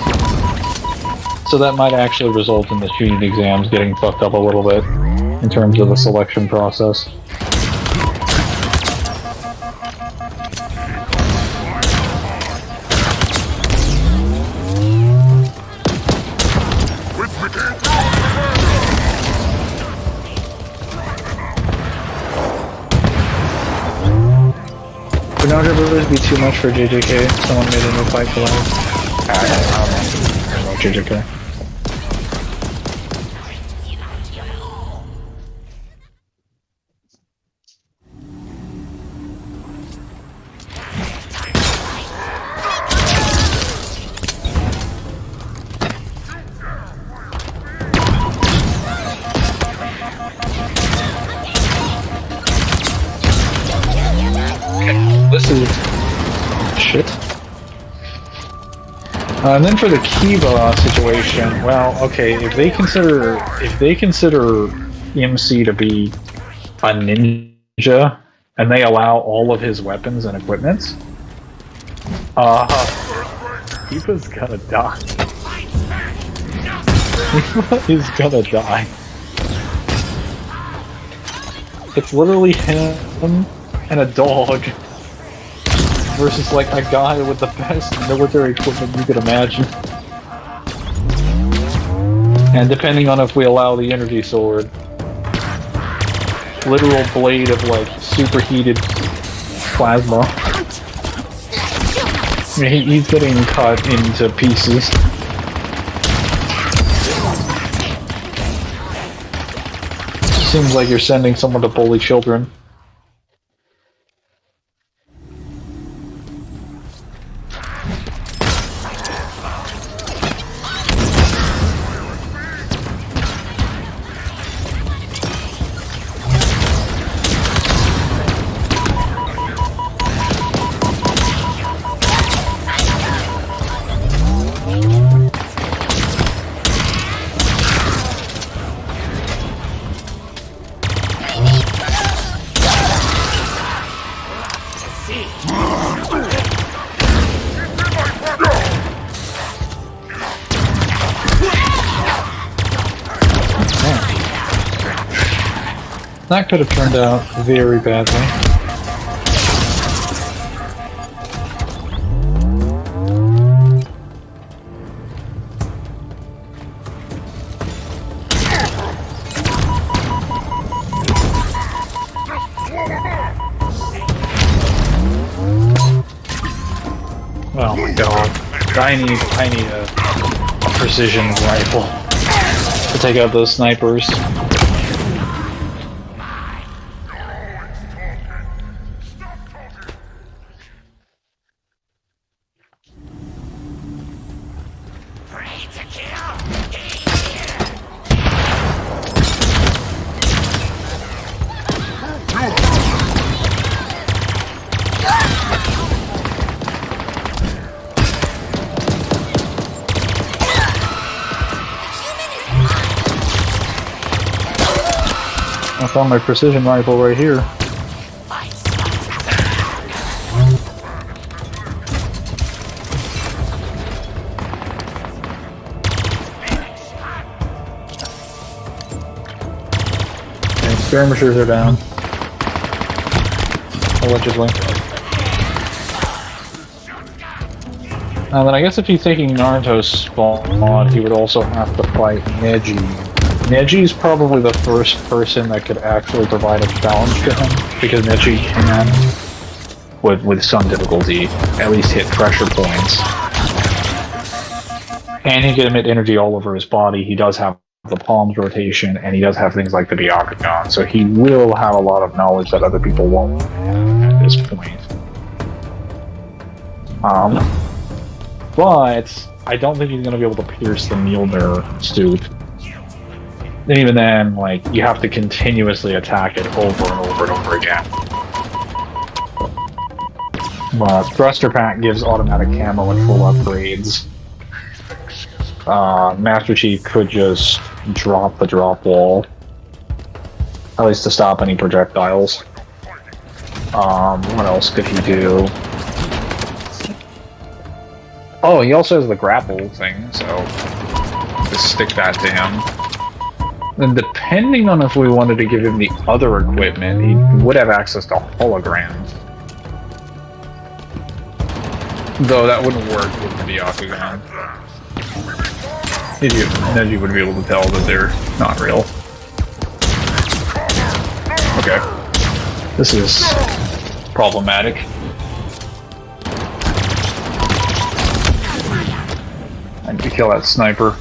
So that might actually result in the Chunin exams getting fucked up a little bit in terms of the selection process. Would not really be too much for JJK. Someone made a new fight for life. I don't know JJK. This is shit. And then for the Kiba situation, well, okay, if they consider MC to be a ninja and they allow all of his weapons and equipment, Kiba's gonna die. Kiba is gonna die. It's literally him and a dog versus like a guy with the best military equipment you could imagine. And depending on if we allow the energy sword, literal blade of like superheated plasma. He's getting cut into pieces. Seems like you're sending someone to bully children. That could have turned out very badly. Oh my god. I need a precision rifle to take out those snipers. I found my precision rifle right here. And skirmishers are down. Allegedly. And then I guess if he's taking Naruto's spawn, he would also have to fight Neji. Neji's probably the first person that could actually provide a challenge to him, because Neji can with some difficulty, at least hit pressure points. And he can emit energy all over his body. He does have the palms rotation, and he does have things like the Byakugan, so he will have a lot of knowledge that other people won't at this point. But I don't think he's going to be able to pierce the Mjolnir suit. And even then, like, you have to continuously attack it over and over and over again. But Thruster Pack gives automatic camo and full upgrades. Master Chief could just drop the drop wall. At least to stop any projectiles. What else could he do? Oh, he also has the grapple thing, so just stick that to him. And depending on if we wanted to give him the other equipment, he would have access to holograms. Though that wouldn't work with the Byakugan. Then you would be able to tell that they're not real. Okay. This is problematic. I need to kill that sniper.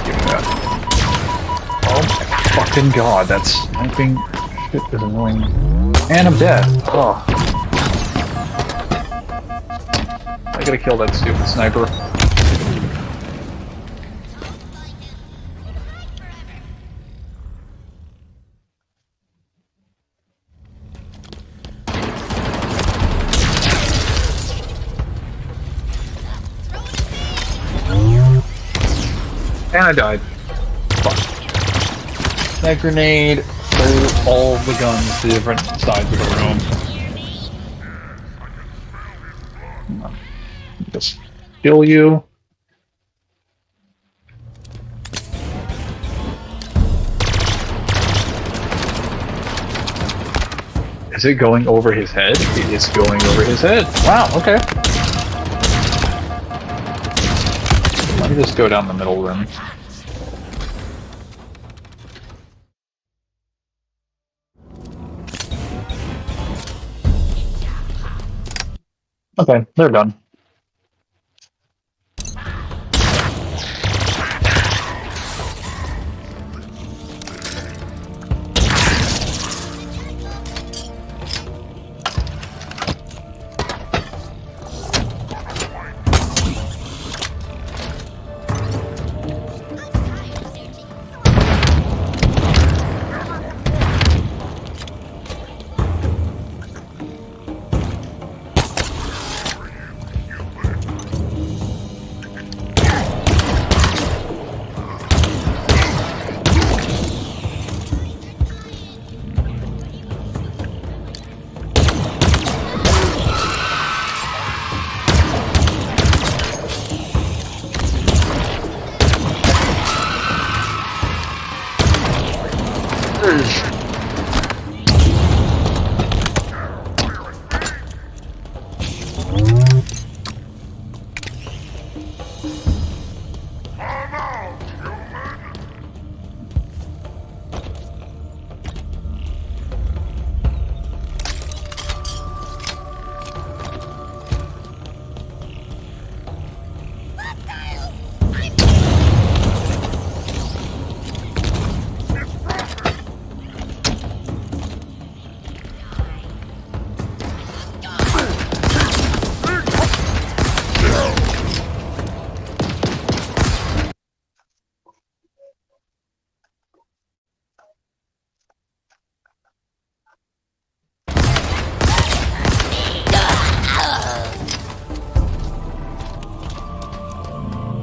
Give me that. Oh my fucking god, that sniping shit is annoying. And I'm dead. Oh. I gotta kill that stupid sniper. And I died. Fuck. That grenade threw all the guns to different sides of the room. Just kill you. Is it going over his head? It is going over his head. Wow, okay. Let me just go down the middle then. Okay, they're done.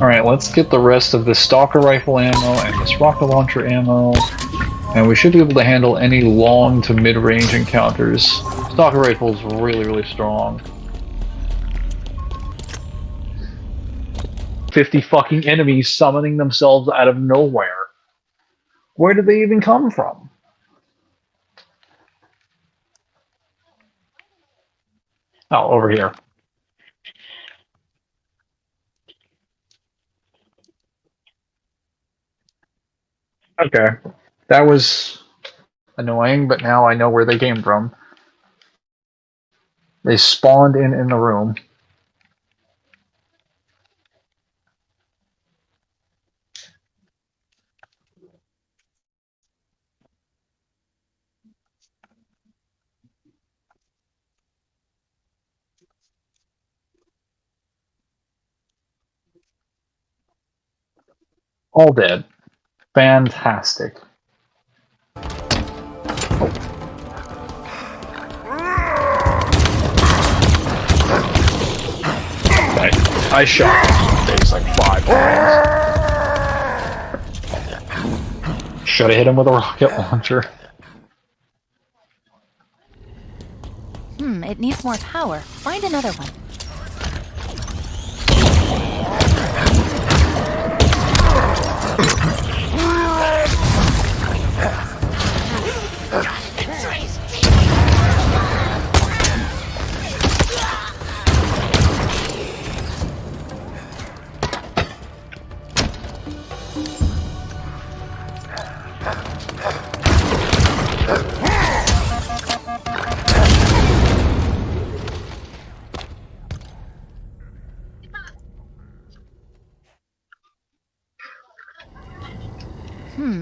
Alright, let's get the rest of this stalker rifle ammo and this rocket launcher ammo. And we should be able to handle any long to mid-range encounters. Stalker rifle's really, really strong. 50 fucking enemies summoning themselves out of nowhere. Where did they even come from? Oh, over here. Okay. That was annoying, but now I know where they came from. They spawned in the room. All dead. Fantastic. I shot him. There's like 5 times. Should have hit him with a rocket launcher. It needs more power. Find another one.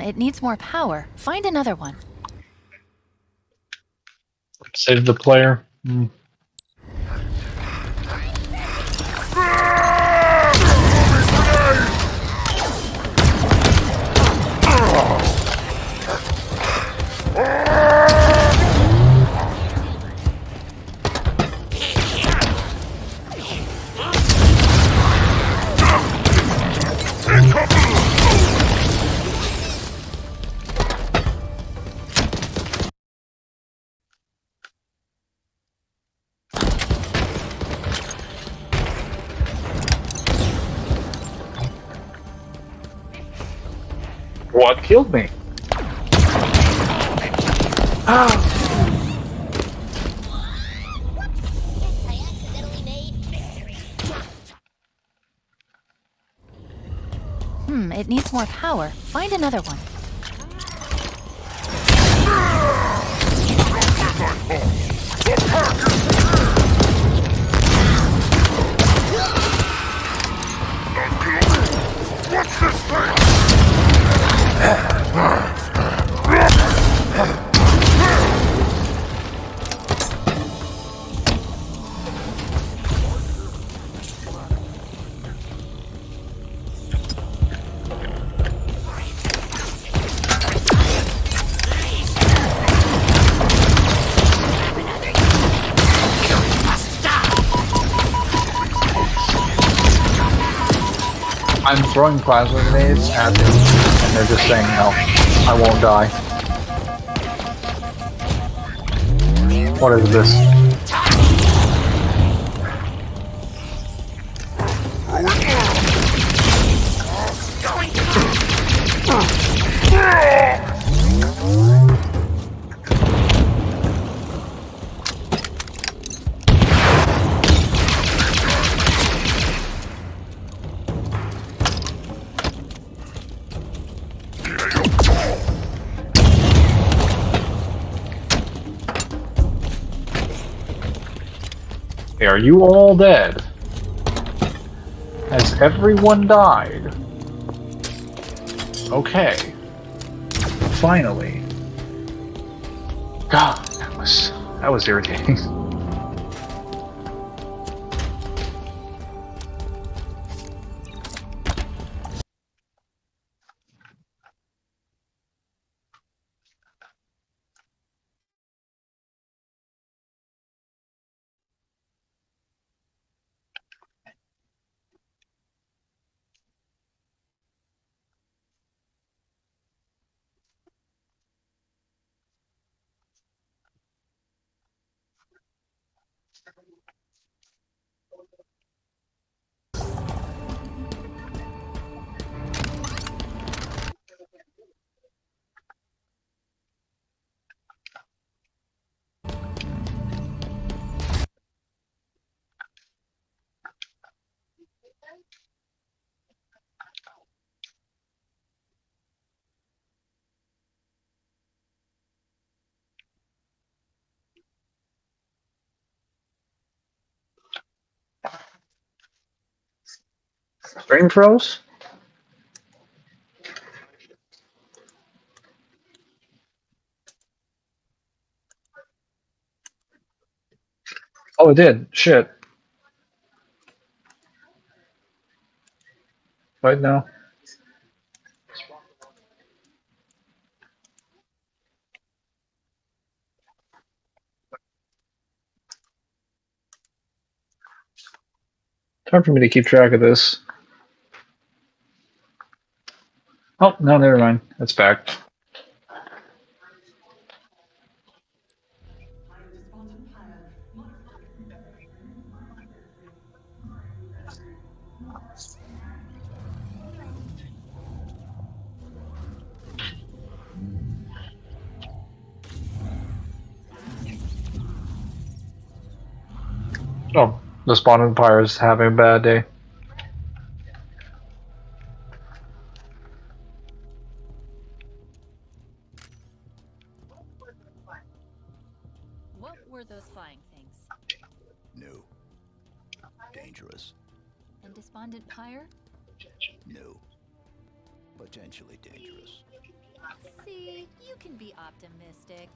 It needs more power. Find another one. Save the player. What killed me? It needs more power. Find another one. What's this thing? I'm throwing plasma grenades at them, and they're just saying no. I won't die. What is this? Are you all dead? Has everyone died? Okay. Finally. God, that was irritating. Stream froze? Oh, it did. Shit. Right now. It's hard for me to keep track of this. Oh, no, never mind. It's back. Oh, the Spawn Empire is having a bad day. What were those flying things? No. Dangerous. And Despondent Pyre? No. Potentially dangerous. See, you can be optimistic.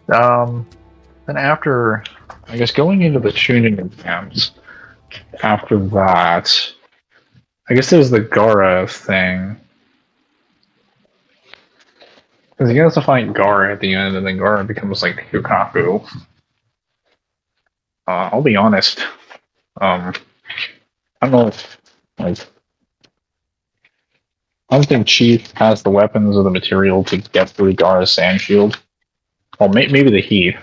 Then after, I guess going into the tuning exams, after that, I guess there's the Gara thing. Because he has to fight Gara at the end, and then Gara becomes like Yukaku. I'll be honest. I don't know if, like, I don't think Chief has the weapons or the material to get through Gara's sand shield. Well, maybe the heat.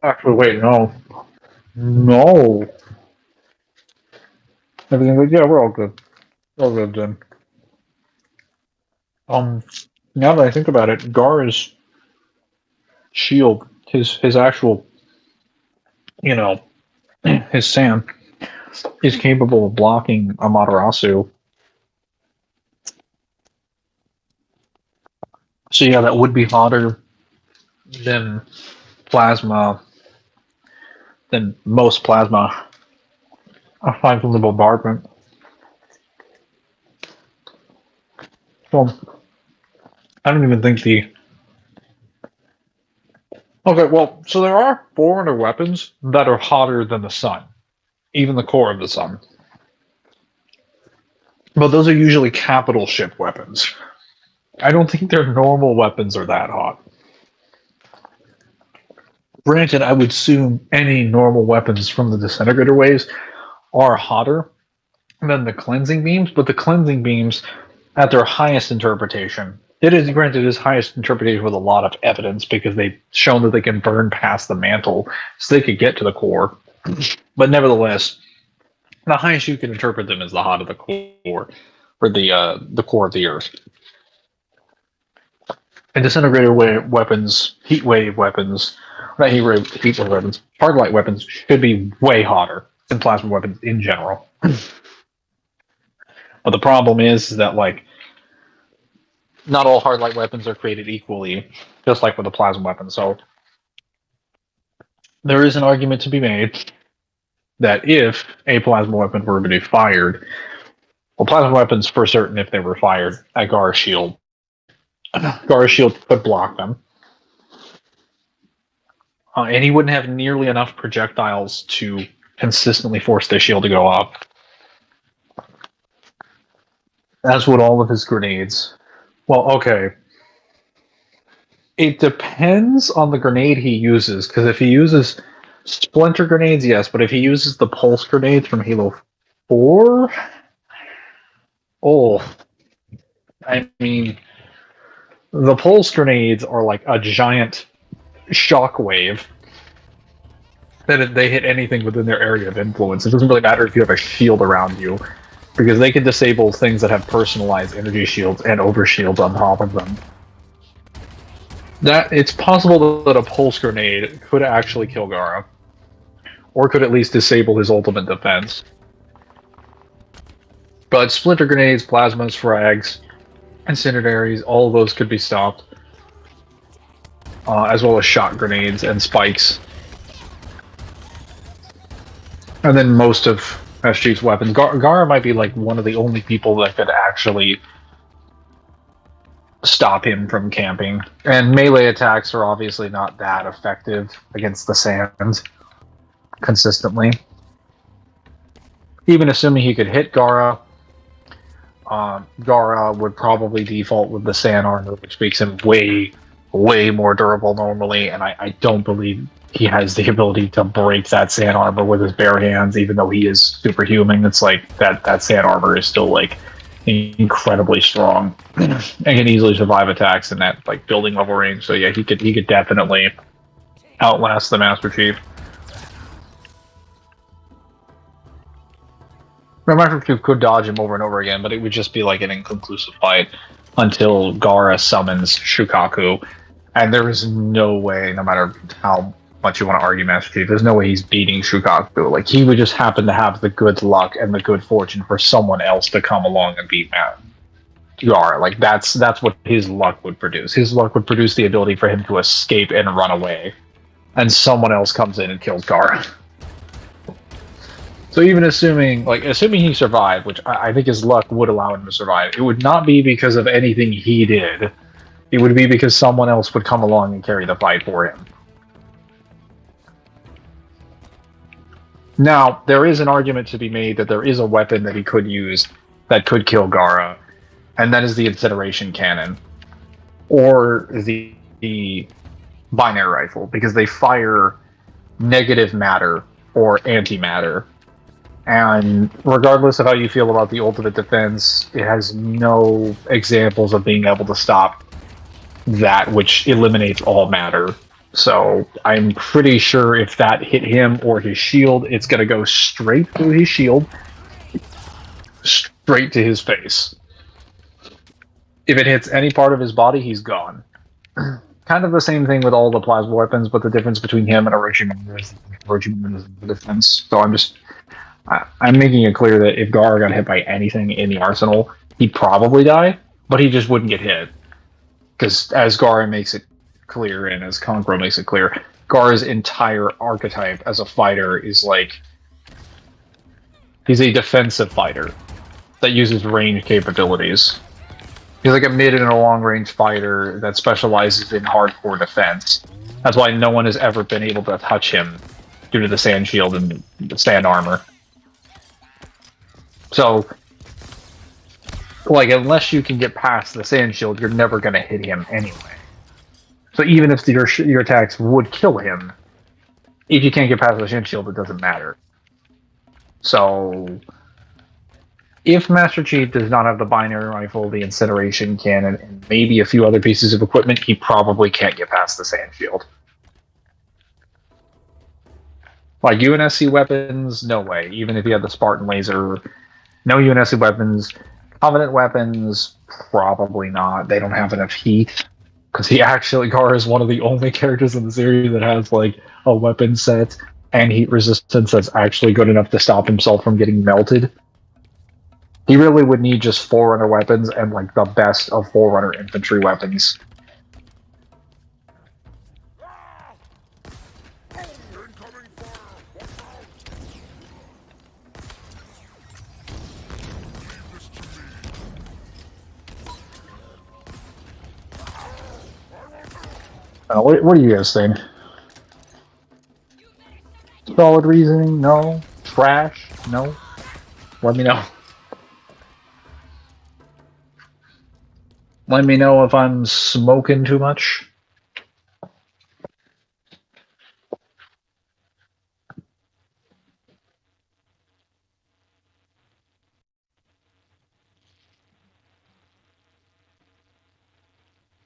Actually, wait, no. No. Everything good? Yeah, we're all good. All good then. Now that I think about it, Gara's shield, his actual, his sand, is capable of blocking Amaterasu. So yeah, that would be hotter than plasma, than most plasma aside from the bombardment. Well, I don't even think the... Okay, well, so there are Forerunner weapons that are hotter than the sun. Even the core of the sun. But those are usually capital ship weapons. I don't think their normal weapons are that hot. Granted, I would assume any normal weapons from the disintegrator waves are hotter than the cleansing beams, but the cleansing beams, at their highest interpretation, it is granted its highest interpretation with a lot of evidence because they've shown that they can burn past the mantle, so they could get to the core. But nevertheless, the highest you can interpret them is the hot of the core, or the core of the Earth. And disintegrator weapons, heat wave weapons, not heat wave weapons, hard light weapons should be way hotter than plasma weapons in general. But the problem is that, like, not all hard light weapons are created equally, just like with the plasma weapon. So there is an argument to be made that if a plasma weapon were to be fired, well, plasma weapons for certain, if they were fired at Gara's shield could block them. And he wouldn't have nearly enough projectiles to consistently force the shield to go up. As would all of his grenades. Well, okay. It depends on the grenade he uses, because if he uses splinter grenades, yes, but if he uses the pulse grenades from Halo 4... Oh. I mean, the pulse grenades are like a giant shockwave that if they hit anything within their area of influence, it doesn't really matter if you have a shield around you, because they can disable things that have personalized energy shields and overshields on top of them. It's possible that a pulse grenade could actually kill Gara. or could at least disable his ultimate defense. But splinter grenades, plasmas, frags, incendiaries, all of those could be stopped, as well as shot grenades and spikes. And then most of Master Chief's weapons. Gara might be like one of the only people that could actually stop him from camping. And melee attacks are obviously not that effective against the sands consistently. Even assuming he could hit Gara, Gara would probably default with the sand armor, which makes him way more durable normally, and I don't believe he has the ability to break that sand armor with his bare hands, even though he is superhuman. It's like that sand armor is still like incredibly strong and can easily survive attacks in that like building level range. So yeah, he could definitely outlast the Master Chief. The Master Chief could dodge him over and over again, but it would just be like an inconclusive fight until Gara summons Shukaku. And there is no way, no matter how much you want to argue Master Chief, there's no way he's beating Shukaku. Like, he would just happen to have the good luck and the good fortune for someone else to come along and beat Gara. Like, that's what his luck would produce. His luck would produce the ability for him to escape and run away. And someone else comes in and kills Gara. So even assuming he survived, which I think his luck would allow him to survive, it would not be because of anything he did. It would be because someone else would come along and carry the fight for him. Now, there is an argument to be made that there is a weapon that he could use that could kill Gara, and that is the incineration cannon. Or the binary rifle, because they fire negative matter or antimatter. And regardless of how you feel about the ultimate defense, it has no examples of being able to stop that, which eliminates all matter. So I'm pretty sure if that hit him or his shield, it's going to go straight through his shield, straight to his face. If it hits any part of his body, he's gone. Kind of the same thing with all the plasma weapons, but the difference between him and Orochimaru is the defense. So I'm making it clear that if Gara got hit by anything in the arsenal, he'd probably die, but he just wouldn't get hit. Because as Gara makes it clear, and as Conqueror makes it clear, Gara's entire archetype as a fighter is like... he's a defensive fighter that uses range capabilities. He's like a mid and a long-range fighter that specializes in hardcore defense. That's why no one has ever been able to touch him due to the sand shield and the sand armor. So, like, unless you can get past the sand shield, you're never going to hit him anyway. So even if your attacks would kill him, if you can't get past the sand shield, it doesn't matter. So, if Master Chief does not have the binary rifle, the incineration cannon, and maybe a few other pieces of equipment, he probably can't get past the sand shield. Like UNSC weapons, no way. Even if you had the Spartan laser, no UNSC weapons. Covenant weapons, probably not. They don't have enough heat. Because Gara is one of the only characters in the series that has like a weapon set and heat resistance that's actually good enough to stop himself from getting melted. He really would need just Forerunner weapons and like the best of Forerunner infantry weapons. What do you guys think? Solid reasoning? No. Trash? No. Let me know. Let me know if I'm smoking too much.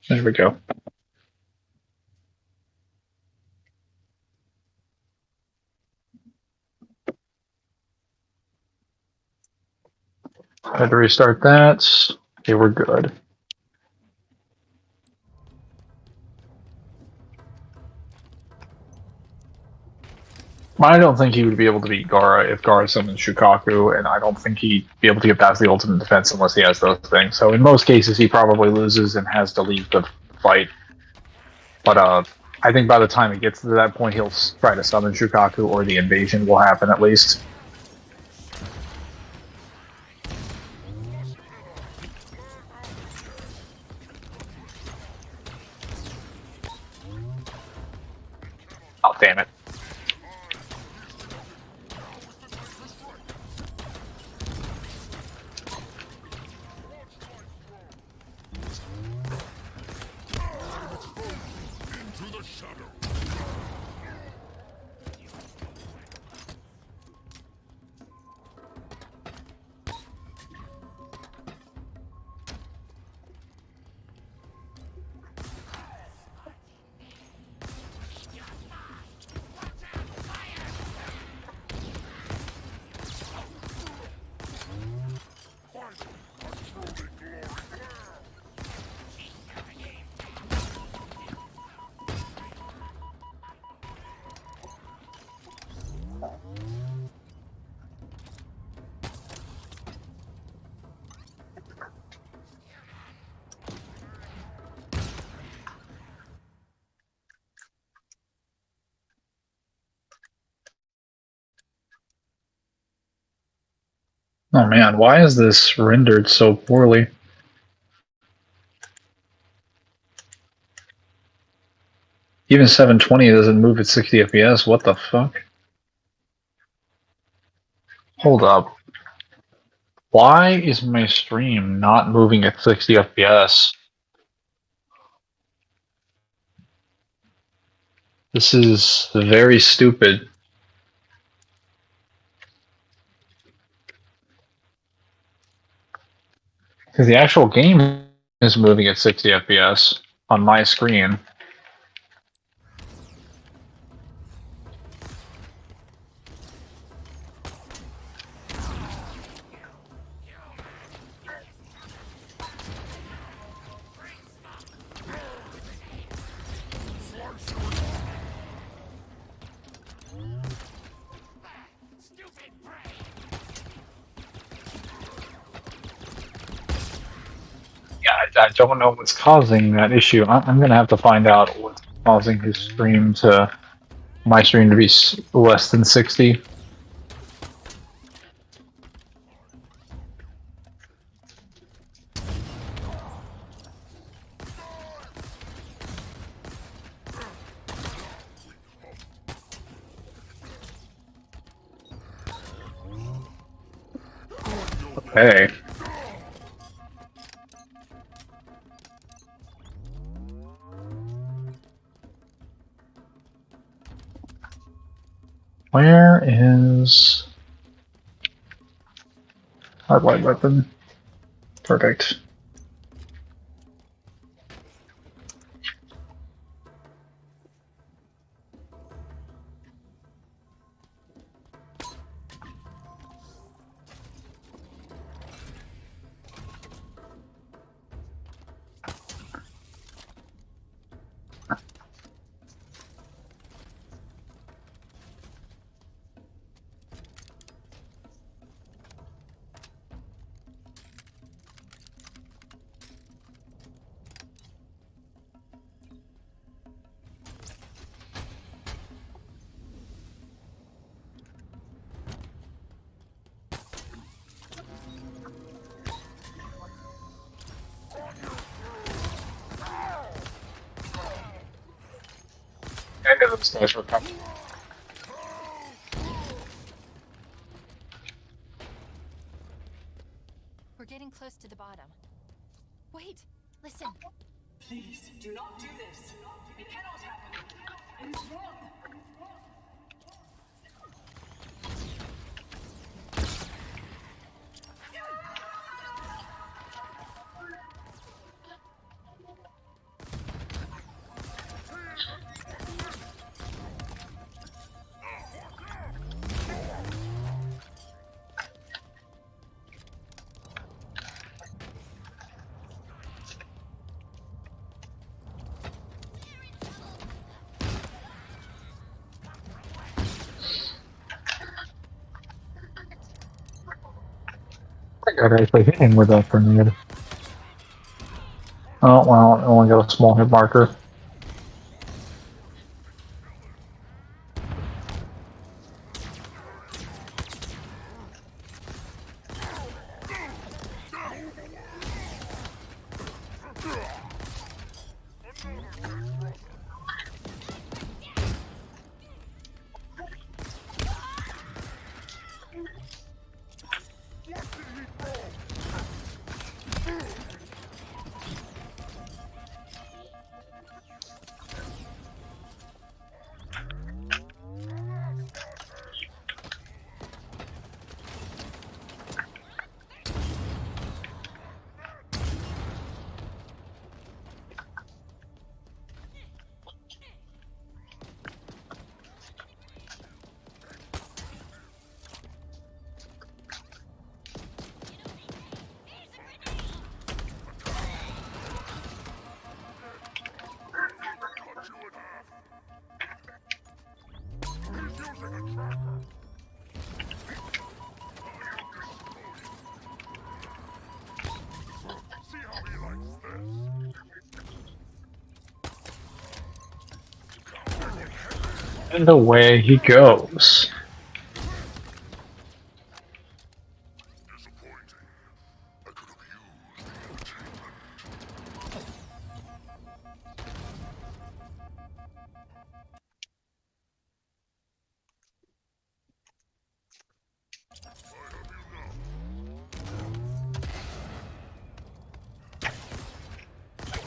There we go. I had to restart that. Okay, we're good. I don't think he would be able to beat Gara if Gara summons Shukaku, and I don't think he'd be able to get past the ultimate defense unless he has those things. So in most cases, he probably loses and has to leave the fight. But I think by the time it gets to that point, he'll try to summon Shukaku, or the invasion will happen at least. Oh, damn it. Oh man, why is this rendered so poorly? Even 720 doesn't move at 60 FPS, what the fuck? Hold up. Why is my stream not moving at 60 FPS? This is very stupid. Because the actual game is moving at 60 FPS on my screen. I don't know what's causing that issue. I'm going to have to find out what's causing his stream to, my stream to be less than 60. Okay. Where is hardlight weapon? Perfect. I know those guys were coming. We're getting close to the bottom. Wait, listen. Please do not do this. It cannot happen. It is wrong. I gotta actually hit him with that grenade. Oh, well, I only got a small hit marker. And away he goes.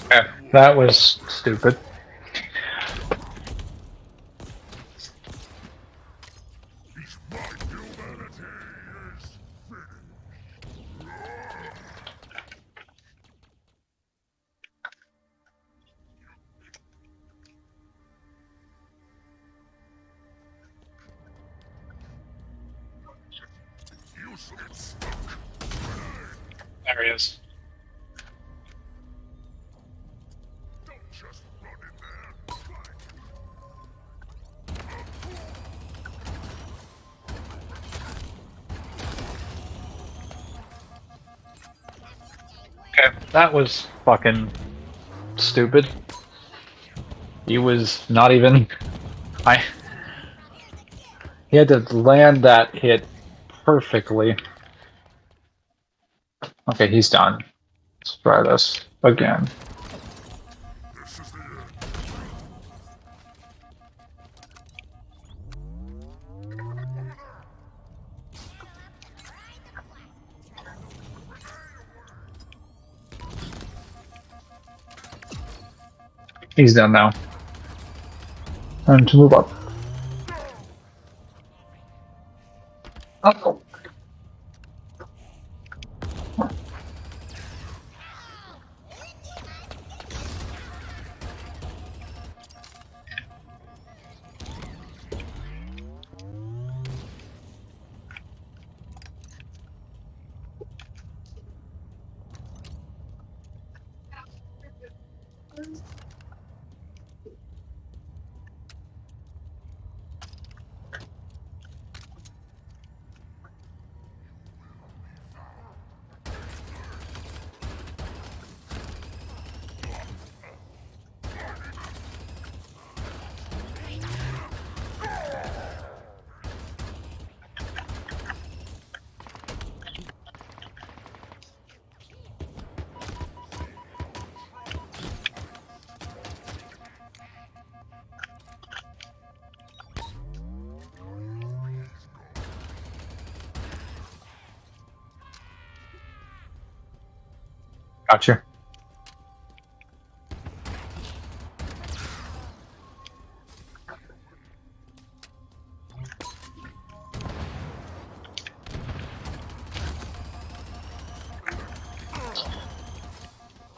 Okay, that was stupid. There he is. Okay, that was fucking stupid. He was not even... He had to land that hit perfectly. Okay, he's done. Let's try this again. He's done now. Time to move up. Oh. Gotcha.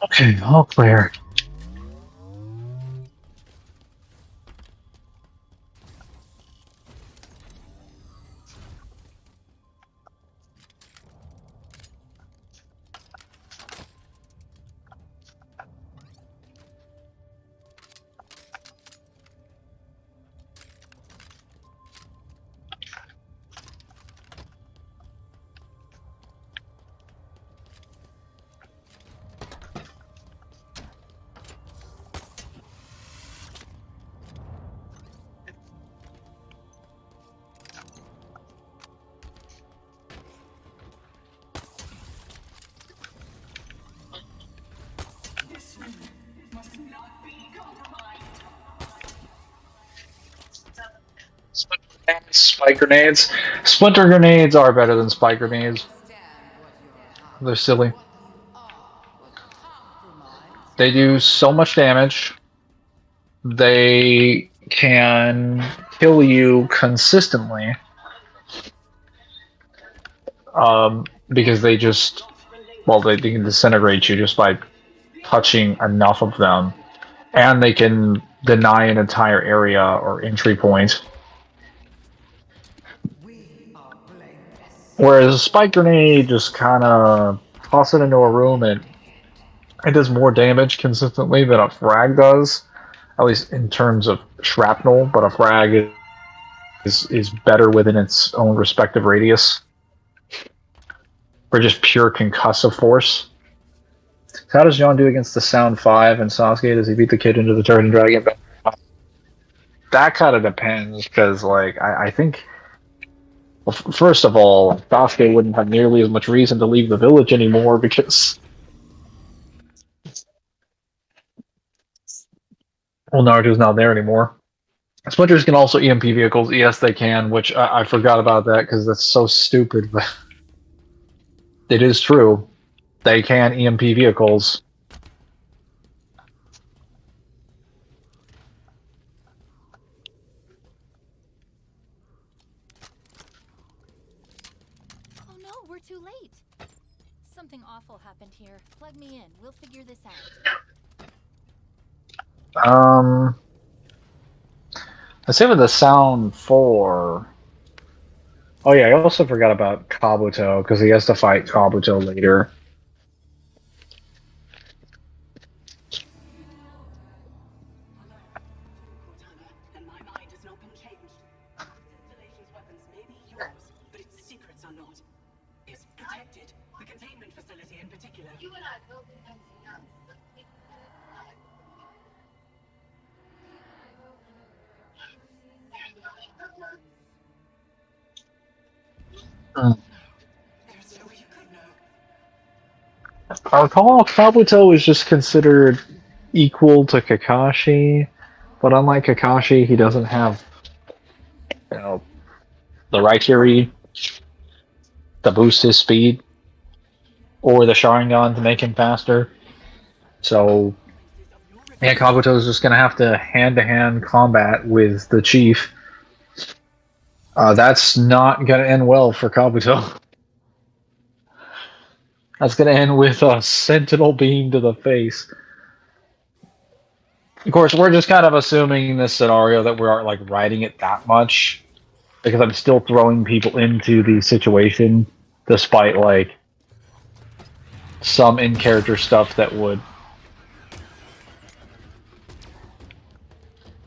Okay, all clear. spike grenades. Splinter grenades are better than spike grenades. They're silly. They do so much damage. They can kill you consistently. Because they just, well, they can disintegrate you just by touching enough of them. And they can deny an entire area or entry point. Whereas a spike grenade, just kind of toss it into a room and it does more damage consistently than a frag does. At least in terms of shrapnel, but a frag is better within its own respective radius. For just pure concussive force. So how does John do against the Sound 5 and Sasuke? Does he beat the kid into the turret and drag it back? That kind of depends, because, like, I think... Well, first of all, Sasuke wouldn't have nearly as much reason to leave the village anymore, because... Well, Naruto's not there anymore. Splinters can also EMP vehicles. Yes, they can, which I forgot about that, because that's so stupid, but... It is true. They can EMP vehicles. Oh no, we're too late. Something awful happened here. Plug me in. We'll figure this out. Let's say with the Sound 4... Oh yeah, I also forgot about Kabuto, because he has to fight Kabuto later. And my mind has not been changed. Installation's weapons may be yours, but its secrets are not. It's protected. The containment facility in particular. You and I will be There's no way you could know. I recall Kabuto is just considered equal to Kakashi, but unlike Kakashi, he doesn't have, you know, the Raikiri to boost his speed, or the Sharingan to make him faster. So, yeah, Kabuto is just going to have to hand-to-hand combat with the chief. That's not going to end well for Kabuto. That's going to end with a sentinel beam to the face. Of course, we're just kind of assuming in this scenario that we aren't, like, writing it that much. Because I'm still throwing people into the situation, despite, like, some in-character stuff that would...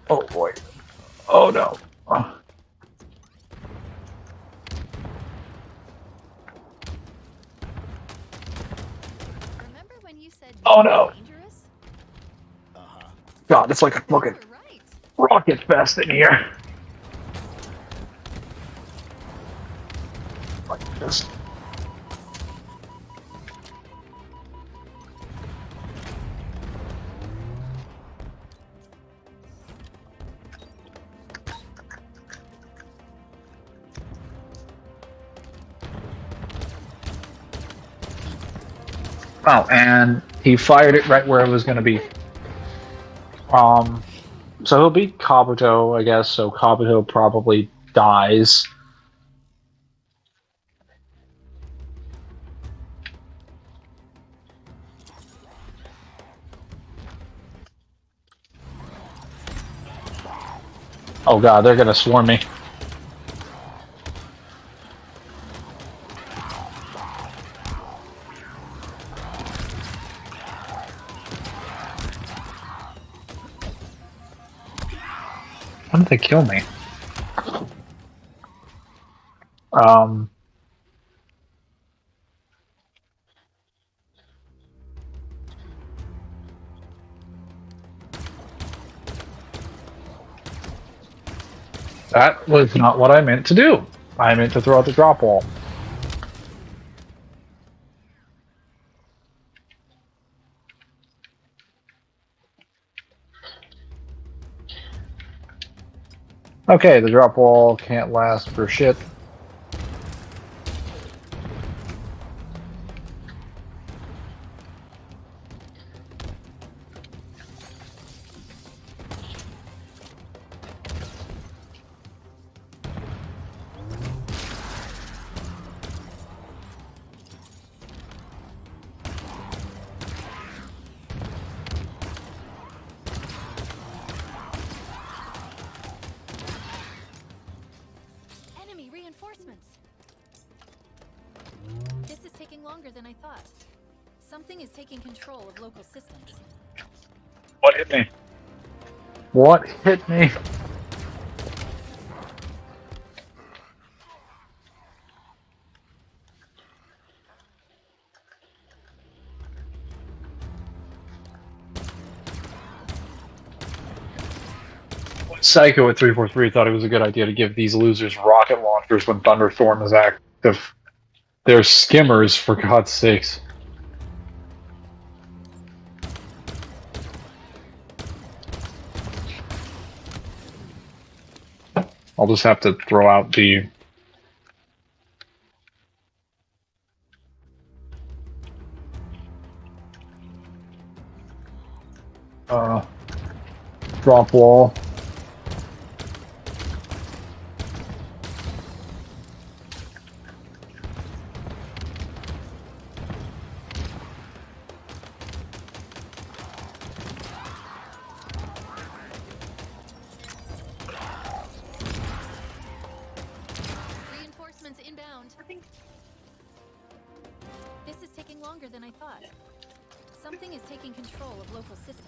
Oh, boy. Oh, no. Oh, no. God, it's like a fucking rocket fest in here. Like this. Oh, and he fired it right where it was going to be. So he'll beat Kabuto, I guess, so Kabuto probably dies. Oh god, they're gonna swarm me. When did they kill me? That was not what I meant to do. I meant to throw out the drop wall. Okay, the drop wall can't last for shit. Enemy reinforcements. This is taking longer than I thought. Something is taking control of local systems. What hit me? What hit me? Psycho at 343 thought it was a good idea to give these losers rocket launchers when Thunderstorm is active. They're skimmers, for God's sakes. I'll just have to throw out the... drop wall. Reinforcements inbound. This is taking longer than I thought. Something is taking control of local systems.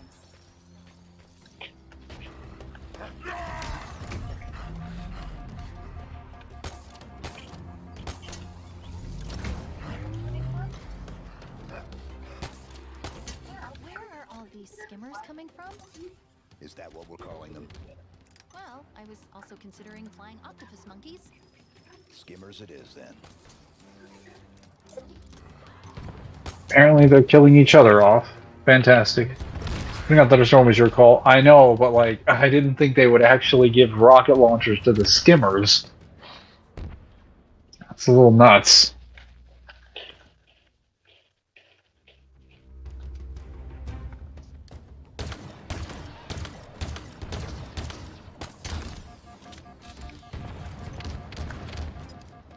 Where are all these skimmers coming from? Is that what we're calling them? Well, I was also considering flying octopus monkeys. Skimmers it is, then. Apparently they're killing each other off. Fantastic. I think Thunderstorm was your call. I know, but like, I didn't think they would actually give rocket launchers to the skimmers. That's a little nuts.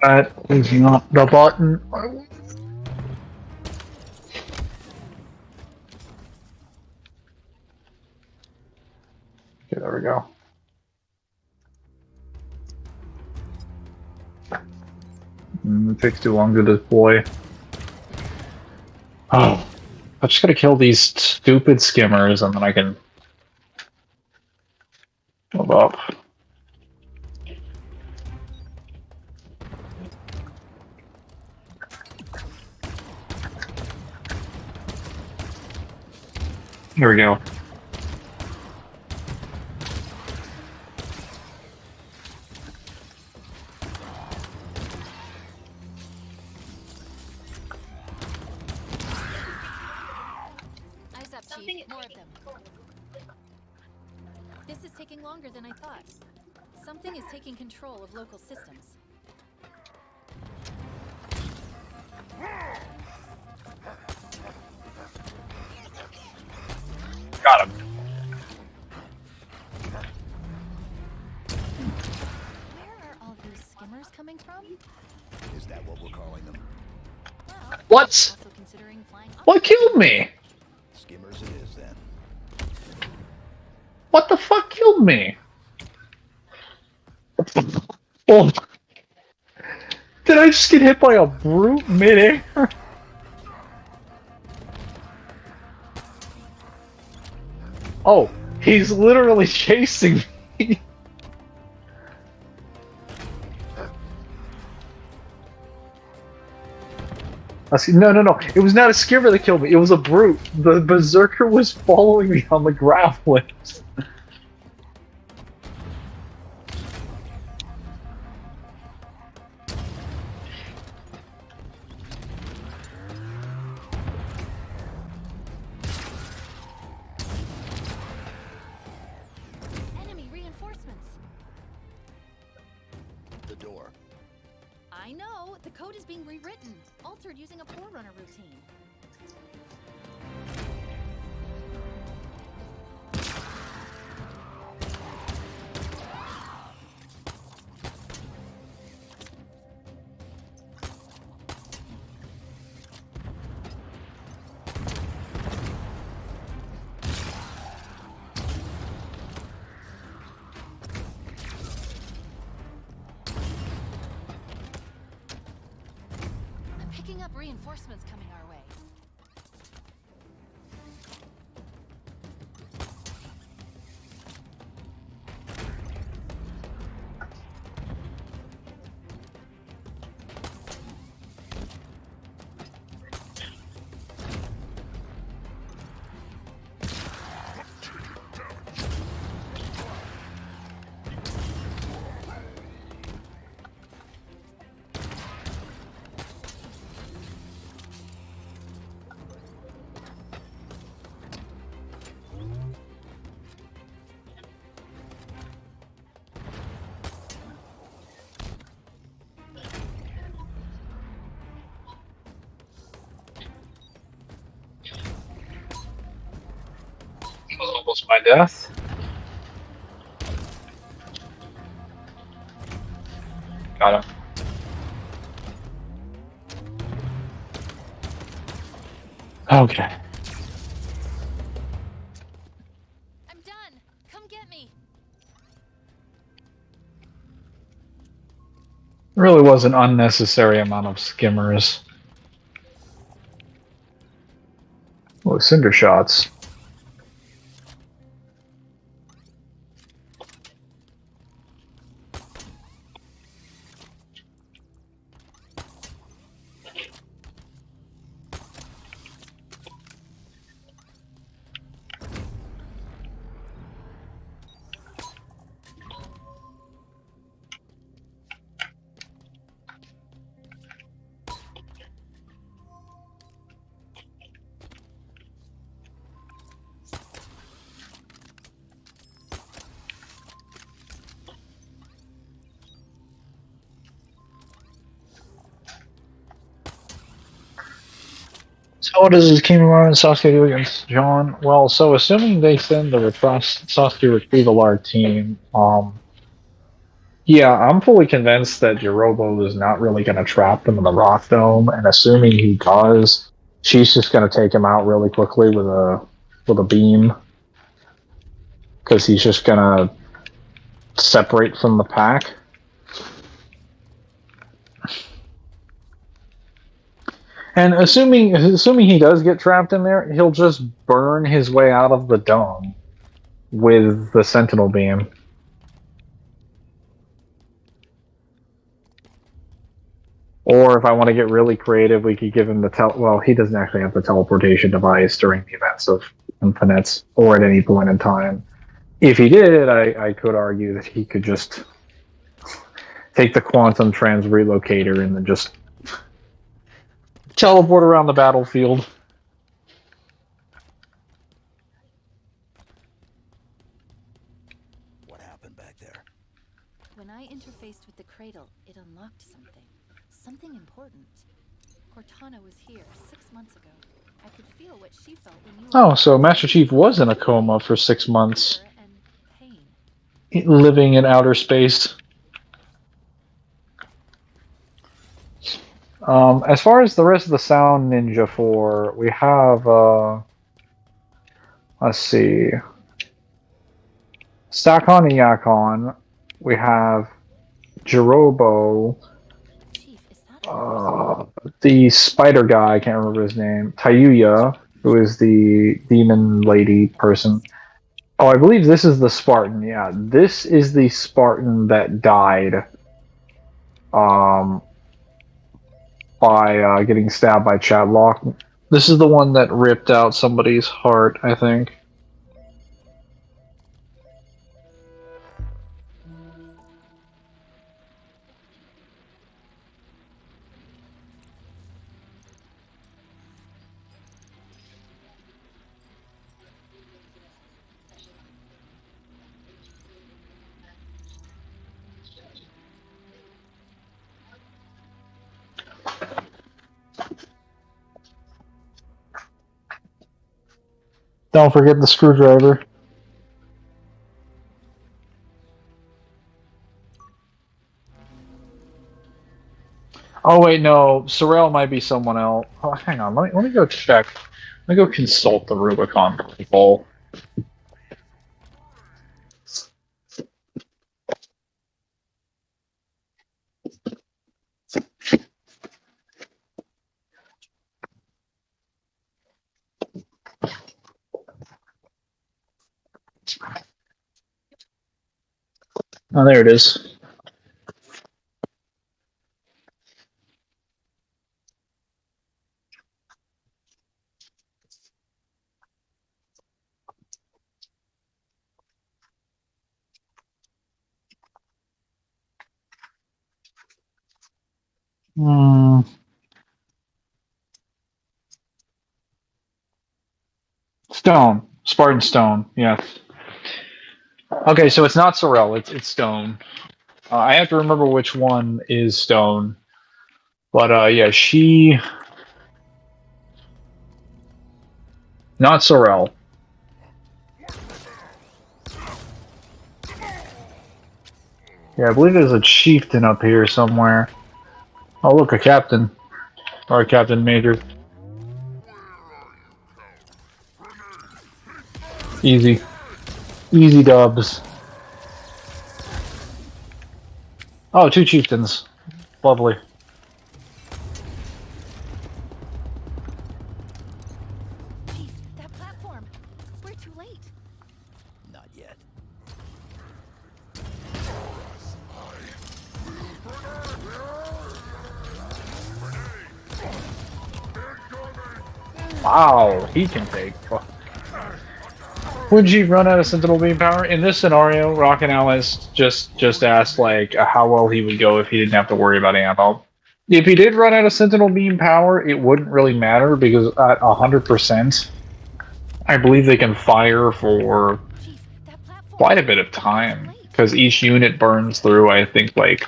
That is not the button. Okay, there we go. It takes too long to deploy. Oh, I just gotta kill these stupid skimmers and then I can move up. Here we go. Eyes up, Chief. More of them. This is taking longer than I thought. Something is taking control of local systems. Got him. Where are all these skimmers coming from? Is that what we're calling them? Well, What? also considering flying What killed me? Skimmers it is, then. What the fuck killed me? Oh. Did I just get hit by a brute midair? Oh, he's literally chasing me. No. It was not a skimmer that killed me. It was a brute. The berserker was following me on the grappling. enemy reinforcements. the door. I know. The code is being rewritten, altered using a Forerunner routine. Picking up reinforcements coming our way. That was almost my death. Got him. Okay. I'm done. Come get me. Really was an unnecessary amount of skimmers. Oh, cinder shots. So what does Kimura and Sasuke do against John? Well, so assuming they send the Sasuke retrieval team, yeah, I'm fully convinced that Jirobo is not really going to trap them in the rock dome, and assuming he does, she's just going to take him out really quickly with a beam, because he's just going to separate from the pack. And assuming he does get trapped in there, he'll just burn his way out of the dome with the Sentinel beam. Or if I want to get really creative, we could give him the well, he doesn't actually have the teleportation device during the events of Infinites or at any point in time. If he did, I could argue that he could just take the quantum trans relocator and then just teleport around the battlefield. What happened back there? When I interfaced with the cradle, it unlocked something. Something important. Cortana was here 6 months ago. I could feel what she felt when you... Oh, so Master Chief was in a coma for 6 months. Living in outer space. As far as the rest of the Sound Ninja 4, we have, let's see, Stakon and Yakon, we have Jirobo, the spider guy, I can't remember his name, Tayuya, who is the demon lady person. Oh, I believe this is the Spartan, yeah. This is the Spartan that died, by getting stabbed by Chadlock. This is the one that ripped out somebody's heart, I think. Don't forget the screwdriver. Oh wait, no, Sorrel might be someone else. Oh, hang on, let me go check. Let me go consult the Rubicon people. Oh, there it is. Hmm. Stone. Spartan Stone, yes. Okay, so it's not Sorrel, it's Stone. I have to remember which one is Stone. But yeah, she... Not Sorrel. Yeah, I believe there's a chieftain up here somewhere. Oh, look, a captain. Or a captain major. Easy. Easy dubs. Oh, 2 chieftains. Lovely. Chief, that platform. We're too late. Not yet. Wow, he can take. Would you run out of Sentinel Beam power? In this scenario, Rocket Alice just asked like how well he would go if he didn't have to worry about ammo. If he did run out of Sentinel Beam power, it wouldn't really matter because at 100%, I believe they can fire for quite a bit of time because each unit burns through, I think, like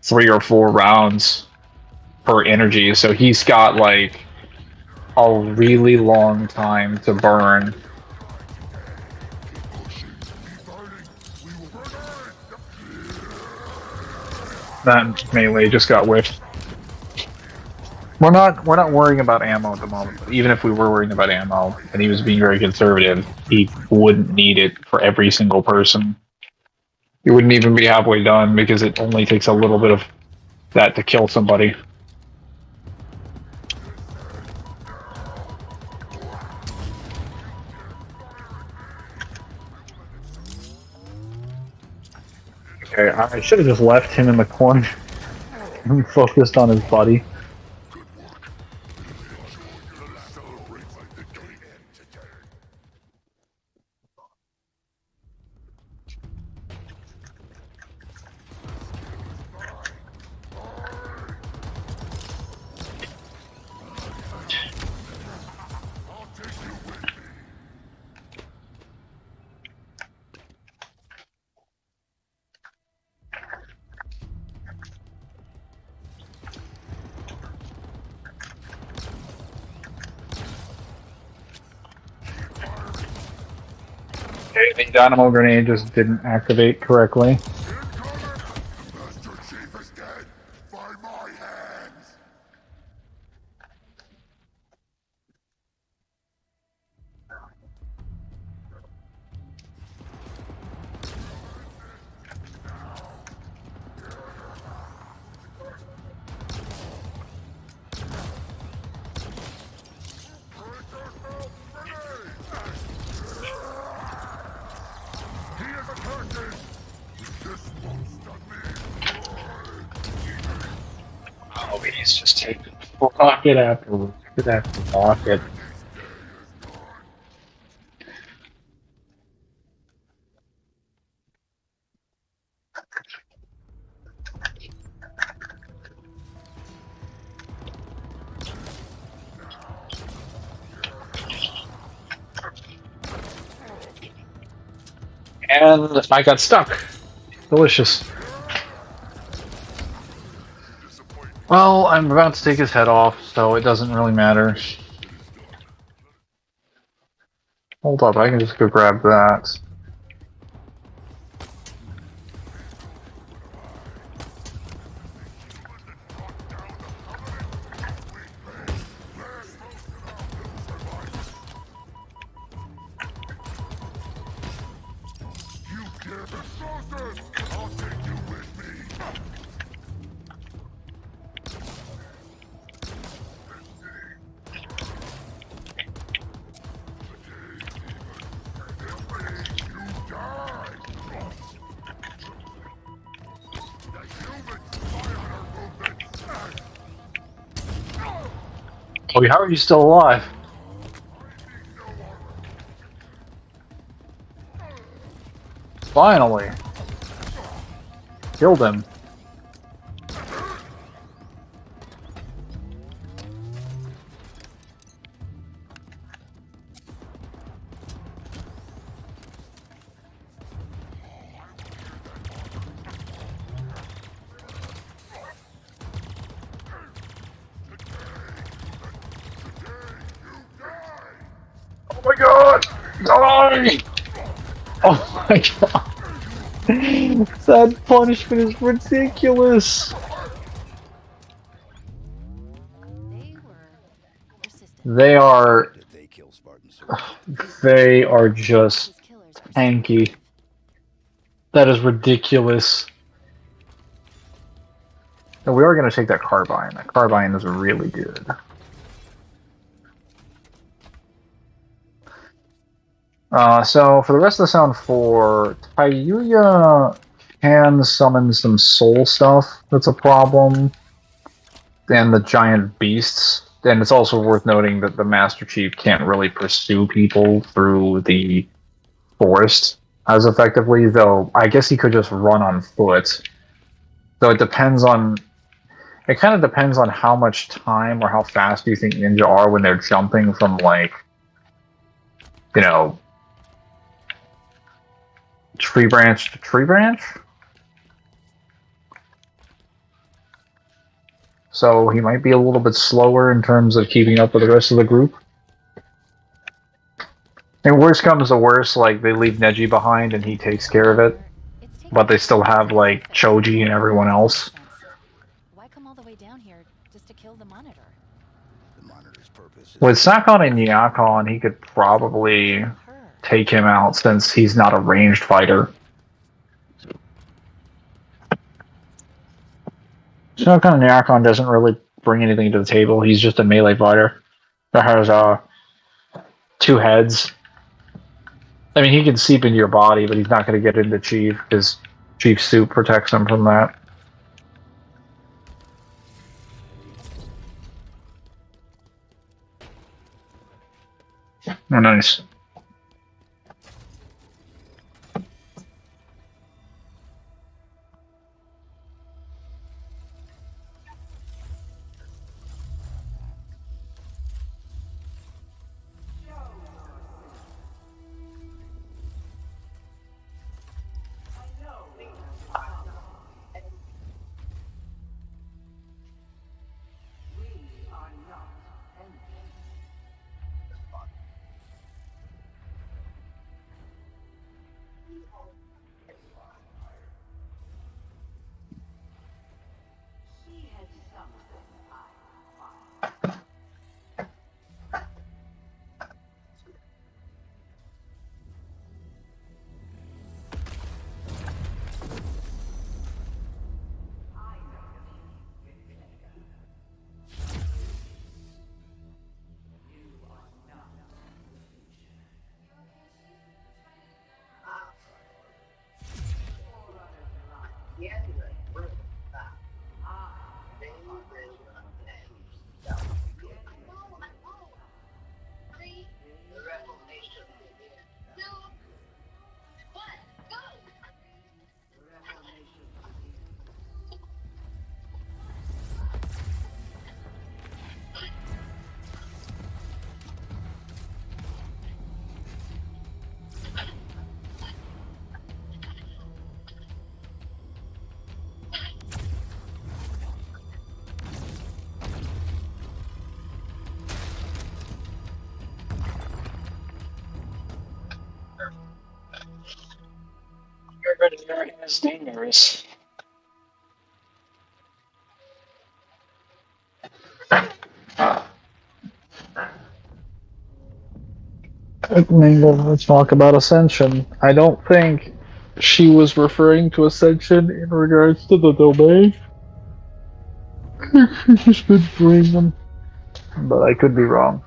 3 or 4 rounds per energy. So he's got like a really long time to burn. That melee just got whiffed. We're not worrying about ammo at the moment. But even if we were worrying about ammo and he was being very conservative, he wouldn't need it for every single person. He wouldn't even be halfway done because it only takes a little bit of that to kill somebody. Okay, I should have just left him in the corner and focused on his buddy. Okay, the dynamo grenade just didn't activate correctly. Oh, he's just taking rocket after rocket after rocket. And I got stuck. Delicious. Well, I'm about to take his head off, so it doesn't really matter. Hold up, I can just go grab that. Kobe, how are you still alive? Finally! Killed him. Oh my god! Die! Oh my god! That punishment is ridiculous! They are... They are just tanky. That is ridiculous. No, we are going to take that carbine. That carbine is really good. So, for the rest of the sound 4, Tayuya can summon some soul stuff that's a problem. And the giant beasts. And it's also worth noting that the Master Chief can't really pursue people through the forest as effectively, though I guess he could just run on foot. So it depends on... It kind of depends on how much time or how fast you think ninja are when they're jumping from, like, you know, tree branch to tree branch. So he might be a little bit slower in terms of keeping up with the rest of the group. And worst comes to worst, like, they leave Neji behind and he takes care of it. But they still have, like, Choji and everyone else. Why come all the way down here just to kill the monitor? The monitor's purpose. With Sakon and Yakon, he could probably take him out since he's not a ranged fighter. Sakon and Yakon doesn't really bring anything to the table. He's just a melee fighter that has 2 heads. I mean, he can seep into your body, but he's not going to get into Chief because Chief's suit protects him from that. Oh, nice. It's dangerous. Mangler, let's talk about Ascension. I don't think she was referring to Ascension in regards to the domain. She's just been bringing them, but I could be wrong.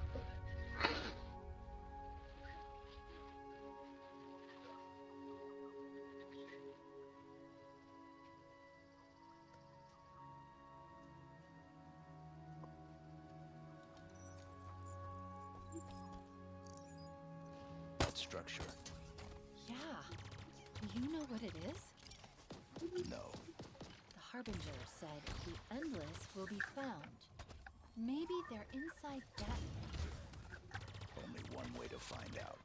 That structure. Yeah. Do you know what it is? No. The Harbinger said the Endless will be found. Maybe they're inside that thing. Only one way to find out.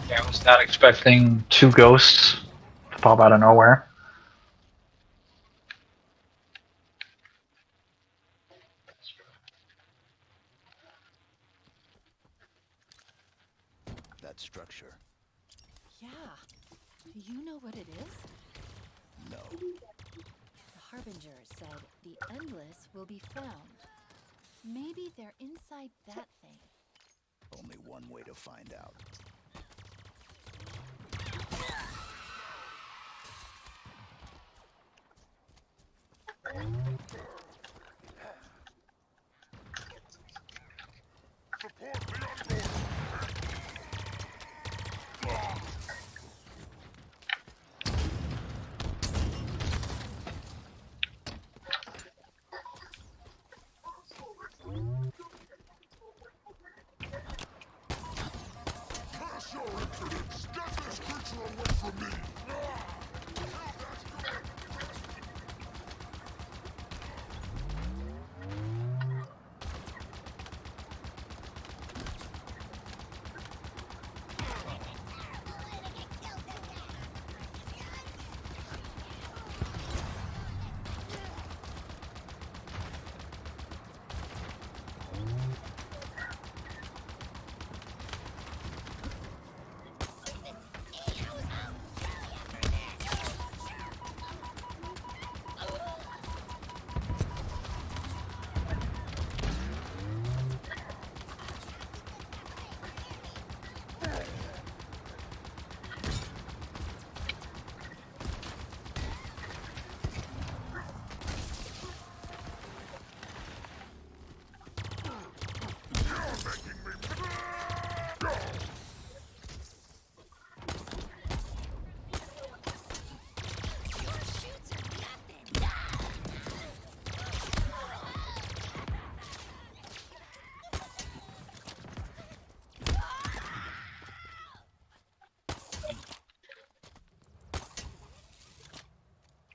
Yeah, I was not expecting two ghosts to pop out of nowhere. That structure. Yeah. Do you know what it is? No. The Harbinger said the Endless will be found. Maybe they're inside that thing. Only one way to find out.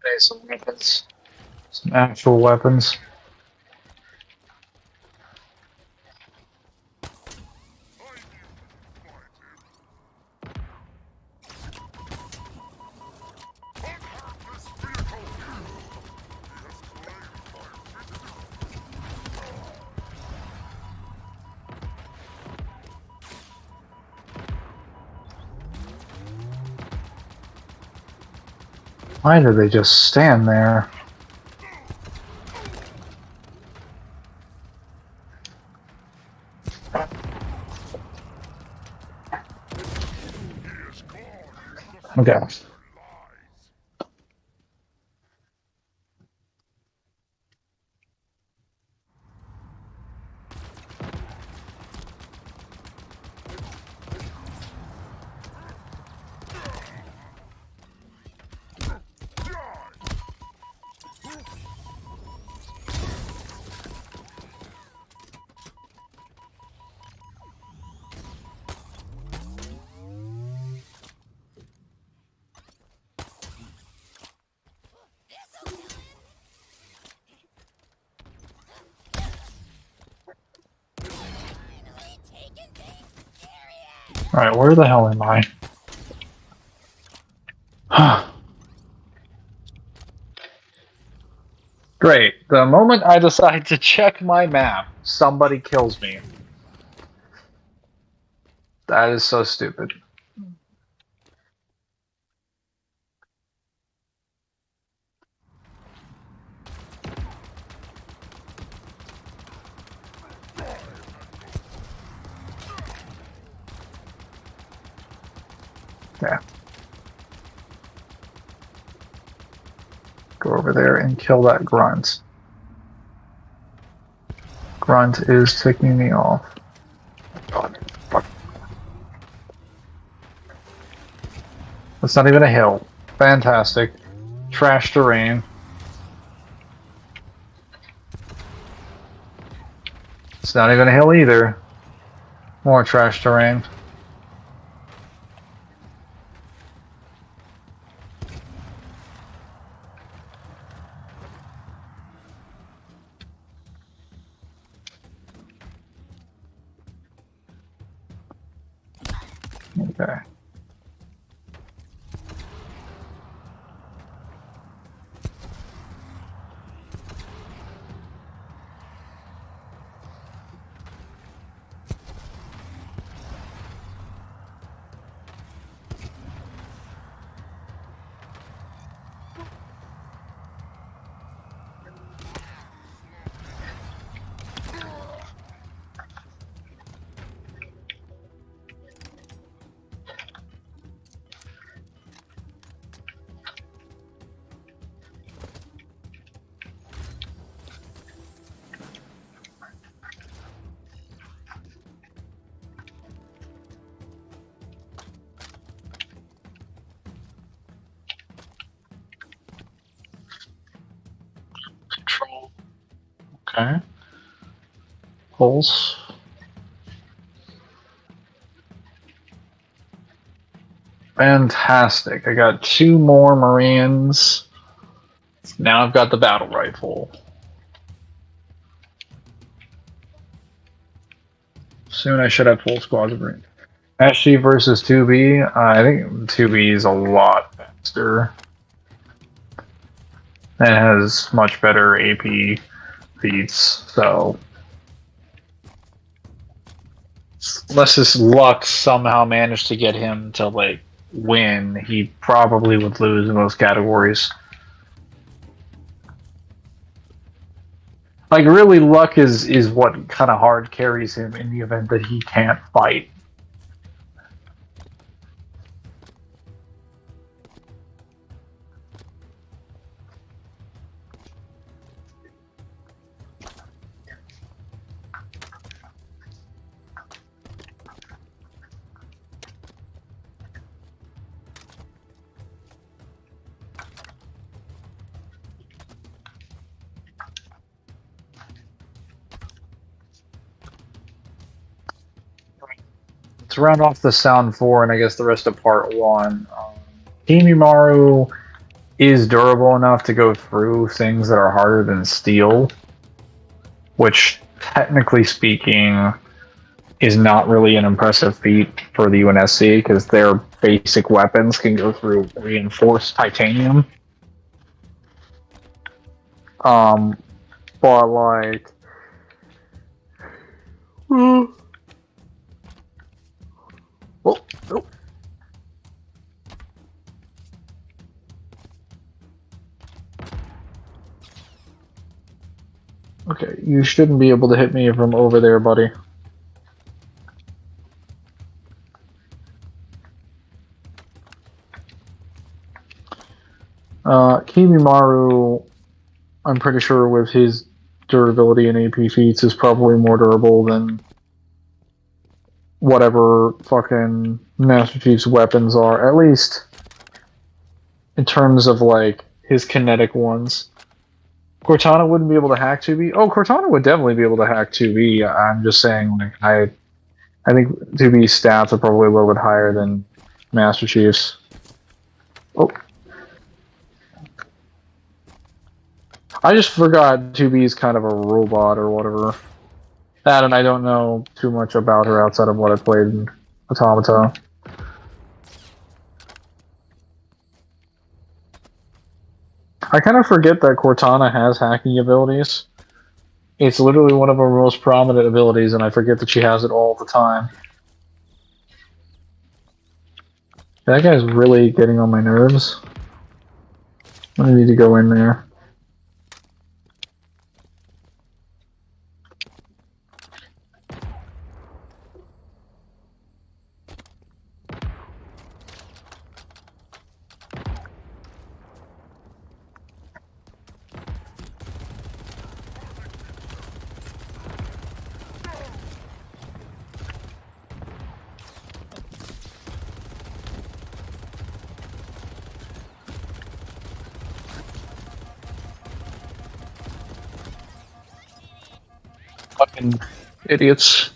Okay, some weapons. Some actual weapons. Why do they just stand there? Okay. Alright, where the hell am I? Great. The moment I decide to check my map, somebody kills me. That is so stupid. Yeah. Go over there and kill that grunt. Grunt is ticking me off. God, fuck. That's not even a hill. Fantastic. Trash terrain. It's not even a hill either. More trash terrain. Okay. Control. Okay. Pulse. Fantastic. I got 2 more Marines. Now I've got the battle rifle. Soon I should have full squads of Marines. SG versus 2B. I think 2B is a lot faster. And has much better AP feats, so unless his luck somehow managed to get him to like win, he probably would lose in those categories. Like really, luck is what kind of hard carries him in the event that he can't fight. To round off the Sound 4 and I guess the rest of Part 1, Himimaru is durable enough to go through things that are harder than steel, which, technically speaking, is not really an impressive feat for the UNSC, because their basic weapons can go through reinforced titanium. But, like... Oh, oh. Okay, you shouldn't be able to hit me from over there, buddy. Kimimaru, I'm pretty sure with his durability and AP feats is probably more durable than whatever fucking Master Chief's weapons are, at least in terms of like his kinetic ones. Cortana wouldn't be able to hack 2B. Oh, Cortana would definitely be able to hack 2B. I'm just saying, like, I think 2B's stats are probably a little bit higher than Master Chief's. Oh. I just forgot 2B's kind of a robot or whatever. That, and I don't know too much about her outside of what I played in Automata. I kind of forget that Cortana has hacking abilities. It's literally one of her most prominent abilities, and I forget that she has it all the time. That guy's really getting on my nerves. I need to go in there. Fucking idiots.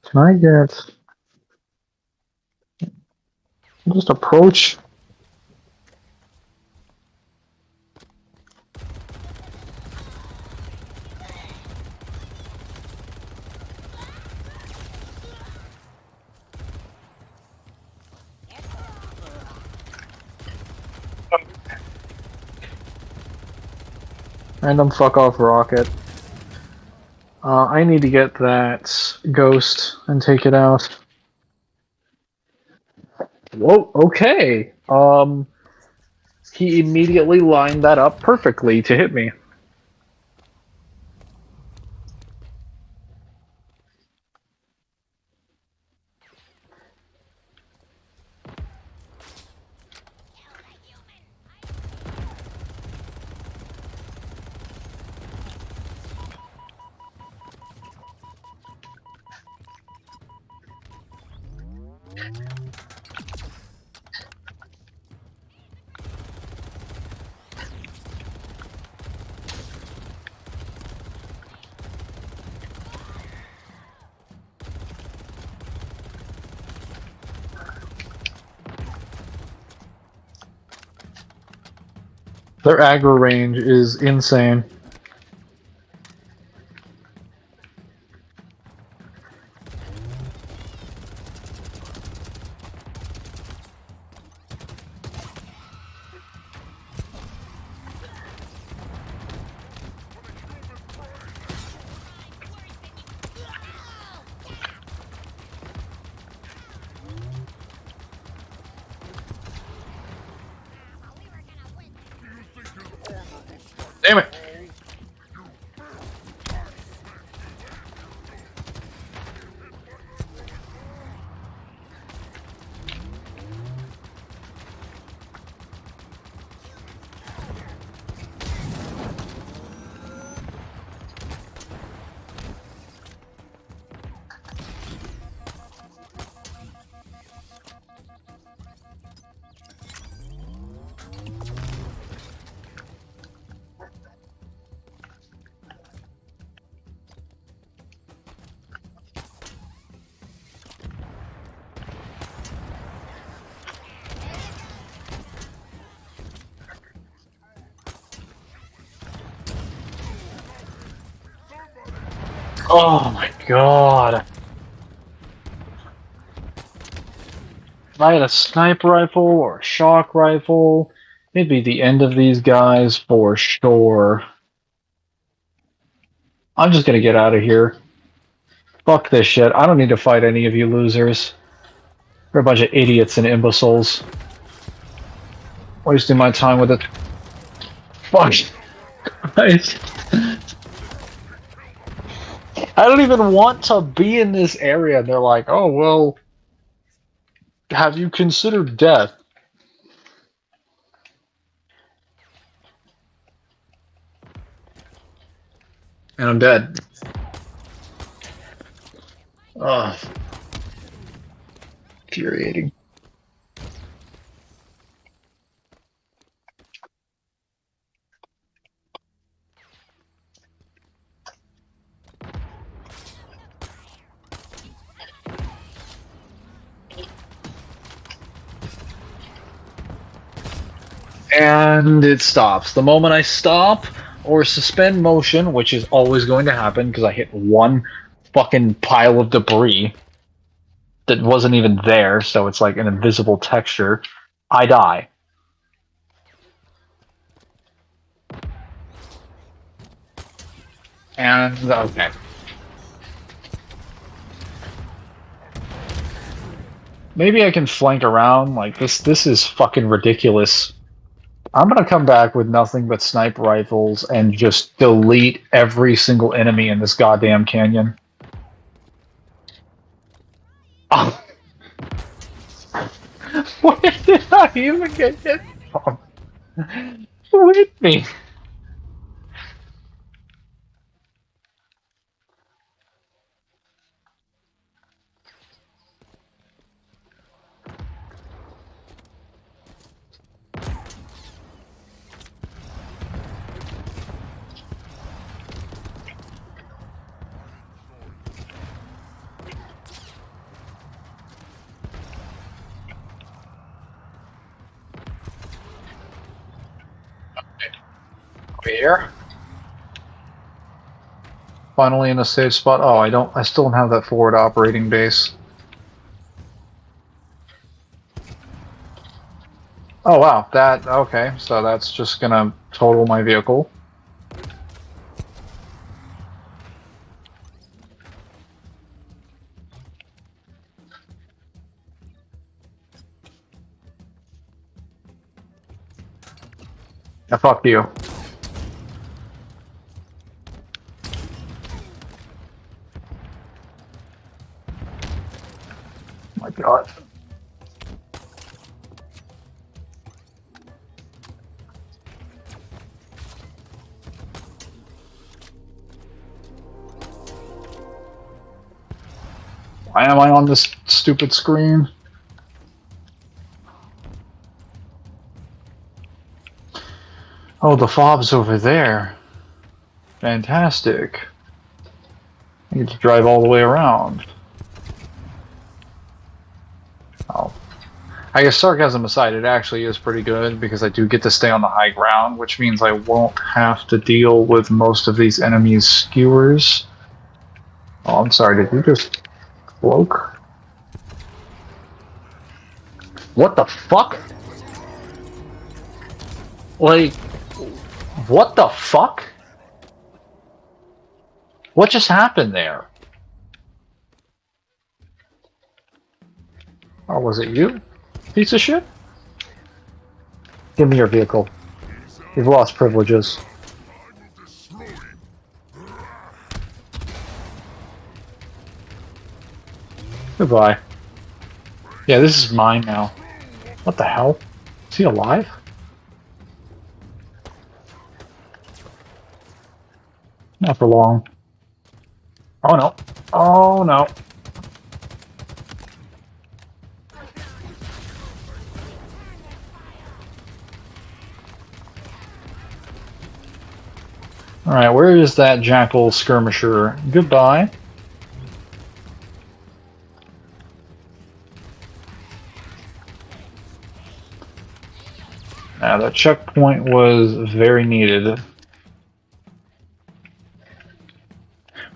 Can I get... just approach? Random fuck off rocket. I need to get that ghost and take it out. Whoa, okay. He immediately lined that up perfectly to hit me. Their aggro range is insane. Damn it! Oh my god. If I had a sniper rifle or a shock rifle, it'd be the end of these guys for sure. I'm just gonna get out of here. Fuck this shit. I don't need to fight any of you losers. You're a bunch of idiots and imbeciles. wasting my time with it. Fuck. Christ. I don't even want to be in this area. They're like, oh, well, have you considered death? And I'm dead. Ugh. Infuriating. And it stops. The moment I stop or suspend motion, which is always going to happen because I hit one fucking pile of debris that wasn't even there, so it's like an invisible texture, I die. And, okay. Maybe I can flank around, like, this is fucking ridiculous. I'm gonna come back with nothing but sniper rifles and just delete every single enemy in this goddamn canyon. Oh. Where did I even get hit from? Who hit me? Here. Finally in a safe spot. Oh, I still don't have that forward operating base. Oh wow, okay, so that's just gonna total my vehicle. Yeah, fuck you. My god. Why am I on this stupid screen? Oh, the fob's over there. Fantastic. I need to drive all the way around. Oh. I guess sarcasm aside, it actually is pretty good because I do get to stay on the high ground, which means I won't have to deal with most of these enemies' skewers. Oh, I'm sorry, did you just cloak? What the fuck? Like, what the fuck? What just happened there? Or was it you? Piece of shit? Give me your vehicle. You've lost privileges. Goodbye. Yeah, this is mine now. What the hell? Is he alive? Not for long. Oh no. Oh no. Alright, where is that jackal skirmisher? Goodbye. Now, that checkpoint was very needed.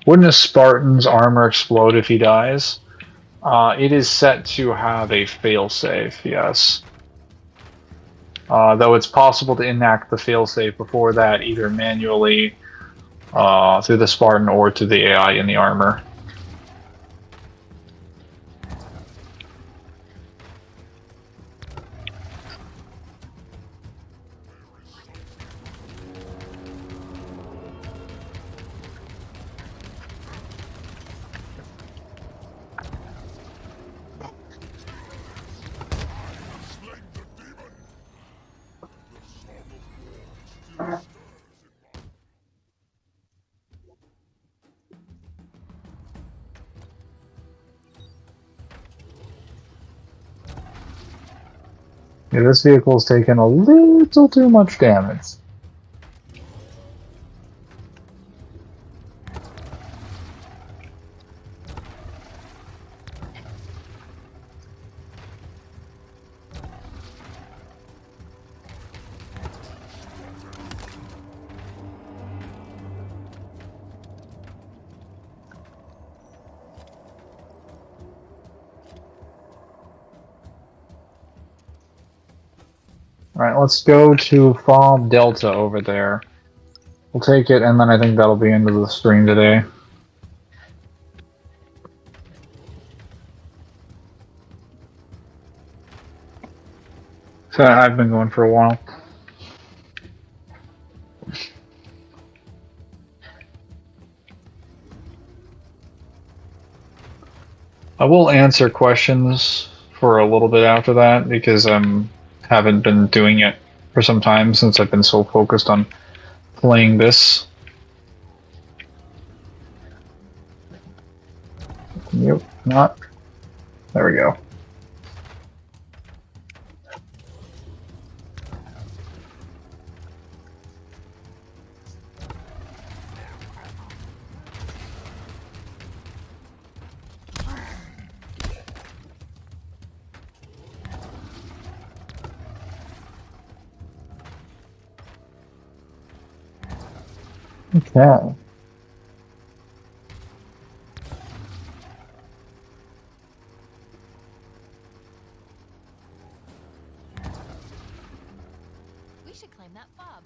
Wouldn't a Spartan's armor explode if he dies? It is set to have a failsafe, yes. Though it's possible to enact the failsafe before that, either manually through the Spartan or to the AI in the armor. Yeah, this vehicle's taken a little too much damage. Alright, let's go to Fob Delta over there. We'll take it, and then I think that'll be into the stream today. So I've been going for a while. I will answer questions for a little bit after that because haven't been doing it for some time since I've been so focused on playing this. Yep, not. There we go. Okay. We should claim that fob.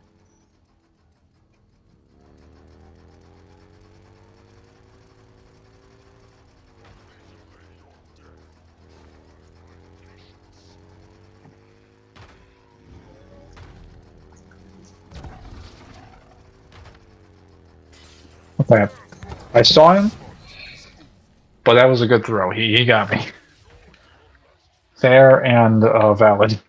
Okay. I saw him, but that was a good throw. He got me. Fair and valid.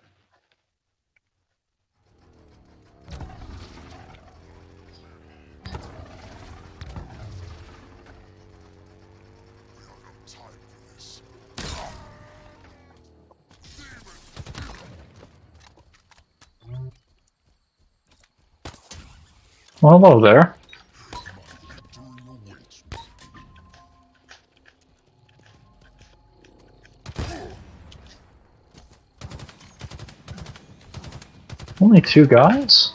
Well, hello there. Only 2 guys?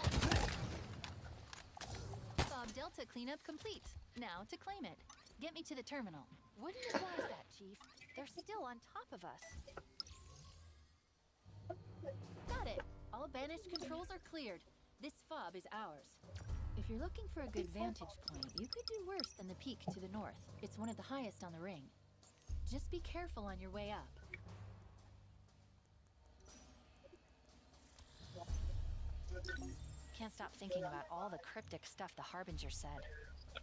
Fob Delta cleanup complete. Now to claim it. Get me to the terminal. Wouldn't advise that, Chief. They're still on top of us. Got it. All banished controls are cleared. This fob is ours. If you're looking for a good vantage point, you could do worse than the peak to the north. It's one of the highest on the ring. Just be careful on your way up. Can't stop thinking about all the cryptic stuff the Harbinger said.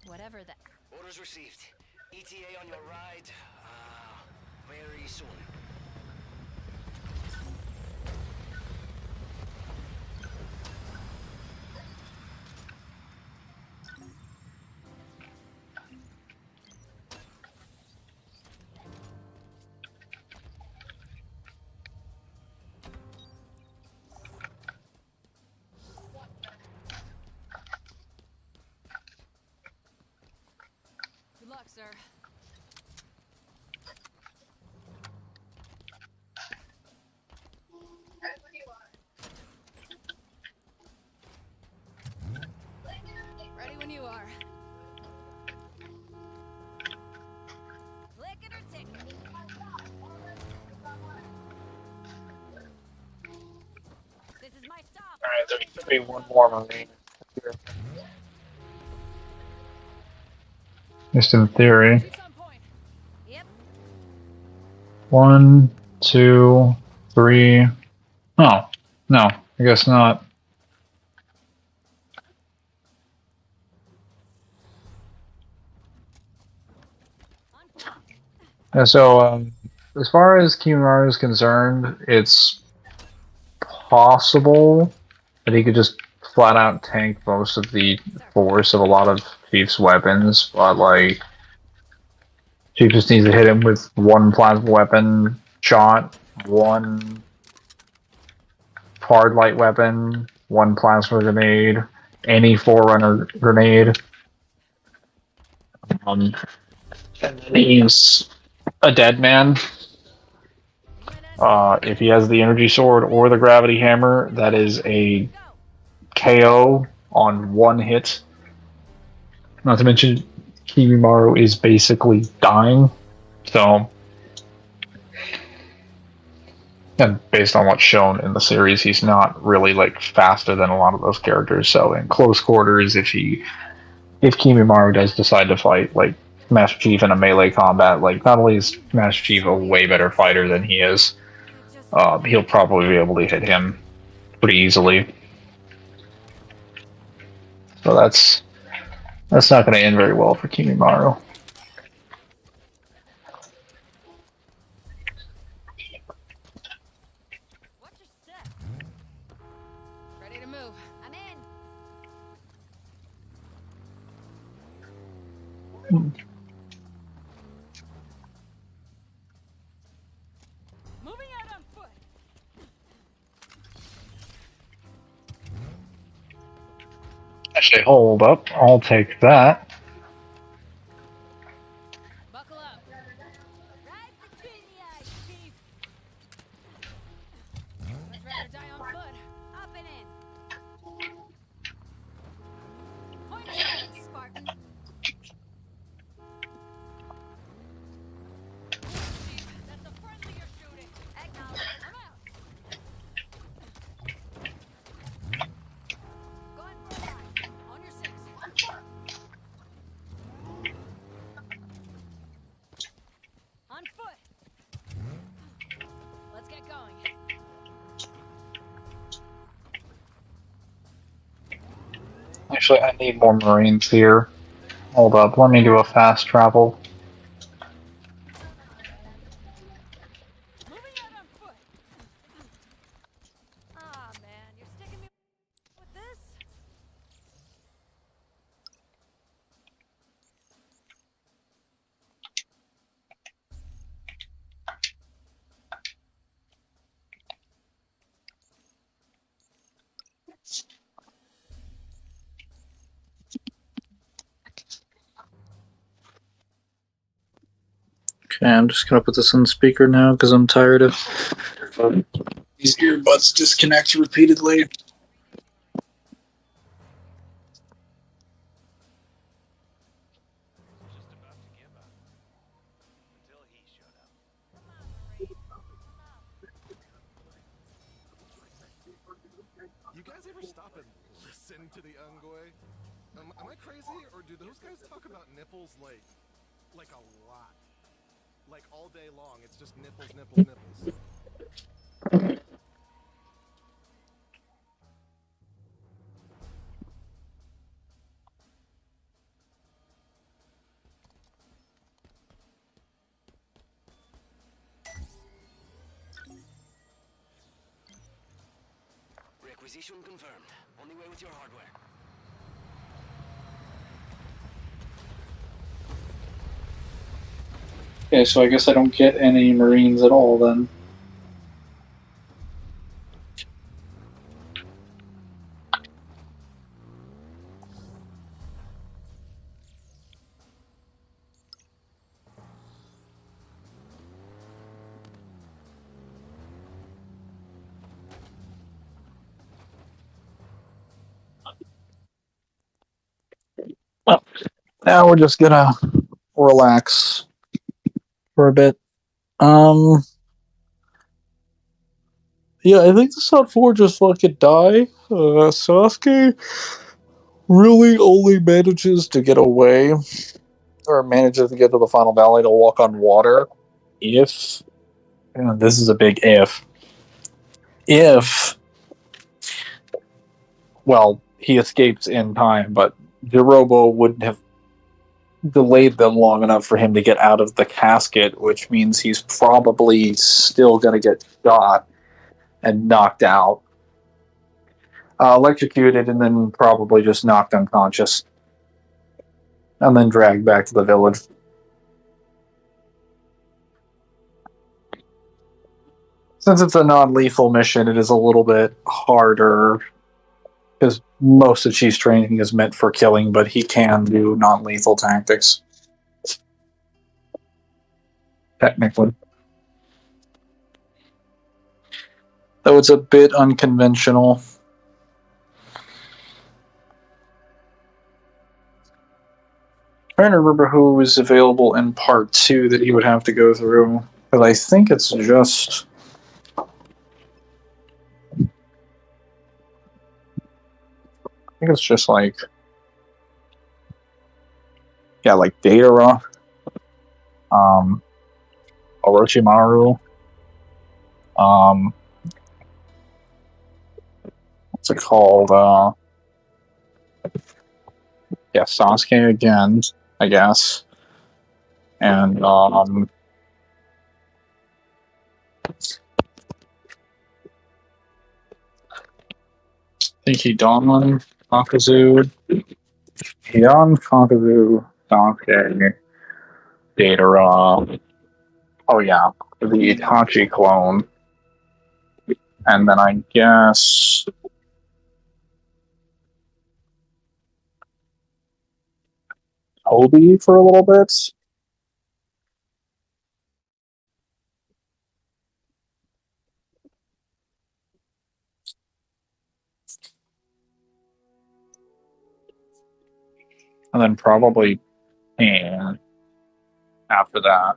Whatever the... Orders received. ETA on your ride. Very soon. Good luck, sir. Ready when you are. Click it or tick it. This is my stop. Alright, there should be one more Marine here. Just in theory. Shoots on point. Yep. 1, 2, 3. Oh, no, I guess not. And so, as far as Kimaru is concerned, it's possible that he could just flat out tank most of the force of a lot of Chief's weapons, but like Chief just needs to hit him with one plasma weapon shot, one hard light weapon, 1 plasma grenade, any Forerunner grenade. And then he's a dead man. If he has the energy sword or the gravity hammer, that is a KO on 1 hit. Not to mention, Kimimaru is basically dying. So, and based on what's shown in the series, he's not really like faster than a lot of those characters. So in close quarters, if Kimimaru does decide to fight like Master Chief in a melee combat, like not only is Master Chief a way better fighter than he is, he'll probably be able to hit him pretty easily. So that's not going to end very well for Kimimaru. Ready to move. I'm in. Moving out on foot. Actually, hold up. I'll take that. Buckle up. Right between the eyes, Chief. Much rather die on foot. Up and in. Point of sight, Spartan. Chief, that's a friendly you're shooting. Acknowledge. I'm out. Going for a ride. On your 6. On foot. Let's get going. Actually, I need more Marines here. Hold up. Let me do a fast travel. Moving out on foot. Ah, man, you're sticking me with this? Okay, I'm just gonna put this on speaker now because I'm tired of these earbuds disconnect repeatedly. You guys ever stop and listen to the Ungwe? Am I crazy, or do those guys talk about nipples like a lot? Like all day long, it's just nipples, nipples, nipples. Requisition confirmed. On the way with your hardware. Okay, so I guess I don't get any Marines at all then. Well, now we're just gonna relax for a bit. Yeah, I think the Sub 4 just fucking die. Sasuke really only manages to get away, or manages to get to the final valley to walk on water, if, and this is a big if, well, he escapes in time, but Jirobo wouldn't have delayed them long enough for him to get out of the casket, which means he's probably still going to get shot and knocked out, electrocuted, and then probably just knocked unconscious, and then dragged back to the village. Since it's a non-lethal mission, it is a little bit harder because most of Chief's training is meant for killing, but he can do non-lethal tactics. Technically. Though it's a bit unconventional. Trying to remember who was available in part 2 that he would have to go through. Because I think it's just... I think it's just like... Yeah, like Datara. Orochimaru. What's it called? Yeah, Sasuke again, I guess. And, Thinky Don, Kakuzu, Heian, Kakuzu, Sasuke, Datara. Oh yeah, the Itachi clone. And then I guess Toby for a little bit. And then probably Pain after that.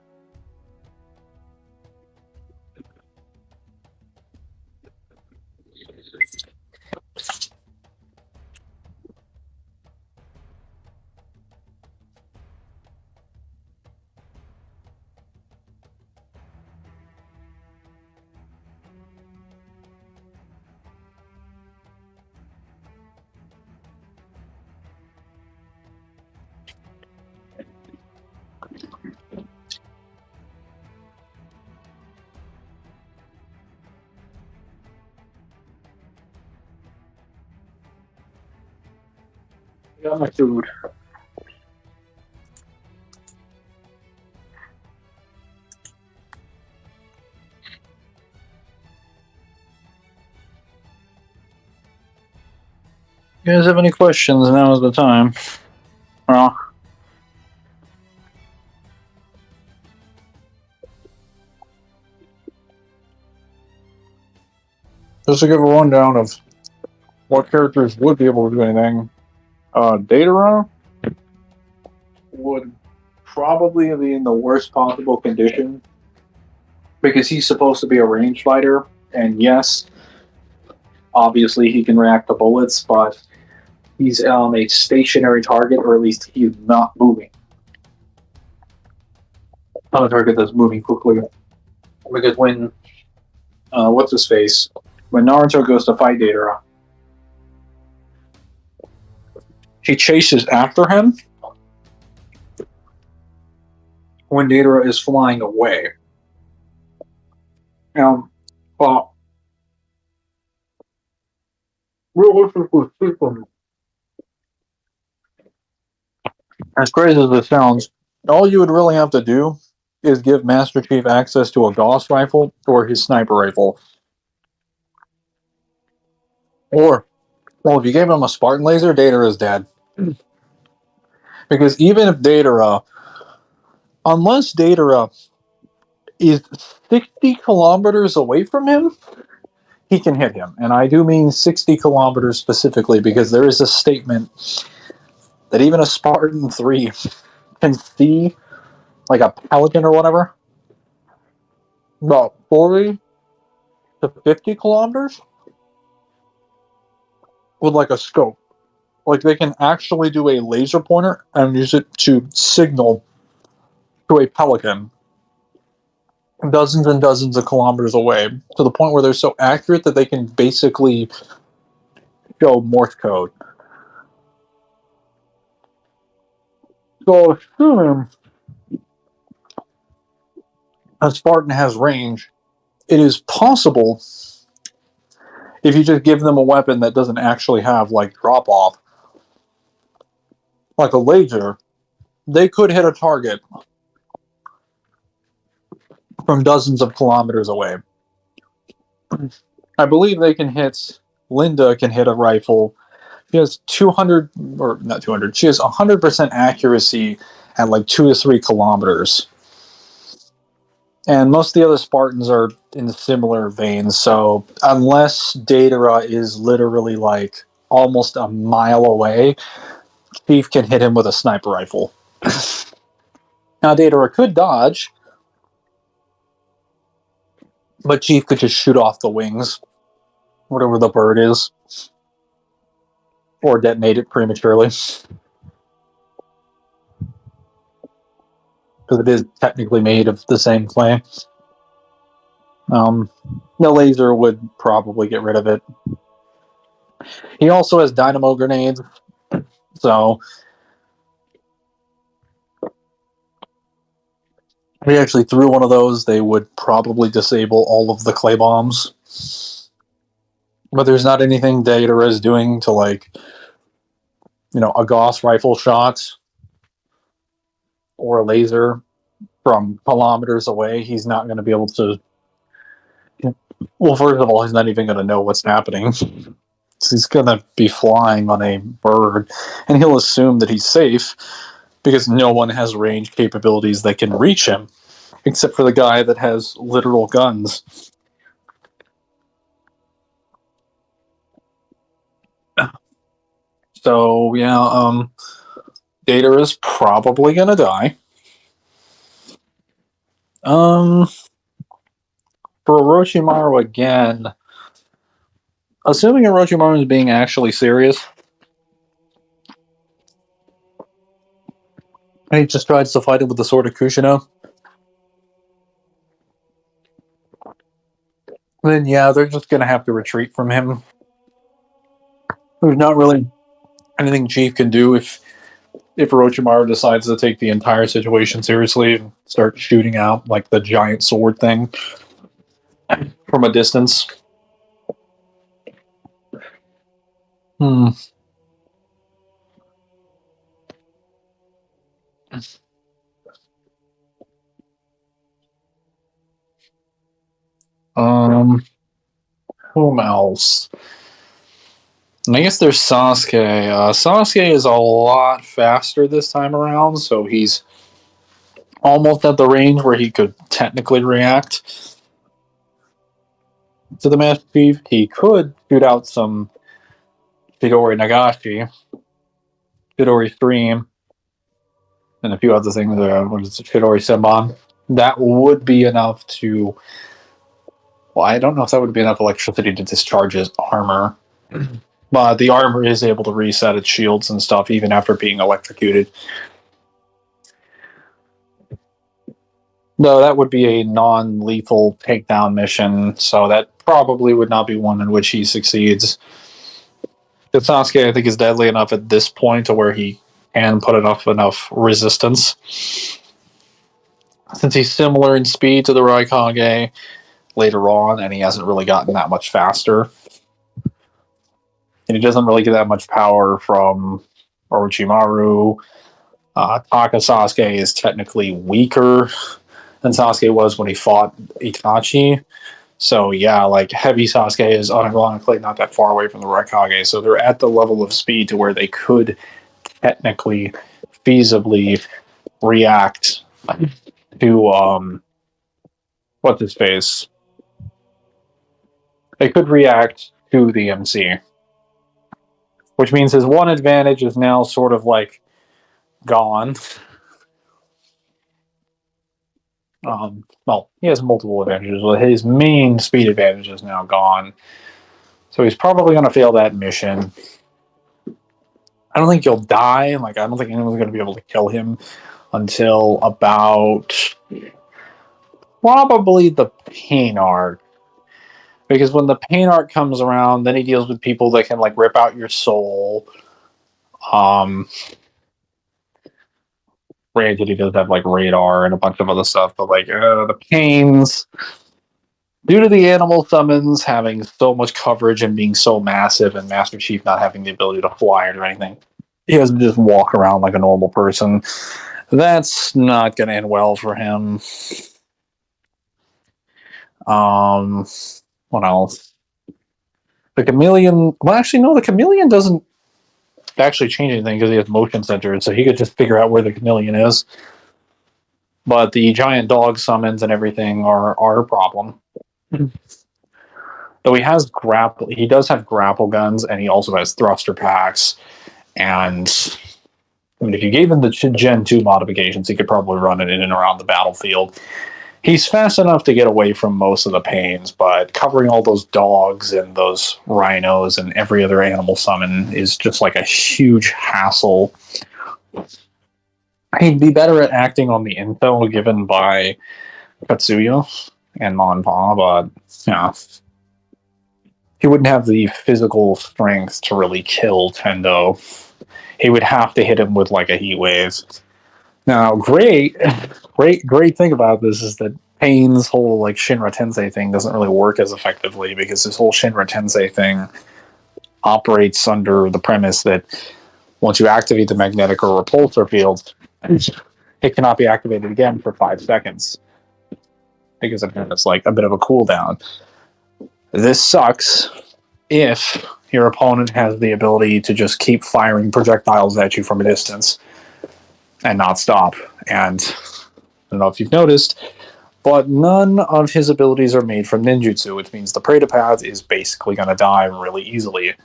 Got my food. You guys have any questions? Now is the time. Well, just to give a rundown of what characters would be able to do anything. Datara would probably be in the worst possible condition because he's supposed to be a range fighter, and yes, obviously he can react to bullets, but he's a stationary target, or at least he's not moving. Not a target that's moving quickly. Because when what's his face? When Naruto goes to fight Datara, he chases after him when Datara is flying away. Well, realistically speaking, as crazy as this sounds, all you would really have to do is give Master Chief access to a Gauss rifle or his sniper rifle. Or, well, if you gave him a Spartan laser, Datara is dead. Because even if Datara, unless Datara is 60 kilometers away from him, he can hit him. And I do mean 60 kilometers specifically, because there is a statement that even a Spartan 3 can see, like a pelican or whatever, about 40 to 50 kilometers with like a scope. Like they can actually do a laser pointer and use it to signal to a pelican dozens and dozens of kilometers away, to the point where they're so accurate that they can basically show Morse code. So assuming a Spartan has range, it is possible, if you just give them a weapon that doesn't actually have like drop off, like a laser, they could hit a target from dozens of kilometers away. I believe they can hit. Linda can hit a rifle. She has 200, or not 200. She has 100% accuracy at like 2 to 3 kilometers. And most of the other Spartans are in similar veins. So unless Datara is literally like almost a mile away, Chief can hit him with a sniper rifle. Now Datara could dodge, but Chief could just shoot off the wings, whatever the bird is, or detonate it prematurely. Because it is technically made of the same clay. The laser would probably get rid of it. He also has dynamo grenades, so if he actually threw one of those, they would probably disable all of the clay bombs. But there's not anything Datara is doing to, like, a Gauss rifle shot or a laser from kilometers away. He's not going to be able to. Well, first of all, he's not even going to know what's happening. He's going to be flying on a bird, and he'll assume that he's safe because no one has range capabilities that can reach him, except for the guy that has literal guns. So, yeah, Data is probably going to die. For Orochimaru again, assuming Orochimaru is being actually serious, and he just tries to fight him with the sword of Kushino, then yeah, they're just going to have to retreat from him. There's not really anything Chief can do if Orochimaru decides to take the entire situation seriously and start shooting out like the giant sword thing from a distance. Hmm. Whom else? And I guess there's Sasuke. Sasuke is a lot faster this time around, so he's almost at the range where he could technically react to the Master Chief. He could shoot out some Chidori Nagashi, Chidori Stream, and a few other things. What is it, Chidori Senbon? That would be enough to. Well, I don't know if that would be enough electricity to discharge his armor. But the armor is able to reset its shields and stuff even after being electrocuted. Though that would be a non-lethal takedown mission, so that probably would not be one in which he succeeds. But Sasuke, I think, is deadly enough at this point to where he can put enough resistance. Since he's similar in speed to the Raikage later on, and he hasn't really gotten that much faster. And he doesn't really get that much power from Orochimaru. Taka Sasuke is technically weaker than Sasuke was when he fought Itachi. So yeah, like heavy Sasuke is unironically not that far away from the Raikage. So they're at the level of speed to where they could technically, feasibly react to what's his face. They could react to the MC. Which means his one advantage is now sort of like gone. Well, he has multiple advantages, but his main speed advantage is now gone. So he's probably going to fail that mission. I don't think he'll die. Like, I don't think anyone's going to be able to kill him until about probably the pain arc. Because when the pain arc comes around, then he deals with people that can, like, rip out your soul. Granted, he does have, like, radar and a bunch of other stuff, but, like, the pains, due to the animal summons having so much coverage and being so massive, and Master Chief not having the ability to fly or anything, he has to just walk around like a normal person. That's not going to end well for him. What else? The chameleon... Well, actually, no, the chameleon doesn't actually change anything because he has motion sensors, so he could just figure out where the chameleon is. But the giant dog summons and everything are a problem. Though he does have grapple guns, and he also has thruster packs. And I mean, if you gave him the Gen 2 modifications, he could probably run it in and around the battlefield. He's fast enough to get away from most of the pains, but covering all those dogs and those rhinos and every other animal summon is just like a huge hassle. He'd be better at acting on the intel given by Katsuya and Monpa, but yeah. He wouldn't have the physical strength to really kill Tendo. He would have to hit him with like a heat wave. Now, great thing about this is that Pain's whole like Shinra Tensei thing doesn't really work as effectively because this whole Shinra Tensei thing operates under the premise that once you activate the magnetic or repulsor field, it cannot be activated again for 5 seconds because it's like a bit of a cooldown. This sucks if your opponent has the ability to just keep firing projectiles at you from a distance and not stop. And I don't know if you've noticed, but none of his abilities are made from ninjutsu, which means the Predapath is basically going to die really easily.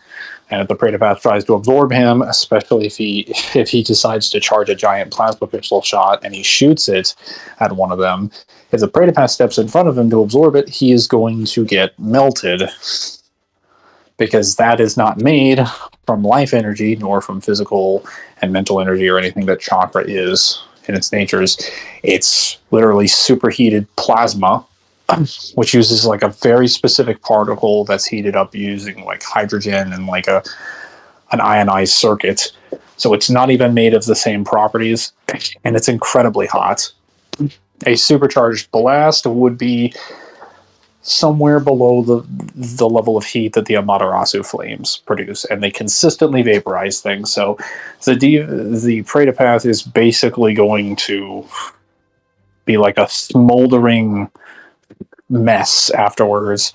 And if the Predapath tries to absorb him, especially if he decides to charge a giant plasma pistol shot and he shoots it at one of them, if the Predapath steps in front of him to absorb it, he is going to get melted. Because that is not made from life energy, nor from physical and mental energy or anything that chakra is in its natures. It's literally superheated plasma, which uses like a very specific particle that's heated up using like hydrogen and like an ionized circuit. So it's not even made of the same properties, and it's incredibly hot. A supercharged blast would be somewhere below the level of heat that the Amaterasu flames produce, and they consistently vaporize things. So the Predapath is basically going to be like a smoldering mess afterwards.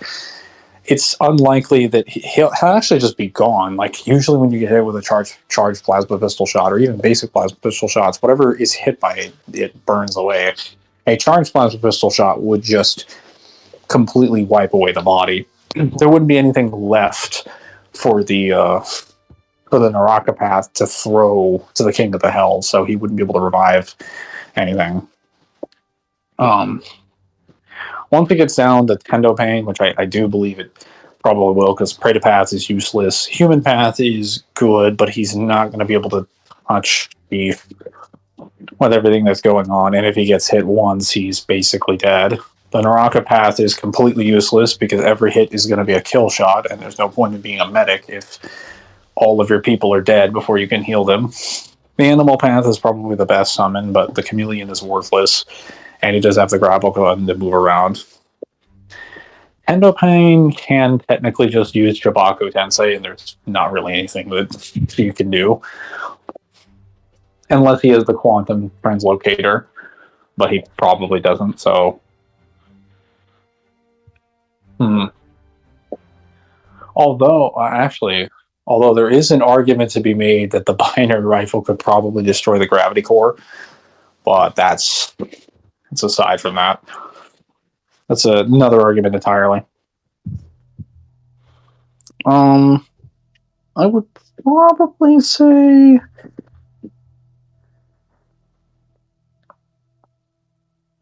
It's unlikely that he'll actually just be gone. Like usually when you get hit with a charged plasma pistol shot or even basic plasma pistol shots, whatever is hit by it burns away. A charged plasma pistol shot would just completely wipe away the body. There wouldn't be anything left for the Narakapath to throw to the King of the Hell, so he wouldn't be able to revive anything. Once it gets down to Tendo Pain, which I do believe it probably will, because Predapath is useless. Human Path is good, but he's not going to be able to touch Beef with everything that's going on, and if he gets hit once, he's basically dead. The Narakapath is completely useless because every hit is going to be a kill shot, and there's no point in being a medic if all of your people are dead before you can heal them. The Animal Path is probably the best summon, but the Chameleon is worthless, and he does have the grapple gun to move around. Tendo Pain can technically just use Chibaku Tensei, and there's not really anything that you can do. Unless he has the Quantum Translocator, but he probably doesn't, so... Although there is an argument to be made that the binary rifle could probably destroy the gravity core, but it's aside from that. That's another argument entirely. I would probably say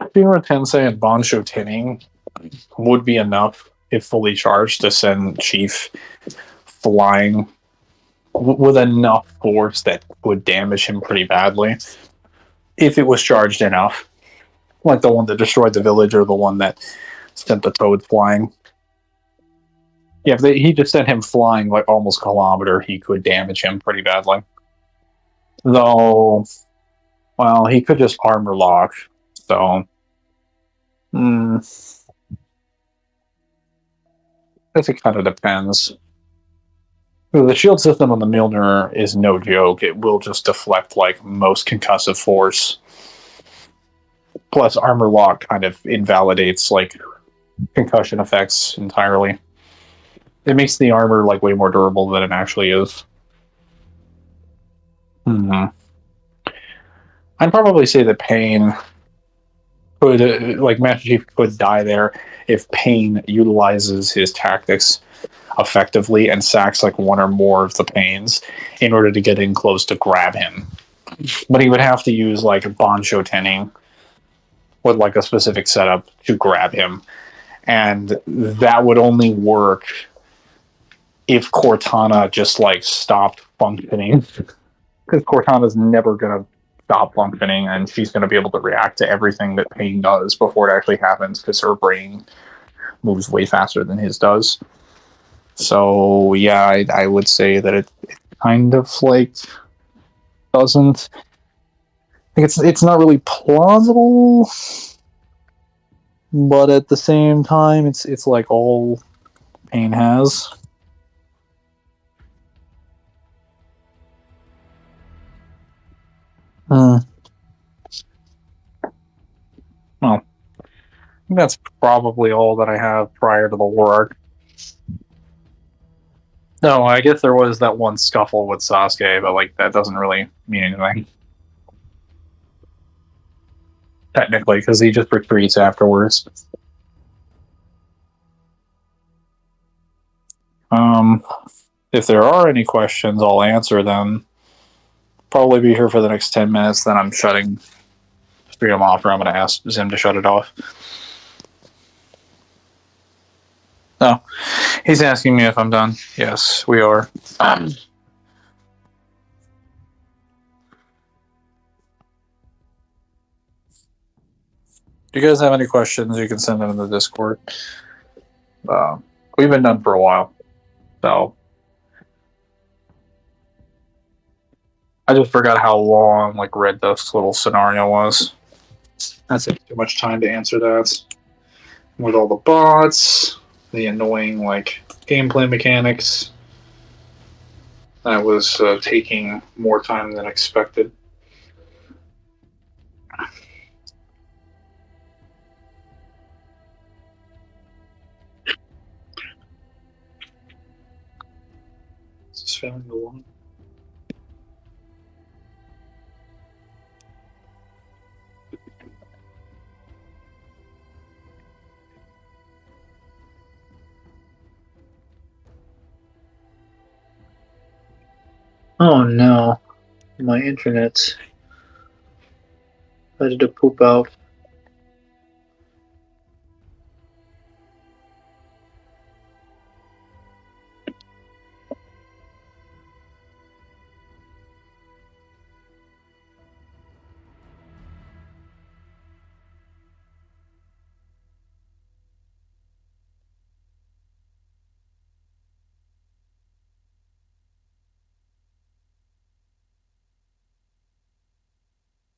Shinra Tensei and Bansho Tinning would be enough, if fully charged, to send Chief flying with enough force that would damage him pretty badly. If it was charged enough. Like the one that destroyed the village or the one that sent the toad flying. Yeah, if he just sent him flying like almost a kilometer, he could damage him pretty badly. Though, well, he could just armor lock, so... I guess it kind of depends. The shield system on the Mjolnir is no joke. It will just deflect like most concussive force. Plus, armor lock kind of invalidates like concussion effects entirely. It makes the armor like way more durable than it actually is. I'd probably say that Pain could, like Master Chief, could die there if Pain utilizes his tactics effectively and sacks like one or more of the Pains in order to get in close to grab him. But he would have to use like Bancho Tenning with like a specific setup to grab him, and that would only work if Cortana just like stopped functioning, because Cortana's never gonna stop functioning, and she's gonna be able to react to everything that Pain does before it actually happens, because her brain moves way faster than his does. So yeah, I would say that it kind of like doesn't. I think it's not really plausible, but at the same time, it's like all Pain has. Well, I think that's probably all that I have prior to the war arc. No, I guess there was that one scuffle with Sasuke, but like that doesn't really mean anything. Technically, because he just retreats afterwards. If there are any questions, I'll answer them. Probably be here for the next 10 minutes, then I'm shutting stream off, or I'm going to ask Zim to shut it off. No, he's asking me if I'm done. Yes, we are. If you guys have any questions, you can send them in the Discord. We've been done for a while, so I just forgot how long like Red Dust's little scenario was. That's too much time to answer that. With all the bots, the annoying like gameplay mechanics, that was taking more time than expected. Is this failing the one? Oh no, my internet decided to poop out.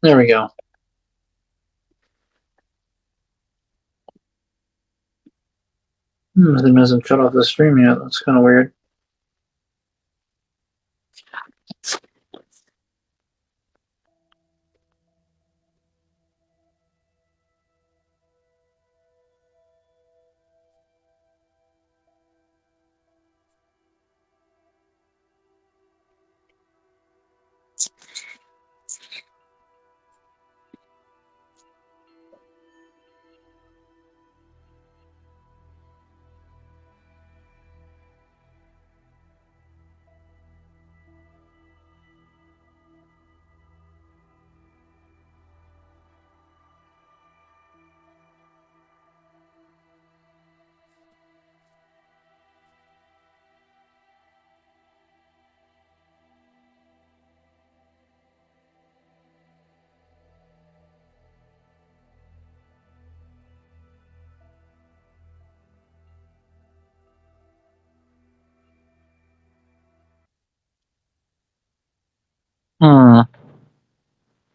There we go. It hasn't shut off the stream yet. That's kind of weird. Hmm.